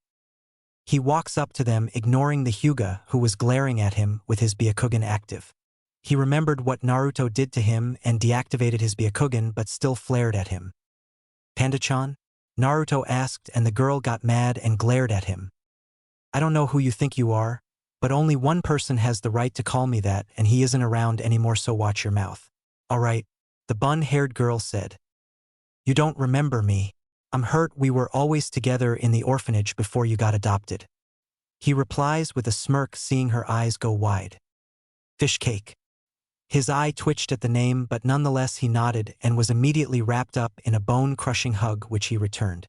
He walks up to them, ignoring the Hyuga, who was glaring at him with his Byakugan active. He remembered what Naruto did to him and deactivated his Byakugan, but still flared at him. Panda-chan? Naruto asked, and the girl got mad and glared at him. I don't know who you think you are, but only one person has the right to call me that, and he isn't around anymore, so watch your mouth. All right, the bun-haired girl said. You don't remember me. I'm hurt. We were always together in the orphanage before you got adopted. He replies with a smirk, seeing her eyes go wide. Fish cake. His eye twitched at the name, but nonetheless he nodded and was immediately wrapped up in a bone-crushing hug, which he returned.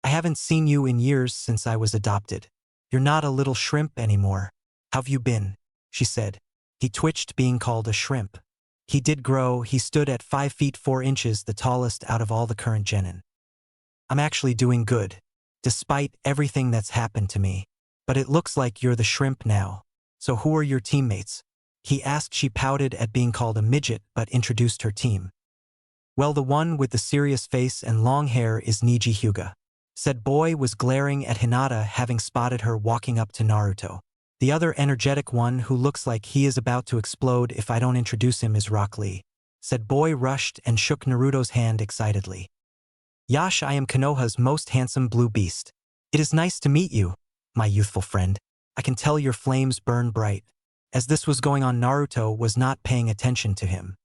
I haven't seen you in years since I was adopted. You're not a little shrimp anymore. How've you been? She said. He twitched, being called a shrimp. He did grow. He stood at 5 feet 4 inches, the tallest out of all the current Genin. I'm actually doing good, despite everything that's happened to me. But it looks like you're the shrimp now. So who are your teammates? He asked. She pouted at being called a midget, but introduced her team. Well, the one with the serious face and long hair is Neji Hyuga. Said boy was glaring at Hinata, having spotted her walking up to Naruto. The other energetic one, who looks like he is about to explode if I don't introduce him, is Rock Lee. Said boy rushed and shook Naruto's hand excitedly. Yash, I am Konoha's most handsome blue beast. It is nice to meet you, my youthful friend. I can tell your flames burn bright. As this was going on, Naruto was not paying attention to him.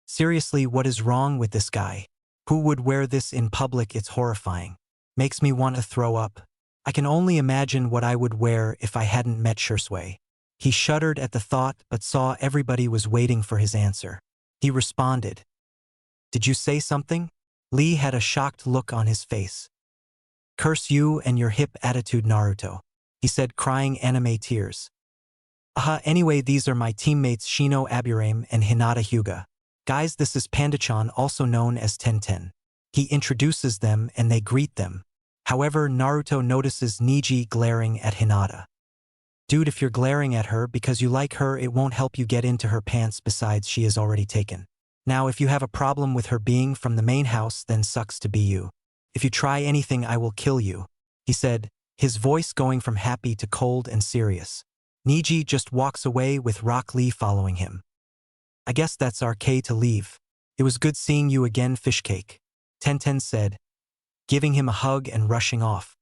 Seriously, what is wrong with this guy? Who would wear this in public? It's horrifying. Makes me want to throw up. I can only imagine what I would wear if I hadn't met Shursui. He shuddered at the thought, but saw everybody was waiting for his answer. He responded. Did you say something? Lee had a shocked look on his face. Curse you and your hip attitude, Naruto, he said, crying anime tears. Anyway, these are my teammates Shino Aburame and Hinata Hyuga. Guys, this is Panda-chan, also known as Tenten. He introduces them and they greet them. However, Naruto notices Neji glaring at Hinata. Dude, if you're glaring at her because you like her, it won't help you get into her pants. Besides, she is already taken. Now, if you have a problem with her being from the main house, then sucks to be you. If you try anything, I will kill you, he said, his voice going from happy to cold and serious. Neji just walks away with Rock Lee following him. I guess that's our K to leave. It was good seeing you again, Fishcake, Tenten said, giving him a hug and rushing off.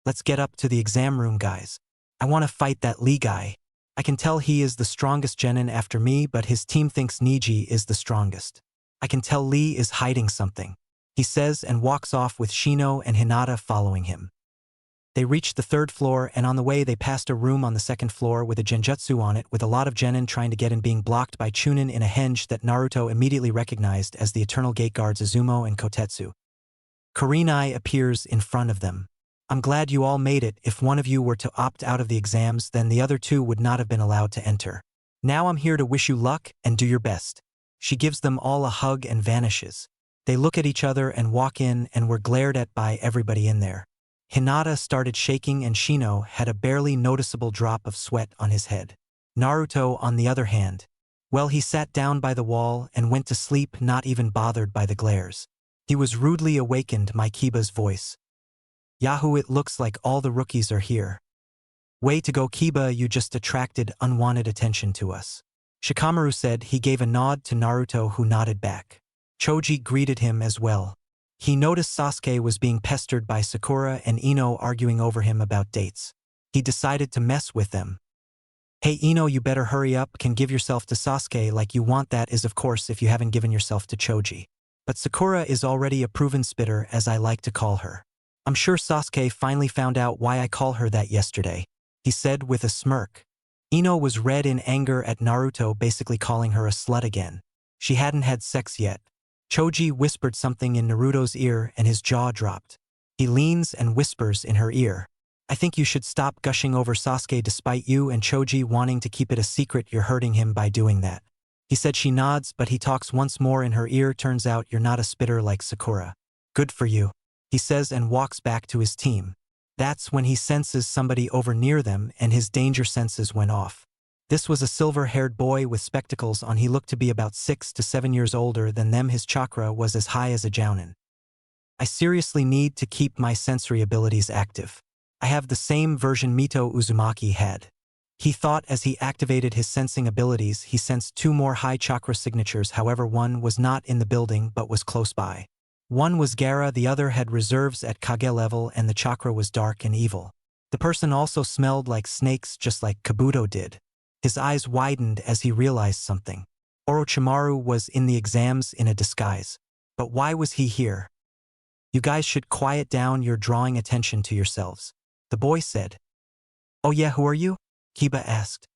Let's get up to the exam room, guys. I want to fight that Lee guy. I can tell he is the strongest Genin after me, but his team thinks Neji is the strongest. I can tell Lee is hiding something, he says, and walks off with Shino and Hinata following him. They reached the 3rd floor, and on the way they passed a room on the 2nd floor with a genjutsu on it, with a lot of Genin trying to get in, being blocked by Chuunin in a henge that Naruto immediately recognized as the Eternal Gate Guards Izumo and Kotetsu. Kurenai appears in front of them. I'm glad you all made it. If one of you were to opt out of the exams, then the other 2 would not have been allowed to enter. Now I'm here to wish you luck and do your best. She gives them all a hug and vanishes. They look at each other and walk in and were glared at by everybody in there. Hinata started shaking and Shino had a barely noticeable drop of sweat on his head. Naruto, on the other hand, well, he sat down by the wall and went to sleep, not even bothered by the glares. He was rudely awakened by Kiba's voice. Yahoo, it looks like all the rookies are here. Way to go, Kiba, you just attracted unwanted attention to us. Shikamaru said. He gave a nod to Naruto, who nodded back. Choji greeted him as well. He noticed Sasuke was being pestered by Sakura and Ino arguing over him about dates. He decided to mess with them. Hey Ino, you better hurry up, can give yourself to Sasuke like you want, that is of course if you haven't given yourself to Choji. But Sakura is already a proven spitter, as I like to call her. I'm sure Sasuke finally found out why I call her that yesterday, he said with a smirk. Ino was red in anger at Naruto basically calling her a slut again. She hadn't had sex yet. Choji whispered something in Naruto's ear and his jaw dropped. He leans and whispers in her ear. I think you should stop gushing over Sasuke despite you and Choji wanting to keep it a secret. You're hurting him by doing that. He said. She nods, but he talks once more in her ear. Turns out you're not a spitter like Sakura. Good for you, he says and walks back to his team. That's when he senses somebody over near them and his danger senses went off. This was a silver-haired boy with spectacles on. He looked to be about 6 to 7 years older than them. His chakra was as high as a Chuunin. I seriously need to keep my sensory abilities active. I have the same version Mito Uzumaki had. He thought as he activated his sensing abilities. He sensed 2 more high chakra signatures. However, one was not in the building but was close by. One was Gaara, the other had reserves at Kage level, and the chakra was dark and evil. The person also smelled like snakes, just like Kabuto did. His eyes widened as he realized something. Orochimaru was in the exams in a disguise. But why was he here? You guys should quiet down, you're drawing attention to yourselves, the boy said. Oh yeah, who are you? Kiba asked.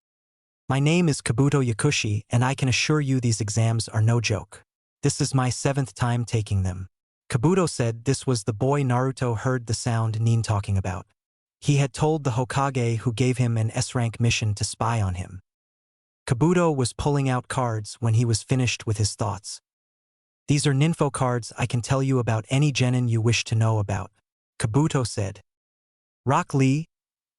My name is Kabuto Yakushi, and I can assure you these exams are no joke. This is my 7th time taking them. Kabuto said. This was the boy Naruto heard the sound Nin talking about. He had told the Hokage, who gave him an S-rank mission to spy on him. Kabuto was pulling out cards when he was finished with his thoughts. These are ninfo cards. I can tell you about any genin you wish to know about, Kabuto said. Rock Lee,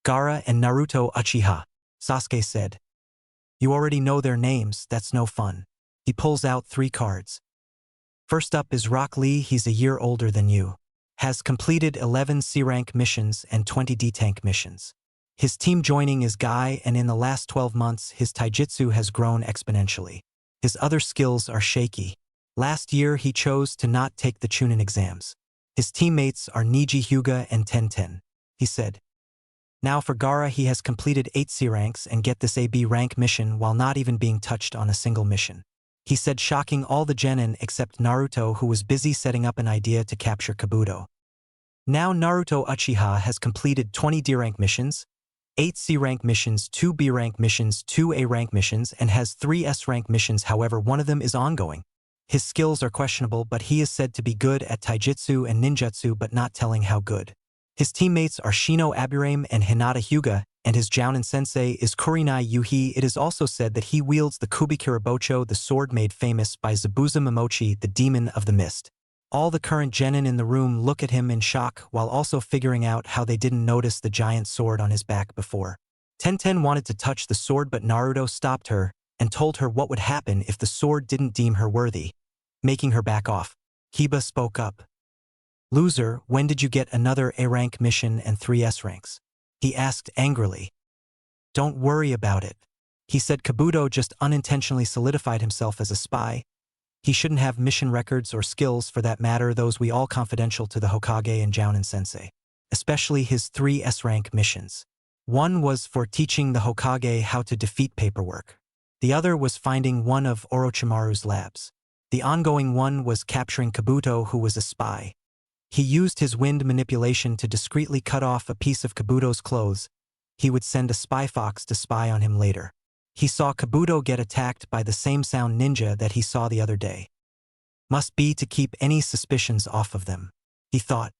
Gaara and Naruto Uchiha, Sasuke said. You already know their names, that's no fun. He pulls out 3 cards. First up is Rock Lee. He's a year older than you. Has completed 11 C-rank missions and 20 D-tank missions. His team joining is Guy, and in the last 12 months his taijutsu has grown exponentially. His other skills are shaky. Last year he chose to not take the Chuunin exams. His teammates are Niji Hyuga and Tenten, he said. Now for Gaara, he has completed 8 C-ranks and get this AB rank mission while not even being touched on a single mission. He said, shocking all the genin except Naruto, who was busy setting up an idea to capture Kabuto. Now Naruto Uchiha has completed 20 D-rank missions, 8 C-rank missions, 2 B-rank missions, 2 A-rank missions, and has 3 S-rank missions. However, one of them is ongoing. His skills are questionable, but he is said to be good at taijutsu and ninjutsu, but not telling how good. His teammates are Shino Aburame and Hinata Hyuga, and his Jounin sensei is Kurenai Yuhi. It is also said that he wields the Kubikirabocho, the sword made famous by Zabuza Momochi, the demon of the mist. All the current genin in the room look at him in shock while also figuring out how they didn't notice the giant sword on his back before. Tenten wanted to touch the sword, but Naruto stopped her and told her what would happen if the sword didn't deem her worthy, making her back off. Kiba spoke up. Loser, when did you get another A-rank mission and 3 S-ranks? He asked angrily. Don't worry about it, he said. Kabuto just unintentionally solidified himself as a spy. He shouldn't have mission records or skills, for that matter, those we all confidential to the Hokage and Jounin sensei. Especially his 3 S-rank missions. One was for teaching the Hokage how to defeat paperwork. The other was finding one of Orochimaru's labs. The ongoing one was capturing Kabuto, who was a spy. He used his wind manipulation to discreetly cut off a piece of Kabuto's clothes. He would send a spy fox to spy on him later. He saw Kabuto get attacked by the same sound ninja that he saw the other day. Must be to keep any suspicions off of them, he thought.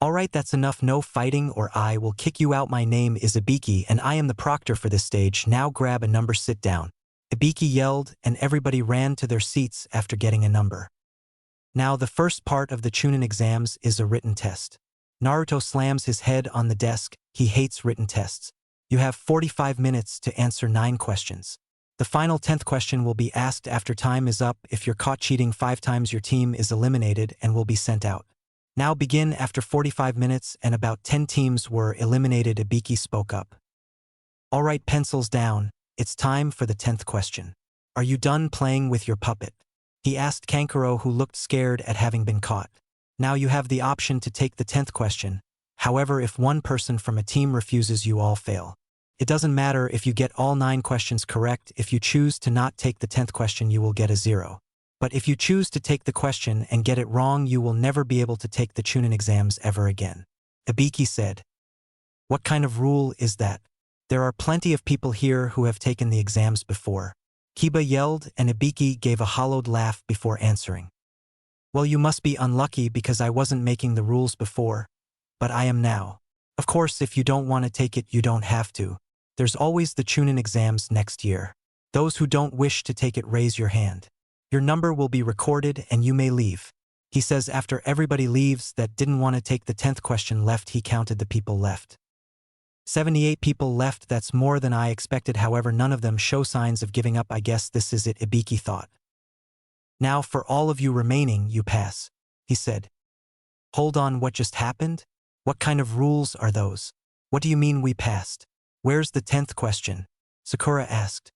Alright, that's enough, no fighting or I will kick you out. My name is Ibiki and I am the proctor for this stage. Now grab a number, sit down. Ibiki yelled, and everybody ran to their seats after getting a number. Now the first part of the Chuunin exams is a written test. Naruto slams his head on the desk. He hates written tests. You have 45 minutes to answer 9 questions. The final 10th question will be asked after time is up. If you're caught cheating 5 times, your team is eliminated and will be sent out. Now begin. After 45 minutes and about 10 teams were eliminated, Ibiki spoke up. All right, pencils down. It's time for the 10th question. Are you done playing with your puppet? He asked Kankuro, who looked scared at having been caught. Now you have the option to take the 10th question. However, if one person from a team refuses, you all fail. It doesn't matter if you get all 9 questions correct. If you choose to not take the 10th question, you will get a 0. But if you choose to take the question and get it wrong, you will never be able to take the Chuunin exams ever again. Ibiki said. What kind of rule is that? There are plenty of people here who have taken the exams before. Kiba yelled, and Ibiki gave a hollowed laugh before answering. Well, you must be unlucky because I wasn't making the rules before. But I am now. Of course, if you don't want to take it, you don't have to. There's always the Chuunin exams next year. Those who don't wish to take it, raise your hand. Your number will be recorded and you may leave. He says after everybody leaves that didn't want to take the 10th question left. He counted the people left. 78 people left. That's more than I expected. However, none of them show signs of giving up. I guess this is it, Ibiki thought. Now for all of you remaining, you pass, he said. Hold on, what just happened? What kind of rules are those? What do you mean we passed? Where's the 10th question? Sakura asked.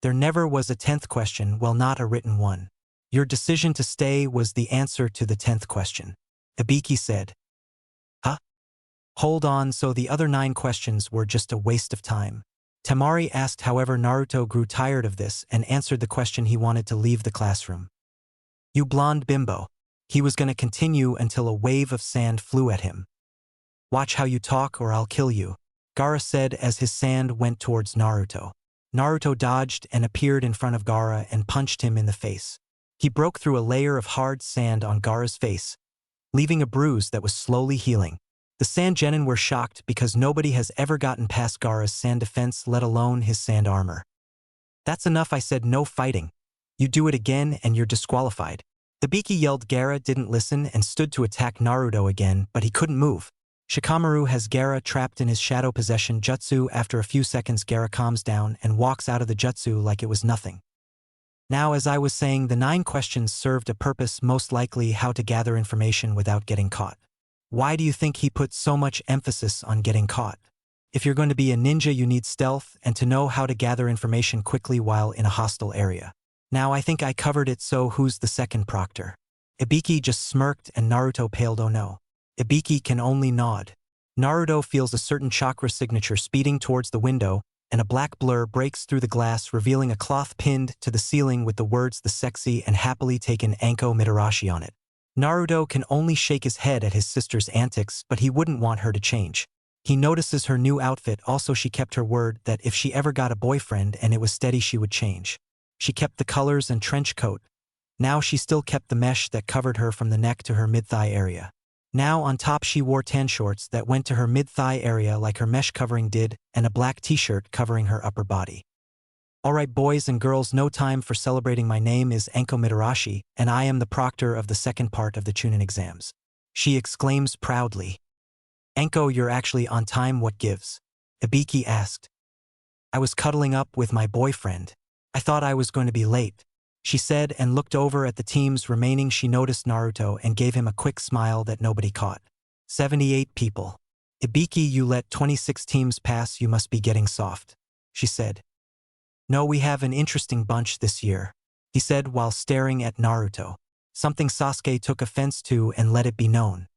There never was a 10th question, well, not a written one. Your decision to stay was the answer to the 10th question, Ibiki said. Huh? Hold on, so the other 9 questions were just a waste of time? Temari asked. However, Naruto grew tired of this and answered the question. He wanted to leave the classroom. You blonde bimbo. He was going to continue until a wave of sand flew at him. Watch how you talk or I'll kill you, Gaara said as his sand went towards Naruto. Naruto dodged and appeared in front of Gaara and punched him in the face. He broke through a layer of hard sand on Gaara's face, leaving a bruise that was slowly healing. The sand genin were shocked because nobody has ever gotten past Gaara's sand defense, let alone his sand armor. That's enough, I said, no fighting. You do it again and you're disqualified. Ibiki yelled. Gaara didn't listen and stood to attack Naruto again, but he couldn't move. Shikamaru has Gaara trapped in his shadow possession jutsu. After a few seconds, Gaara calms down and walks out of the jutsu like it was nothing. Now, as I was saying, the 9 questions served a purpose, most likely how to gather information without getting caught. Why do you think he put so much emphasis on getting caught? If you're going to be a ninja, you need stealth and to know how to gather information quickly while in a hostile area. Now I think I covered it, so who's the second proctor? Ibiki just smirked and Naruto paled. Oh no. Ibiki can only nod. Naruto feels a certain chakra signature speeding towards the window, and a black blur breaks through the glass, revealing a cloth pinned to the ceiling with the words "the sexy and happily taken Anko Mitarashi" on it. Naruto can only shake his head at his sister's antics, but he wouldn't want her to change. He notices her new outfit. Also, she kept her word that if she ever got a boyfriend and it was steady, she would change. She kept the colors and trench coat. Now she still kept the mesh that covered her from the neck to her mid-thigh area. Now on top she wore tan shorts that went to her mid-thigh area like her mesh covering did, and a black t-shirt covering her upper body. Alright boys and girls, no time for celebrating. My name is Anko Mitarashi, and I am the proctor of the second part of the Chuunin exams. She exclaims proudly. Anko, you're actually on time, what gives? Ibiki asked. I was cuddling up with my boyfriend. I thought I was going to be late, she said and looked over at the teams remaining. She noticed Naruto and gave him a quick smile that nobody caught. 78 people. Ibiki, you let 26 teams pass, you must be getting soft, she said. No, we have an interesting bunch this year, he said while staring at Naruto. Something Sasuke took offense to and let it be known.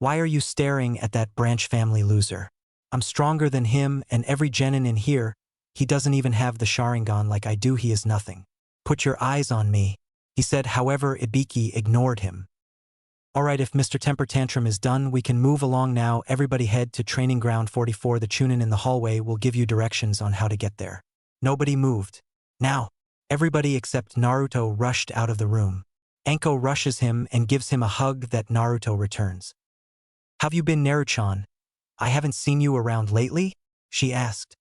Why are you staring at that branch family loser? I'm stronger than him and every genin in here. He doesn't even have the Sharingan like I do. He is nothing. Put your eyes on me, he said. However, Ibiki ignored him. Alright, if Mr. Temper Tantrum is done, we can move along now. Everybody head to training ground 44. The Chuunin in the hallway will give you directions on how to get there. Nobody moved. Now, everybody except Naruto rushed out of the room. Anko rushes him and gives him a hug that Naruto returns. Have you been, Naruchan? I haven't seen you around lately, she asked.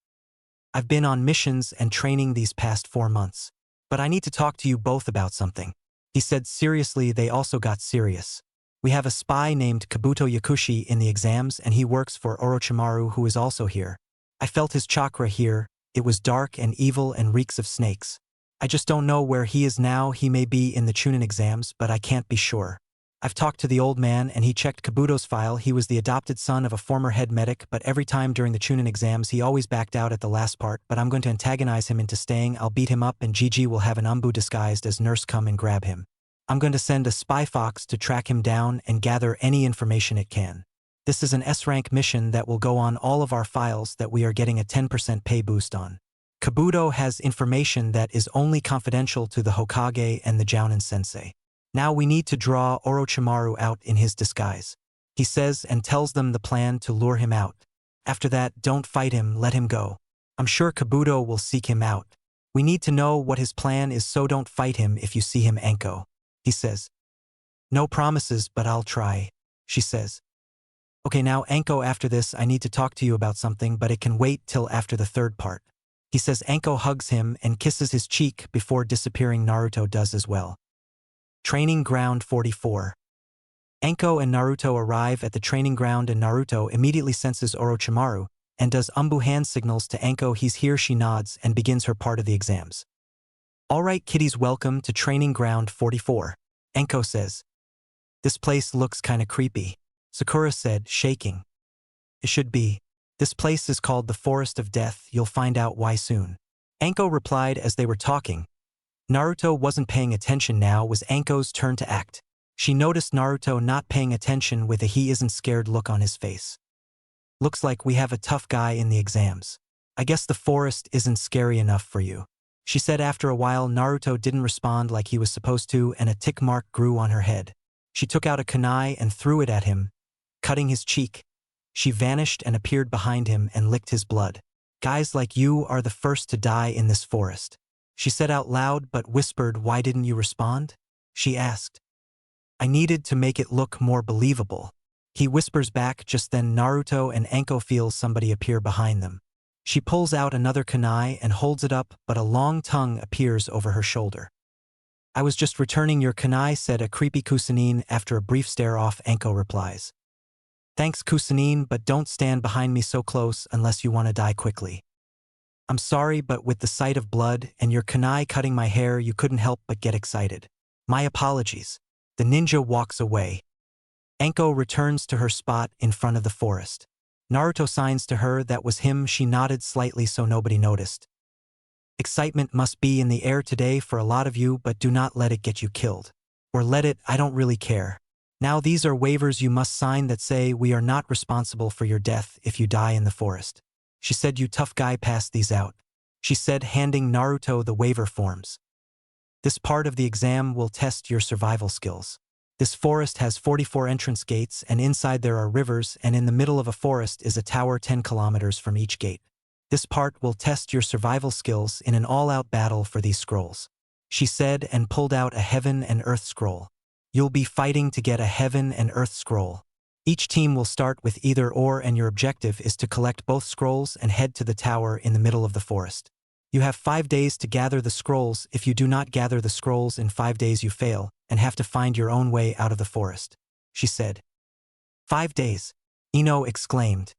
I've been on missions and training these past 4 months. But I need to talk to you both about something, he said seriously. They also got serious. We have a spy named Kabuto Yakushi in the exams, and he works for Orochimaru, who is also here. I felt his chakra here. It was dark and evil and reeks of snakes. I just don't know where he is now. He may be in the Chuunin exams, but I can't be sure. I've talked to the old man and he checked Kabuto's file. He was the adopted son of a former head medic, but every time during the Chuunin exams he always backed out at the last part, but I'm going to antagonize him into staying. I'll beat him up and Gigi will have an umbu disguised as nurse come and grab him. I'm going to send a spy fox to track him down and gather any information it can. This is an S-rank mission that will go on all of our files that we are getting a 10% pay boost on. Kabuto has information that is only confidential to the Hokage and the Jounin sensei. Now we need to draw Orochimaru out in his disguise. He says and tells them the plan to lure him out. After that, don't fight him, let him go. I'm sure Kabuto will seek him out. We need to know what his plan is, so don't fight him if you see him, Anko. He says. No promises, but I'll try, she says. Okay, now Anko, after this I need to talk to you about something, but it can wait till after the third part. He says. Anko hugs him and kisses his cheek before disappearing. Naruto does as well. Training Ground 44. Anko and Naruto arrive at the training ground and Naruto immediately senses Orochimaru and does umbu hand signals to Anko. He's here. She nods and begins her part of the exams. Alright kiddies, welcome to Training Ground 44. Anko says. This place looks kinda creepy. Sakura said, shaking. It should be. This place is called the Forest of Death. You'll find out why soon. Anko replied as they were talking. Naruto wasn't paying attention. Now was Anko's turn to act. She noticed Naruto not paying attention with a he isn't scared look on his face. Looks like we have a tough guy in the exams. I guess the forest isn't scary enough for you, she said. After a while, Naruto didn't respond like he was supposed to and a tick mark grew on her head. She took out a kunai and threw it at him, cutting his cheek. She vanished and appeared behind him and licked his blood. Guys like you are the first to die in this forest, she said out loud but whispered. Why didn't you respond? She asked. I needed to make it look more believable, he whispers back. Just then Naruto and Anko feel somebody appear behind them. She pulls out another kunai and holds it up, but a long tongue appears over her shoulder. I was just returning your kunai, said a creepy Chuunin. After a brief stare off, Anko replies. Thanks Chuunin, but don't stand behind me so close unless you want to die quickly. I'm sorry, but with the sight of blood and your kunai cutting my hair, you couldn't help but get excited. My apologies. The ninja walks away. Anko returns to her spot in front of the forest. Naruto signs to her that was him. She nodded slightly so nobody noticed. Excitement must be in the air today for a lot of you, but do not let it get you killed. Or let it, I don't really care. Now these are waivers you must sign that say we are not responsible for your death if you die in the forest. She said. You tough guy, pass these out, she said, handing Naruto the waiver forms. This part of the exam will test your survival skills. This forest has 44 entrance gates and inside there are rivers, and in the middle of a forest is a tower 10 kilometers from each gate. This part will test your survival skills in an all-out battle for these scrolls, she said and pulled out a heaven and earth scroll. You'll be fighting to get a heaven and earth scroll. Each team will start with either or and your objective is to collect both scrolls and head to the tower in the middle of the forest. You have 5 days to gather the scrolls. If you do not gather the scrolls in 5 days you fail and have to find your own way out of the forest, she said. 5 days, Ino exclaimed.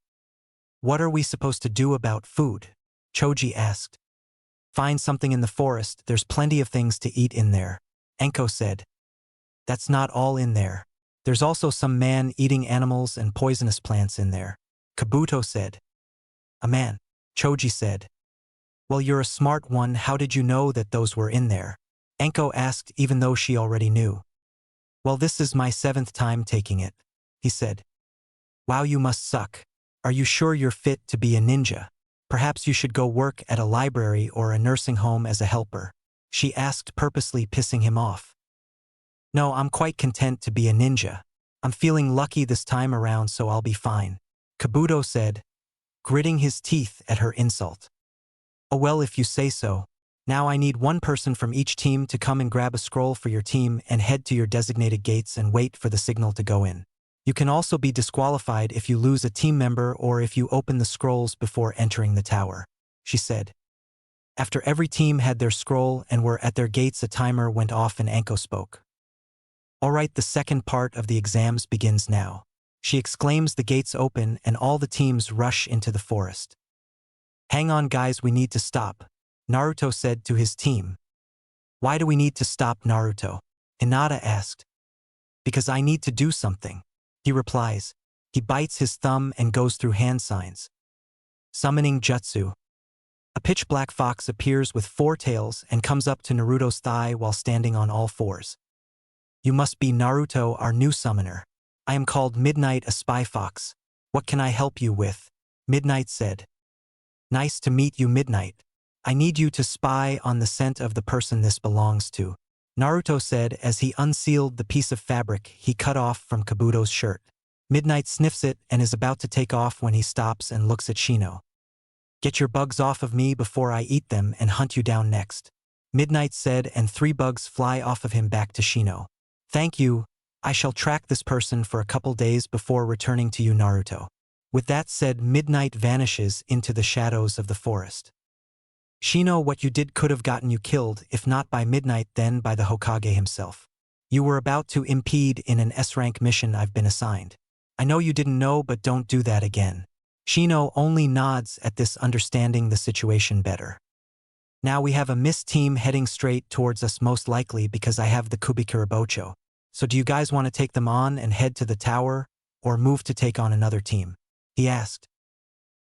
What are we supposed to do about food? Choji asked. Find something in the forest, there's plenty of things to eat in there, Anko said. That's not all in there. There's also some man-eating animals and poisonous plants in there, Kabuto said. A man, Choji said. Well, you're a smart one. How did you know that those were in there? Anko asked, even though she already knew. Well, this is my 7th time taking it, he said. Wow, you must suck. Are you sure you're fit to be a ninja? Perhaps you should go work at a library or a nursing home as a helper, she asked, purposely pissing him off. No, I'm quite content to be a ninja. I'm feeling lucky this time around, so I'll be fine, Kabuto said, gritting his teeth at her insult. Oh well, if you say so. Now I need one person from each team to come and grab a scroll for your team and head to your designated gates and wait for the signal to go in. You can also be disqualified if you lose a team member or if you open the scrolls before entering the tower, she said. After every team had their scroll and were at their gates, a timer went off and Anko spoke. Alright, the second part of the exams begins now, she exclaims. The gates open and all the teams rush into the forest. Hang on guys, we need to stop, Naruto said to his team. Why do we need to stop, Naruto? Hinata asked. Because I need to do something. He replies. He bites his thumb and goes through hand signs. Summoning Jutsu. A pitch-black fox appears with 4 tails and comes up to Naruto's thigh while standing on all 4s. You must be Naruto, our new summoner. I am called Midnight, a spy fox. What can I help you with? Midnight said. Nice to meet you, Midnight. I need you to spy on the scent of the person this belongs to. Naruto said as he unsealed the piece of fabric he cut off from Kabuto's shirt. Midnight sniffs it and is about to take off when he stops and looks at Shino. Get your bugs off of me before I eat them and hunt you down next. Midnight said, and 3 bugs fly off of him back to Shino. Thank you. I shall track this person for a couple days before returning to you, Naruto. With that said, Midnight vanishes into the shadows of the forest. Shino, what you did could have gotten you killed, if not by Midnight then by the Hokage himself. You were about to impede in an S-rank mission I've been assigned. I know you didn't know, but don't do that again. Shino only nods at this, understanding the situation better. Now we have a Mist team heading straight towards us, most likely because I have the Kubikirabocho. So do you guys want to take them on and head to the tower, or move to take on another team? He asked.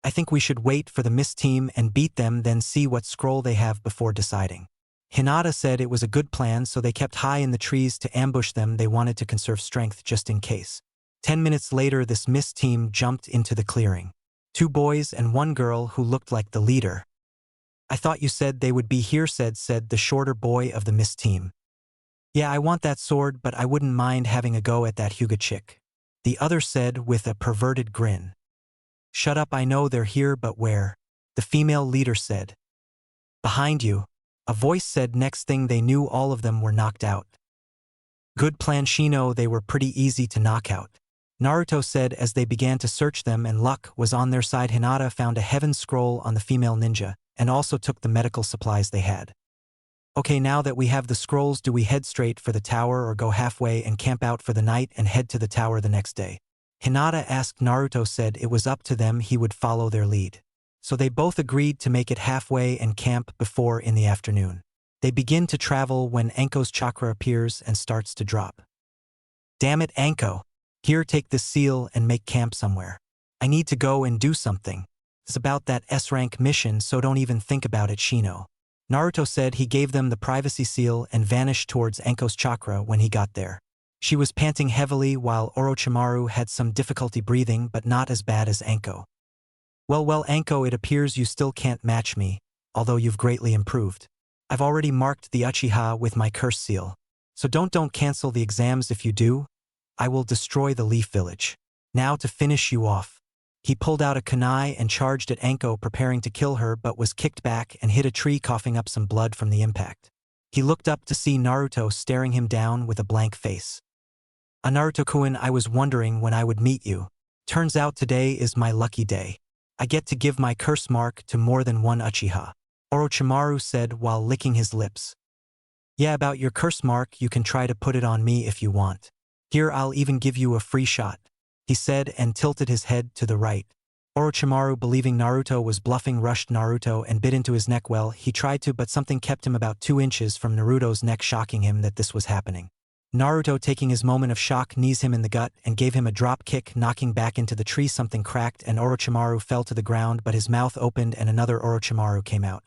I think we should wait for the Mist team and beat them, then see what scroll they have before deciding. Hinata said it was a good plan, so they kept high in the trees to ambush them. They wanted to conserve strength just in case. 10 minutes later, this Mist team jumped into the clearing. 2 boys and 1 girl who looked like the leader. I thought you said they would be here, said the shorter boy of the Mist team. Yeah, I want that sword, but I wouldn't mind having a go at that Hyuga chick. The other said with a perverted grin. Shut up, I know they're here, but where? The female leader said. Behind you. A voice said. Next thing they knew, all of them were knocked out. Good plan, Shino, they were pretty easy to knock out. Naruto said as they began to search them, and luck was on their side. Hinata found a heaven scroll on the female ninja, and also took the medical supplies they had. Okay, now that we have the scrolls, do we head straight for the tower or go halfway and camp out for the night and head to the tower the next day? Hinata asked. Naruto said it was up to them, he would follow their lead. So they both agreed to make it halfway and camp before in the afternoon. They begin to travel when Anko's chakra appears and starts to drop. Damn it, Anko. Here, take this seal and make camp somewhere. I need to go and do something. It's about that S-rank mission, so don't even think about it, Shino. Naruto said he gave them the privacy seal and vanished towards Anko's chakra when he got there. She was panting heavily while Orochimaru had some difficulty breathing, but not as bad as Anko. Well, Anko, it appears you still can't match me, although you've greatly improved. I've already marked the Uchiha with my curse seal. So don't cancel the exams. If you do, I will destroy the Leaf Village. Now to finish you off. He pulled out a kunai and charged at Anko, preparing to kill her, but was kicked back and hit a tree, coughing up some blood from the impact. He looked up to see Naruto staring him down with a blank face. Naruto-kun, I was wondering when I would meet you. Turns out today is my lucky day. I get to give my curse mark to more than one Uchiha. Orochimaru said while licking his lips. Yeah, about your curse mark, you can try to put it on me if you want. Here, I'll even give you a free shot, he said and tilted his head to the right. Orochimaru, believing Naruto was bluffing, rushed Naruto and bit into his neck. Well, he tried to, but something kept him about 2 inches from Naruto's neck, shocking him that this was happening. Naruto, taking his moment of shock, knees him in the gut and gave him a drop kick, knocking back into the tree. Something cracked and Orochimaru fell to the ground, but his mouth opened and another Orochimaru came out.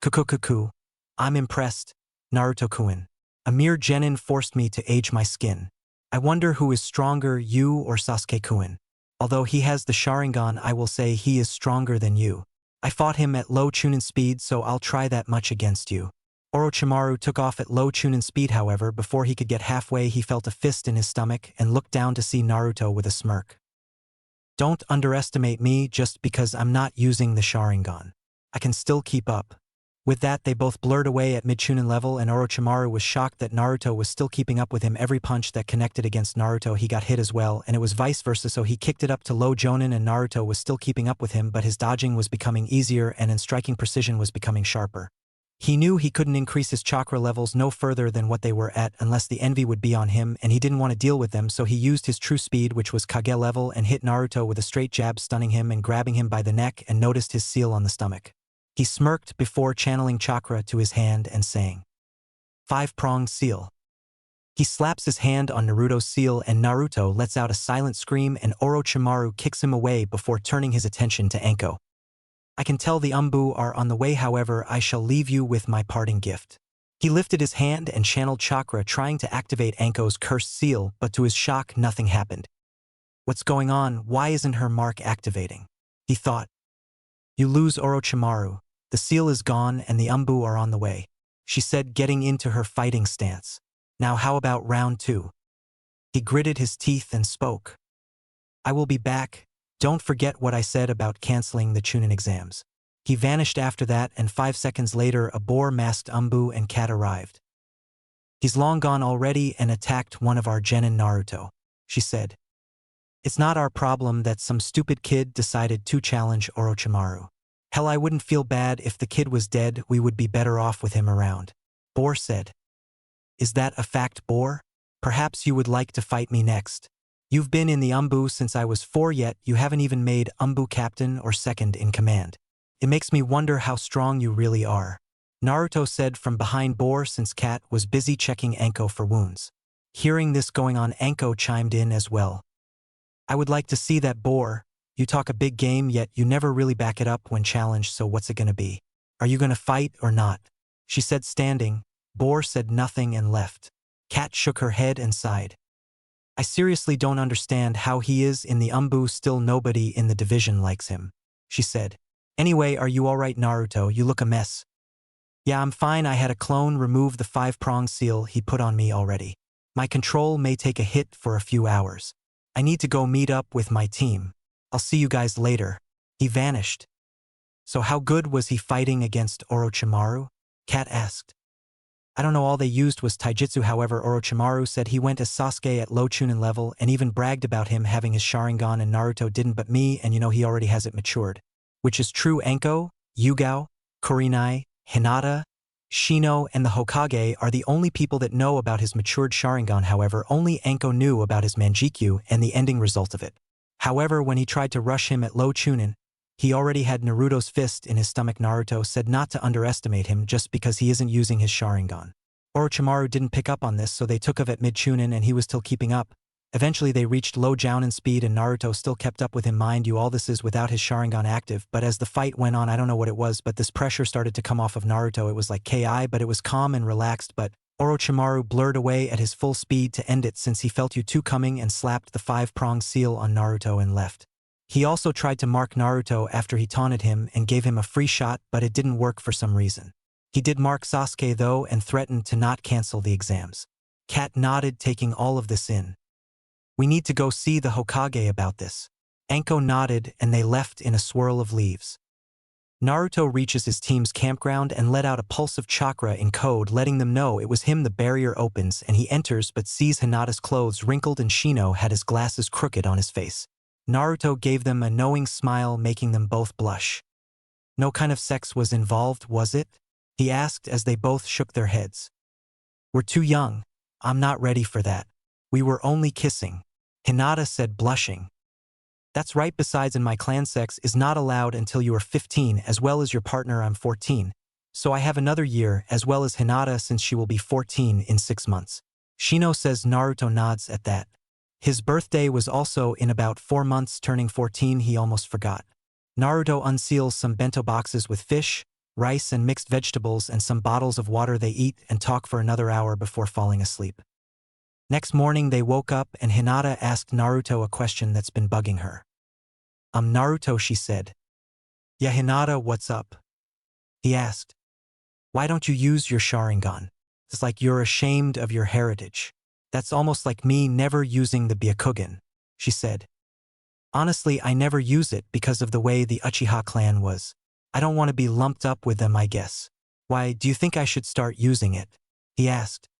Kuku, I'm impressed, Naruto-kun. A mere Genin forced me to age my skin. I wonder who is stronger, you or Sasuke-kun. Although he has the Sharingan, I will say he is stronger than you. I fought him at low Chuunin speed, so I'll try that much against you. Orochimaru took off at low Chuunin speed. However, before he could get halfway, he felt a fist in his stomach and looked down to see Naruto with a smirk. Don't underestimate me just because I'm not using the Sharingan. I can still keep up. With that, they both blurred away at mid-Chuunin level, and Orochimaru was shocked that Naruto was still keeping up with him. Every punch that connected against Naruto he got hit as well, and it was vice versa, so he kicked it up to low Jonin and Naruto was still keeping up with him, but his dodging was becoming easier and his striking precision was becoming sharper. He knew he couldn't increase his chakra levels no further than what they were at unless the envy would be on him, and he didn't want to deal with them, so he used his true speed, which was Kage level, and hit Naruto with a straight jab, stunning him and grabbing him by the neck, and noticed his seal on the stomach. He smirked before channeling chakra to his hand and saying, 5-pronged seal. He slaps his hand on Naruto's seal and Naruto lets out a silent scream and Orochimaru kicks him away before turning his attention to Anko. I can tell the Umbu are on the way, however I shall leave you with my parting gift. He lifted his hand and channeled chakra trying to activate Anko's cursed seal, but to his shock nothing happened. What's going on? Why isn't her mark activating? He thought. You lose, Orochimaru. The seal is gone and the Umbu are on the way, she said, getting into her fighting stance. Now how about round 2? He gritted his teeth and spoke. I will be back. Don't forget what I said about canceling the Chuunin exams. He vanished after that, and 5 seconds later a boar-masked Umbu and cat arrived. He's long gone already and attacked one of our Genin Naruto, she said. It's not our problem that some stupid kid decided to challenge Orochimaru. Hell, I wouldn't feel bad if the kid was dead, we would be better off with him around. Boar said. Is that a fact, Boar? Perhaps you would like to fight me next. You've been in the Umbu since I was 4, yet you haven't even made Umbu captain or second in command. It makes me wonder how strong you really are, Naruto said from behind Boar, since Cat was busy checking Anko for wounds. Hearing this going on, Anko chimed in as well. I would like to see that, Boar. You talk a big game, yet you never really back it up when challenged, so what's it gonna be? Are you gonna fight or not? She said, standing. Boar said nothing and left. Cat shook her head and sighed. I seriously don't understand how he is in the Umbu, still nobody in the division likes him, she said. Anyway, are you alright, Naruto? You look a mess. Yeah, I'm fine. I had a clone remove the 5-prong seal he put on me already. My control may take a hit for a few hours. I need to go meet up with my team. I'll see you guys later. He vanished. So how good was he fighting against Orochimaru? Cat asked. I don't know, all they used was taijutsu. However, Orochimaru said he went as Sasuke at low Chuunin level and even bragged about him having his Sharingan, and Naruto didn't, but me, and you know he already has it matured. Which is true. Anko, Yugao, Kurenai, Hinata, Shino, and the Hokage are the only people that know about his matured Sharingan. However, only Anko knew about his Manjikyu and the ending result of it. However, when he tried to rush him at low Chuunin, he already had Naruto's fist in his stomach. Naruto said not to underestimate him just because he isn't using his Sharingan. Orochimaru didn't pick up on this, so they took of at mid-Chuunin and he was still keeping up. Eventually they reached low Jounin speed and Naruto still kept up with him. Mind you, all this is without his Sharingan active, but as the fight went on, I don't know what it was, but this pressure started to come off of Naruto. It was like KI, but it was calm and relaxed, but Orochimaru blurred away at his full speed to end it since he felt U2 coming and slapped the 5-prong seal on Naruto and left. He also tried to mark Naruto after he taunted him and gave him a free shot, but it didn't work for some reason. He did mark Sasuke though and threatened to not cancel the exams. Cat nodded, taking all of this in. We need to go see the Hokage about this. Anko nodded and they left in a swirl of leaves. Naruto reaches his team's campground and let out a pulse of chakra in code, letting them know it was him. The barrier opens and he enters but sees Hinata's clothes wrinkled and Shino had his glasses crooked on his face. Naruto gave them a knowing smile, making them both blush. No kind of sex was involved, was it? He asked as they both shook their heads. We're too young. I'm not ready for that. We were only kissing, Hinata said, blushing. That's right, besides in my clan sex is not allowed until you are 15 as well as your partner. I'm 14. So I have another year as well as Hinata since she will be 14 in 6 months. Shino says. Naruto nods at that. His birthday was also in about 4 months, turning 14. He almost forgot. Naruto unseals some bento boxes with fish, rice and mixed vegetables and some bottles of water. They eat and talk for another hour before falling asleep. Next morning they woke up and Hinata asked Naruto a question that's been bugging her. Naruto, she said. Yeah, Hinata, what's up? He asked. Why don't you use your Sharingan? It's like you're ashamed of your heritage. That's almost like me never using the Byakugan, she said. Honestly, I never use it because of the way the Uchiha clan was. I don't want to be lumped up with them, I guess. Why, do you think I should start using it? He asked.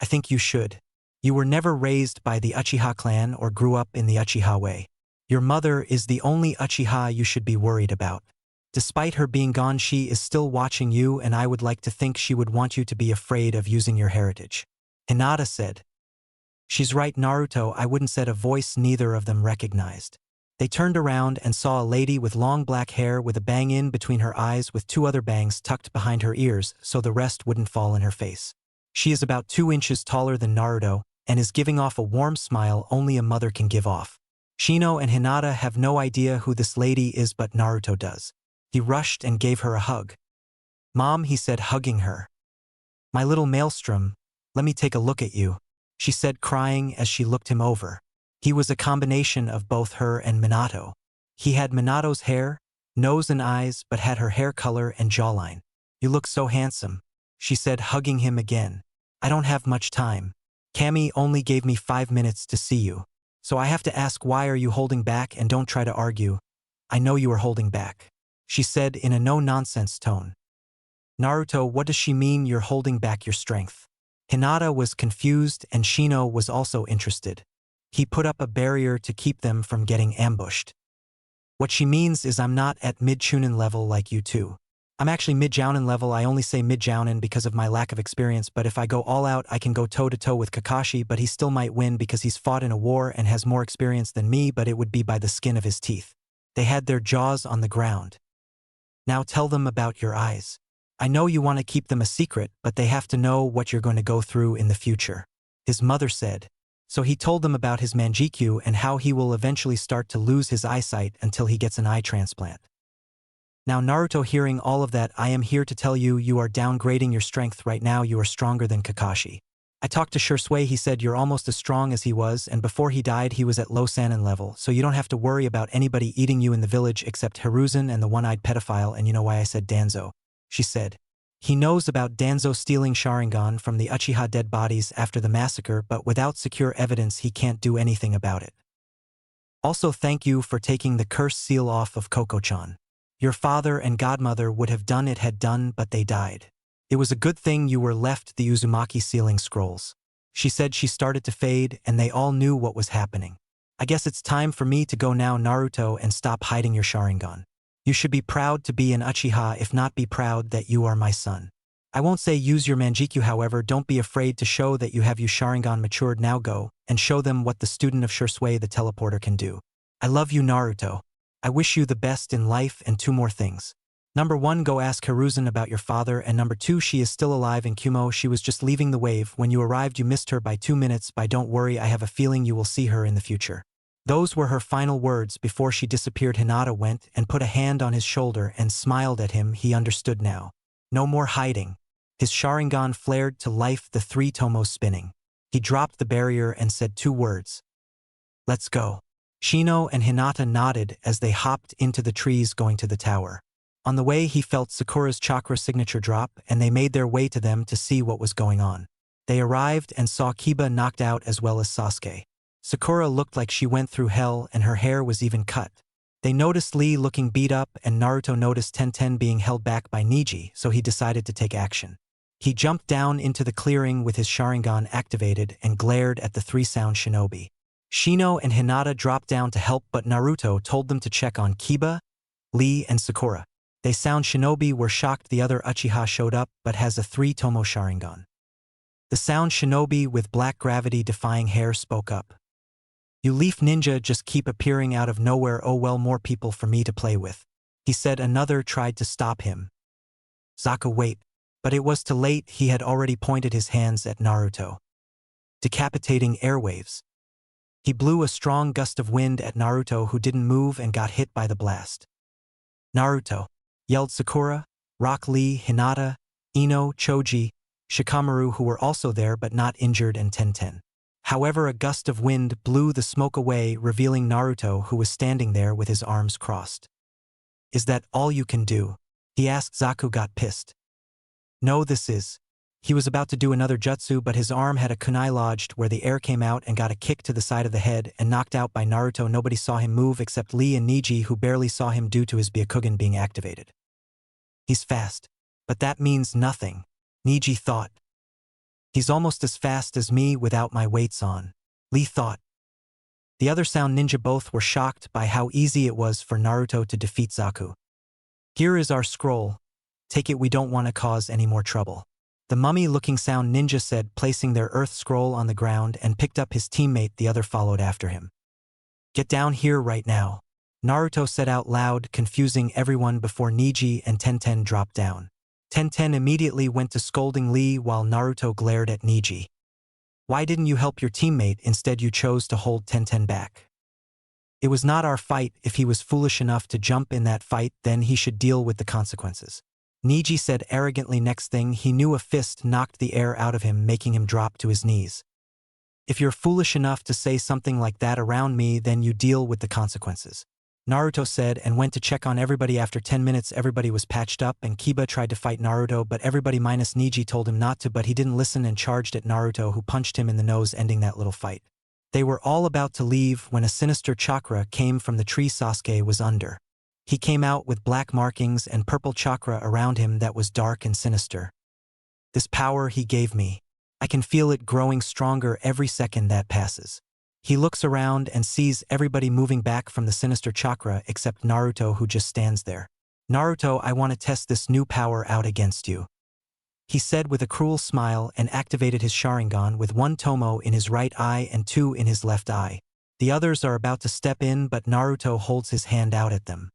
I think you should. You were never raised by the Uchiha clan or grew up in the Uchiha way. Your mother is the only Uchiha you should be worried about. Despite her being gone, she is still watching you, and I would like to think she would want you to be afraid of using your heritage. Hinata said. She's right, Naruto, I wouldn't, said a voice neither of them recognized. They turned around and saw a lady with long black hair with a bang in between her eyes with 2 other bangs tucked behind her ears so the rest wouldn't fall in her face. She is about 2 inches taller than Naruto and is giving off a warm smile only a mother can give off. Shino and Hinata have no idea who this lady is, but Naruto does. He rushed and gave her a hug. "Mom," he said, hugging her. "My little maelstrom, let me take a look at you," she said, crying as she looked him over. He was a combination of both her and Minato. He had Minato's hair, nose and eyes, but had her hair color and jawline. "You look so handsome," she said, hugging him again. "I don't have much time. Cammy only gave me 5 minutes to see you. So I have to ask, why are you holding back? And don't try to argue. I know you are holding back," she said in a no-nonsense tone. "Naruto, what does she mean you're holding back your strength?" Hinata was confused and Shino was also interested. He put up a barrier to keep them from getting ambushed. "What she means is I'm not at mid-Chuunin level like you two. I'm actually mid-Jounin level. I only say mid-Jounin because of my lack of experience, but if I go all out I can go toe-to-toe with Kakashi, but he still might win because he's fought in a war and has more experience than me, but it would be by the skin of his teeth." They had their jaws on the ground. "Now tell them about your eyes. I know you want to keep them a secret, but they have to know what you're going to go through in the future," his mother said. So he told them about his Manjikyu and how he will eventually start to lose his eyesight until he gets an eye transplant. Now Naruto, hearing all of that, "I am here to tell you, you are downgrading your strength right now. You are stronger than Kakashi. I talked to Shursui, he said you're almost as strong as he was, and before he died he was at low Sannin level, so you don't have to worry about anybody eating you in the village except Hiruzen and the one-eyed pedophile, and you know why I said Danzo," she said. He knows about Danzo stealing Sharingan from the Uchiha dead bodies after the massacre, but without secure evidence he can't do anything about it. "Also, thank you for taking the cursed seal off of Koko-chan. Your father and godmother would have done it had done, but they died. It was a good thing you were left the Uzumaki sealing scrolls," she said. She started to fade and they all knew what was happening. "I guess it's time for me to go now, Naruto, and stop hiding your Sharingan. You should be proud to be an Uchiha, if not be proud that you are my son. I won't say use your Manjikyu, however, don't be afraid to show that you have your Sharingan matured. Now go and show them what the student of Shursui the teleporter can do. I love you, Naruto. I wish you the best in life, and 2 more things. Number 1, go ask Hiruzen about your father, and number 2, she is still alive in Kumo. She was just leaving the wave. When you arrived you missed her by 2 minutes. But don't worry, I have a feeling you will see her in the future." Those were her final words before she disappeared. Hinata went and put a hand on his shoulder and smiled at him. He understood now. No more hiding. His Sharingan flared to life, the 3 tomos spinning. He dropped the barrier and said 2 words. "Let's go." Shino and Hinata nodded as they hopped into the trees going to the tower. On the way he felt Sakura's chakra signature drop and they made their way to them to see what was going on. They arrived and saw Kiba knocked out as well as Sasuke. Sakura looked like she went through hell and her hair was even cut. They noticed Lee looking beat up and Naruto noticed Tenten being held back by Neji, so he decided to take action. He jumped down into the clearing with his Sharingan activated and glared at the 3 sound shinobi. Shino and Hinata dropped down to help, but Naruto told them to check on Kiba, Lee, and Sakura. They sound shinobi were shocked the other Uchiha showed up but has a 3-tomo Sharingan. The sound shinobi with black gravity defying hair spoke up. "You leaf ninja just keep appearing out of nowhere. Oh well, more people for me to play with," he said. Another tried to stop him. "Zaku, wait." But it was too late. He had already pointed his hands at Naruto. Decapitating airwaves. He blew a strong gust of wind at Naruto, who didn't move and got hit by the blast. "Naruto!" yelled Sakura, Rock Lee, Hinata, Ino, Choji, Shikamaru, who were also there but not injured, and Tenten. However, a gust of wind blew the smoke away, revealing Naruto, who was standing there with his arms crossed. "Is that all you can do?" he asked. Zaku got pissed. "No, this is." He was about to do another jutsu, but his arm had a kunai lodged where the air came out and got a kick to the side of the head and knocked out by Naruto. Nobody saw him move except Lee and Neji, who barely saw him due to his Byakugan being activated. "He's fast. But that means nothing," Neji thought. "He's almost as fast as me without my weights on," Lee thought. The other sound ninja both were shocked by how easy it was for Naruto to defeat Zaku. "Here is our scroll. Take it, we don't want to cause any more trouble," the mummy-looking sound ninja said, placing their earth scroll on the ground, and picked up his teammate. The other followed after him. "Get down here right now," Naruto said out loud, confusing everyone before Neji and Tenten dropped down. Tenten immediately went to scolding Lee while Naruto glared at Neji. Why didn't you help your teammate, instead you chose to hold Tenten back? It was not our fight. If he was foolish enough to jump in that fight, then he should deal with the consequences. Neji said arrogantly. Next thing he knew, a fist knocked the air out of him, making him drop to his knees. If you're foolish enough to say something like that around me, then you deal with the consequences, Naruto said, and went to check on everybody. After 10 minutes everybody was patched up and Kiba tried to fight Naruto, but everybody minus Neji told him not to, but he didn't listen and charged at Naruto, who punched him in the nose, ending that little fight. They were all about to leave when a sinister chakra came from the tree Sasuke was under. He came out with black markings and purple chakra around him that was dark and sinister. This power he gave me. I can feel it growing stronger every second that passes. He looks around and sees everybody moving back from the sinister chakra except Naruto, who just stands there. Naruto, I want to test this new power out against you, he said with a cruel smile, and activated his Sharingan with 1 tomo in his right eye and 2 in his left eye. The others are about to step in, but Naruto holds his hand out at them.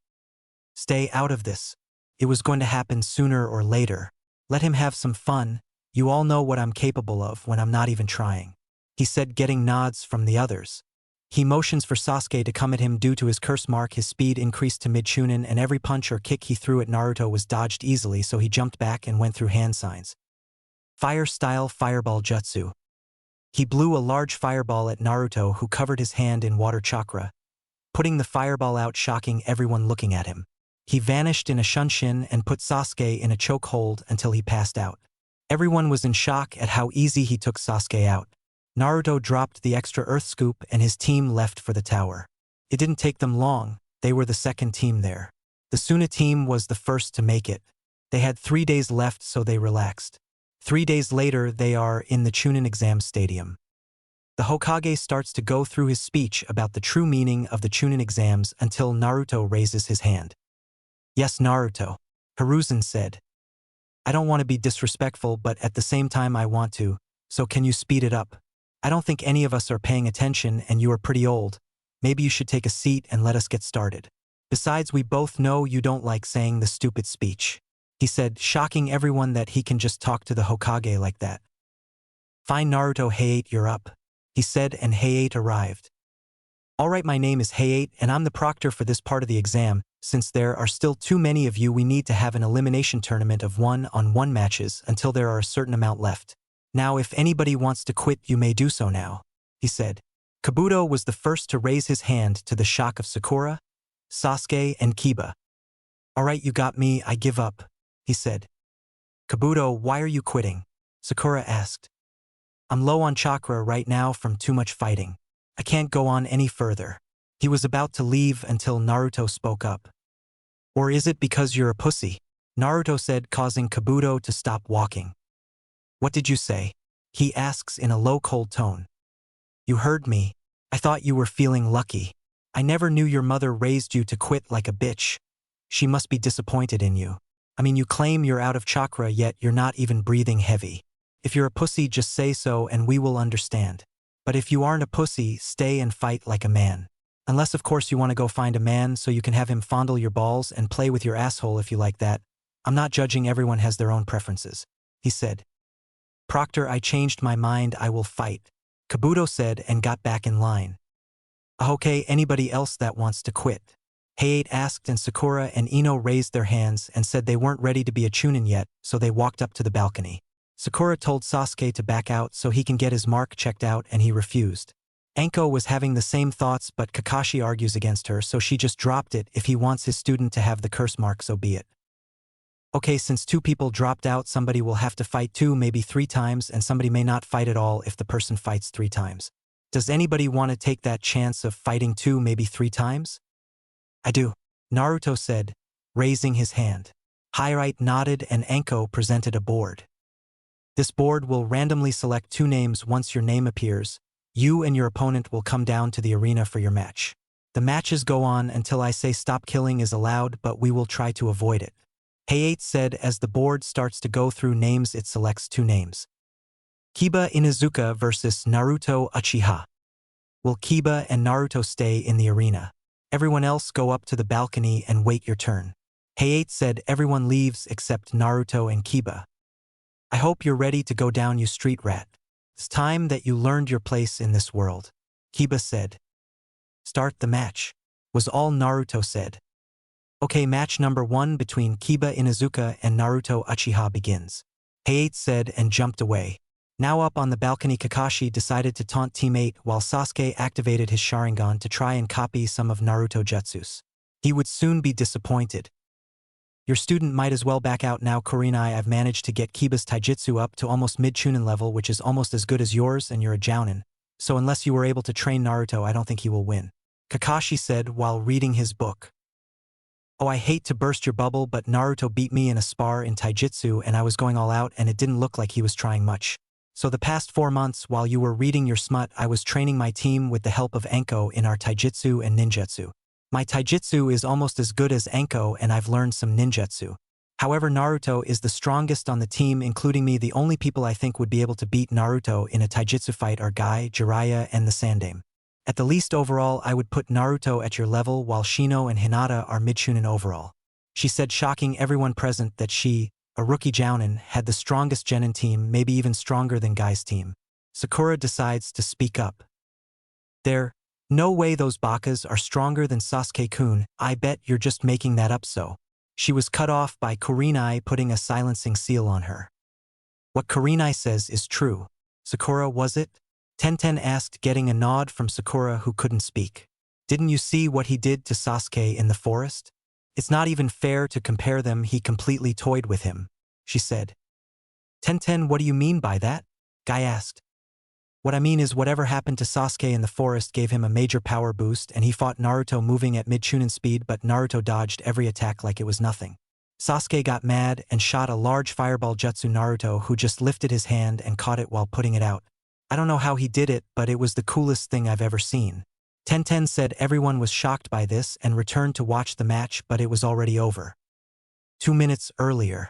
Stay out of this. It was going to happen sooner or later. Let him have some fun. You all know what I'm capable of when I'm not even trying, he said, getting nods from the others. He motions for Sasuke to come at him. Due to his curse mark, his speed increased to mid-Chuunin, and every punch or kick he threw at Naruto was dodged easily, so he jumped back and went through hand signs. Fire-style fireball jutsu. He blew a large fireball at Naruto, who covered his hand in water chakra, putting the fireball out, shocking everyone looking at him. He vanished in a shunshin and put Sasuke in a chokehold until he passed out. Everyone was in shock at how easy he took Sasuke out. Naruto dropped the extra earth scoop and his team left for the tower. It didn't take them long. They were the second team there. The Suna team was the first to make it. They had 3 days left, so they relaxed. 3 days later, they are in the Chuunin exam stadium. The Hokage starts to go through his speech about the true meaning of the Chuunin exams until Naruto raises his hand. Yes, Naruto, Hiruzen said. I don't want to be disrespectful, but at the same time I want to, so can you speed it up? I don't think any of us are paying attention, and you are pretty old. Maybe you should take a seat and let us get started. Besides, we both know you don't like saying the stupid speech, he said, shocking everyone that he can just talk to the Hokage like that. Fine, Naruto. Hayate, you're up, he said, and Hayate arrived. All right, my name is Hayate, and I'm the proctor for this part of the exam. Since there are still too many of you, we need to have an elimination tournament of 1-on-1 matches until there are a certain amount left. Now, if anybody wants to quit, you may do so now, he said. Kabuto was the first to raise his hand, to the shock of Sakura, Sasuke, and Kiba. All right, you got me, I give up, he said. Kabuto, why are you quitting? Sakura asked. I'm low on chakra right now from too much fighting. I can't go on any further. He was about to leave until Naruto spoke up. Or is it because you're a pussy? Naruto said, causing Kabuto to stop walking. What did you say? He asks in a low, cold tone. You heard me. I thought you were feeling lucky. I never knew your mother raised you to quit like a bitch. She must be disappointed in you. I mean, you claim you're out of chakra, yet you're not even breathing heavy. If you're a pussy, just say so and we will understand. But if you aren't a pussy, stay and fight like a man. Unless, of course, you want to go find a man so you can have him fondle your balls and play with your asshole if you like that. I'm not judging, everyone has their own preferences, he said. Proctor, I changed my mind, I will fight, Kabuto said, and got back in line. Okay, anybody else that wants to quit? Hayate asked, and Sakura and Ino raised their hands and said they weren't ready to be a Chuunin yet, so they walked up to the balcony. Sakura told Sasuke to back out so he can get his mark checked out, and he refused. Anko was having the same thoughts, but Kakashi argues against her, so she just dropped it. If he wants his student to have the curse mark, so be it. Okay, since 2 people dropped out, somebody will have to fight 2, maybe 3 times, and somebody may not fight at all if the person fights 3 times. Does anybody want to take that chance of fighting 2, maybe 3 times? I do, Naruto said, raising his hand. Hayate nodded, and Anko presented a board. This board will randomly select 2 names. Once your name appears, you and your opponent will come down to the arena for your match. The matches go on until I say stop. Killing is allowed, but we will try to avoid it, Hayate said. As the board starts to go through names, it selects 2 names. Kiba Inuzuka versus Naruto Uchiha. Will Kiba and Naruto stay in the arena? Everyone else go up to the balcony and wait your turn. Hayate said everyone leaves except Naruto and Kiba. I hope you're ready to go down, you street rat. It's time that you learned your place in this world. Kiba said. Start the match, was all Naruto said. Okay, match number 1 between Kiba Inuzuka and Naruto Uchiha begins. Hayate said and jumped away. Now up on the balcony, Kakashi decided to taunt teammate while Sasuke activated his Sharingan to try and copy some of Naruto jutsus. He would soon be disappointed. Your student might as well back out now, Kurenai. I've managed to get Kiba's taijutsu up to almost mid-Chuunin level, which is almost as good as yours, and you're a Jounin. So unless you were able to train Naruto, I don't think he will win. Kakashi said while reading his book. Oh, I hate to burst your bubble, but Naruto beat me in a spar in taijutsu and I was going all out and it didn't look like he was trying much. So the past 4 months while you were reading your smut, I was training my team with the help of Anko in our taijutsu and ninjutsu. My taijutsu is almost as good as Anko and I've learned some ninjutsu. However, Naruto is the strongest on the team, including me. The only people I think would be able to beat Naruto in a taijutsu fight are Guy, Jiraiya, and the Sandaime. At the least overall, I would put Naruto at your level while Shino and Hinata are mid-Chuunin overall. She said, shocking everyone present that she, a rookie Jounin, had the strongest Genin team, maybe even stronger than Guy's team. Sakura decides to speak up. No way those bakas are stronger than Sasuke-kun. I bet you're just making that up. So she was cut off by Kurenai putting a silencing seal on her. What Kurenai says is true. Sakura, was it? Tenten asked, getting a nod from Sakura, who couldn't speak. Didn't you see what he did to Sasuke in the forest? It's not even fair to compare them. He completely toyed with him, she said. Tenten, what do you mean by that? Guy asked. What I mean is whatever happened to Sasuke in the forest gave him a major power boost and he fought Naruto moving at mid-Chuunin speed, but Naruto dodged every attack like it was nothing. Sasuke got mad and shot a large fireball jutsu. Naruto, who just lifted his hand and caught it while putting it out. I don't know how he did it, but it was the coolest thing I've ever seen. Tenten said everyone was shocked by this and returned to watch the match, but it was already over. 2 minutes earlier.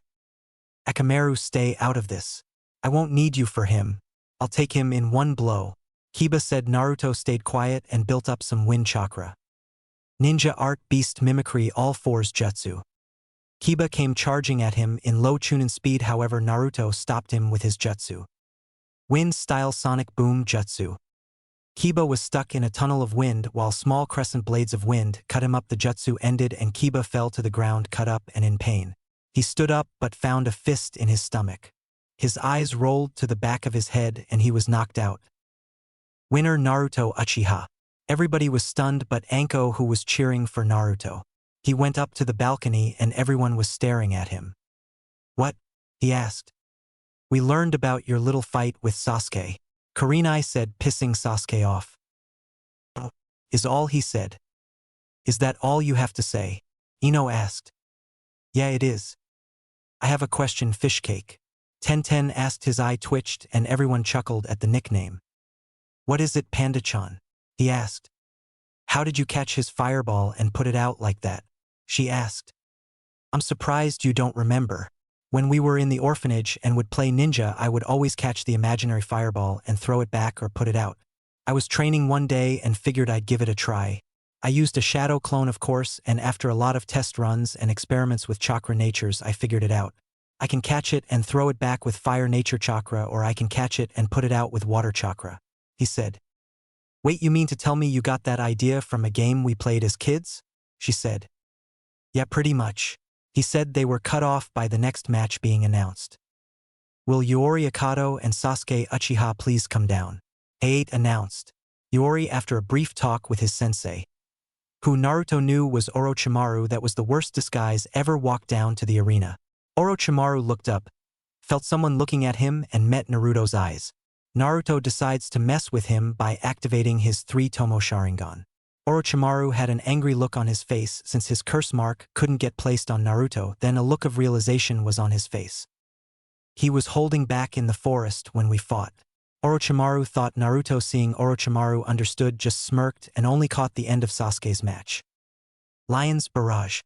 Akamaru, stay out of this. I won't need you for him. I'll take him in one blow. Kiba said. Naruto stayed quiet and built up some wind chakra. Ninja art, beast mimicry, all fours jutsu. Kiba came charging at him in low Chuunin speed, however Naruto stopped him with his jutsu. Wind-style sonic boom jutsu. Kiba was stuck in a tunnel of wind while small crescent blades of wind cut him up. The jutsu ended and Kiba fell to the ground, cut up and in pain. He stood up but found a fist in his stomach. His eyes rolled to the back of his head and he was knocked out. Winner Naruto Uchiha. Everybody was stunned but Anko, who was cheering for Naruto. He went up to the balcony and everyone was staring at him. What? He asked. We learned about your little fight with Sasuke. Kurenai said, pissing Sasuke off. Is all he said. Is that all you have to say? Ino asked. Yeah, it is. I have a question, Fishcake. Tenten asked. His eye twitched and everyone chuckled at the nickname. What is it, Panda-chan? He asked. How did you catch his fireball and put it out like that? She asked. I'm surprised you don't remember. When we were in the orphanage and would play ninja, I would always catch the imaginary fireball and throw it back or put it out. I was training one day and figured I'd give it a try. I used a shadow clone, of course, and after a lot of test runs and experiments with chakra natures, I figured it out. I can catch it and throw it back with fire nature chakra, or I can catch it and put it out with water chakra, he said. Wait, you mean to tell me you got that idea from a game we played as kids? She said. Yeah, pretty much. He said. They were cut off by the next match being announced. Will Yori Akado and Sasuke Uchiha please come down? Hayate announced. Yori, after a brief talk with his sensei, who Naruto knew was Orochimaru, that was the worst disguise ever, walked down to the arena. Orochimaru looked up, felt someone looking at him and met Naruto's eyes. Naruto decides to mess with him by activating his 3-tomo Sharingan. Orochimaru had an angry look on his face since his curse mark couldn't get placed on Naruto. Then a look of realization was on his face. He was holding back in the forest when we fought. Orochimaru thought Naruto, seeing Orochimaru, understood, just smirked and only caught the end of Sasuke's match. Lion's barrage.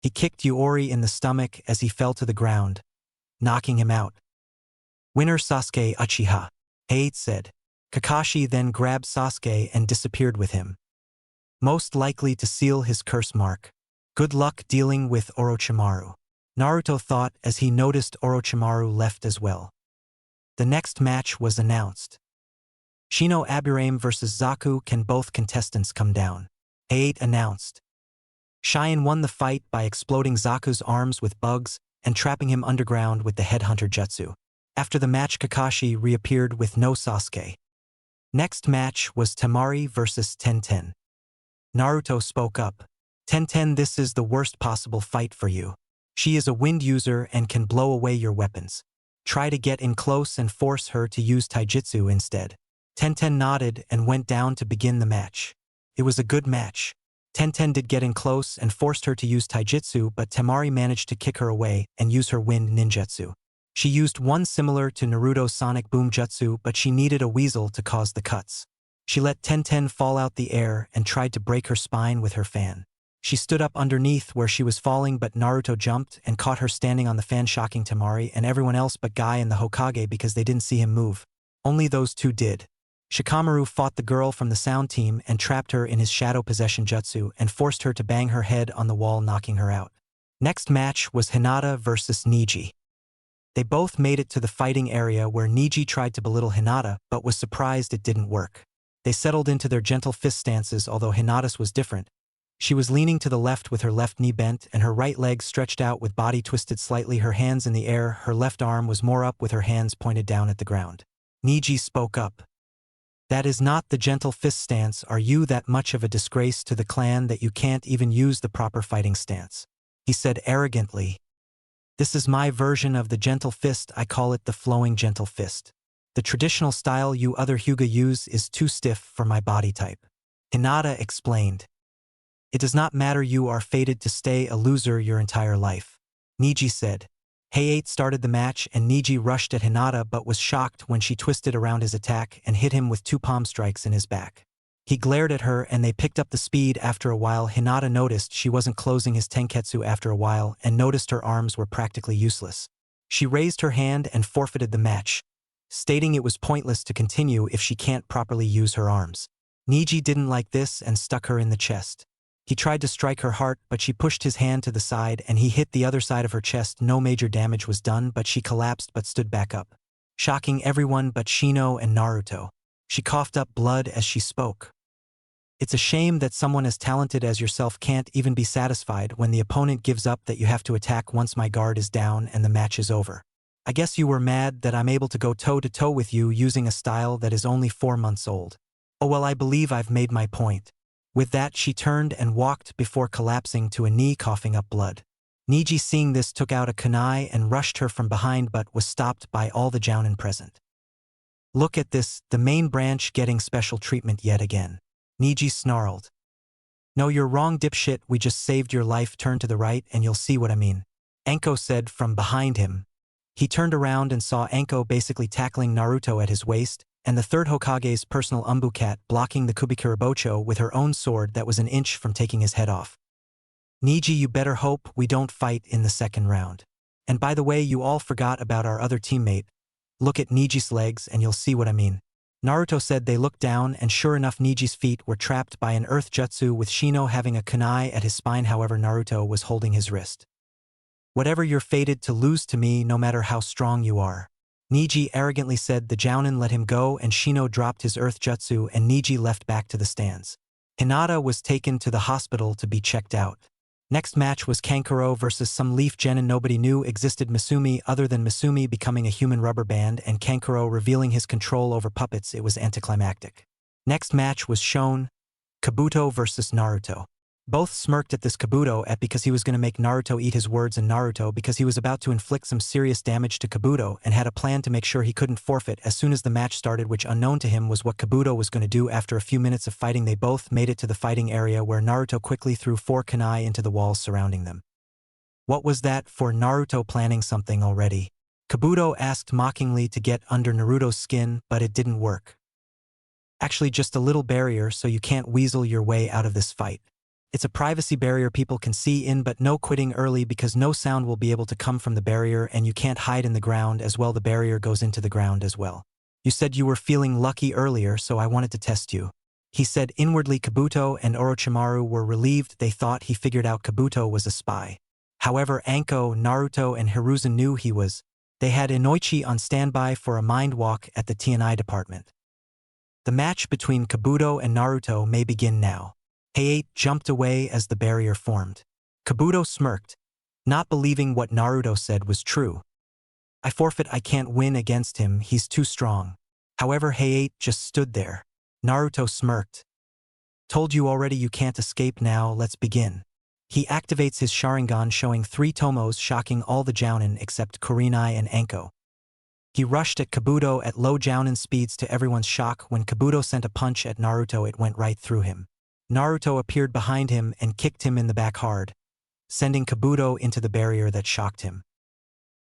He kicked Yori in the stomach as he fell to the ground, knocking him out. Winner Sasuke Uchiha, Hayate said. Kakashi then grabbed Sasuke and disappeared with him. Most likely to seal his curse mark. Good luck dealing with Orochimaru. Naruto thought as he noticed Orochimaru left as well. The next match was announced. Shino Aburame vs Zaku. Can both contestants come down? A8 announced. Cheyenne won the fight by exploding Zaku's arms with bugs and trapping him underground with the headhunter jutsu. After the match, Kakashi reappeared with no Sasuke. Next match was Temari vs Tenten. Naruto spoke up. Tenten, this is the worst possible fight for you. She is a wind user and can blow away your weapons. Try to get in close and force her to use taijutsu instead. Tenten nodded and went down to begin the match. It was a good match. Tenten did get in close and forced her to use taijutsu, but Temari managed to kick her away and use her wind ninjutsu. She used one similar to Naruto's sonic boom jutsu, but she needed a weasel to cause the cuts. She let Tenten fall out the air and tried to break her spine with her fan. She stood up underneath where she was falling, but Naruto jumped and caught her standing on the fan, shocking Temari and everyone else but Guy and the Hokage because they didn't see him move. Only those two did. Shikamaru fought the girl from the sound team and trapped her in his shadow possession jutsu and forced her to bang her head on the wall, knocking her out. Next match was Hinata vs Neji. They both made it to the fighting area where Neji tried to belittle Hinata but was surprised it didn't work. They settled into their gentle fist stances, although Hinata's was different. She was leaning to the left with her left knee bent and her right leg stretched out with body twisted slightly, her hands in the air. Her left arm was more up with her hands pointed down at the ground. Neji spoke up. That is not the gentle fist stance. Are you that much of a disgrace to the clan that you can't even use the proper fighting stance? He said arrogantly. This is my version of the gentle fist. I call it the flowing gentle fist. The traditional style you other Hyuga use is too stiff for my body type. Hinata explained. It does not matter, you are fated to stay a loser your entire life. Neji said. Hey8 started the match and Neji rushed at Hinata but was shocked when she twisted around his attack and hit him with two palm strikes in his back. He glared at her and they picked up the speed. After a while, Hinata noticed she wasn't closing his tenketsu after a while and noticed her arms were practically useless. She raised her hand and forfeited the match, stating it was pointless to continue if she can't properly use her arms. Neji didn't like this and stuck her in the chest. He tried to strike her heart, but she pushed his hand to the side and he hit the other side of her chest. No major damage was done, but she collapsed but stood back up, shocking everyone but Shino and Naruto. She coughed up blood as she spoke. It's a shame that someone as talented as yourself can't even be satisfied when the opponent gives up that you have to attack once my guard is down and the match is over. I guess you were mad that I'm able to go toe-to-toe with you using a style that is only 4 months old. Oh well, I believe I've made my point. With that, she turned and walked before collapsing to a knee, coughing up blood. Neji, seeing this, took out a kunai and rushed her from behind but was stopped by all the jounin present. Look at this, the main branch getting special treatment yet again. Neji snarled. No, you're wrong, dipshit, we just saved your life. Turn to the right and you'll see what I mean. Anko said from behind him. He turned around and saw Anko basically tackling Naruto at his waist, and the third Hokage's personal Umbu-cat blocking the Kubikirabocho with her own sword that was an inch from taking his head off. Neji, you better hope we don't fight in the second round. And by the way, you all forgot about our other teammate. Look at Neji's legs and you'll see what I mean. Naruto said. They looked down and sure enough Neji's feet were trapped by an earth jutsu with Shino having a kunai at his spine. However, Naruto was holding his wrist. Whatever, you're fated to lose to me no matter how strong you are. Neji arrogantly said. The jounin let him go and Shino dropped his earth jutsu and Neji left back to the stands. Hinata was taken to the hospital to be checked out. Next match was Kankuro versus some leaf genin. Nobody knew existed Misumi other than Misumi becoming a human rubber band and Kankuro revealing his control over puppets. It was anticlimactic. Next match was shown. Kabuto versus Naruto. Both smirked at this Kabuto because he was going to make Naruto eat his words, and Naruto because he was about to inflict some serious damage to Kabuto and had a plan to make sure he couldn't forfeit as soon as the match started, which unknown to him was what Kabuto was going to do. After a few minutes of fighting, they both made it to the fighting area where Naruto quickly threw 4 kunai into the walls surrounding them. What was that for? Naruto planning something already? Kabuto asked mockingly to get under Naruto's skin, but it didn't work. Actually, just a little barrier so you can't weasel your way out of this fight. It's a privacy barrier people can see in, but no quitting early because no sound will be able to come from the barrier and you can't hide in the ground as well. The barrier goes into the ground as well. You said you were feeling lucky earlier, so I wanted to test you. He said inwardly Kabuto and Orochimaru were relieved. They thought he figured out Kabuto was a spy. However, Anko, Naruto, and Hiruzen knew he was. They had Inoichi on standby for a mind walk at the T&I department. The match between Kabuto and Naruto may begin now. Hayate jumped away as the barrier formed. Kabuto smirked, not believing what Naruto said was true. I forfeit, I can't win against him, he's too strong. However, Hayate just stood there. Naruto smirked. Told you already, you can't escape now, let's begin. He activates his Sharingan, showing 3 tomos, shocking all the Jounin except Kurenai and Anko. He rushed at Kabuto at low Jounin speeds. To everyone's shock, when Kabuto sent a punch at Naruto, it went right through him. Naruto appeared behind him and kicked him in the back hard, sending Kabuto into the barrier that shocked him.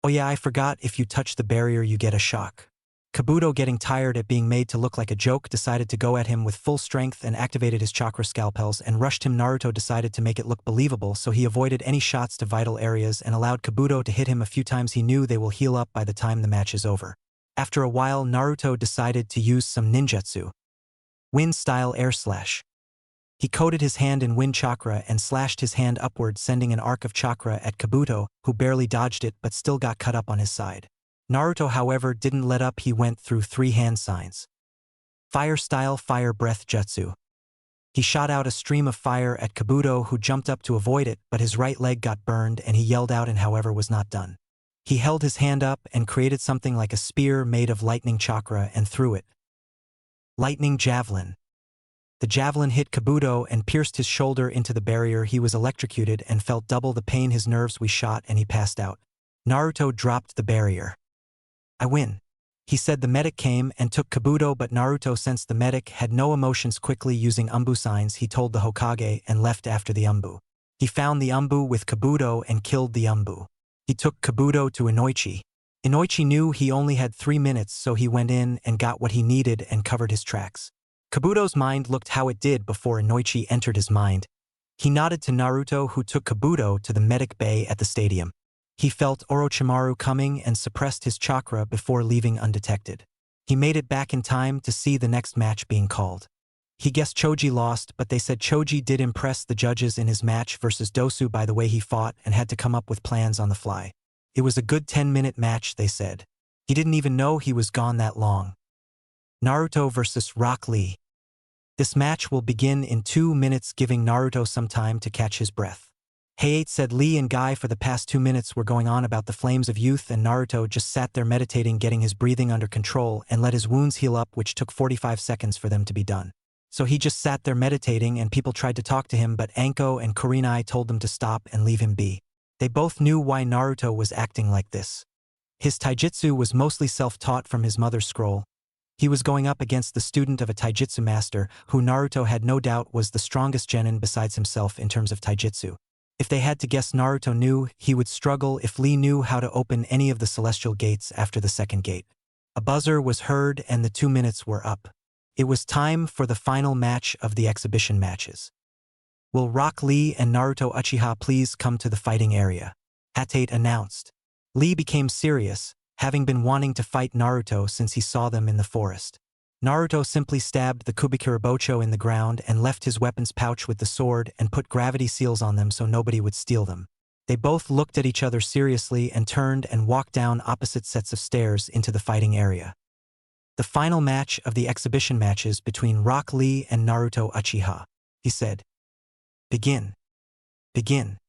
Oh yeah, I forgot, if you touch the barrier you get a shock. Kabuto, getting tired at being made to look like a joke, decided to go at him with full strength and activated his chakra scalpels and rushed him. Naruto decided to make it look believable, so he avoided any shots to vital areas and allowed Kabuto to hit him a few times. He knew they will heal up by the time the match is over. After a while, Naruto decided to use some ninjutsu. Wind-style air slash. He coated his hand in wind chakra and slashed his hand upward, sending an arc of chakra at Kabuto, who barely dodged it but still got cut up on his side. Naruto, however, didn't let up. He went through 3 hand signs. Fire-style fire breath jutsu. He shot out a stream of fire at Kabuto, who jumped up to avoid it, but his right leg got burned and he yelled out and however was not done. He held his hand up and created something like a spear made of lightning chakra and threw it. Lightning javelin. The javelin hit Kabuto and pierced his shoulder into the barrier. He was electrocuted and felt double the pain. His nerves were shot and he passed out. Naruto dropped the barrier. I win. He said. The medic came and took Kabuto, but Naruto sensed the medic had no emotions. Quickly using Umbu signs, he told the Hokage and left after the Umbu. He found the Umbu with Kabuto and killed the Umbu. He took Kabuto to Inoichi. Inoichi knew he only had 3 minutes, so he went in and got what he needed and covered his tracks. Kabuto's mind looked how it did before Inoichi entered his mind. He nodded to Naruto, who took Kabuto to the medic bay at the stadium. He felt Orochimaru coming and suppressed his chakra before leaving undetected. He made it back in time to see the next match being called. He guessed Choji lost, but they said Choji did impress the judges in his match versus Dosu by the way he fought and had to come up with plans on the fly. It was a good 10-minute match, they said. He didn't even know he was gone that long. Naruto versus Rock Lee. This match will begin in 2 minutes, giving Naruto some time to catch his breath. Hayate said Lee and Guy for the past 2 minutes were going on about the flames of youth, and Naruto just sat there meditating, getting his breathing under control and let his wounds heal up, which took 45 seconds for them to be done. So he just sat there meditating and people tried to talk to him, but Anko and Kurenai told them to stop and leave him be. They both knew why Naruto was acting like this. His taijutsu was mostly self-taught from his mother's scroll. He was going up against the student of a taijutsu master, who Naruto had no doubt was the strongest genin besides himself in terms of taijutsu. If they had to guess, Naruto knew he would struggle if Lee knew how to open any of the celestial gates after the second gate. A buzzer was heard and the 2 minutes were up. It was time for the final match of the exhibition matches. Will Rock Lee and Naruto Uchiha please come to the fighting area? Hayate announced. Lee became serious, having been wanting to fight Naruto since he saw them in the forest. Naruto simply stabbed the Kubikirabocho in the ground and left his weapons pouch with the sword and put gravity seals on them so nobody would steal them. They both looked at each other seriously and turned and walked down opposite sets of stairs into the fighting area. The final match of the exhibition matches between Rock Lee and Naruto Uchiha. He said, "Begin. Begin."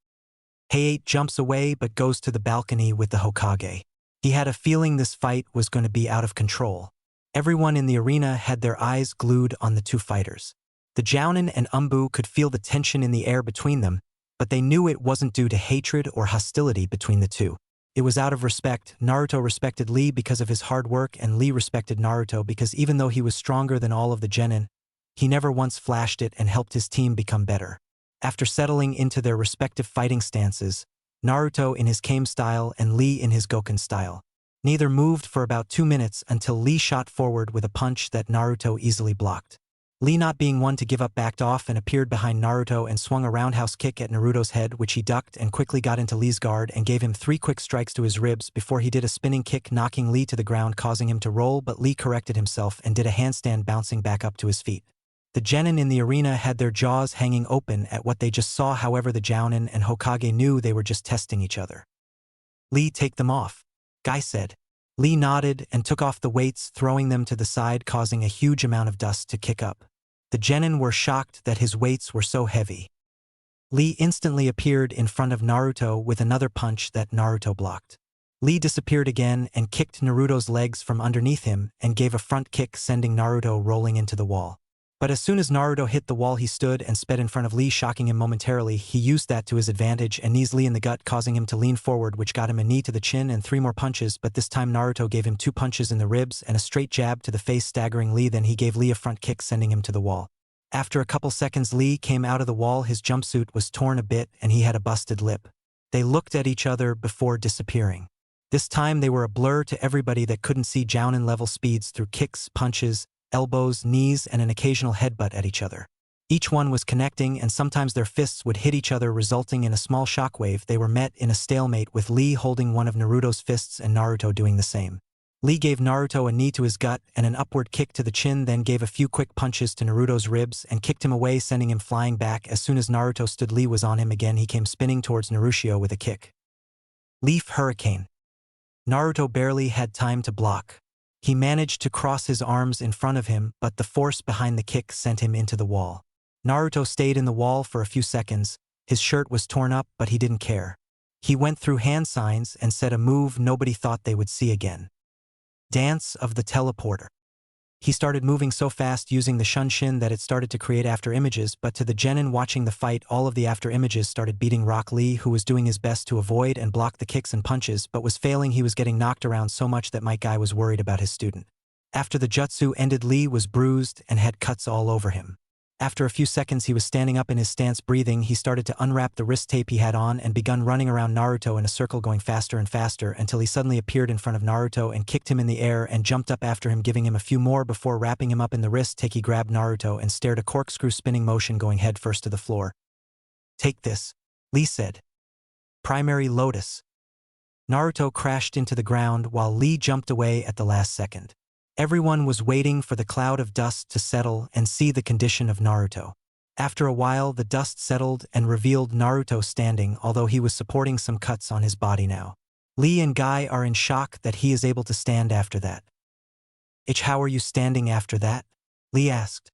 Hayate jumps away but goes to the balcony with the Hokage. He had a feeling this fight was going to be out of control. Everyone in the arena had their eyes glued on the two fighters. The Jounin and Umbu could feel the tension in the air between them, but they knew it wasn't due to hatred or hostility between the two. It was out of respect. Naruto respected Lee because of his hard work, and Lee respected Naruto because even though he was stronger than all of the genin, he never once flashed it and helped his team become better. After settling into their respective fighting stances, Naruto in his Kame style and Lee in his Goken style, neither moved for about 2 minutes until Lee shot forward with a punch that Naruto easily blocked. Lee, not being one to give up, backed off and appeared behind Naruto and swung a roundhouse kick at Naruto's head, which he ducked and quickly got into Lee's guard and gave him 3 quick strikes to his ribs before he did a spinning kick, knocking Lee to the ground, causing him to roll, but Lee corrected himself and did a handstand, bouncing back up to his feet. The genin in the arena had their jaws hanging open at what they just saw. However, the Chuunin and Hokage knew they were just testing each other. Lee, take them off, Guy said. Lee nodded and took off the weights, throwing them to the side, causing a huge amount of dust to kick up. The genin were shocked that his weights were so heavy. Lee instantly appeared in front of Naruto with another punch that Naruto blocked. Lee disappeared again and kicked Naruto's legs from underneath him and gave a front kick, sending Naruto rolling into the wall. But as soon as Naruto hit the wall, he stood and sped in front of Lee, shocking him momentarily. He used that to his advantage and knees Lee in the gut, causing him to lean forward, which got him a knee to the chin and 3 more punches, but this time Naruto gave him 2 punches in the ribs and a straight jab to the face, staggering Lee. Then he gave Lee a front kick, sending him to the wall. After a couple seconds, Lee came out of the wall. His jumpsuit was torn a bit and he had a busted lip. They looked at each other before disappearing. This time they were a blur to everybody that couldn't see Jounin level speeds through kicks, punches, elbows, knees, and an occasional headbutt at each other. Each one was connecting, and sometimes their fists would hit each other, resulting in a small shockwave. They were met in a stalemate, with Lee holding one of Naruto's fists and Naruto doing the same. Lee gave Naruto a knee to his gut and an upward kick to the chin, then gave a few quick punches to Naruto's ribs and kicked him away, sending him flying back. As soon as Naruto stood, Lee was on him again. He came spinning towards Naruto with a kick. Leaf Hurricane. Naruto barely had time to block. He managed to cross his arms in front of him, but the force behind the kick sent him into the wall. Naruto stayed in the wall for a few seconds. His shirt was torn up, but he didn't care. He went through hand signs and said a move nobody thought they would see again. Dance of the Teleporter. He started moving so fast using the Shunshin that it started to create after images, but to the genin watching the fight, all of the after images started beating Rock Lee, who was doing his best to avoid and block the kicks and punches, but was failing. He was getting knocked around so much that Mike Guy was worried about his student. After the jutsu ended, Lee was bruised and had cuts all over him. After a few seconds, he was standing up in his stance, breathing. He started to unwrap the wrist tape he had on and begun running around Naruto in a circle, going faster and faster until he suddenly appeared in front of Naruto and kicked him in the air and jumped up after him, giving him a few more before wrapping him up in the wrist tape. He grabbed Naruto and stared, a corkscrew spinning motion, going head first to the floor. Take this, Lee said. Primary Lotus. Naruto crashed into the ground while Lee jumped away at the last second. Everyone was waiting for the cloud of dust to settle and see the condition of Naruto. After a while, the dust settled and revealed Naruto standing, although he was supporting some cuts on his body now. Lee and Guy are in shock that he is able to stand after that. How are you standing after that? Lee asked.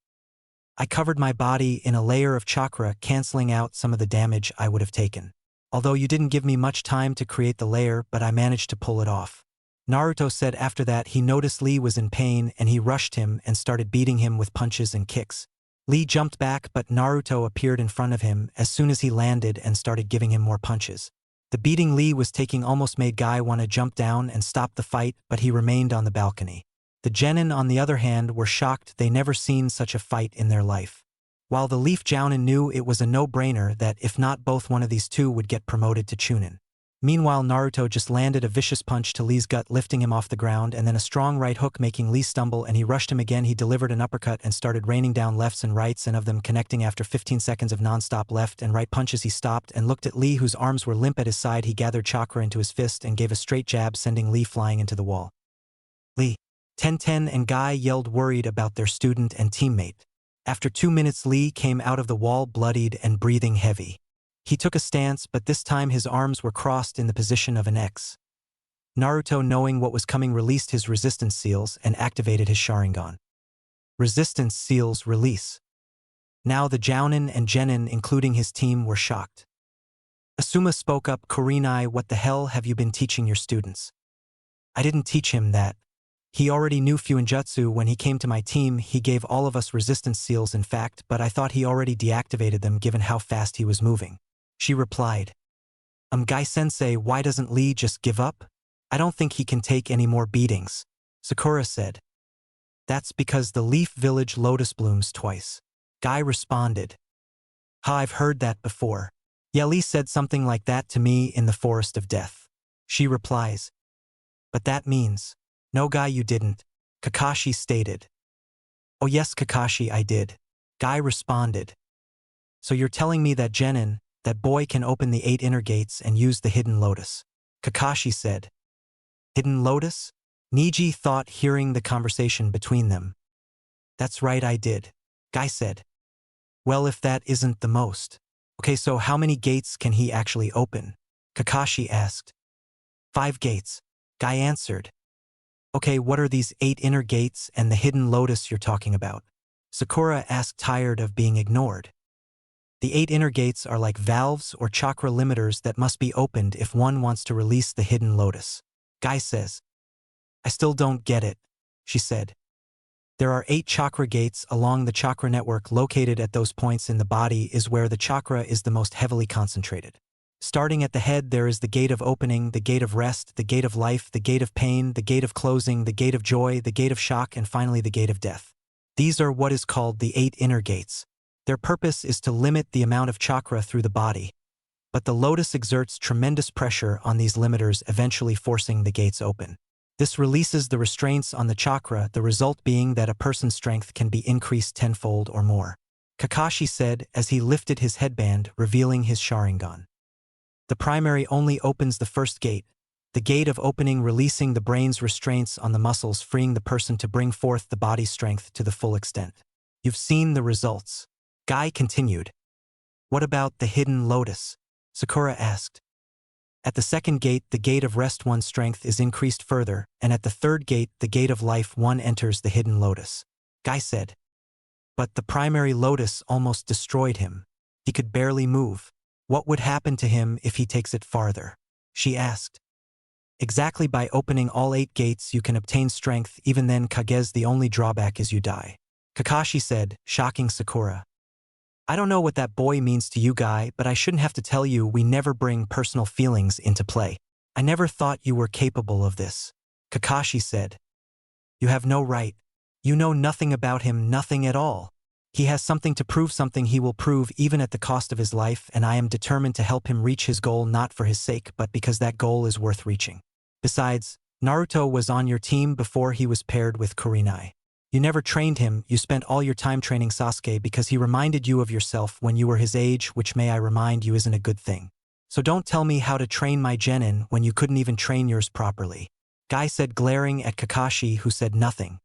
I covered my body in a layer of chakra, canceling out some of the damage I would have taken. Although you didn't give me much time to create the layer, but I managed to pull it off. Naruto said. After that, he noticed Lee was in pain and he rushed him and started beating him with punches and kicks. Lee jumped back, but Naruto appeared in front of him as soon as he landed and started giving him more punches. The beating Lee was taking almost made Guy want to jump down and stop the fight, but he remained on the balcony. The genin, on the other hand, were shocked. They never seen such a fight in their life. While the Leaf Jounin knew it was a no-brainer that if not both, one of these two would get promoted to Chuunin. Meanwhile, Naruto just landed a vicious punch to Lee's gut, lifting him off the ground, and then a strong right hook, making Lee stumble, and he rushed him again. He delivered an uppercut and started raining down lefts and rights, and of them connecting. After 15 seconds of non-stop left and right punches, he stopped and looked at Lee, whose arms were limp at his side. He gathered chakra into his fist and gave a straight jab, sending Lee flying into the wall. Lee, Ten and Guy yelled, worried about their student and teammate. After 2 minutes, Lee came out of the wall bloodied and breathing heavy. He took a stance, but this time his arms were crossed in the position of an X. Naruto, knowing what was coming, released his resistance seals and activated his Sharingan. Resistance seals release. Now the Jounin and Genin, including his team, were shocked. Asuma spoke up. Kurenai, what the hell have you been teaching your students? I didn't teach him that. He already knew Fuinjutsu. When he came to my team, he gave all of us resistance seals, in fact, but I thought he already deactivated them given how fast he was moving. She replied. Guy-sensei, why doesn't Lee just give up? I don't think he can take any more beatings. Sakura said. That's because the Leaf Village lotus blooms twice. Guy responded. Ha, I've heard that before. Yeah, Lee said something like that to me in the Forest of Death. She replies. But that means. No, Guy, you didn't. Kakashi stated. Oh yes, Kakashi, I did. Guy responded. So you're telling me that Genin, that boy, can open the 8 inner gates and use the hidden lotus? Kakashi said. Hidden lotus? Niji thought, hearing the conversation between them. That's right, I did. Guy said. Well, if that isn't the most. Okay, so how many gates can he actually open? Kakashi asked. 5 gates. Guy answered. Okay, what are these 8 inner gates and the hidden lotus you're talking about? Sakura asked, tired of being ignored. The 8 inner gates are like valves or chakra limiters that must be opened if one wants to release the hidden lotus. Guy says. I still don't get it, she said. There are 8 chakra gates along the chakra network. Located at those points in the body is where the chakra is the most heavily concentrated. Starting at the head, there is the gate of opening, the gate of rest, the gate of life, the gate of pain, the gate of closing, the gate of joy, the gate of shock, and finally the gate of death. These are what is called the 8 inner gates. Their purpose is to limit the amount of chakra through the body. But the lotus exerts tremendous pressure on these limiters, eventually forcing the gates open. This releases the restraints on the chakra, the result being that a person's strength can be increased tenfold or more. Kakashi said as he lifted his headband, revealing his Sharingan. The primary only opens the first gate, the gate of opening, releasing the brain's restraints on the muscles, freeing the person to bring forth the body's strength to the full extent. You've seen the results. Guy continued. What about the hidden lotus? Sakura asked. At the second gate, the gate of rest, one's strength is increased further, and at the third gate, the gate of life, one enters the hidden lotus. Guy said. But the primary lotus almost destroyed him. He could barely move. What would happen to him if he takes it farther? She asked. Exactly, by opening all 8 gates you can obtain strength. Even then, Kage's the only drawback is you die. Kakashi said, shocking Sakura. I don't know what that boy means to you, Guy, but I shouldn't have to tell you we never bring personal feelings into play. I never thought you were capable of this. Kakashi said. You have no right. You know nothing about him, nothing at all. He has something to prove, something he will prove even at the cost of his life, and I am determined to help him reach his goal, not for his sake, but because that goal is worth reaching. Besides, Naruto was on your team before he was paired with Kurenai. You never trained him, you spent all your time training Sasuke because he reminded you of yourself when you were his age, which, may I remind you, isn't a good thing. So don't tell me how to train my Genin when you couldn't even train yours properly. Guy said, glaring at Kakashi, who said nothing.